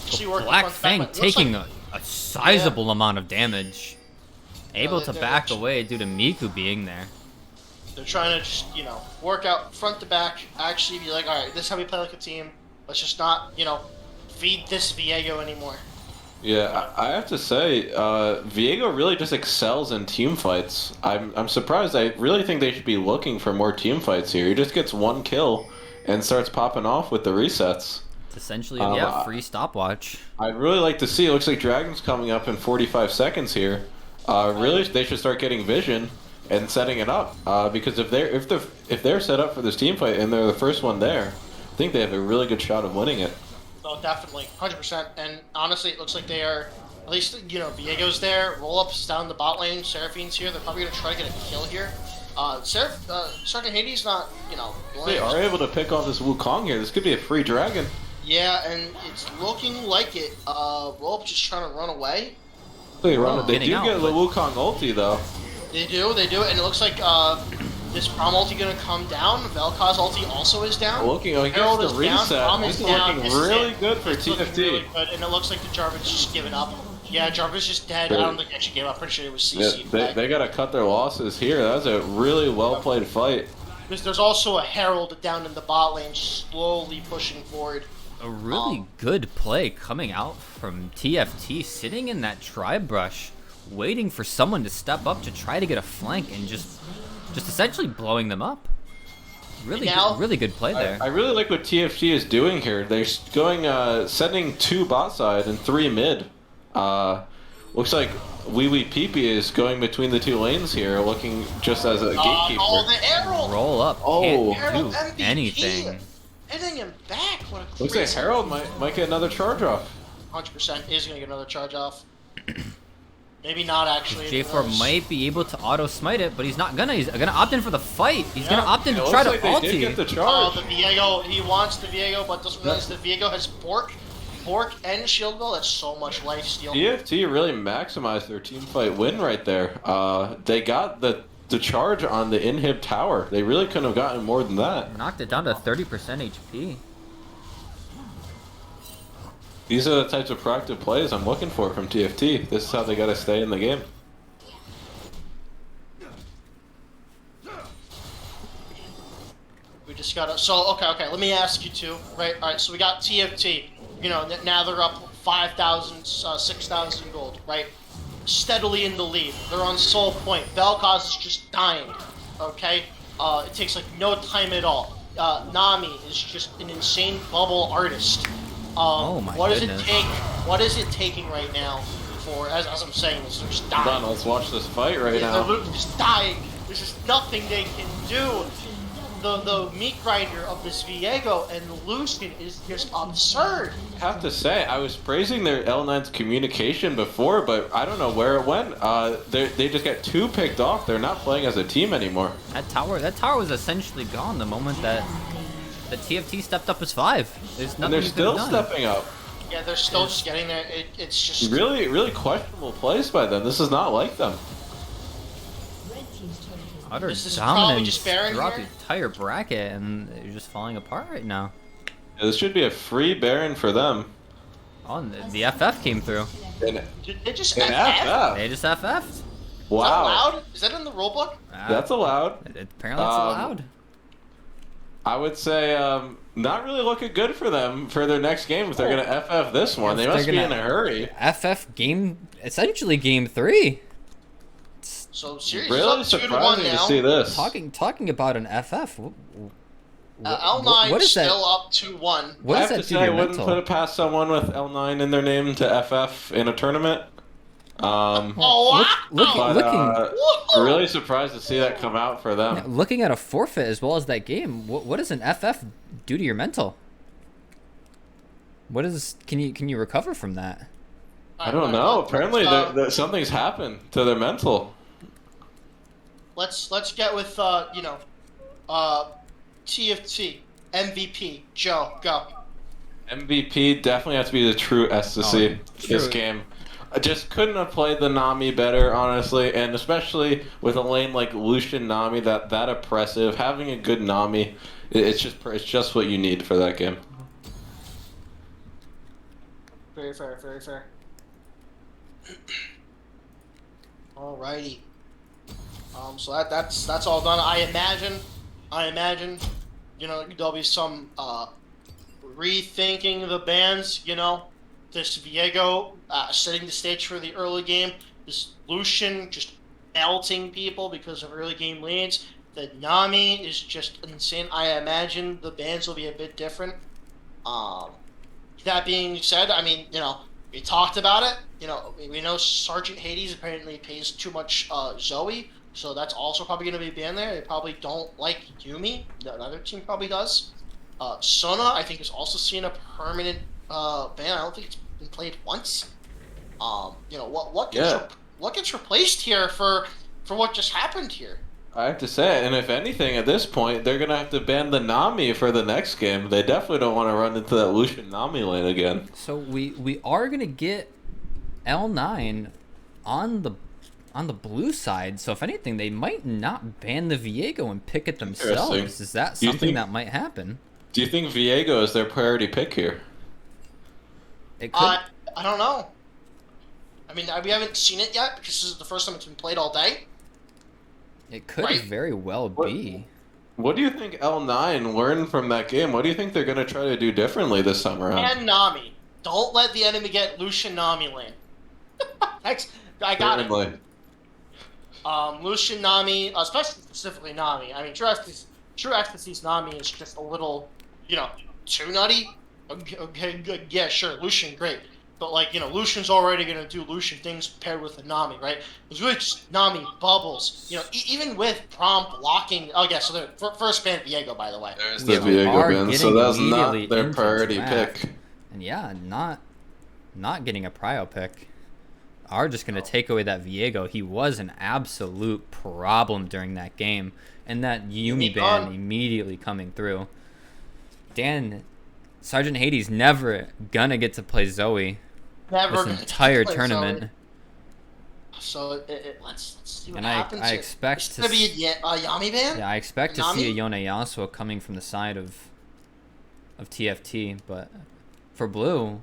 see work.
Black Fang taking a sizable amount of damage. Able to
they're
back
just-
away due to Miku being there.
They're trying to just, work out front to back, actually be like, all right, this is how we play like a team. Let's just not, feed this Viego anymore.
Yeah, I have to say, Viego really just excels in team fights. I'm surprised. I really think they should be looking for more team fights here. He just gets 1 kill and starts popping off with the resets.
It's essentially,
Um,
free stopwatch.
I'd really like to see. It looks like Dragon's coming up in 45 seconds here. Really, they should start getting vision and setting it up. Because if they're set up for this team fight and they're the first one there, I think they have a really good shot of winning it.
Oh, definitely, 100%. And honestly, it looks like they are, at least, Viego's there, roll-ups down the bot lane, Seraphine's here. They're probably going to try to get a kill here. Sergeant Hades not,
They are able to pick off this Wukong here. This could be a free dragon.
Yeah, and it's looking like it. Roll-up just trying to run away.
They
Getting
do
out,
get the
but-
Wukong ulti though.
They do, and it looks like this Prom ulti gonna come down. Vel'Koz ulti also is down.
Looking, he
Herald
gets the
is down,
reset.
Prom
This is
down.
looking
This is
really
it.
good for
It's looking
TFT.
really good, and it looks like the Jarvan's just giving up. Yeah, Jarvan's just dead. I don't think he actually gave up. Pretty sure it was
Yeah,
CC'd.
they gotta cut their losses here. That was a really well played fight.
There's also a Herald down in the bot lane, slowly pushing forward.
A really good play coming out from TFT, sitting in that tribe brush, waiting for someone to step up to try to get a flank and just essentially blowing them up. Really good play there.
I really like what TFT is doing here. They're going, sending 2 bot side and 3 mid. Looks like Wee Wee Pee Pee is going between the 2 lanes here, looking just as a gatekeeper.
Oh, the Herald!
Roll up,
Oh.
Herald
can't do
MVP.
anything.
Hitting him back. What a crazy.
Looks like Herald might get another charge off.
100% is gonna get another charge off. Maybe not actually.
J4 might be able to auto smite it, but he's not gonna. He's gonna opt in for the fight. He's
Yeah.
gonna opt in
It
to
looks
try to
like they did get the
ulti.
charge.
The Viego, he wants the Viego, but doesn't realize the Viego has Bork and Shield Bell. That's so much life steal.
TFT really maximized their team fight win right there. They got the charge on the inhib tower. They really couldn't have gotten more than that.
Knocked it down to 30% HP.
These are the types of proactive plays I'm looking for from TFT. This is how they gotta stay in the game.
We just gotta. So okay. Let me ask you two. Right. All right. So we got TFT. Now they're up 5,000, 6,000 gold. Right. Steadily in the lead. They're on Soul Point. Vel'Koz is just dying. Okay. It takes like no time at all. Nami is just an insane bubble artist.
Oh my
what
goodness.
does it take? What is it taking right now for? As I'm saying this, they're just dying.
Hold on, let's watch this fight right
They're
now.
literally just dying. There's just nothing they can do. The meat grinder of this Viego and Lucian is just absurd.
I have to say, I was praising their L9's communication before, but I don't know where it went. They just got 2 picked off. They're not playing as a team anymore.
That tower was essentially gone the moment that The TFT stepped up as 5. There's
And
nothing
they're
you could've
still
done.
stepping up.
Yeah, they're still just getting there. It's just
Really, really questionable plays by them. This is not like them.
Red team's turret has been
Utter
This is probably
dominance
just Baron
throughout the
here.
entire bracket, and you're just falling apart right now.
Yeah, this should be a free Baron for them.
Oh, and the FF came through.
And,
Did they just
and
FF?
They just FF'd.
Is that
Wow.
allowed? Is that in the rulebook?
That's allowed.
Apparently it's allowed.
I would say not really looking good for them for their next game if they're going to FF this one. They
If
must
they're
be in
gonna-
a hurry.
FF game, essentially game 3.
So series
Really
is up 2-1
surprising to
now.
see this.
Talking about an FF.
L9
what is that?
still up 2-1.
What
I
does
have
that
to
do
say,
to
I
your
wouldn't
mental?
put it past someone with L9 in their name to FF in a tournament.
Oh wow!
But
Woohoo!
really surprised to see that come out for them.
Looking at a forfeit as well as that game, what does an FF do to your mental? What is? Can you recover from that?
I don't know. Apparently, something's happened to their mental.
Let's get with TFT MVP Joe go.
MVP definitely has to be the true SSC this
true.
game. I just couldn't have played the Nami better, honestly, and especially with a lane like Lucian Nami that oppressive. Having a good Nami, it's just what you need for that game.
Very fair, very fair. Alrighty. So that's all done. I imagine, there'll be some rethinking the bans. This Viego setting the stage for the early game. This Lucian just melting people because of early game leads. The Nami is just insane. I imagine the bans will be a bit different. That being said, we talked about it. We know Sergeant Hades apparently pays too much Zoe, so that's also probably going to be banned there. They probably don't like Yumi. Another team probably does. Sona, I think, is also seeing a permanent ban. I don't think it's been played once. What gets replaced here for what just happened here?
I have to say it, and if anything, at this point, they're gonna have to ban the Nami for the next game. They definitely don't want to run into that Lucian Nami lane again.
So we are gonna get L9 on the blue side. So if anything, they might not ban the Viego and pick it themselves.
Interesting.
Is that
Do you
something
think-
that might happen?
Do you think Viego is their priority pick here?
It could.
I don't know. We haven't seen it yet because this is the first time it's been played all day.
It could
Right.
very well be.
What do you think L9 learned from that game? What do you think they're gonna try to do differently this time around?
And Nami. Don't let the enemy get Lucian Nami lane. Thanks. I got it.
Certainly.
Lucian Nami, especially specifically Nami. True Ecstasy's Nami is just a little, too nutty. Okay, good. Yeah, sure. Lucian, great. But, Lucian's already going to do Lucian things paired with a Nami, right? It's really just Nami bubbles. Even with prompt blocking. Oh, yeah, so the first ban Viego, by the way.
There's
We
the Viego
are
ban, so
getting
that's not
immediately
their
into
priority
draft.
pick.
And yeah, not getting a prio pick. Are just gonna take away that Viego. He was an absolute problem during that game, and that Yumi ban
gone.
immediately coming through. Sergeant Hades never gonna get to play Zoe
Never
this entire tournament.
So let's see what
And
happens
I
here.
expect
It's
to
going to be a Yami ban?
Yeah, I expect to
Nami?
see a Yone Yasuo coming from the side of TFT, but for blue,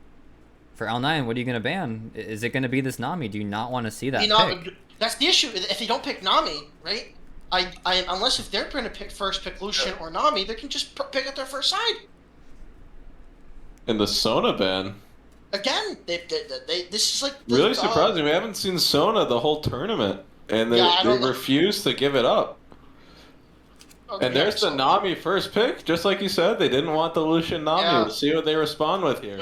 for L9, what are you gonna ban? Is it gonna be this Nami? Do you not want to see that pick?
That's the issue. If they don't pick Nami, right? Unless if they're going to pick Lucian or Nami, they can just pick up their first side.
And the Sona ban.
Again, this is like...
Really surprising. We haven't seen Sona the whole tournament, and they
Yeah, I don't know.
refuse to give it up.
Okay,
And there's
so-
the Nami first pick, just like you said. They didn't want the Lucian Nami.
Yeah.
Let's see what they respond with here.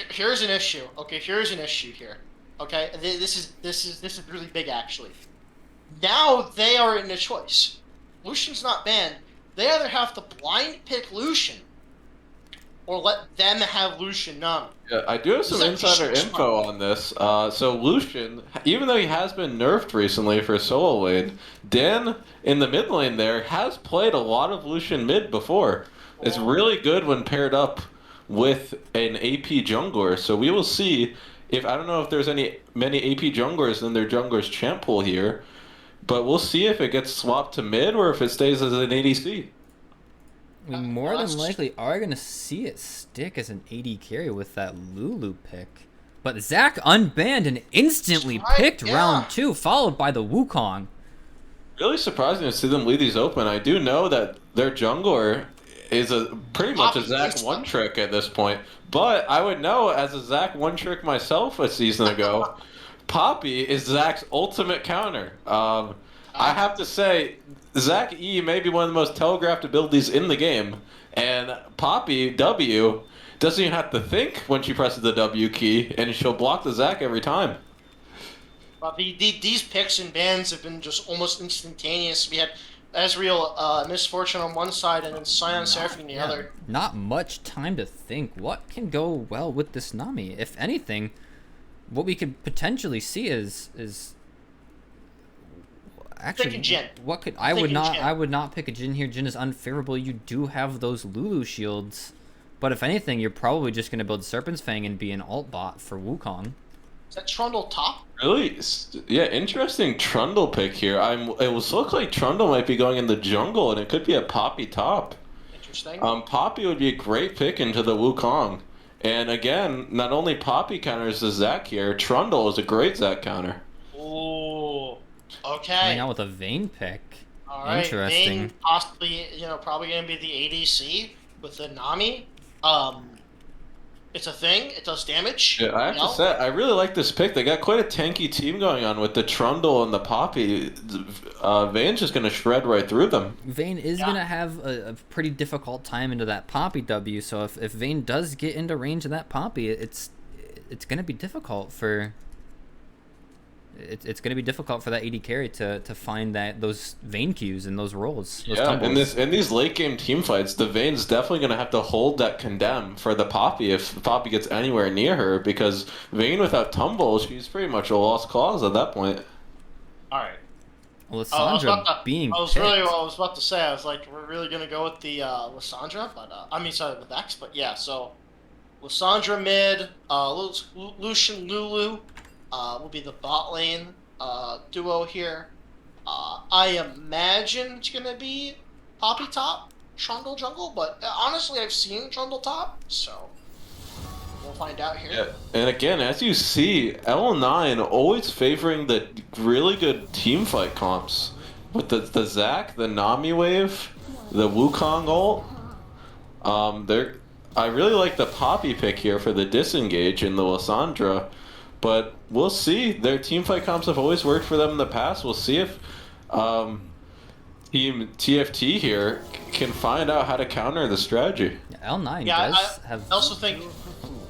Here's an issue. Okay, here's an issue here. Okay, this is really big actually. Now they are in a choice. Lucian's not banned. They either have to blind pick Lucian, or let them have Lucian Nami.
Yeah, I do have some
Is that
insider
smart?
info on this. So Lucian, even though he has been nerfed recently for solo lane, Dan in the mid lane there has played a lot of Lucian mid before. is really good when paired up with an AP jungler. So we will see if I don't know if there's many AP junglers in their jungler's champ pool here, but we'll see if it gets swapped to mid or if it stays as an ADC.
We more than likely are going to see it stick as an AD carry with that Lulu pick. But Zac unbanned and instantly picked round 2, followed by the Wukong.
Really surprising to see them leave these open. I do know that their jungler is pretty much a Zac one trick at this point. But I would know as a Zac one trick myself a season ago, Poppy is Zac's ultimate counter. I have to say, Zac E may be one of the most telegraphed abilities in the game, and Poppy W doesn't even have to think when she presses the W key, and she'll block the Zac every time.
But these picks and bans have been just almost instantaneous. We had Ezreal Misfortune on one side and then Sion Seraphine on the other.
Not much time to think. What can go well with this Nami? If anything, what we could potentially see is actually
Jhin.
What could I would not pick a Jhin here. Jhin is unfavorable. You do have those Lulu shields, but if anything, you're probably just going to build Serpent's Fang and be an alt bot for Wukong.
Is that Trundle top?
Really? Yeah, interesting Trundle pick here. It will look like Trundle might be going in the jungle, and it could be a Poppy top.
Interesting.
Poppy would be a great pick into the Wukong. And again, not only Poppy counters the Zac here, Trundle is a great Zac counter.
Ooh. Okay.
Coming out with a Vayne pick.
All right.
Interesting.
Vayne possibly, probably going to be the ADC with the Nami. It's a thing. It does damage.
Yeah, I have to say, I really like this pick. They got quite a tanky team going on with the Trundle and the Poppy. Vayne's just going to shred right through them.
Vayne is going to have a pretty difficult time into that Poppy W, so if Vayne does get into range of that Poppy, it's going to be difficult for... It's going to be difficult for that AD carry to find those Vayne Qs and those rolls. Those tumbles.
in these late game team fights, the Vayne's definitely going to have to hold that condemn for the Poppy if Poppy gets anywhere near her, because Vayne without tumble, she's pretty much a lost cause at that point.
All right.
Lissandra being
I was about to say, I was like, we're really going to go with the Lissandra, but sorry, the Vex, but yeah, so Lissandra mid, Lucian Lulu will be the bot lane duo here. I imagine it's going to be Poppy top, Trundle jungle, but honestly, I've seen Trundle top, so we'll find out here.
Yeah, and again, as you see, L9 always favoring the really good team fight comps with the Zac, the Nami wave, the Wukong ult. I really like the Poppy pick here for the disengage in the Lissandra. But we'll see. Their team fight comps have always worked for them in the past. We'll see if Team TFT here can find out how to counter the strategy.
L9 does have...
I also think...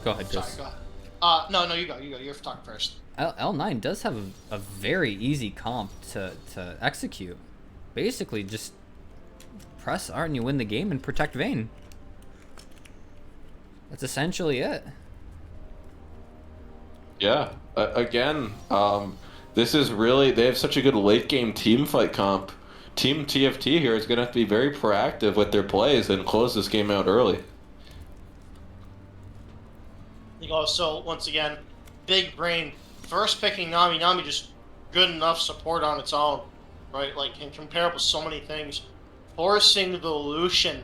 Go ahead,
Sorry,
Jess.
go ahead. No, you go. You're talking first.
L9 does have a very easy comp to execute. Basically, just press R and you win the game and protect Vayne. That's essentially it.
Yeah, again, this is really, they have such a good late game team fight comp. Team TFT here is going to have to be very proactive with their plays and close this game out early.
So, once again, big brain. First picking Nami. Nami just good enough support on its own, right? Like, can compare with so many things. Forcing the Lucian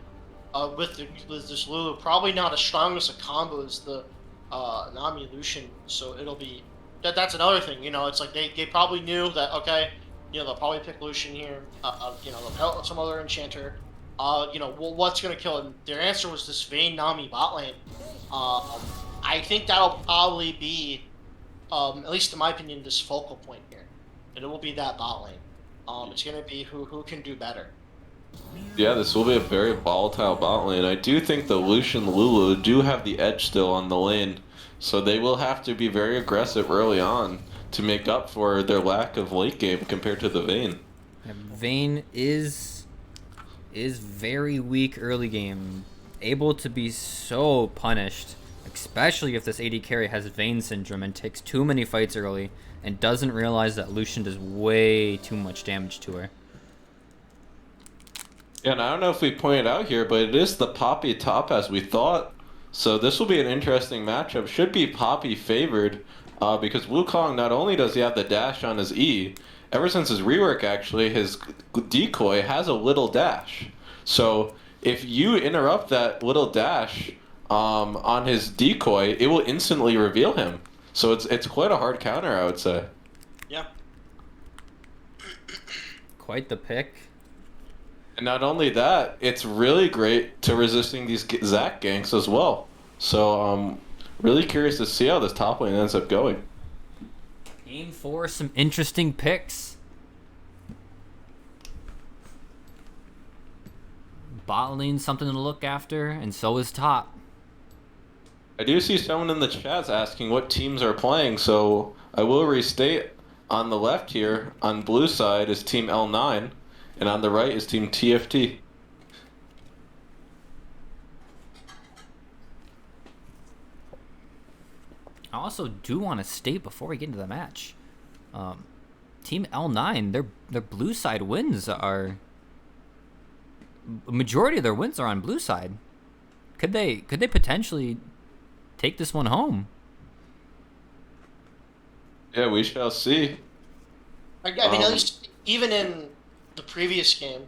with this Lulu, probably not as strong as a combo as the Nami Lucian, so it'll be that's another thing. It's like they probably knew that, okay, they'll probably pick Lucian here. They'll help some other enchanter. What's gonna kill him? Their answer was this Vayne Nami bot lane. I think that'll probably be, at least in my opinion, this focal point here, and it will be that bot lane. It's gonna be who can do better.
Yeah, this will be a very volatile bot lane. I do think the Lucian Lulu do have the edge still on the lane, so they will have to be very aggressive early on to make up for their lack of late game compared to the Vayne.
Vayne is very weak early game, able to be so punished, especially if this AD carry has Vayne syndrome and takes too many fights early and doesn't realize that Lucian does way too much damage to her.
Yeah, and I don't know if we pointed out here, but it is the Poppy top as we thought. So this will be an interesting matchup. Should be Poppy favored, because Wukong not only does he have the dash on his E, ever since his rework actually, his decoy has a little dash. So if you interrupt that little dash on his decoy, it will instantly reveal him. So it's quite a hard counter, I would say.
Yeah.
Quite the pick.
And not only that, it's really great to resisting these Zac ganks as well. So really curious to see how this top lane ends up going.
Aim for some interesting picks. Bot lane something to look after, and so is top.
I do see someone in the chat asking what teams are playing, so I will restate. On the left here, on blue side, is Team L9, and on the right is Team TFT.
I also do want to state before we get into the match, Team L9, their blue side wins are a majority of their wins are on blue side. Could they potentially take this one home?
Yeah, we shall see.
I mean, at least even in the previous game,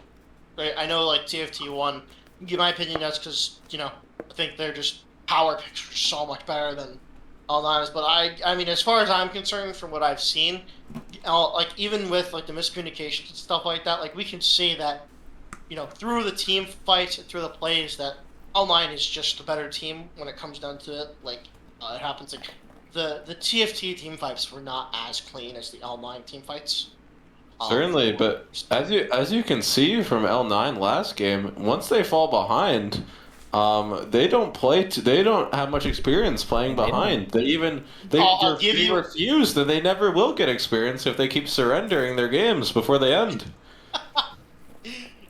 right? I know like TFT won. In my opinion, that's because I think they're just power picks are so much better than All-Nine's. But I mean, as far as I'm concerned, from what I've seen, like even with like the miscommunications and stuff like that, like we can see that through the team fights and through the plays that All-Nine is just a better team when it comes down to it. Like it happens like. The TFT team fights were not as clean as the L9 team fights.
Certainly, but as you can see from L9 last game, once they fall behind, they don't play. They don't have much experience playing behind. They refuse. That they never will get experience if they keep surrendering their games before they end.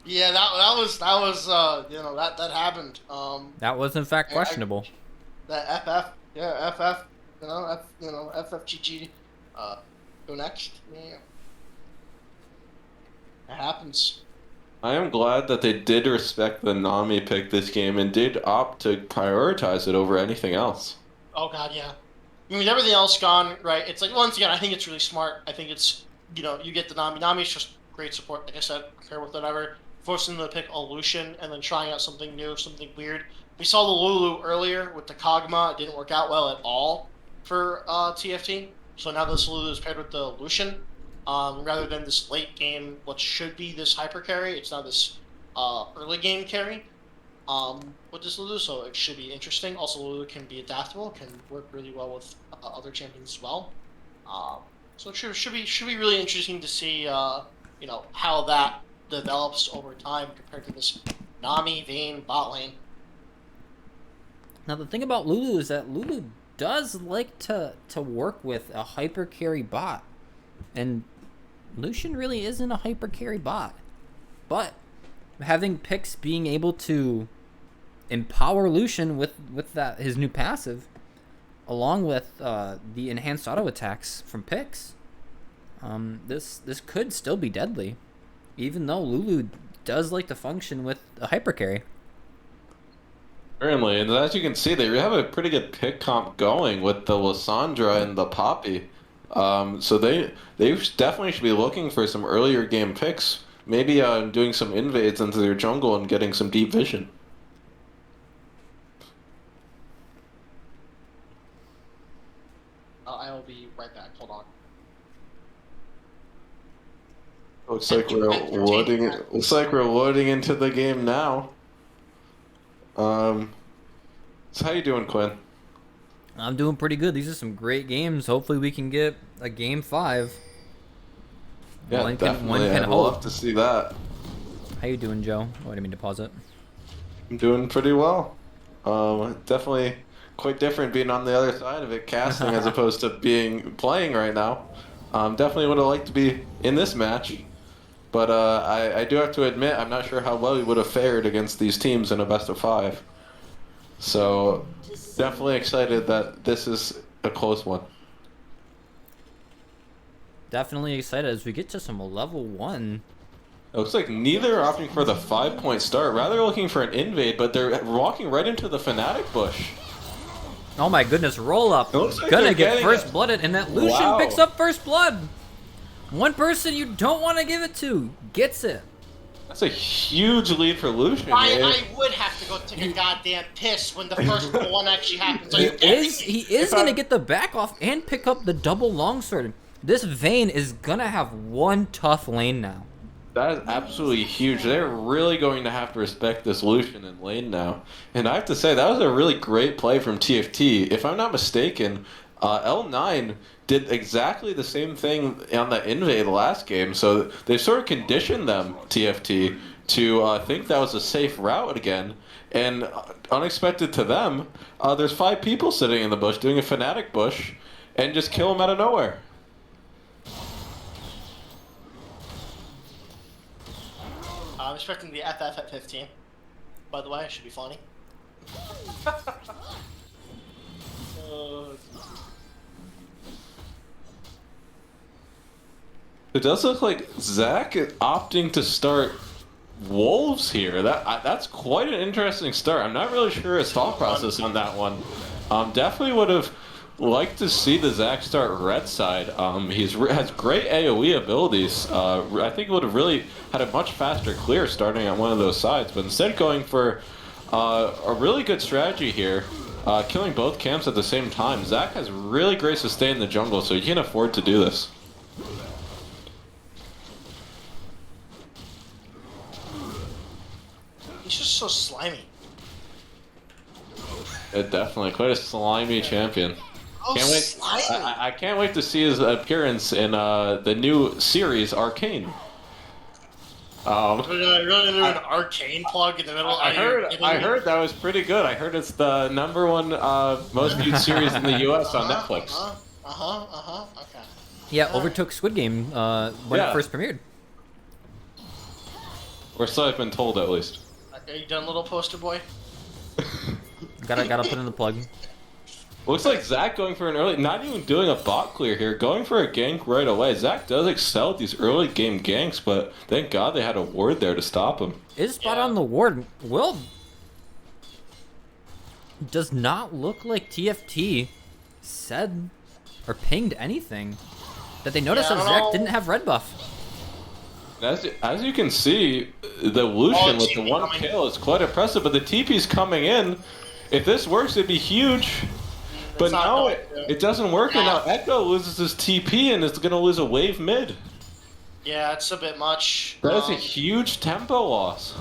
Yeah, that was that happened.
That was in fact questionable.
That FF. FFGG, go next. Yeah. That happens.
I am glad that they did respect the Nami pick this game and did opt to prioritize it over anything else.
Oh god, yeah. I mean, with everything else gone, right, it's like, once again, I think it's really smart. I think it's, you get the Nami. Nami's just great support, like I said, care with whatever. Forcing them to pick a Lucian and then trying out something new, something weird. We saw the Lulu earlier with the Kog'Maw. It didn't work out well at all for TFT. So now this Lulu is paired with the Lucian. Rather than this late game, what should be this hyper carry, it's now this early game carry with this Lulu, so it should be interesting. Also, Lulu can be adaptable, can work really well with other champions as well. So it should be really interesting to see how that develops over time compared to this Nami Vayne bot lane.
Now the thing about Lulu is that Lulu does like to work with a hyper carry bot, and Lucian really isn't a hyper carry bot. But having Pix being able to empower Lucian with that his new passive, along with the enhanced auto attacks from Pix, this could still be deadly, even though Lulu does like to function with a hyper carry.
Certainly, and as you can see, they have a pretty good pick comp going with the Lissandra and the Poppy. So they definitely should be looking for some earlier game picks. Maybe doing some invades into their jungle and getting some deep vision.
I'll be right back. Hold on.
Looks like we're loading. Looks like we're loading into the game now. So how you doing, Quinn?
I'm doing pretty good. These are some great games. Hopefully we can get a game 5.
Yeah, definitely. I'd love to see that.
How you doing, Joe? Oh, I didn't mean to pause it.
I'm doing pretty well. Definitely quite different being on the other side of it, casting as opposed to playing right now. Definitely would have liked to be in this match, but I do have to admit I'm not sure how well we would have fared against these teams in a best of 5. So definitely excited that this is a close one.
Definitely excited as we get to some level 1
It looks like neither are opting for the 5-point start. Rather looking for an invade, but they're walking right into the Fnatic bush.
Oh my goodness, roll up.
It looks like
Gonna
they're
get
getting
first
it.
blooded, and that Lucian
Wow.
picks up first blood. One person you don't want to give it to gets it.
That's a huge lead for Lucian. man.
I would have to go take a goddamn piss when the first one actually happens. Are
He
you kidding me?
he is gonna get the back off and pick up the double longsword. This Vayne is gonna have one tough lane now.
That is absolutely huge. They're really going to have to respect this Lucian in lane now. And I have to say, that was a really great play from TFT. If I'm not mistaken, L9 did exactly the same thing on the invade last game. So they sort of conditioned them, TFT, to think that was a safe route again. And unexpected to them, there's 5 people sitting in the bush doing a Fnatic bush and just kill them out of nowhere.
I'm expecting the FF at 15. By the way, it should be funny.
It does look like Zach is opting to start Wolves here. That's quite an interesting start. I'm not really sure his thought process on that one. Definitely would have liked to see the Zach start red side. Has great AoE abilities. I think would have really had a much faster clear starting on one of those sides, but instead going for a really good strategy here. Killing both camps at the same time. Zach has really great sustain in the jungle, so he can afford to do this.
He's just so slimy.
Definitely quite a slimy champion.
Oh,
Can't wait.
slimy!
I can't wait to see his appearance in the new series Arcane.
We're really doing an arcane plug in the middle.
I heard that was pretty good. I heard it's the #1 most viewed series in the U.S. on Netflix.
Okay.
Yeah, overtook Squid Game when
Yeah.
it first premiered.
Or so I've been told, at least.
Are you done, little poster boy?
Gotta put in the plug.
Looks like Zach going for an early, not even doing a bot clear here, going for a gank right away. Zach does excel at these early game ganks, but thank God they had a ward there to stop him.
Is spot
Yeah.
on the ward. Will does not look like TFT said or pinged anything that they noticed
Yeah, I
that
don't
Zach
know.
didn't have red buff.
As you can see, the Lucian with the
TP
1
coming.
kill is quite impressive, but the TP's coming in. If this works, it'd be huge. But
not
now
going
it doesn't work, and now Echo loses his TP and is going to lose a wave mid.
Yeah, it's a bit much.
That is a huge tempo loss.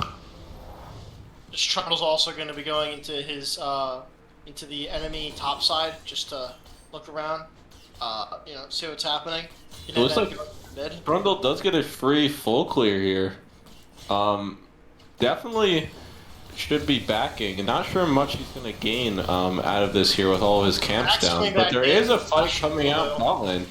This Trundle's also going to be going into his into the enemy top side just to look around, see what's happening.
It looks like
mid.
Brundle does get a free full clear here. Definitely should be backing. And not sure much he's going to gain out of this here with all of his camps
Actually,
down. But
back
there
in.
is a fight coming out bot lane.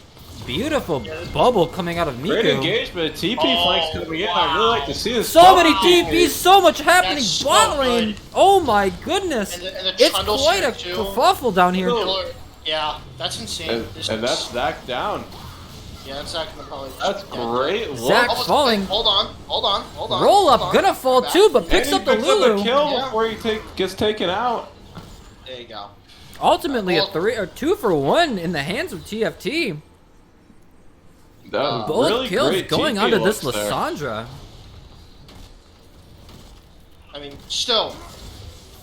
Beautiful bubble coming out of
Great
Miku.
engagement. TP
Oh,
flanks coming in.
wow.
I really like to see this.
So many
double
TPs, so much happening
That's so
bot lane.
good.
Oh my goodness.
And the
It's
Trundle
quite a
strike, too.
kerfuffle down here.
Killer. Yeah, that's insane.
And that's Zach down.
Yeah, that's not gonna probably.
That's great look.
Zach
Almost-
falling.
Hold on.
Roll up,
hold on.
gonna fall
Back.
too, but
And
picks
he
up the
picks up
Lulu.
a kill
Yeah.
before he gets taken out.
There you go.
Ultimately, a
Well-
3 or 2 for 1 in the hands of TFT.
That was
Both
really
kills
great
going
TP
onto this
looks there.
Lissandra.
I mean, still,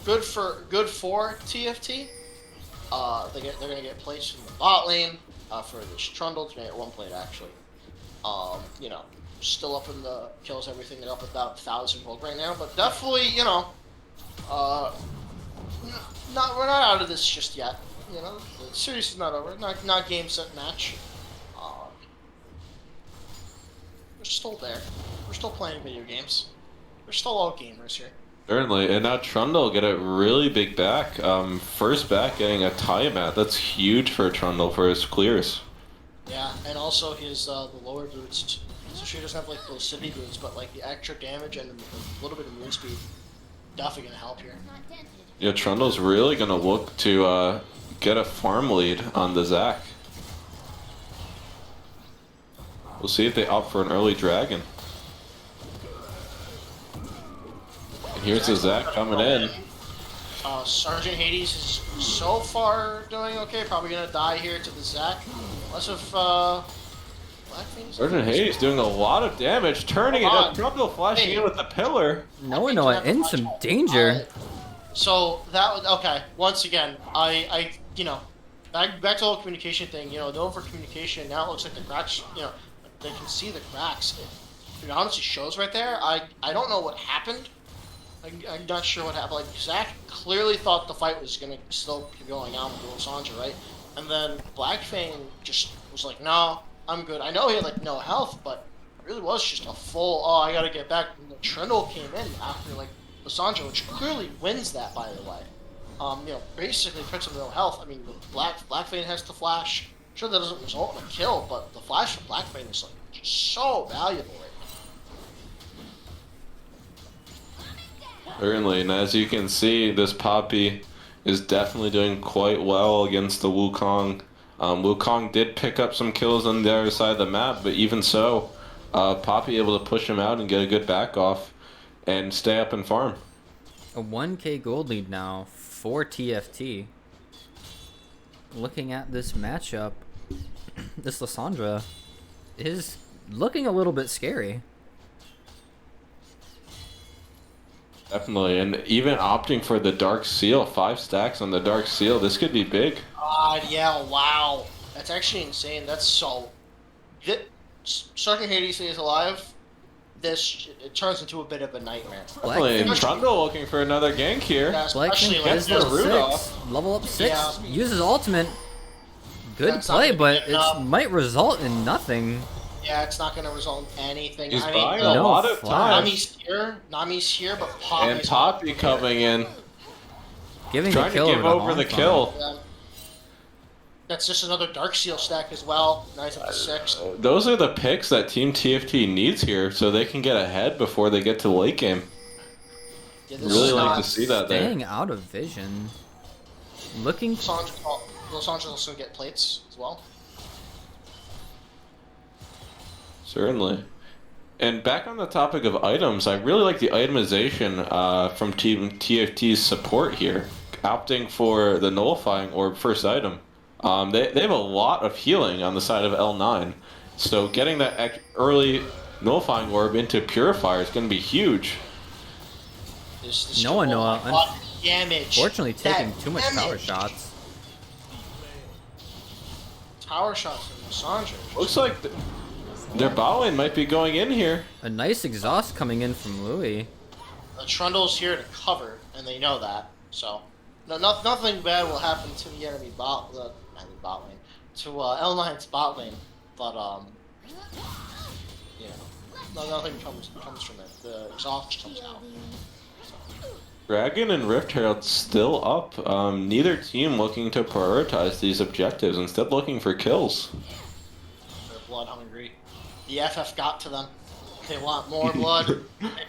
good for TFT. They're gonna get placed in the bot lane for this Trundle to get 1 plate actually. Still up in the kills, everything. They're up about 1,000 gold right now, but definitely, we're not out of this just yet. The series is not over. Not game set match. We're still there. We're still playing video games. We're still all gamers here.
Certainly, and now Trundle get a really big back. First back getting a timeout. That's huge for Trundle for his clears.
Yeah, and also his the lower boots. So she doesn't have like those city boots, but like the extra damage and a little bit of move speed. Definitely gonna help here.
Yeah, Trundle's really gonna look to get a farm lead on the Zac. We'll see if they opt for an early dragon. Here's the Zach coming in.
Sergeant Hades is so far doing okay. Probably gonna die here to the Zach. Unless if Blackface.
Sergeant Hades doing a lot of damage, turning it up. Trundle flashing in with the pillar.
Noah in some danger.
So that was okay. Once again, I you know, back to the whole communication thing. You know, known for communication. Now it looks like the cracks. You know, they can see the cracks. It honestly shows right there. I don't know what happened. I'm not sure what happened. Like, Zach clearly thought the fight was going to still keep going on with Lysandra, right? And then Blackfang just was like, no, I'm good. I know he had, like, no health, but it really was just a full, oh, I got to get back. And the Trindle came in after, like, Lysandra, which clearly wins that, by the way. You know, basically puts him no health. I mean, Blackfang has the flash. Sure, that doesn't result in a kill, but the flash from Blackfang is, like, just so valuable right now.
Certainly, and as you can see, this Poppy is definitely doing quite well against the Wukong. Wukong did pick up some kills on the other side of the map, but even so, Poppy able to push him out and get a good back off and stay up and farm.
A 1k gold lead now for TFT. Looking at this matchup, this Lysandra is looking a little bit scary.
Definitely, and even opting for the Dark Seal, 5 stacks on the Dark Seal, this could be big.
Yeah, wow. That's actually insane. That's so... Sergeant Hades stays alive, it turns into a bit of a nightmare.
Definitely, and Trundle looking for another gank here.
Yeah, especially
Blackfang
like
is level
Rudolph.
6, level up 6,
Yeah.
uses ultimate. Good
That's not
play,
gonna
but
be enough.
it might result in nothing.
Yeah, it's not going to result in anything.
He's
I
buying
mean,
a
no
lot of
flash.
time.
Nami's here, but Poppy's
And Poppy coming in,
Giving
trying
the kill
to give over the
Hong Kong.
kill.
Yeah. That's just another Dark Seal stack as well. Nice up to 6.
Those are the picks that Team TFT needs here, so they can get ahead before they get to the late game.
Yeah, this
Really
is
like
not...
to see that there.
Staying out of vision. Looking.
Los Angeles will soon get plates as well.
Certainly. And back on the topic of items, I really like the itemization from Team TFT's support here, opting for the nullifying orb first item. They have a lot of healing on the side of L9, so getting that early nullifying orb into Purifier is going to be huge.
This
Noah,
oh my
Noah,
God, damage.
Fortunately, taking
That
too much power
damage.
shots.
Tower shots from Lysandra.
Looks like their bot lane might be going in here.
A nice exhaust coming in from Louis.
The Trundle's here to cover, and they know that. So, nothing bad will happen to the enemy bot lane, to L9's bot lane. But you know, nothing comes from it. The exhaust comes out.
Dragon and Rift Herald still up. Neither team looking to prioritize these objectives, instead looking for kills.
They're blood hungry. The FF got to them. They want more blood.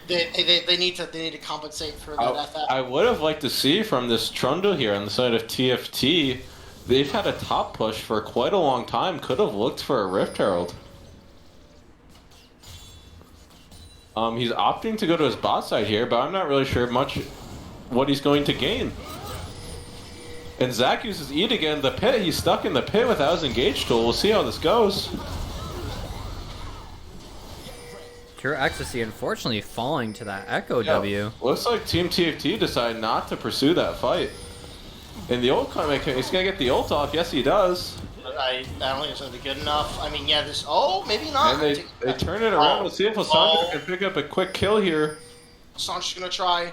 they need to compensate for that FF.
I would have liked to see from this Trundle here on the side of TFT, they've had a top push for quite a long time. Could have looked for a Rift Herald. He's opting to go to his bot side here, but I'm not really sure much what he's going to gain. And Zach uses E to get in the pit. He's stuck in the pit without his engage tool. We'll see how this goes.
Pure Ecstasy unfortunately falling to that Echo W.
Looks like Team TFT decided not to pursue that fight. And the ult coming, he's gonna get the ult off. Yes, he does.
I don't think it's gonna be good enough. I mean, yeah, this. Oh, maybe not.
And they turn it around. Let's see if Lysandra can pick up a quick kill here.
Sandra's gonna try.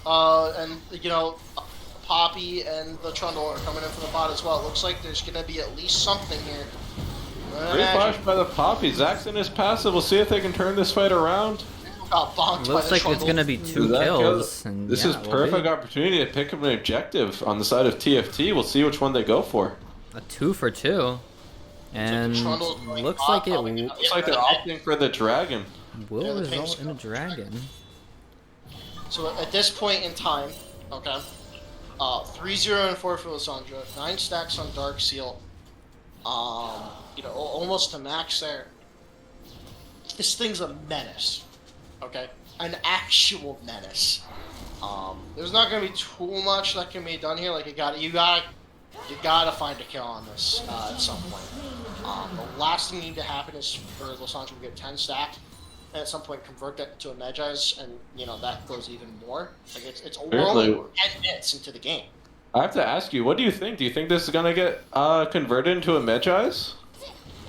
And you know, Poppy and the Trundle are coming in from the bot as well. It looks like there's gonna be at least something here.
Great flash by the Poppy. Zach's in his passive. We'll see if they can turn this fight around.
Got bonked by
Looks
the
like
Trundle.
it's gonna be 2
Zach
kills. And
This
yeah,
is
it will
perfect
be
opportunity to pick up an objective on the side of TFT. We'll see which one they go for.
a 2 for 2. And
Trundle's going
looks
bot,
like it
probably gonna-
Looks like they're opting for the dragon.
will
Yeah, the
result
ping's
in a dragon.
So at this point in time, okay, 3-0 and 4 for Lysandra, 9 stacks on Dark Seal, you know, almost to max there. This thing's a menace, okay? an actual menace. There's not gonna be too much that can be done here. Like you gotta find a kill on this at some point. The last thing that need to happen is for Lissandra to get 10 stack, and at some point convert that to a Magi's, and that goes even more. Like it's we're only 10 minutes into the game.
I have to ask you, what do you think? Do you think this is gonna get converted into a Magi's?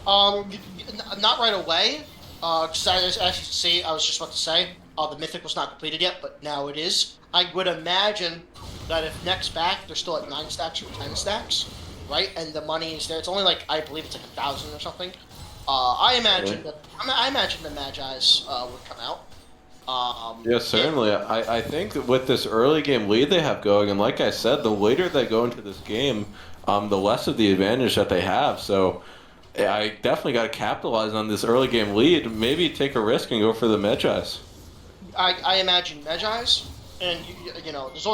Not right away. Because as you see, I was just about to say, the Mythic was not completed yet, but now it is. I would imagine that if next back, they're still at 9 stacks or 10 stacks, right? And the money is there. It's only like, I believe it's like 1,000 or something. I imagine the Magi's would come out.
Yeah, certainly. I think that with this early game lead they have going, and like I said, the later they go into this game, the less of the advantage that they have. So I definitely got to capitalize on this early game lead. Maybe take a risk and go for the Magi's.
I imagine Magi's, and there's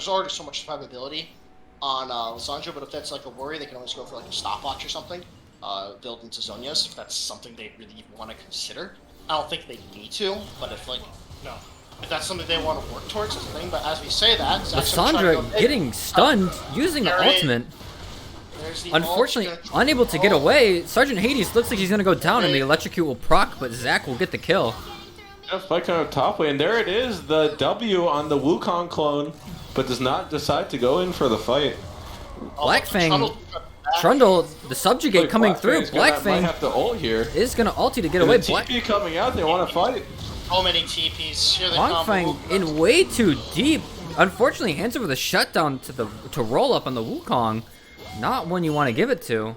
already so much survivability on Lissandra, but if that's like a worry, they can always go for like a stopwatch or something, build into Zonia's if that's something they really want to consider. I don't think they need to, but if that's something they want to work towards, it's a thing. But as we say that,
Lissandra getting stunned using the ultimate. Unfortunately, unable to get away. Sergeant Hades looks like he's gonna go down, and the electrocute will proc, but Zac will get the kill.
Yeah, fight kind of top lane. There it is, the W on the Wukong clone, but does not decide to go in for the fight.
Blackfang, Trundle, the subjugate coming through. Blackfang
might have to ult here.
Is gonna ulti to get away.
TP coming out. They want to fight.
So many TPs. Here they come.
Blackfang in way too deep. Unfortunately, hands over the shutdown to roll up on the Wukong. Not one you want to give it to.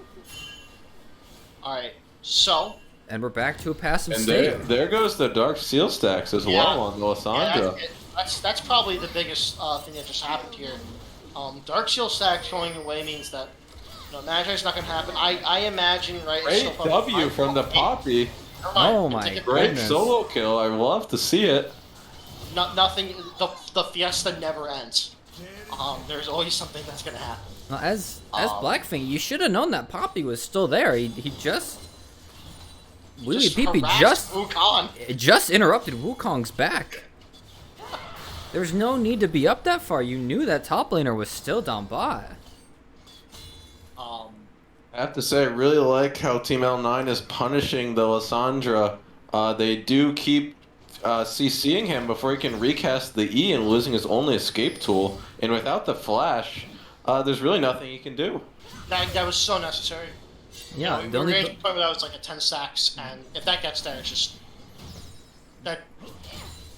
Alright, so.
And we're back to a passive
and
state.
There goes the Dark Seal stacks as well on Lissandra.
Yeah, that's probably the biggest thing that just happened here. Dark Seal stacks going away means that Magi's not going to happen. I imagine, right?
Great W from the Poppy.
Oh my
Great
goodness.
solo kill. I love to see it.
Nothing. The fiesta never ends. There's always something that's going to happen.
Well, as Blackfang, you should have known that Poppy was still there. He just Wheelie Peepee just interrupted Wukong's back. There's no need to be up that far. You knew that top laner was still down bot.
I have to say, I really like how Team L9 is punishing the Lissandra. They do keep CCing him before he can recast the E and losing his only escape tool. And without the flash, there's really nothing he can do.
That was so necessary.
Yeah,
the only point where that was like a 10 stacks, and if that gets there, it's just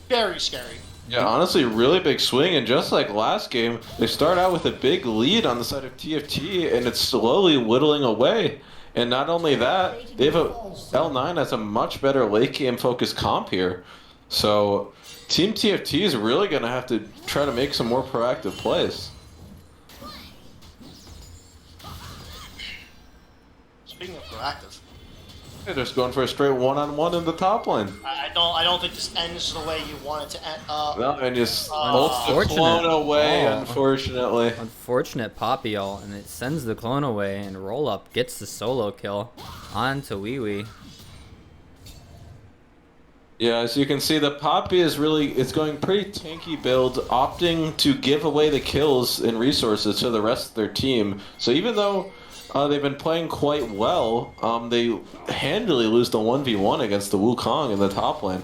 very scary.
Yeah, honestly, really big swing, and just like last game, they start out with a big lead on the side of TFT, and it's slowly whittling away. And not only that, they have L9 has a much better late game focused comp here. So Team TFT is really going to have to try to make some more proactive plays.
Speaking of proactive,
They're just going for a straight one-on-one in the top lane.
I don't think this ends the way you want it to end.
No, and just ults the clone away, unfortunately.
Unfortunate Poppy ult, and it sends the clone away, and roll up gets the solo kill onto Wee.
Yeah, as you can see, the Poppy is it's going pretty tanky build, opting to give away the kills and resources to the rest of their team. So even though they've been playing quite well, they handily lose the 1v1 against the Wukong in the top lane.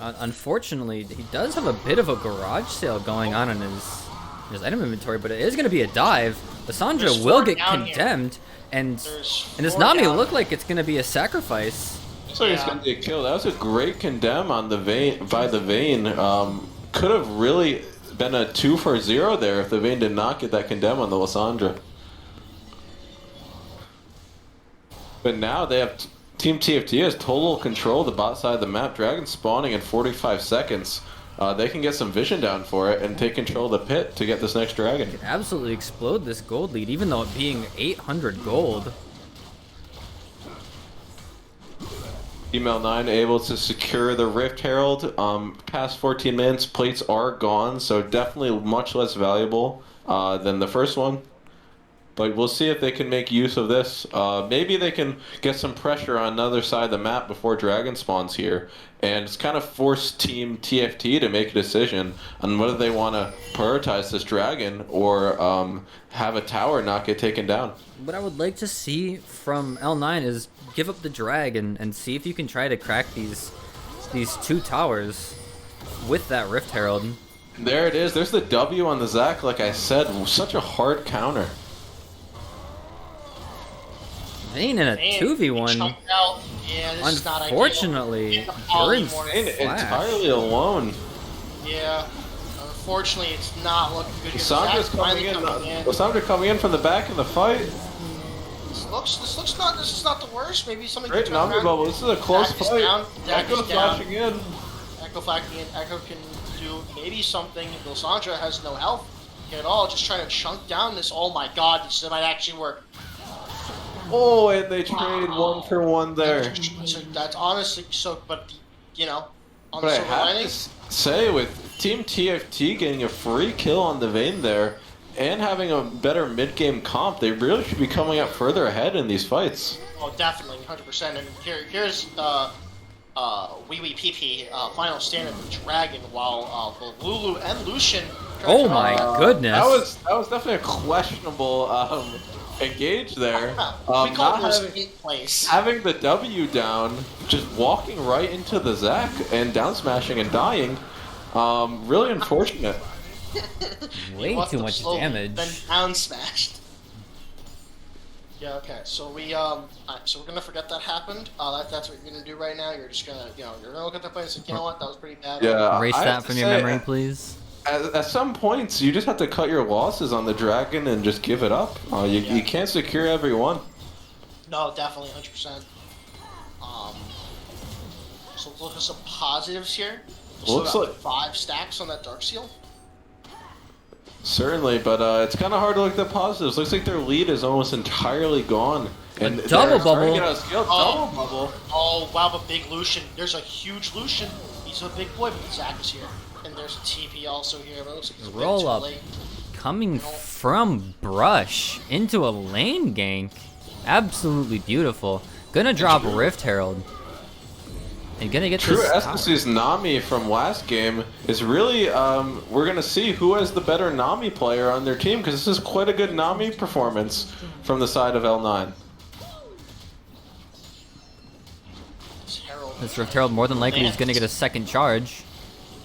Unfortunately, he does have a bit of a garage sale going on in his item inventory, but it is going to be a dive. Lissandra will get condemned, and does Nami look like it's going to be a sacrifice.
So he's going to get killed. That was a great condemn on the Vayne by the Vayne. Could have really been a 2 for 0 there if the Vayne did not get that condemn on the Lissandra. But now they have Team TFT has total control of the bot side of the map. Dragon spawning in 45 seconds. They can get some vision down for it and take control of the pit to get this next dragon.
Could absolutely explode this gold lead, even though it being 800 gold.
Team L9 able to secure the Rift Herald. Past 14 minutes, plates are gone, so definitely much less valuable than the first one. But we'll see if they can make use of this. Maybe they can get some pressure on another side of the map before Dragon spawns here. And it's kind of force Team TFT to make a decision on whether they want to prioritize this Dragon or have a tower not get taken down.
What I would like to see from L9 is give up the drag and see if you can try to crack these 2 towers with that Rift Herald.
There it is. There's the W on the Zac, like I said. Such a hard counter.
Vayne in a
Man,
2v1.
jumped out. Yeah, this is not ideal.
Unfortunately, Burns
Vayne entirely alone.
Yeah. Unfortunately, it's not looking good.
Lissandra's coming in. Lissandra coming in from the back in the fight.
This is not the worst. Maybe something
Great
can turn
Nami
around.
bubble. This is a close
Dak is
fight.
down. Dak
Echo
is down.
flashing in.
Echo flashing in. Echo can do maybe something. Lissandra has no health at all. Just trying to chunk down this. Oh my god, this might actually work.
Oh, and they trade 1 for 1 there.
That's honestly so, but you know, on
But
the
I
silver
have
lining,
to say, with Team TFT getting a free kill on the Vayne there, and having a better mid-game comp, they really should be coming up further ahead in these fights.
oh, definitely, 100%. And here's Wee Wee PP final stand of the Dragon, while the Lulu and Lucian.
Oh my goodness.
That was definitely a questionable engage there.
We call
not
this
having-
8th place.
Having the W down, just walking right into the Zac and down smashing and dying, really unfortunate.
Way
Left
too
them
much
slowly,
damage.
Then down smashed. Yeah. Okay. So alright, so we're gonna forget that happened. That's what you're gonna do right now. You're just gonna, you're gonna look at the play and say, you know what, that was pretty bad.
Yeah,
Erase
I
that
have to
from your
say,
memory, please.
At some points, you just have to cut your losses on the Dragon and just give it up. You can't secure every one.
No, definitely, 100%. So look at some positives here.
Looks
Still got
like-
5 stacks on that Dark Seal.
Certainly, but it's kind of hard to look at the positives. Looks like their lead is almost entirely gone. And
double
they're starting to
bubble.
get out of scale.
Oh.
Double bubble.
Oh, wow, but big Lucian. There's a huge Lucian. He's a big boy, but Zac is here. And there's a TP also here. But it looks like he's a bit
Roll
too
up.
late.
Coming from Brush into a lane gank. Absolutely beautiful. Gonna drop Rift Herald. And gonna get
True
this
Essence's Nami from last game is really, we're going to see who has the better Nami player on their team, because this is quite a good Nami performance from the side of L9.
This Herald.
This Rift Herald more than likely is gonna get a second charge.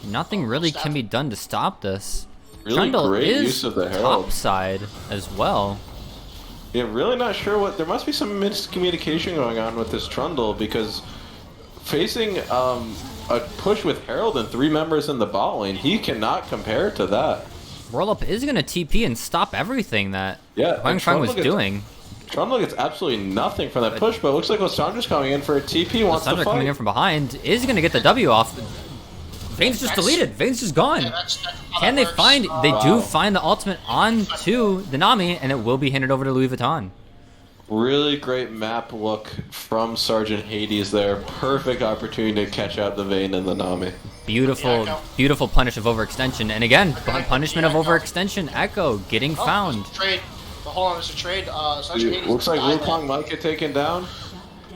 Nothing really can be done to stop this.
Really
Trundle
great
is
use of the Herald.
topside as well.
Yeah, really not sure what... There must be some miscommunication going on with this Trundle, because facing a push with Herald and 3 members in the bot lane, he cannot compare to that.
Roll up is gonna TP and stop everything that
Yeah,
Huang
and
Fang was
Trundle gets-
doing.
Trundle gets absolutely nothing from that push, but it looks like Lissandra's coming in for a TP, wants to
Thunder
fight.
coming in from behind is gonna get the W off. Vayne's just deleted. Vayne's just gone.
Yeah, that's how
Can
that
they
works.
find? They do
Wow.
find the ultimate onto the Nami, and it will be handed over to Louis Vuitton.
Really great map look from Sergeant Hades there. Perfect opportunity to catch out the Vayne and the Nami.
Beautiful,
Echo.
beautiful punish of overextension, and again, punishment of
Echo.
overextension. Echo getting
Oh,
found.
there's a trade. But hold on, there's a trade. Sergeant Hades
Looks like
died
Wukong might get taken down.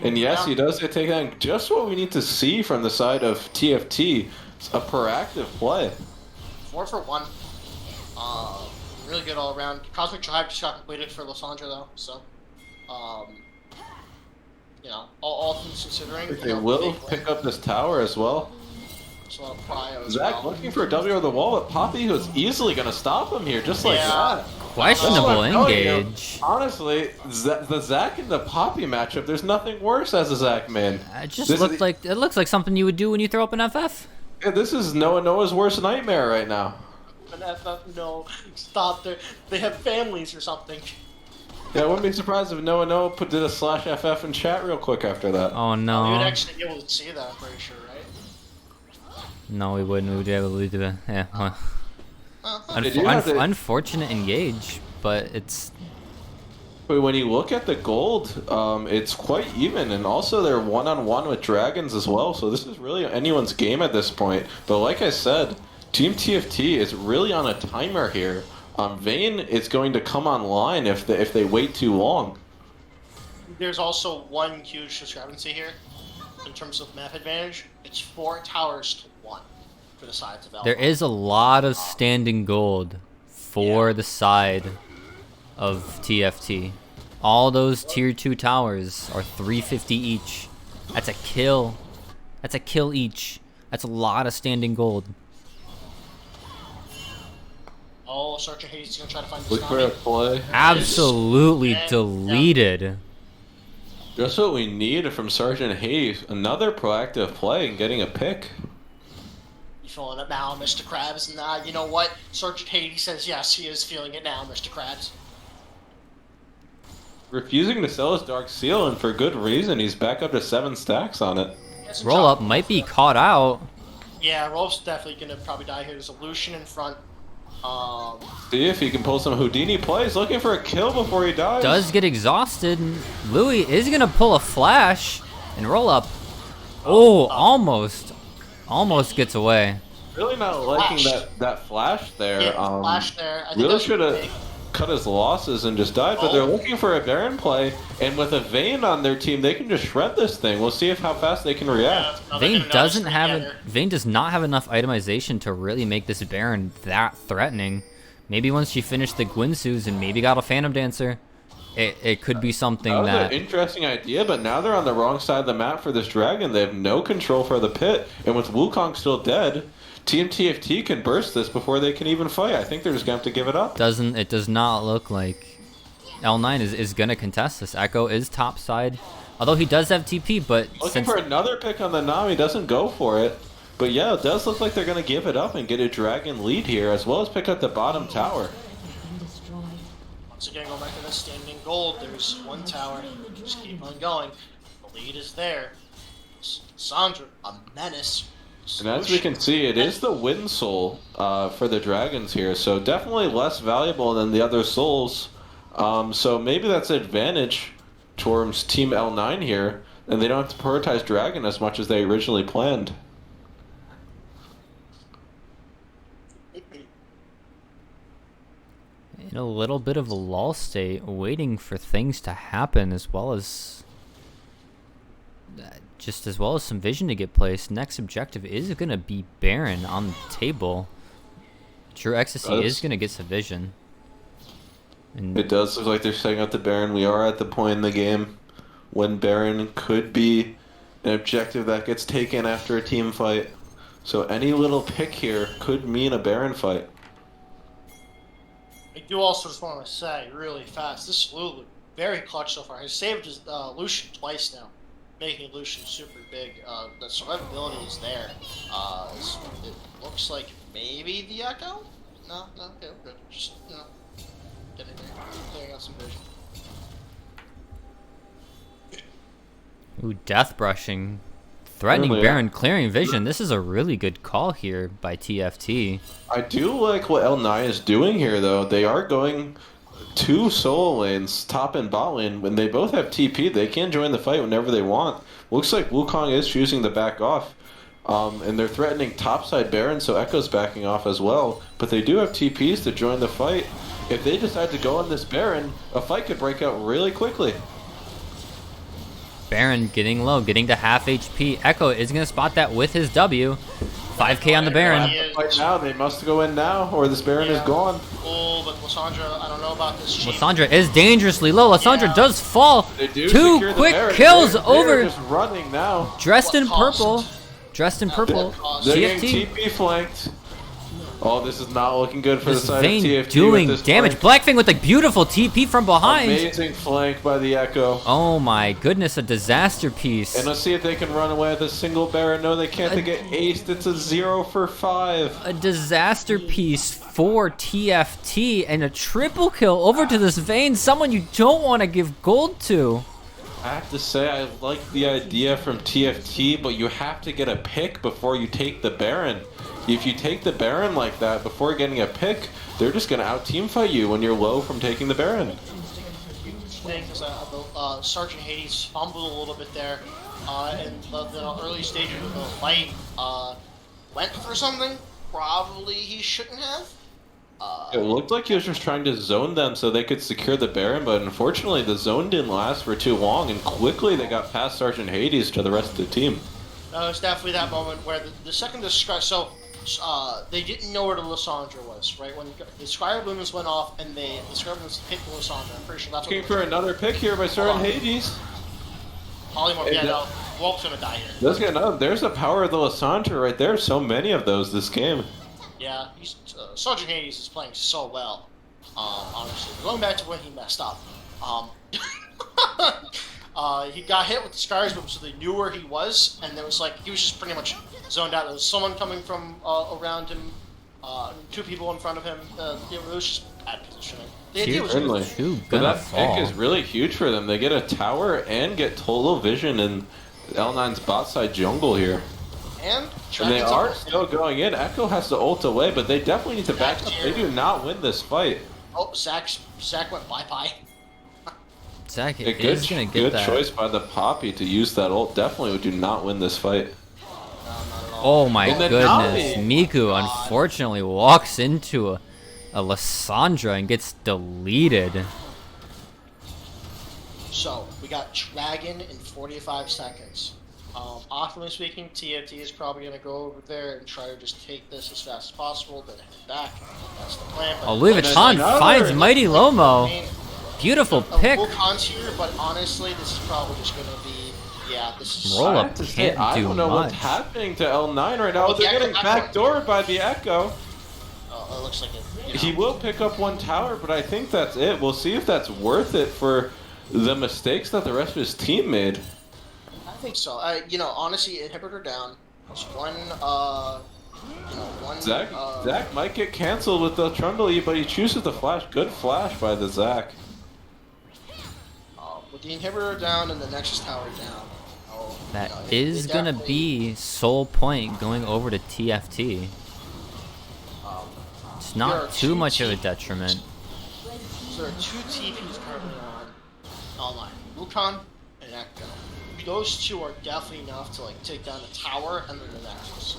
And yes, he does get taken down. Just what we need to see from the side of TFT. It's a proactive play.
4 for 1. Really good all around. Cosmic Drive just got completed for Lissandra though, so all things considering,
They will pick up this tower as well.
So a lot of prio as
Zac
well.
looking for a W over the wall, but Poppy was easily going to stop him here, just like
Yeah.
that.
Questionable
That's what I'm telling you.
engage.
Honestly, the Zac and the Poppy matchup, there's nothing worse as a Zac man.
It just
This
looked
is-
like it looks like something you would do when you throw up an FF.
Yeah, this is Noah's worst nightmare right now.
But no, stop. They have families or something.
Yeah, I wouldn't be surprised if Noah did a /FF in chat real quick after that.
Oh
We would
no.
actually be able to see that, I'm pretty sure, right?
No, we wouldn't. We would be able to do that. Yeah. Well,
They do have the-
unfortunate engage, but it's
But when you look at the gold, it's quite even, and also they're one-on-one with dragons as well, so this is really anyone's game at this point. But like I said, Team TFT is really on a timer here. Vayne is going to come online if they wait too long.
There's also one huge discrepancy here in terms of map advantage. It's 4 towers to 1 for the sides of L1.
There is a lot of standing gold for the side of TFT. All those tier 2 towers are 350 each. That's a kill. That's a kill each. That's a lot of standing gold.
Oh, Sergeant Hades is gonna try to find
Look for a
this
play.
Absolutely
And-
deleted.
Just what we need from Sergeant Hayes. Another proactive play and getting a pick.
You feeling it now, Mr. Krabs? And you know what? Sergeant Hades says yes, he is feeling it now, Mr. Krabs.
Refusing to sell his Dark Seal, and for good reason. He's back up to 7 stacks on it.
He has some
Roll
job
up might be caught out.
Yeah, Rollup's definitely gonna probably die here. There's a Lucian in front.
See if he can pull some Houdini plays. Looking for a kill before he dies.
Does get exhausted. Louis is gonna pull a flash and roll up. Oh, almost gets away.
Really not liking
Flash.
that flash there.
Yeah, flash there. I think
Really
that's
should have
big.
cut his losses and just died, but they're looking for a Baron play, and with a Vayne on their team, they can just shred this thing. We'll see how fast they can react.
Vayne Vayne does not have enough itemization to really make this Baron that threatening. Maybe once she finished the Gwynsu's and maybe got a Phantom Dancer, it could be something
That was
that...
an interesting idea, but now they're on the wrong side of the map for this dragon. They have no control for the pit, and with Wukong still dead, Team TFT can burst this before they can even fight. I think they're just going to have to give it up.
It does not look like L9 is gonna contest this. Echo is top side, although he does have TP, but
Looking
since
for another pick on the Nami, doesn't go for it. But yeah, it does look like they're going to give it up and get a dragon lead here, as well as pick up the bottom tower.
Once again, going back to the standing gold, there's one tower. Just keep on going. The lead is there. Sandra, a menace.
And as we can see, it is the win soul for the dragons here, so definitely less valuable than the other souls. So maybe that's an advantage towards Team L9 here, and they don't have to prioritize dragon as much as they originally planned.
in a little bit of a lull state, waiting for things to happen as well as some vision to get placed. Next objective is going to be Baron on the table. True Ecstasy is going to get some vision. And
it does look like they're setting up the Baron. We are at the point in the game when Baron could be an objective that gets taken after a team fight. So any little pick here could mean a Baron fight.
I do also just want to say really fast, this Lulu very clutch so far. He's saved his Lucian twice now, making Lucian super big. The survivability is there. It looks like maybe the Echo? No, okay, we're good. Just, getting there. Clearing out some vision.
ooh, death brushing. Threatening
Really?
Baron, clearing vision. This is a really good call here by TFT.
I do like what L9 is doing here, though. They are going 2 solo lanes, top and bot lane. When they both have TP, they can join the fight whenever they want. Looks like Wukong is choosing to back off. And they're threatening topside Baron, so Echo's backing off as well. But they do have TPs to join the fight. If they decide to go on this Baron, a fight could break out really quickly.
Baron getting low, getting to half HP. Echo is going to spot that with his W. 5k on the Baron.
Right now, they must go in now, or this Baron is gone.
Oh, but Lysandra, I don't know about this.
Lysandra is dangerously low. Lysandra does fall.
They do
2
secure the
quick
Baron.
kills
They're
over.
just running now.
Dressed in
What cost?
purple. Dressed in purple.
They're getting
TFT.
TP flanked. Oh, this is not looking good for
This
the side
Vayne
of TFT
doing
with this
damage.
flank.
Blackfang with a beautiful TP from behind.
Amazing flank by the Echo.
Oh my goodness, a disaster piece.
And let's see if they can run away with a single Baron. No, they can't. They get aced. It's a 0 for 5.
A disaster piece for TFT and a triple kill over to this Vayne, someone you don't want to give gold to.
I have to say, I like the idea from TFT, but you have to get a pick before you take the Baron. If you take the Baron like that before getting a pick, they're just going to out-teamfight you when you're low from taking the Baron.
Because Sergeant Hades fumbled a little bit there in the early stages of the fight. Went for something probably he shouldn't have.
It looked like he was just trying to zone them so they could secure the Baron, but unfortunately the zone didn't last for too long, and quickly they got past Sergeant Hades to the rest of the team.
It's definitely that moment where the second the Sky... So, they didn't know where the Lysandra was, right? When the Sky Blooms went off and the Sky Blooms picked the Lysandra, I'm pretty sure that's what...
Looking for another pick here by Sergeant Hades.
Polymorph, yeah, no. Wolf's gonna die here.
Let's get another. There's the power of the Lysandra right there. So many of those this game.
Yeah, Sergeant Hades is playing so well. Honestly, going back to when he messed up. He got hit with the Scars, but so they knew where he was, and there was like he was just pretty much zoned out. There was someone coming from around him, 2 people in front of him. It was just bad positioning. The idea was
Certainly. But that
fall.
pick is really huge for them. They get a tower and get total vision in L9's bot side jungle here.
and
they are still going in. Echo has to ult away, but they definitely need to back up. They do not win this fight.
Oh, Zach went bye-bye.
Zach
A
is gonna get
good
that.
choice by the Poppy to use that ult. Definitely do not win this fight.
Oh my
And then
goodness.
Nami.
Miku unfortunately walks into a Lysandra and gets deleted.
So, we got Dragon in 45 seconds. Optimally speaking, TFT is probably going to go over there and try to just take this as fast as possible, then head back. That's the plan.
Oh, Louis Vuitton
another-
finds Mighty
I
Lomo.
mean,
Beautiful pick.
Wukon's here, but honestly, this is probably just going to be, yeah, this is...
Roll
I
up
have to say,
can't
I
do
don't know what's
much.
happening to L9 right now.
Oh,
They're
the
getting
Echo-
backdoored by the Echo.
It looks like it, you know.
He will pick up one tower, but I think that's it. We'll see if that's worth it for the mistakes that the rest of his team made.
I think so. You know, honestly, inhibitor down. There's one, one...
Zach might get canceled with the Trundle, but he chooses the flash. Good flash by the Zach.
With the inhibitor down and the Nexus tower down.
That
you know,
is
it
gonna
definitely-
be Soul Point going over to TFT. It's
there are
not too
two
much of a
T-
detriment.
So there are 2 TPs currently online. Wukong and Echo. Those 2 are definitely enough to like take down the tower and then the Nexus.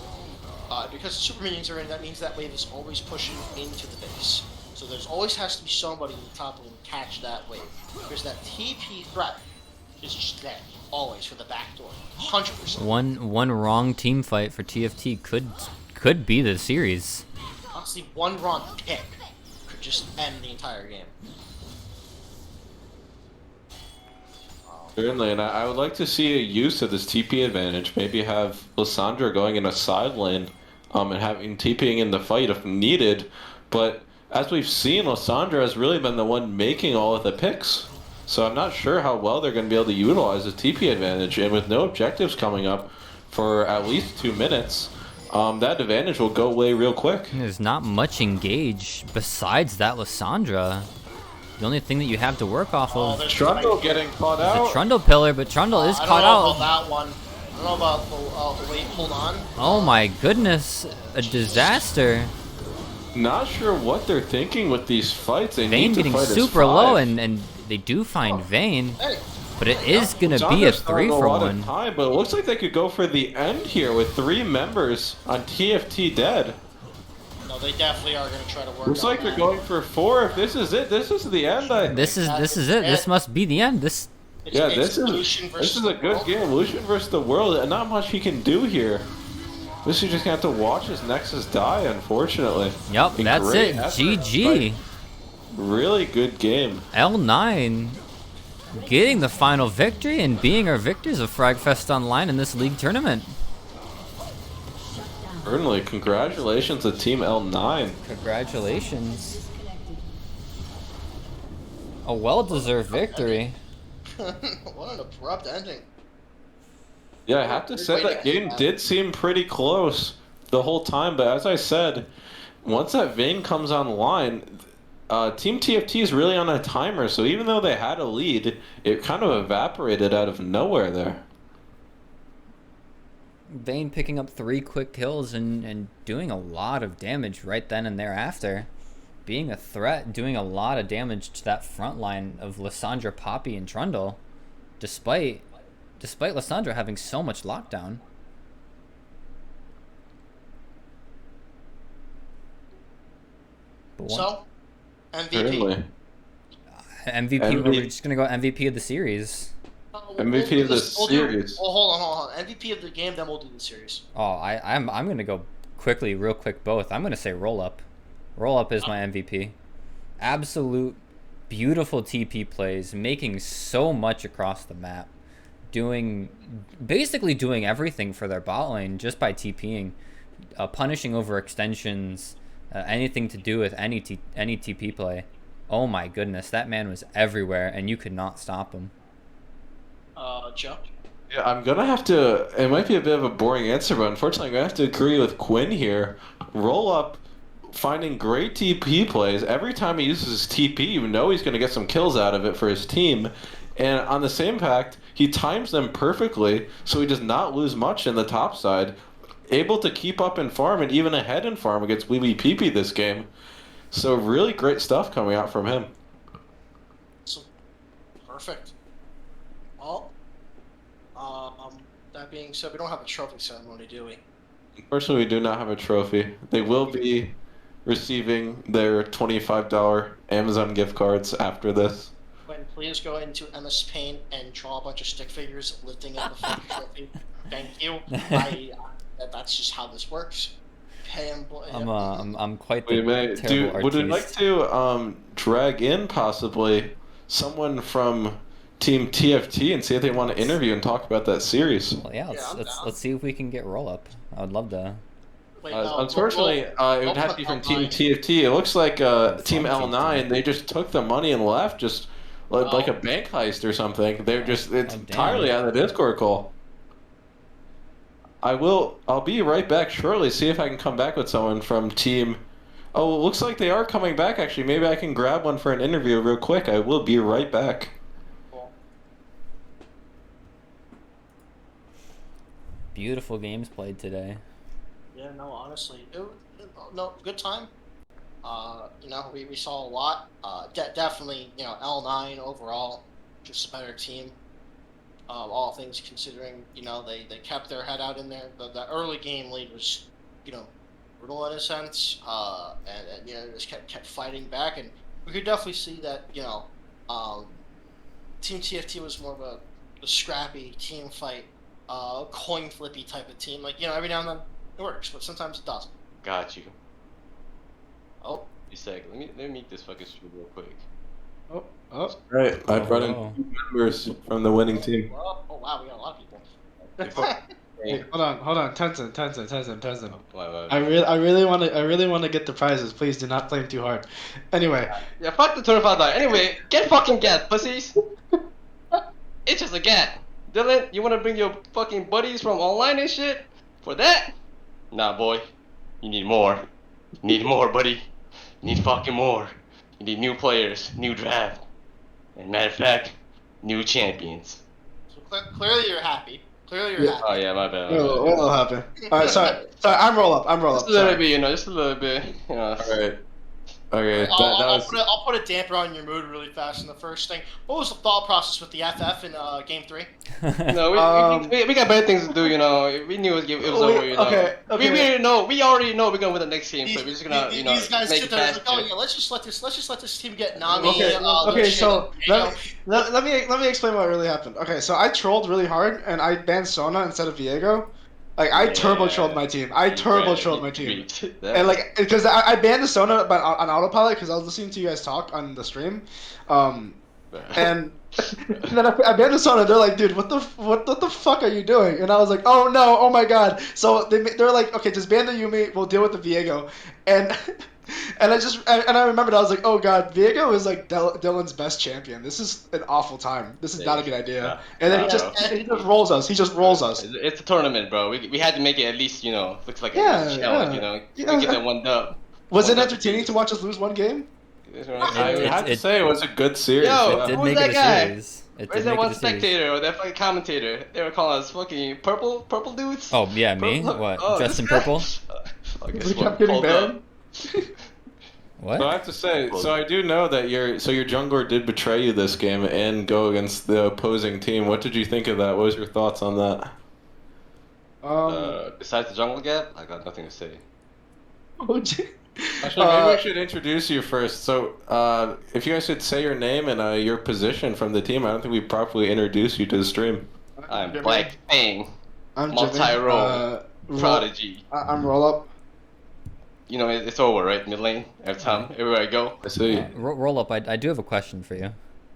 Because the super minions are in, that means that wave is always pushing into the base. So there's always has to be somebody in the top lane to catch that wave. Because that TP threat is just there, always for the backdoor. 100%.
One wrong team fight for TFT could be the series.
Honestly, one wrong pick could just end the entire game.
Certainly, and I would like to see a use of this TP advantage. Maybe have Lysandra going in a side lane and having TPing in the fight if needed. But as we've seen, Lysandra has really been the one making all of the picks. So I'm not sure how well they're going to be able to utilize the TP advantage. And with no objectives coming up for at least 2 minutes, that advantage will go away real quick.
There's not much engage besides that Lysandra. The only thing that you have to work off of
there's
Trundle getting caught
is
out.
the Trundle pillar, but Trundle is
I don't
caught
know
out.
about that one. I don't know about the wait, hold on.
Oh my goodness, a disaster.
Not sure what they're thinking with these fights. They
Vayne
need to
getting
fight as
super low,
5.
and they do find Vayne,
Hey,
but it is gonna be a
Lysandra's throwing
3 for
a lot of
1.
time, but it looks like they could go for the end here with 3 members on TFT dead.
no, they definitely are going to try to work
Looks
on
like they're
that.
going for 4. If this is it, this is the end.
This is it. This must be the end. This
It's
this
Lucian
is
versus
a
the
good
world.
game. Lucian versus the world, and not much he can do here. This is just gonna have to watch his Nexus die, unfortunately.
Yup,
And
that's
great
it.
effort,
GG.
but really good game.
L9 getting the final victory and being our victors of Fragfest Online in this league tournament.
Certainly, congratulations to Team L9.
Congratulations. A well-deserved victory.
What an abrupt ending.
Yeah, I have to say that game did seem pretty close the whole time, but as I said, once that Vayne comes online, Team TFT is really on a timer, so even though they had a lead, it kind of evaporated out of nowhere there.
Vayne picking up 3 quick kills and doing a lot of damage right then and thereafter. Being a threat, doing a lot of damage to that front line of Lysandra, Poppy, and Trundle, despite Lysandra having so much lockdown. But what?
So, MVP.
Certainly.
MVP. We're just gonna go MVP of the series.
MVP of the
We'll
series.
hold on. MVP of the game, then we'll do the series.
Oh, I'm gonna go real quick. Both. I'm gonna say roll up. Roll up is my MVP. Absolute beautiful TP plays, making so much across the map, basically doing everything for their bot lane just by TPing, punishing over extensions, anything to do with any TP play. Oh my goodness, that man was everywhere, and you could not stop him.
Joe.
Yeah, I'm gonna have to. It might be a bit of a boring answer, but unfortunately, I'm gonna have to agree with Quinn here. Roll up, finding great TP plays. Every time he uses his TP, you know he's gonna get some kills out of it for his team. And on the same pact, he times them perfectly, so he does not lose much in the top side. Able to keep up in farm and even ahead in farm against PP this game. So really great stuff coming out from him.
So, perfect. Well, that being said, we don't have a trophy ceremony, do we?
Unfortunately, we do not have a trophy. They will be receiving their $25 Amazon gift cards after this.
When please go into MS Paint and draw a bunch of stick figures lifting up the fake trophy. Thank you. That's just how this works. Pay him.
I'm quite the terrible artiste.
Would we like to drag in possibly someone from Team TFT and see if they want to interview and talk about that series?
Well, yeah, let's see if we can get roll up. I would love to.
Wait, no,
unfortunately, it would have to be from Team TFT. It looks like Team L9. They just took the money and left, just like a bank heist or something. They're just entirely out of the Discord call. I'll be right back shortly. See if I can come back with someone from Team. Oh, it looks like they are coming back. Actually, maybe I can grab one for an interview real quick. I will be right back.
Beautiful games played today.
Yeah, no, honestly, no, good time. We saw a lot. Definitely, L9 overall, just a better team. All things considering, they kept their head out in there. The early game lead was, brutal in a sense, and just kept fighting back, and we could definitely see that, Team TFT was more of a scrappy team fight. Coin flippy type of team. Like, every now and then it works, but sometimes it doesn't.
Got you.
Oh.
A sec. Let me meet this fucking stream real quick.
Oh. Right. I brought in 2 members from the winning team.
Oh wow, we got a lot of people.
Hey, hold on. Tencent.
What?
I really want to get the prizes. Please do not play them too hard. Anyway.
Yeah, fuck the $25. Anyway, get fucking get, pussies. It's just a get. Dylan, you wanna bring your fucking buddies from online and shit? For that? Nah, boy. You need more. You need more, buddy. You need fucking more. You need new players, new draft. And matter of fact, new champions.
So clearly you're happy.
Oh yeah, my bad.
What'll happen? Alright, sorry. I'm roll up.
Just a little bit, just a little bit.
Alright. Okay,
I'll put a damper on your mood really fast in the first thing. What was the thought process with the FF in Game 3?
No, we got better things to do, We knew it was over,
Okay.
We already know we're gonna win the next game, so we're just gonna,
these guys
make
sit
it
there and
faster.
like, oh yeah, let's just let this team get Nami.
Okay, so let me explain what really happened. Okay, so I trolled really hard and I banned Sona instead of Viego. Like I turbo trolled my team. And like because I banned the Sona on autopilot because I was listening to you guys talk on the stream, and then I banned the Sona. They're like, dude, what the fuck are you doing? And I was like, oh no, oh my god. So they're like, okay, just ban the Yumi. We'll deal with the Viego, and. And I remembered, I was like, oh god, Viego is like Dylan's best champion. This is an awful time. This is not a good idea.
Yeah.
And then he just rolls us.
It's a tournament, bro. We had to make it at least, looks like a challenge, We get that one dub.
Was it entertaining to watch us lose one game?
I have to say it was a good series.
Yo,
It did
who's
make
that
it a
guy?
series.
Where's that one spectator or that fucking commentator? They were calling us fucking purple dudes?
Oh yeah, me? What? Dressed in purple?
We kept getting banned.
What?
So I have to say, so I do know that your jungler did betray you this game and go against the opposing team. What did you think of that? What was your thoughts on that?
Besides the jungle gap, I got nothing to say.
Actually, maybe we should introduce you first. So, if you guys could say your name and your position from the team, I don't think we properly introduced you to the stream.
I'm
Jimmy.
Black Fang,
I'm Jimmy.
multi-role, prodigy.
I'm roll up.
You know, it's over, right? Mid lane, every time, everywhere I go.
I see.
Roll up. I do have a question for you.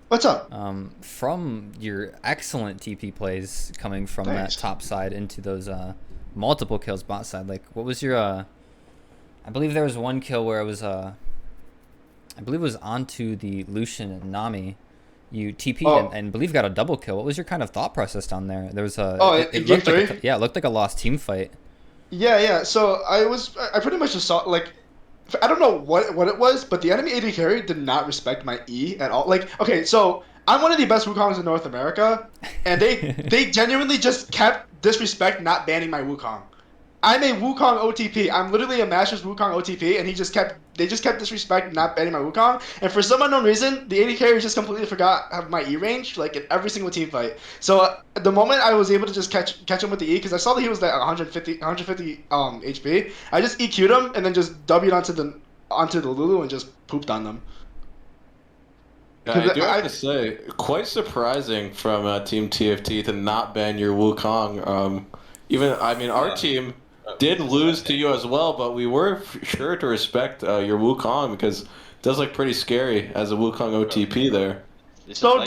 What's up?
From your excellent TP plays coming from
Thanks.
that top side into those multiple kills bot side, like what was your I believe there was one kill where it was I believe it was onto the Lucian and Nami. You TP'd and believe got a double kill. What was your kind of thought process down there? There was a
in game
looked like
three?
it looked like a lost team fight.
Yeah. So I pretty much just saw like, I don't know what it was, but the enemy AD carry did not respect my E at all. Like, okay, so I'm one of the best Wukongs in North America, and they genuinely just kept disrespect not banning my Wukong. I'm a Wukong OTP. I'm literally a Masters Wukong OTP, and they just kept disrespect not banning my Wukong. And for some unknown reason, the AD carry just completely forgot have my E range, like in every single team fight. So the moment I was able to just catch him with the E, because I saw that he was like 150 HP, I just EQ'd him and then just W'd onto the Lulu and just pooped on them.
Yeah, I do have to say, quite surprising from Team TFT to not ban your Wukong. Our team did lose to you as well, but we were sure to respect your Wukong because it does look pretty scary as a Wukong OTP there.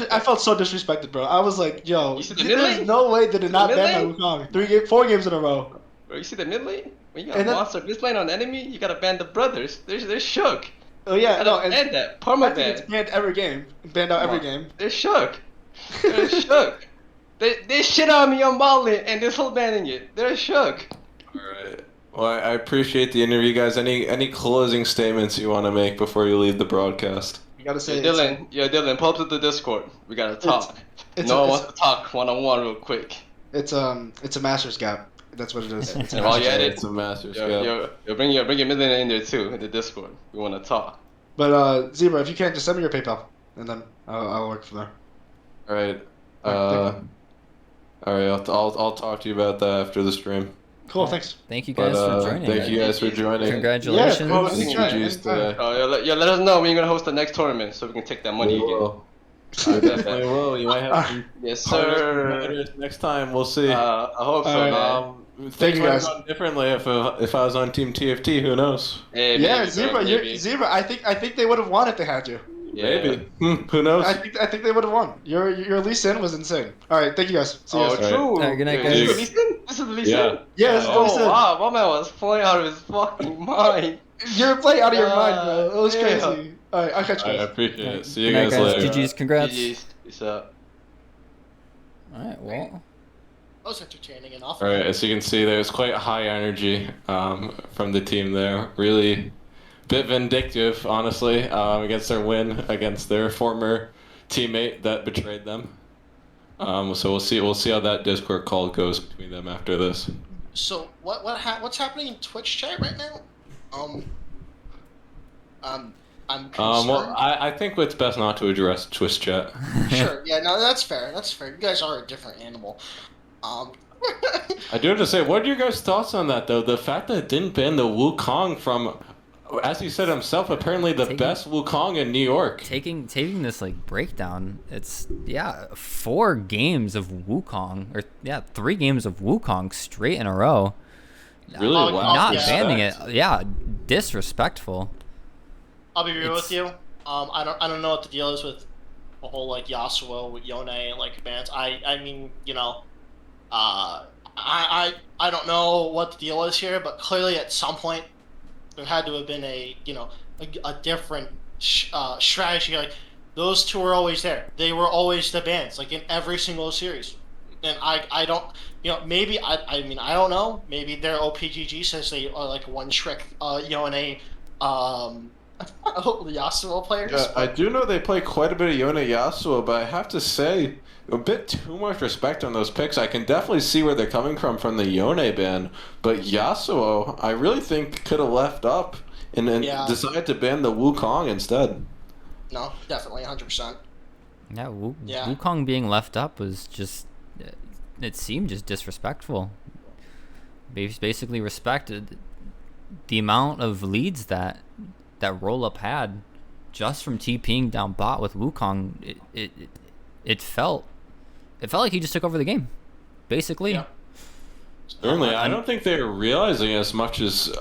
I felt so disrespected, bro. I was like, yo,
You see the mid
there's
lane?
no way they did not
mid
ban my Wukong. 4 games in a row.
Bro, you see the mid lane? When you got
And
a
then-
monster mid lane on enemy, you gotta ban the brothers. They're shook.
Oh yeah,
You
no,
gotta
and
ban that.
I think it's
Permaban.
banned every game. Banned out every game.
They're shook. They're shook. They shit on me on bot lane and they're still banning it. They're shook.
Alright. Well, I appreciate the interview, guys. Any closing statements you want to make before you leave the broadcast?
You gotta say
Yo, Dylan, pull up to the Discord. We gotta talk.
it's
No
a-
one
it's
wants to talk one-on-one real quick.
it's a Masters gap. That's what it is. It's a
And while
Masters
you're at
gap.
it,
It's a Masters.
bring your mid lane in there too, in the Discord. We wanna talk.
But Zebra, if you can, just send me your PayPal, and then I'll work from there.
Alright.
Alright,
Alright, I'll talk to you about that after the stream.
Cool, thanks.
Thank you guys
But,
for joining.
thank you guys for joining.
Congratulations.
Yeah, cool.
Thank you, Juice, today.
Let us know when you're gonna host the next tournament so we can take that money
We
again.
will. I definitely will. You might have some
Yes,
harder
sir.
competitors next time. We'll see.
I hope so,
Alright.
man.
Things
you,
might have
guys.
gone differently if I was on Team TFT. Who knows?
Hey,
Yeah,
maybe,
Zebra,
bro, maybe.
Zebra. I think they would have won if they had you.
Yeah.
Maybe. Who knows?
I think they would have won. Your Lee Sin was insane. All right, thank you guys. See you
Oh,
guys.
Alright.
true.
Alright, good night,
This is
guys.
the Lee Sin? This is the Lee Sin?
Yeah.
Yeah, this is the Lee
Oh,
Sin.
wow. My man was flying out of his fucking mind.
You're playing out of your mind, bro. It was
Yeah.
crazy. All right, I'll catch you
I
guys.
appreciate it. See you
Good night,
guys later.
GG's. Congrats.
GG's. Peace out.
All right. Well.
That was entertaining enough.
All right, as you can see, there's quite high energy from the team there. Really, bit vindictive, honestly, against their win against their former teammate that betrayed them. So we'll see how that Discord call goes between them after this.
So what's happening in Twitch chat right now? I'm concerned.
Well, I think it's best not to address Twitch chat.
Sure, yeah, no, that's fair. That's fair. You guys are a different animal.
I do have to say, what are your guys' thoughts on that, though? The fact that it didn't ban the Wukong from, as he said himself, apparently the best Wukong in New York.
Taking this like breakdown, it's 4 games of Wukong, or 3 games of Wukong straight in a row.
Really, wow.
Not
yeah.
banning it, disrespectful.
I'll be real
It's-
with you. I don't know what the deal is with the whole like Yasuo with Yone like bans. I mean, you know, I don't know what the deal is here, but clearly at some point there had to have been a different strategy. Like those two were always there. They were always the bans, like in every single series. And I don't, you know, maybe I mean I don't know. Maybe their OPGG says they are like one trick Yone the Yasuo players.
Yeah, I do know they play quite a bit of Yone Yasuo, but I have to say, a bit too much respect on those picks. I can definitely see where they're coming from the Yone ban, but Yasuo, I really think could have left up and
Yeah.
decided to ban the Wukong instead.
No, definitely 100%.
Yeah,
Yeah.
Wukong being left up was just, it seemed just disrespectful. Basically respected. the amount of leads that roll up had just from TPing down bot with Wukong, it felt like he just took over the game, basically.
Yeah.
Certainly, I don't think they're realizing as much as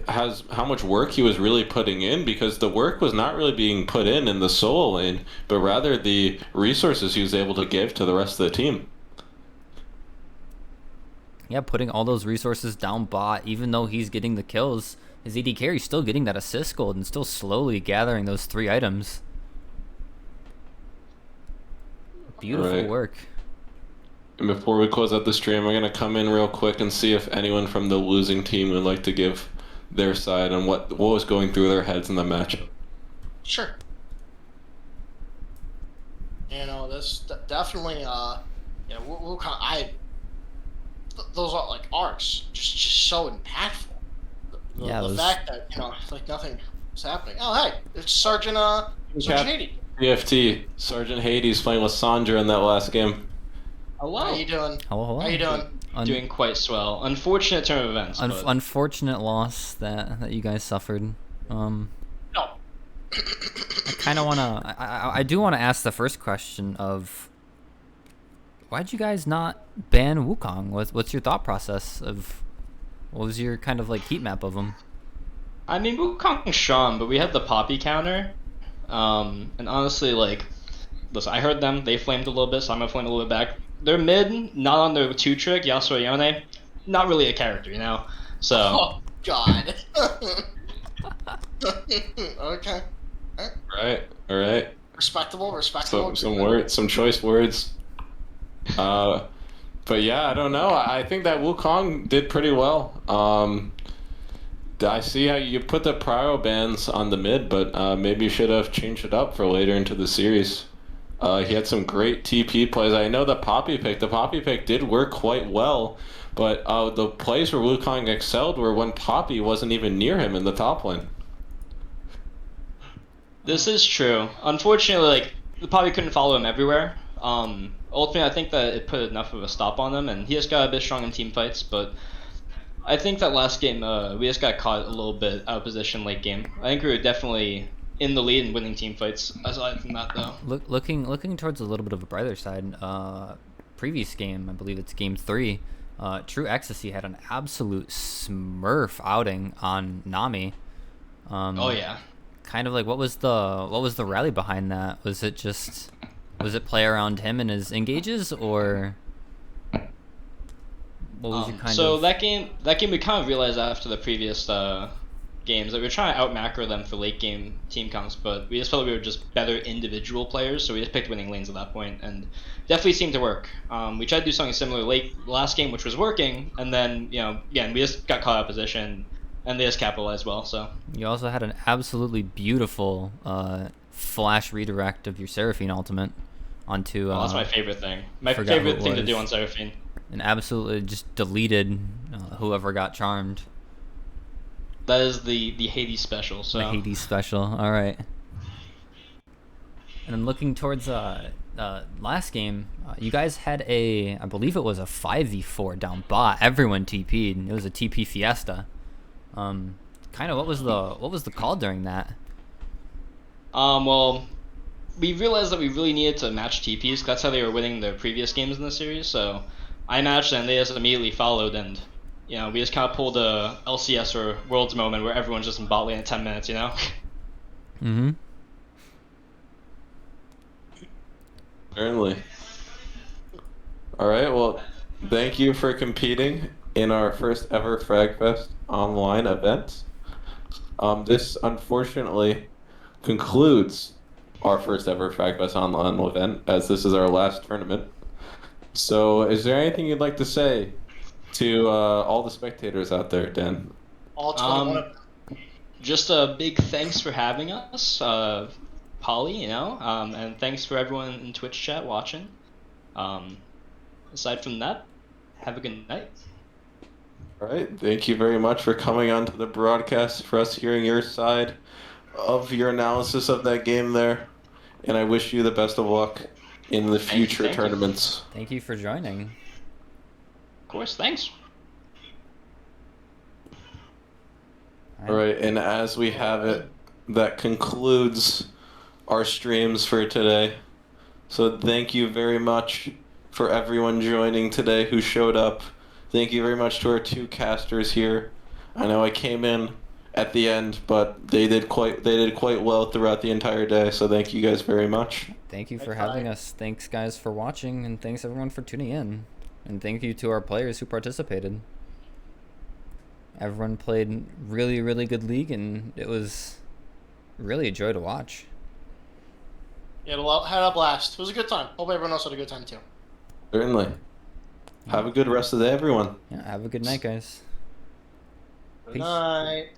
how much work he was really putting in, because the work was not really being put in the solo lane, but rather the resources he was able to give to the rest of the team.
Yeah, putting all those resources down bot, even though he's getting the kills, his AD carry's still getting that assist gold and still slowly gathering those 3 items. Beautiful work.
And before we close out the stream, I'm going to come in real quick and see if anyone from the losing team would like to give their side on what was going through their heads in the match.
Sure. You know, this definitely, Wukong, those are like arcs, just so impactful. The fact that, like nothing was happening. Oh, hey, it's Sergeant 80.
PFT, Sergeant Hades playing with Sandra in that last game.
Hello.
How you doing?
Hello.
How you doing?
Doing quite swell. Unfortunate turn of events.
Unfortunate loss that you guys suffered.
No.
I kind of wanna. I do want to ask the first question of why'd you guys not ban Wukong? What's your thought process of what was your kind of like heat map of him?
I mean, Wukong's strong, but we had the Poppy counter, and honestly, like, listen, I heard them. They flamed a little bit, so I'm gonna flame a little bit back. They're mid, not on their 2-trick, Yasuo Yone. Not really a character, So.
Oh God. Okay.
All right.
Respectable.
Some choice words. But yeah, I don't know. I think that Wukong did pretty well. I see how you put the prio bans on the mid, but maybe you should have changed it up for later into the series. He had some great TP plays. I know the Poppy pick did work quite well, but the plays where Wukong excelled were when Poppy wasn't even near him in the top lane.
This is true. Unfortunately, like, the Poppy couldn't follow him everywhere. Ultimately, I think that it put enough of a stop on him, and he just got a bit strong in team fights, but I think that last game, we just got caught a little bit out of position late game. I think we were definitely in the lead and winning team fights. Aside from that, though,
looking towards a little bit of a brighter side. Previous game, I believe it's game 3. True Ecstasy had an absolute smurf outing on Nami.
Oh yeah.
Kind of like what was the rally behind that? Was it play around him and his engages, or what was your kind of?
That game we kind of realized after the previous games that we were trying to out macro them for late game team comps, but we just felt we were just better individual players, so we just picked winning lanes at that point, and definitely seemed to work. We tried to do something similar last game, which was working, and then again we just got caught out of position, and they just capitalized well. So
you also had an absolutely beautiful flash redirect of your Seraphine ultimate onto.
That's my favorite thing. My favorite thing to do on Seraphine.
And absolutely just deleted whoever got charmed.
That is the Hades special. So.
The Hades special. All right. And then looking towards last game, you guys had I believe it was a 5v4 down bot. Everyone TP'd. It was a TP fiesta. Kind of what was the call during that?
Well, we realized that we really needed to match TPs. That's how they were winning their previous games in the series. So I matched and they just immediately followed, and we just kind of pulled a LCS or Worlds moment where everyone's just in bot lane in 10 minutes.
Mm-hmm.
Certainly. All right. Well, thank you for competing in our first ever Fragfest online event. This unfortunately concludes our first ever Fragfest online event, as this is our last tournament. So, is there anything you'd like to say to all the spectators out there, Dan?
All 21 of them.
Just a big thanks for having us, Polly, and thanks for everyone in Twitch chat watching. Aside from that, have a good night.
All right, thank you very much for coming on to the broadcast, for us hearing your side of your analysis of that game there, and I wish you the best of luck in the future tournaments.
Thank you for joining.
Of course, thanks.
All right, and as we have it, that concludes our streams for today. So thank you very much for everyone joining today who showed up. Thank you very much to our 2 casters here. I know I came in at the end, but they did quite well throughout the entire day. So thank you guys very much.
Thank you for having us. Thanks, guys, for watching, and thanks everyone for tuning in. And thank you to our players who participated. Everyone played really, really good League, and it was really a joy to watch.
Yeah, had a blast. It was a good time. Hope everyone else had a good time too.
Certainly. Have a good rest of the day, everyone.
Yeah, have a good night, guys.
Good night.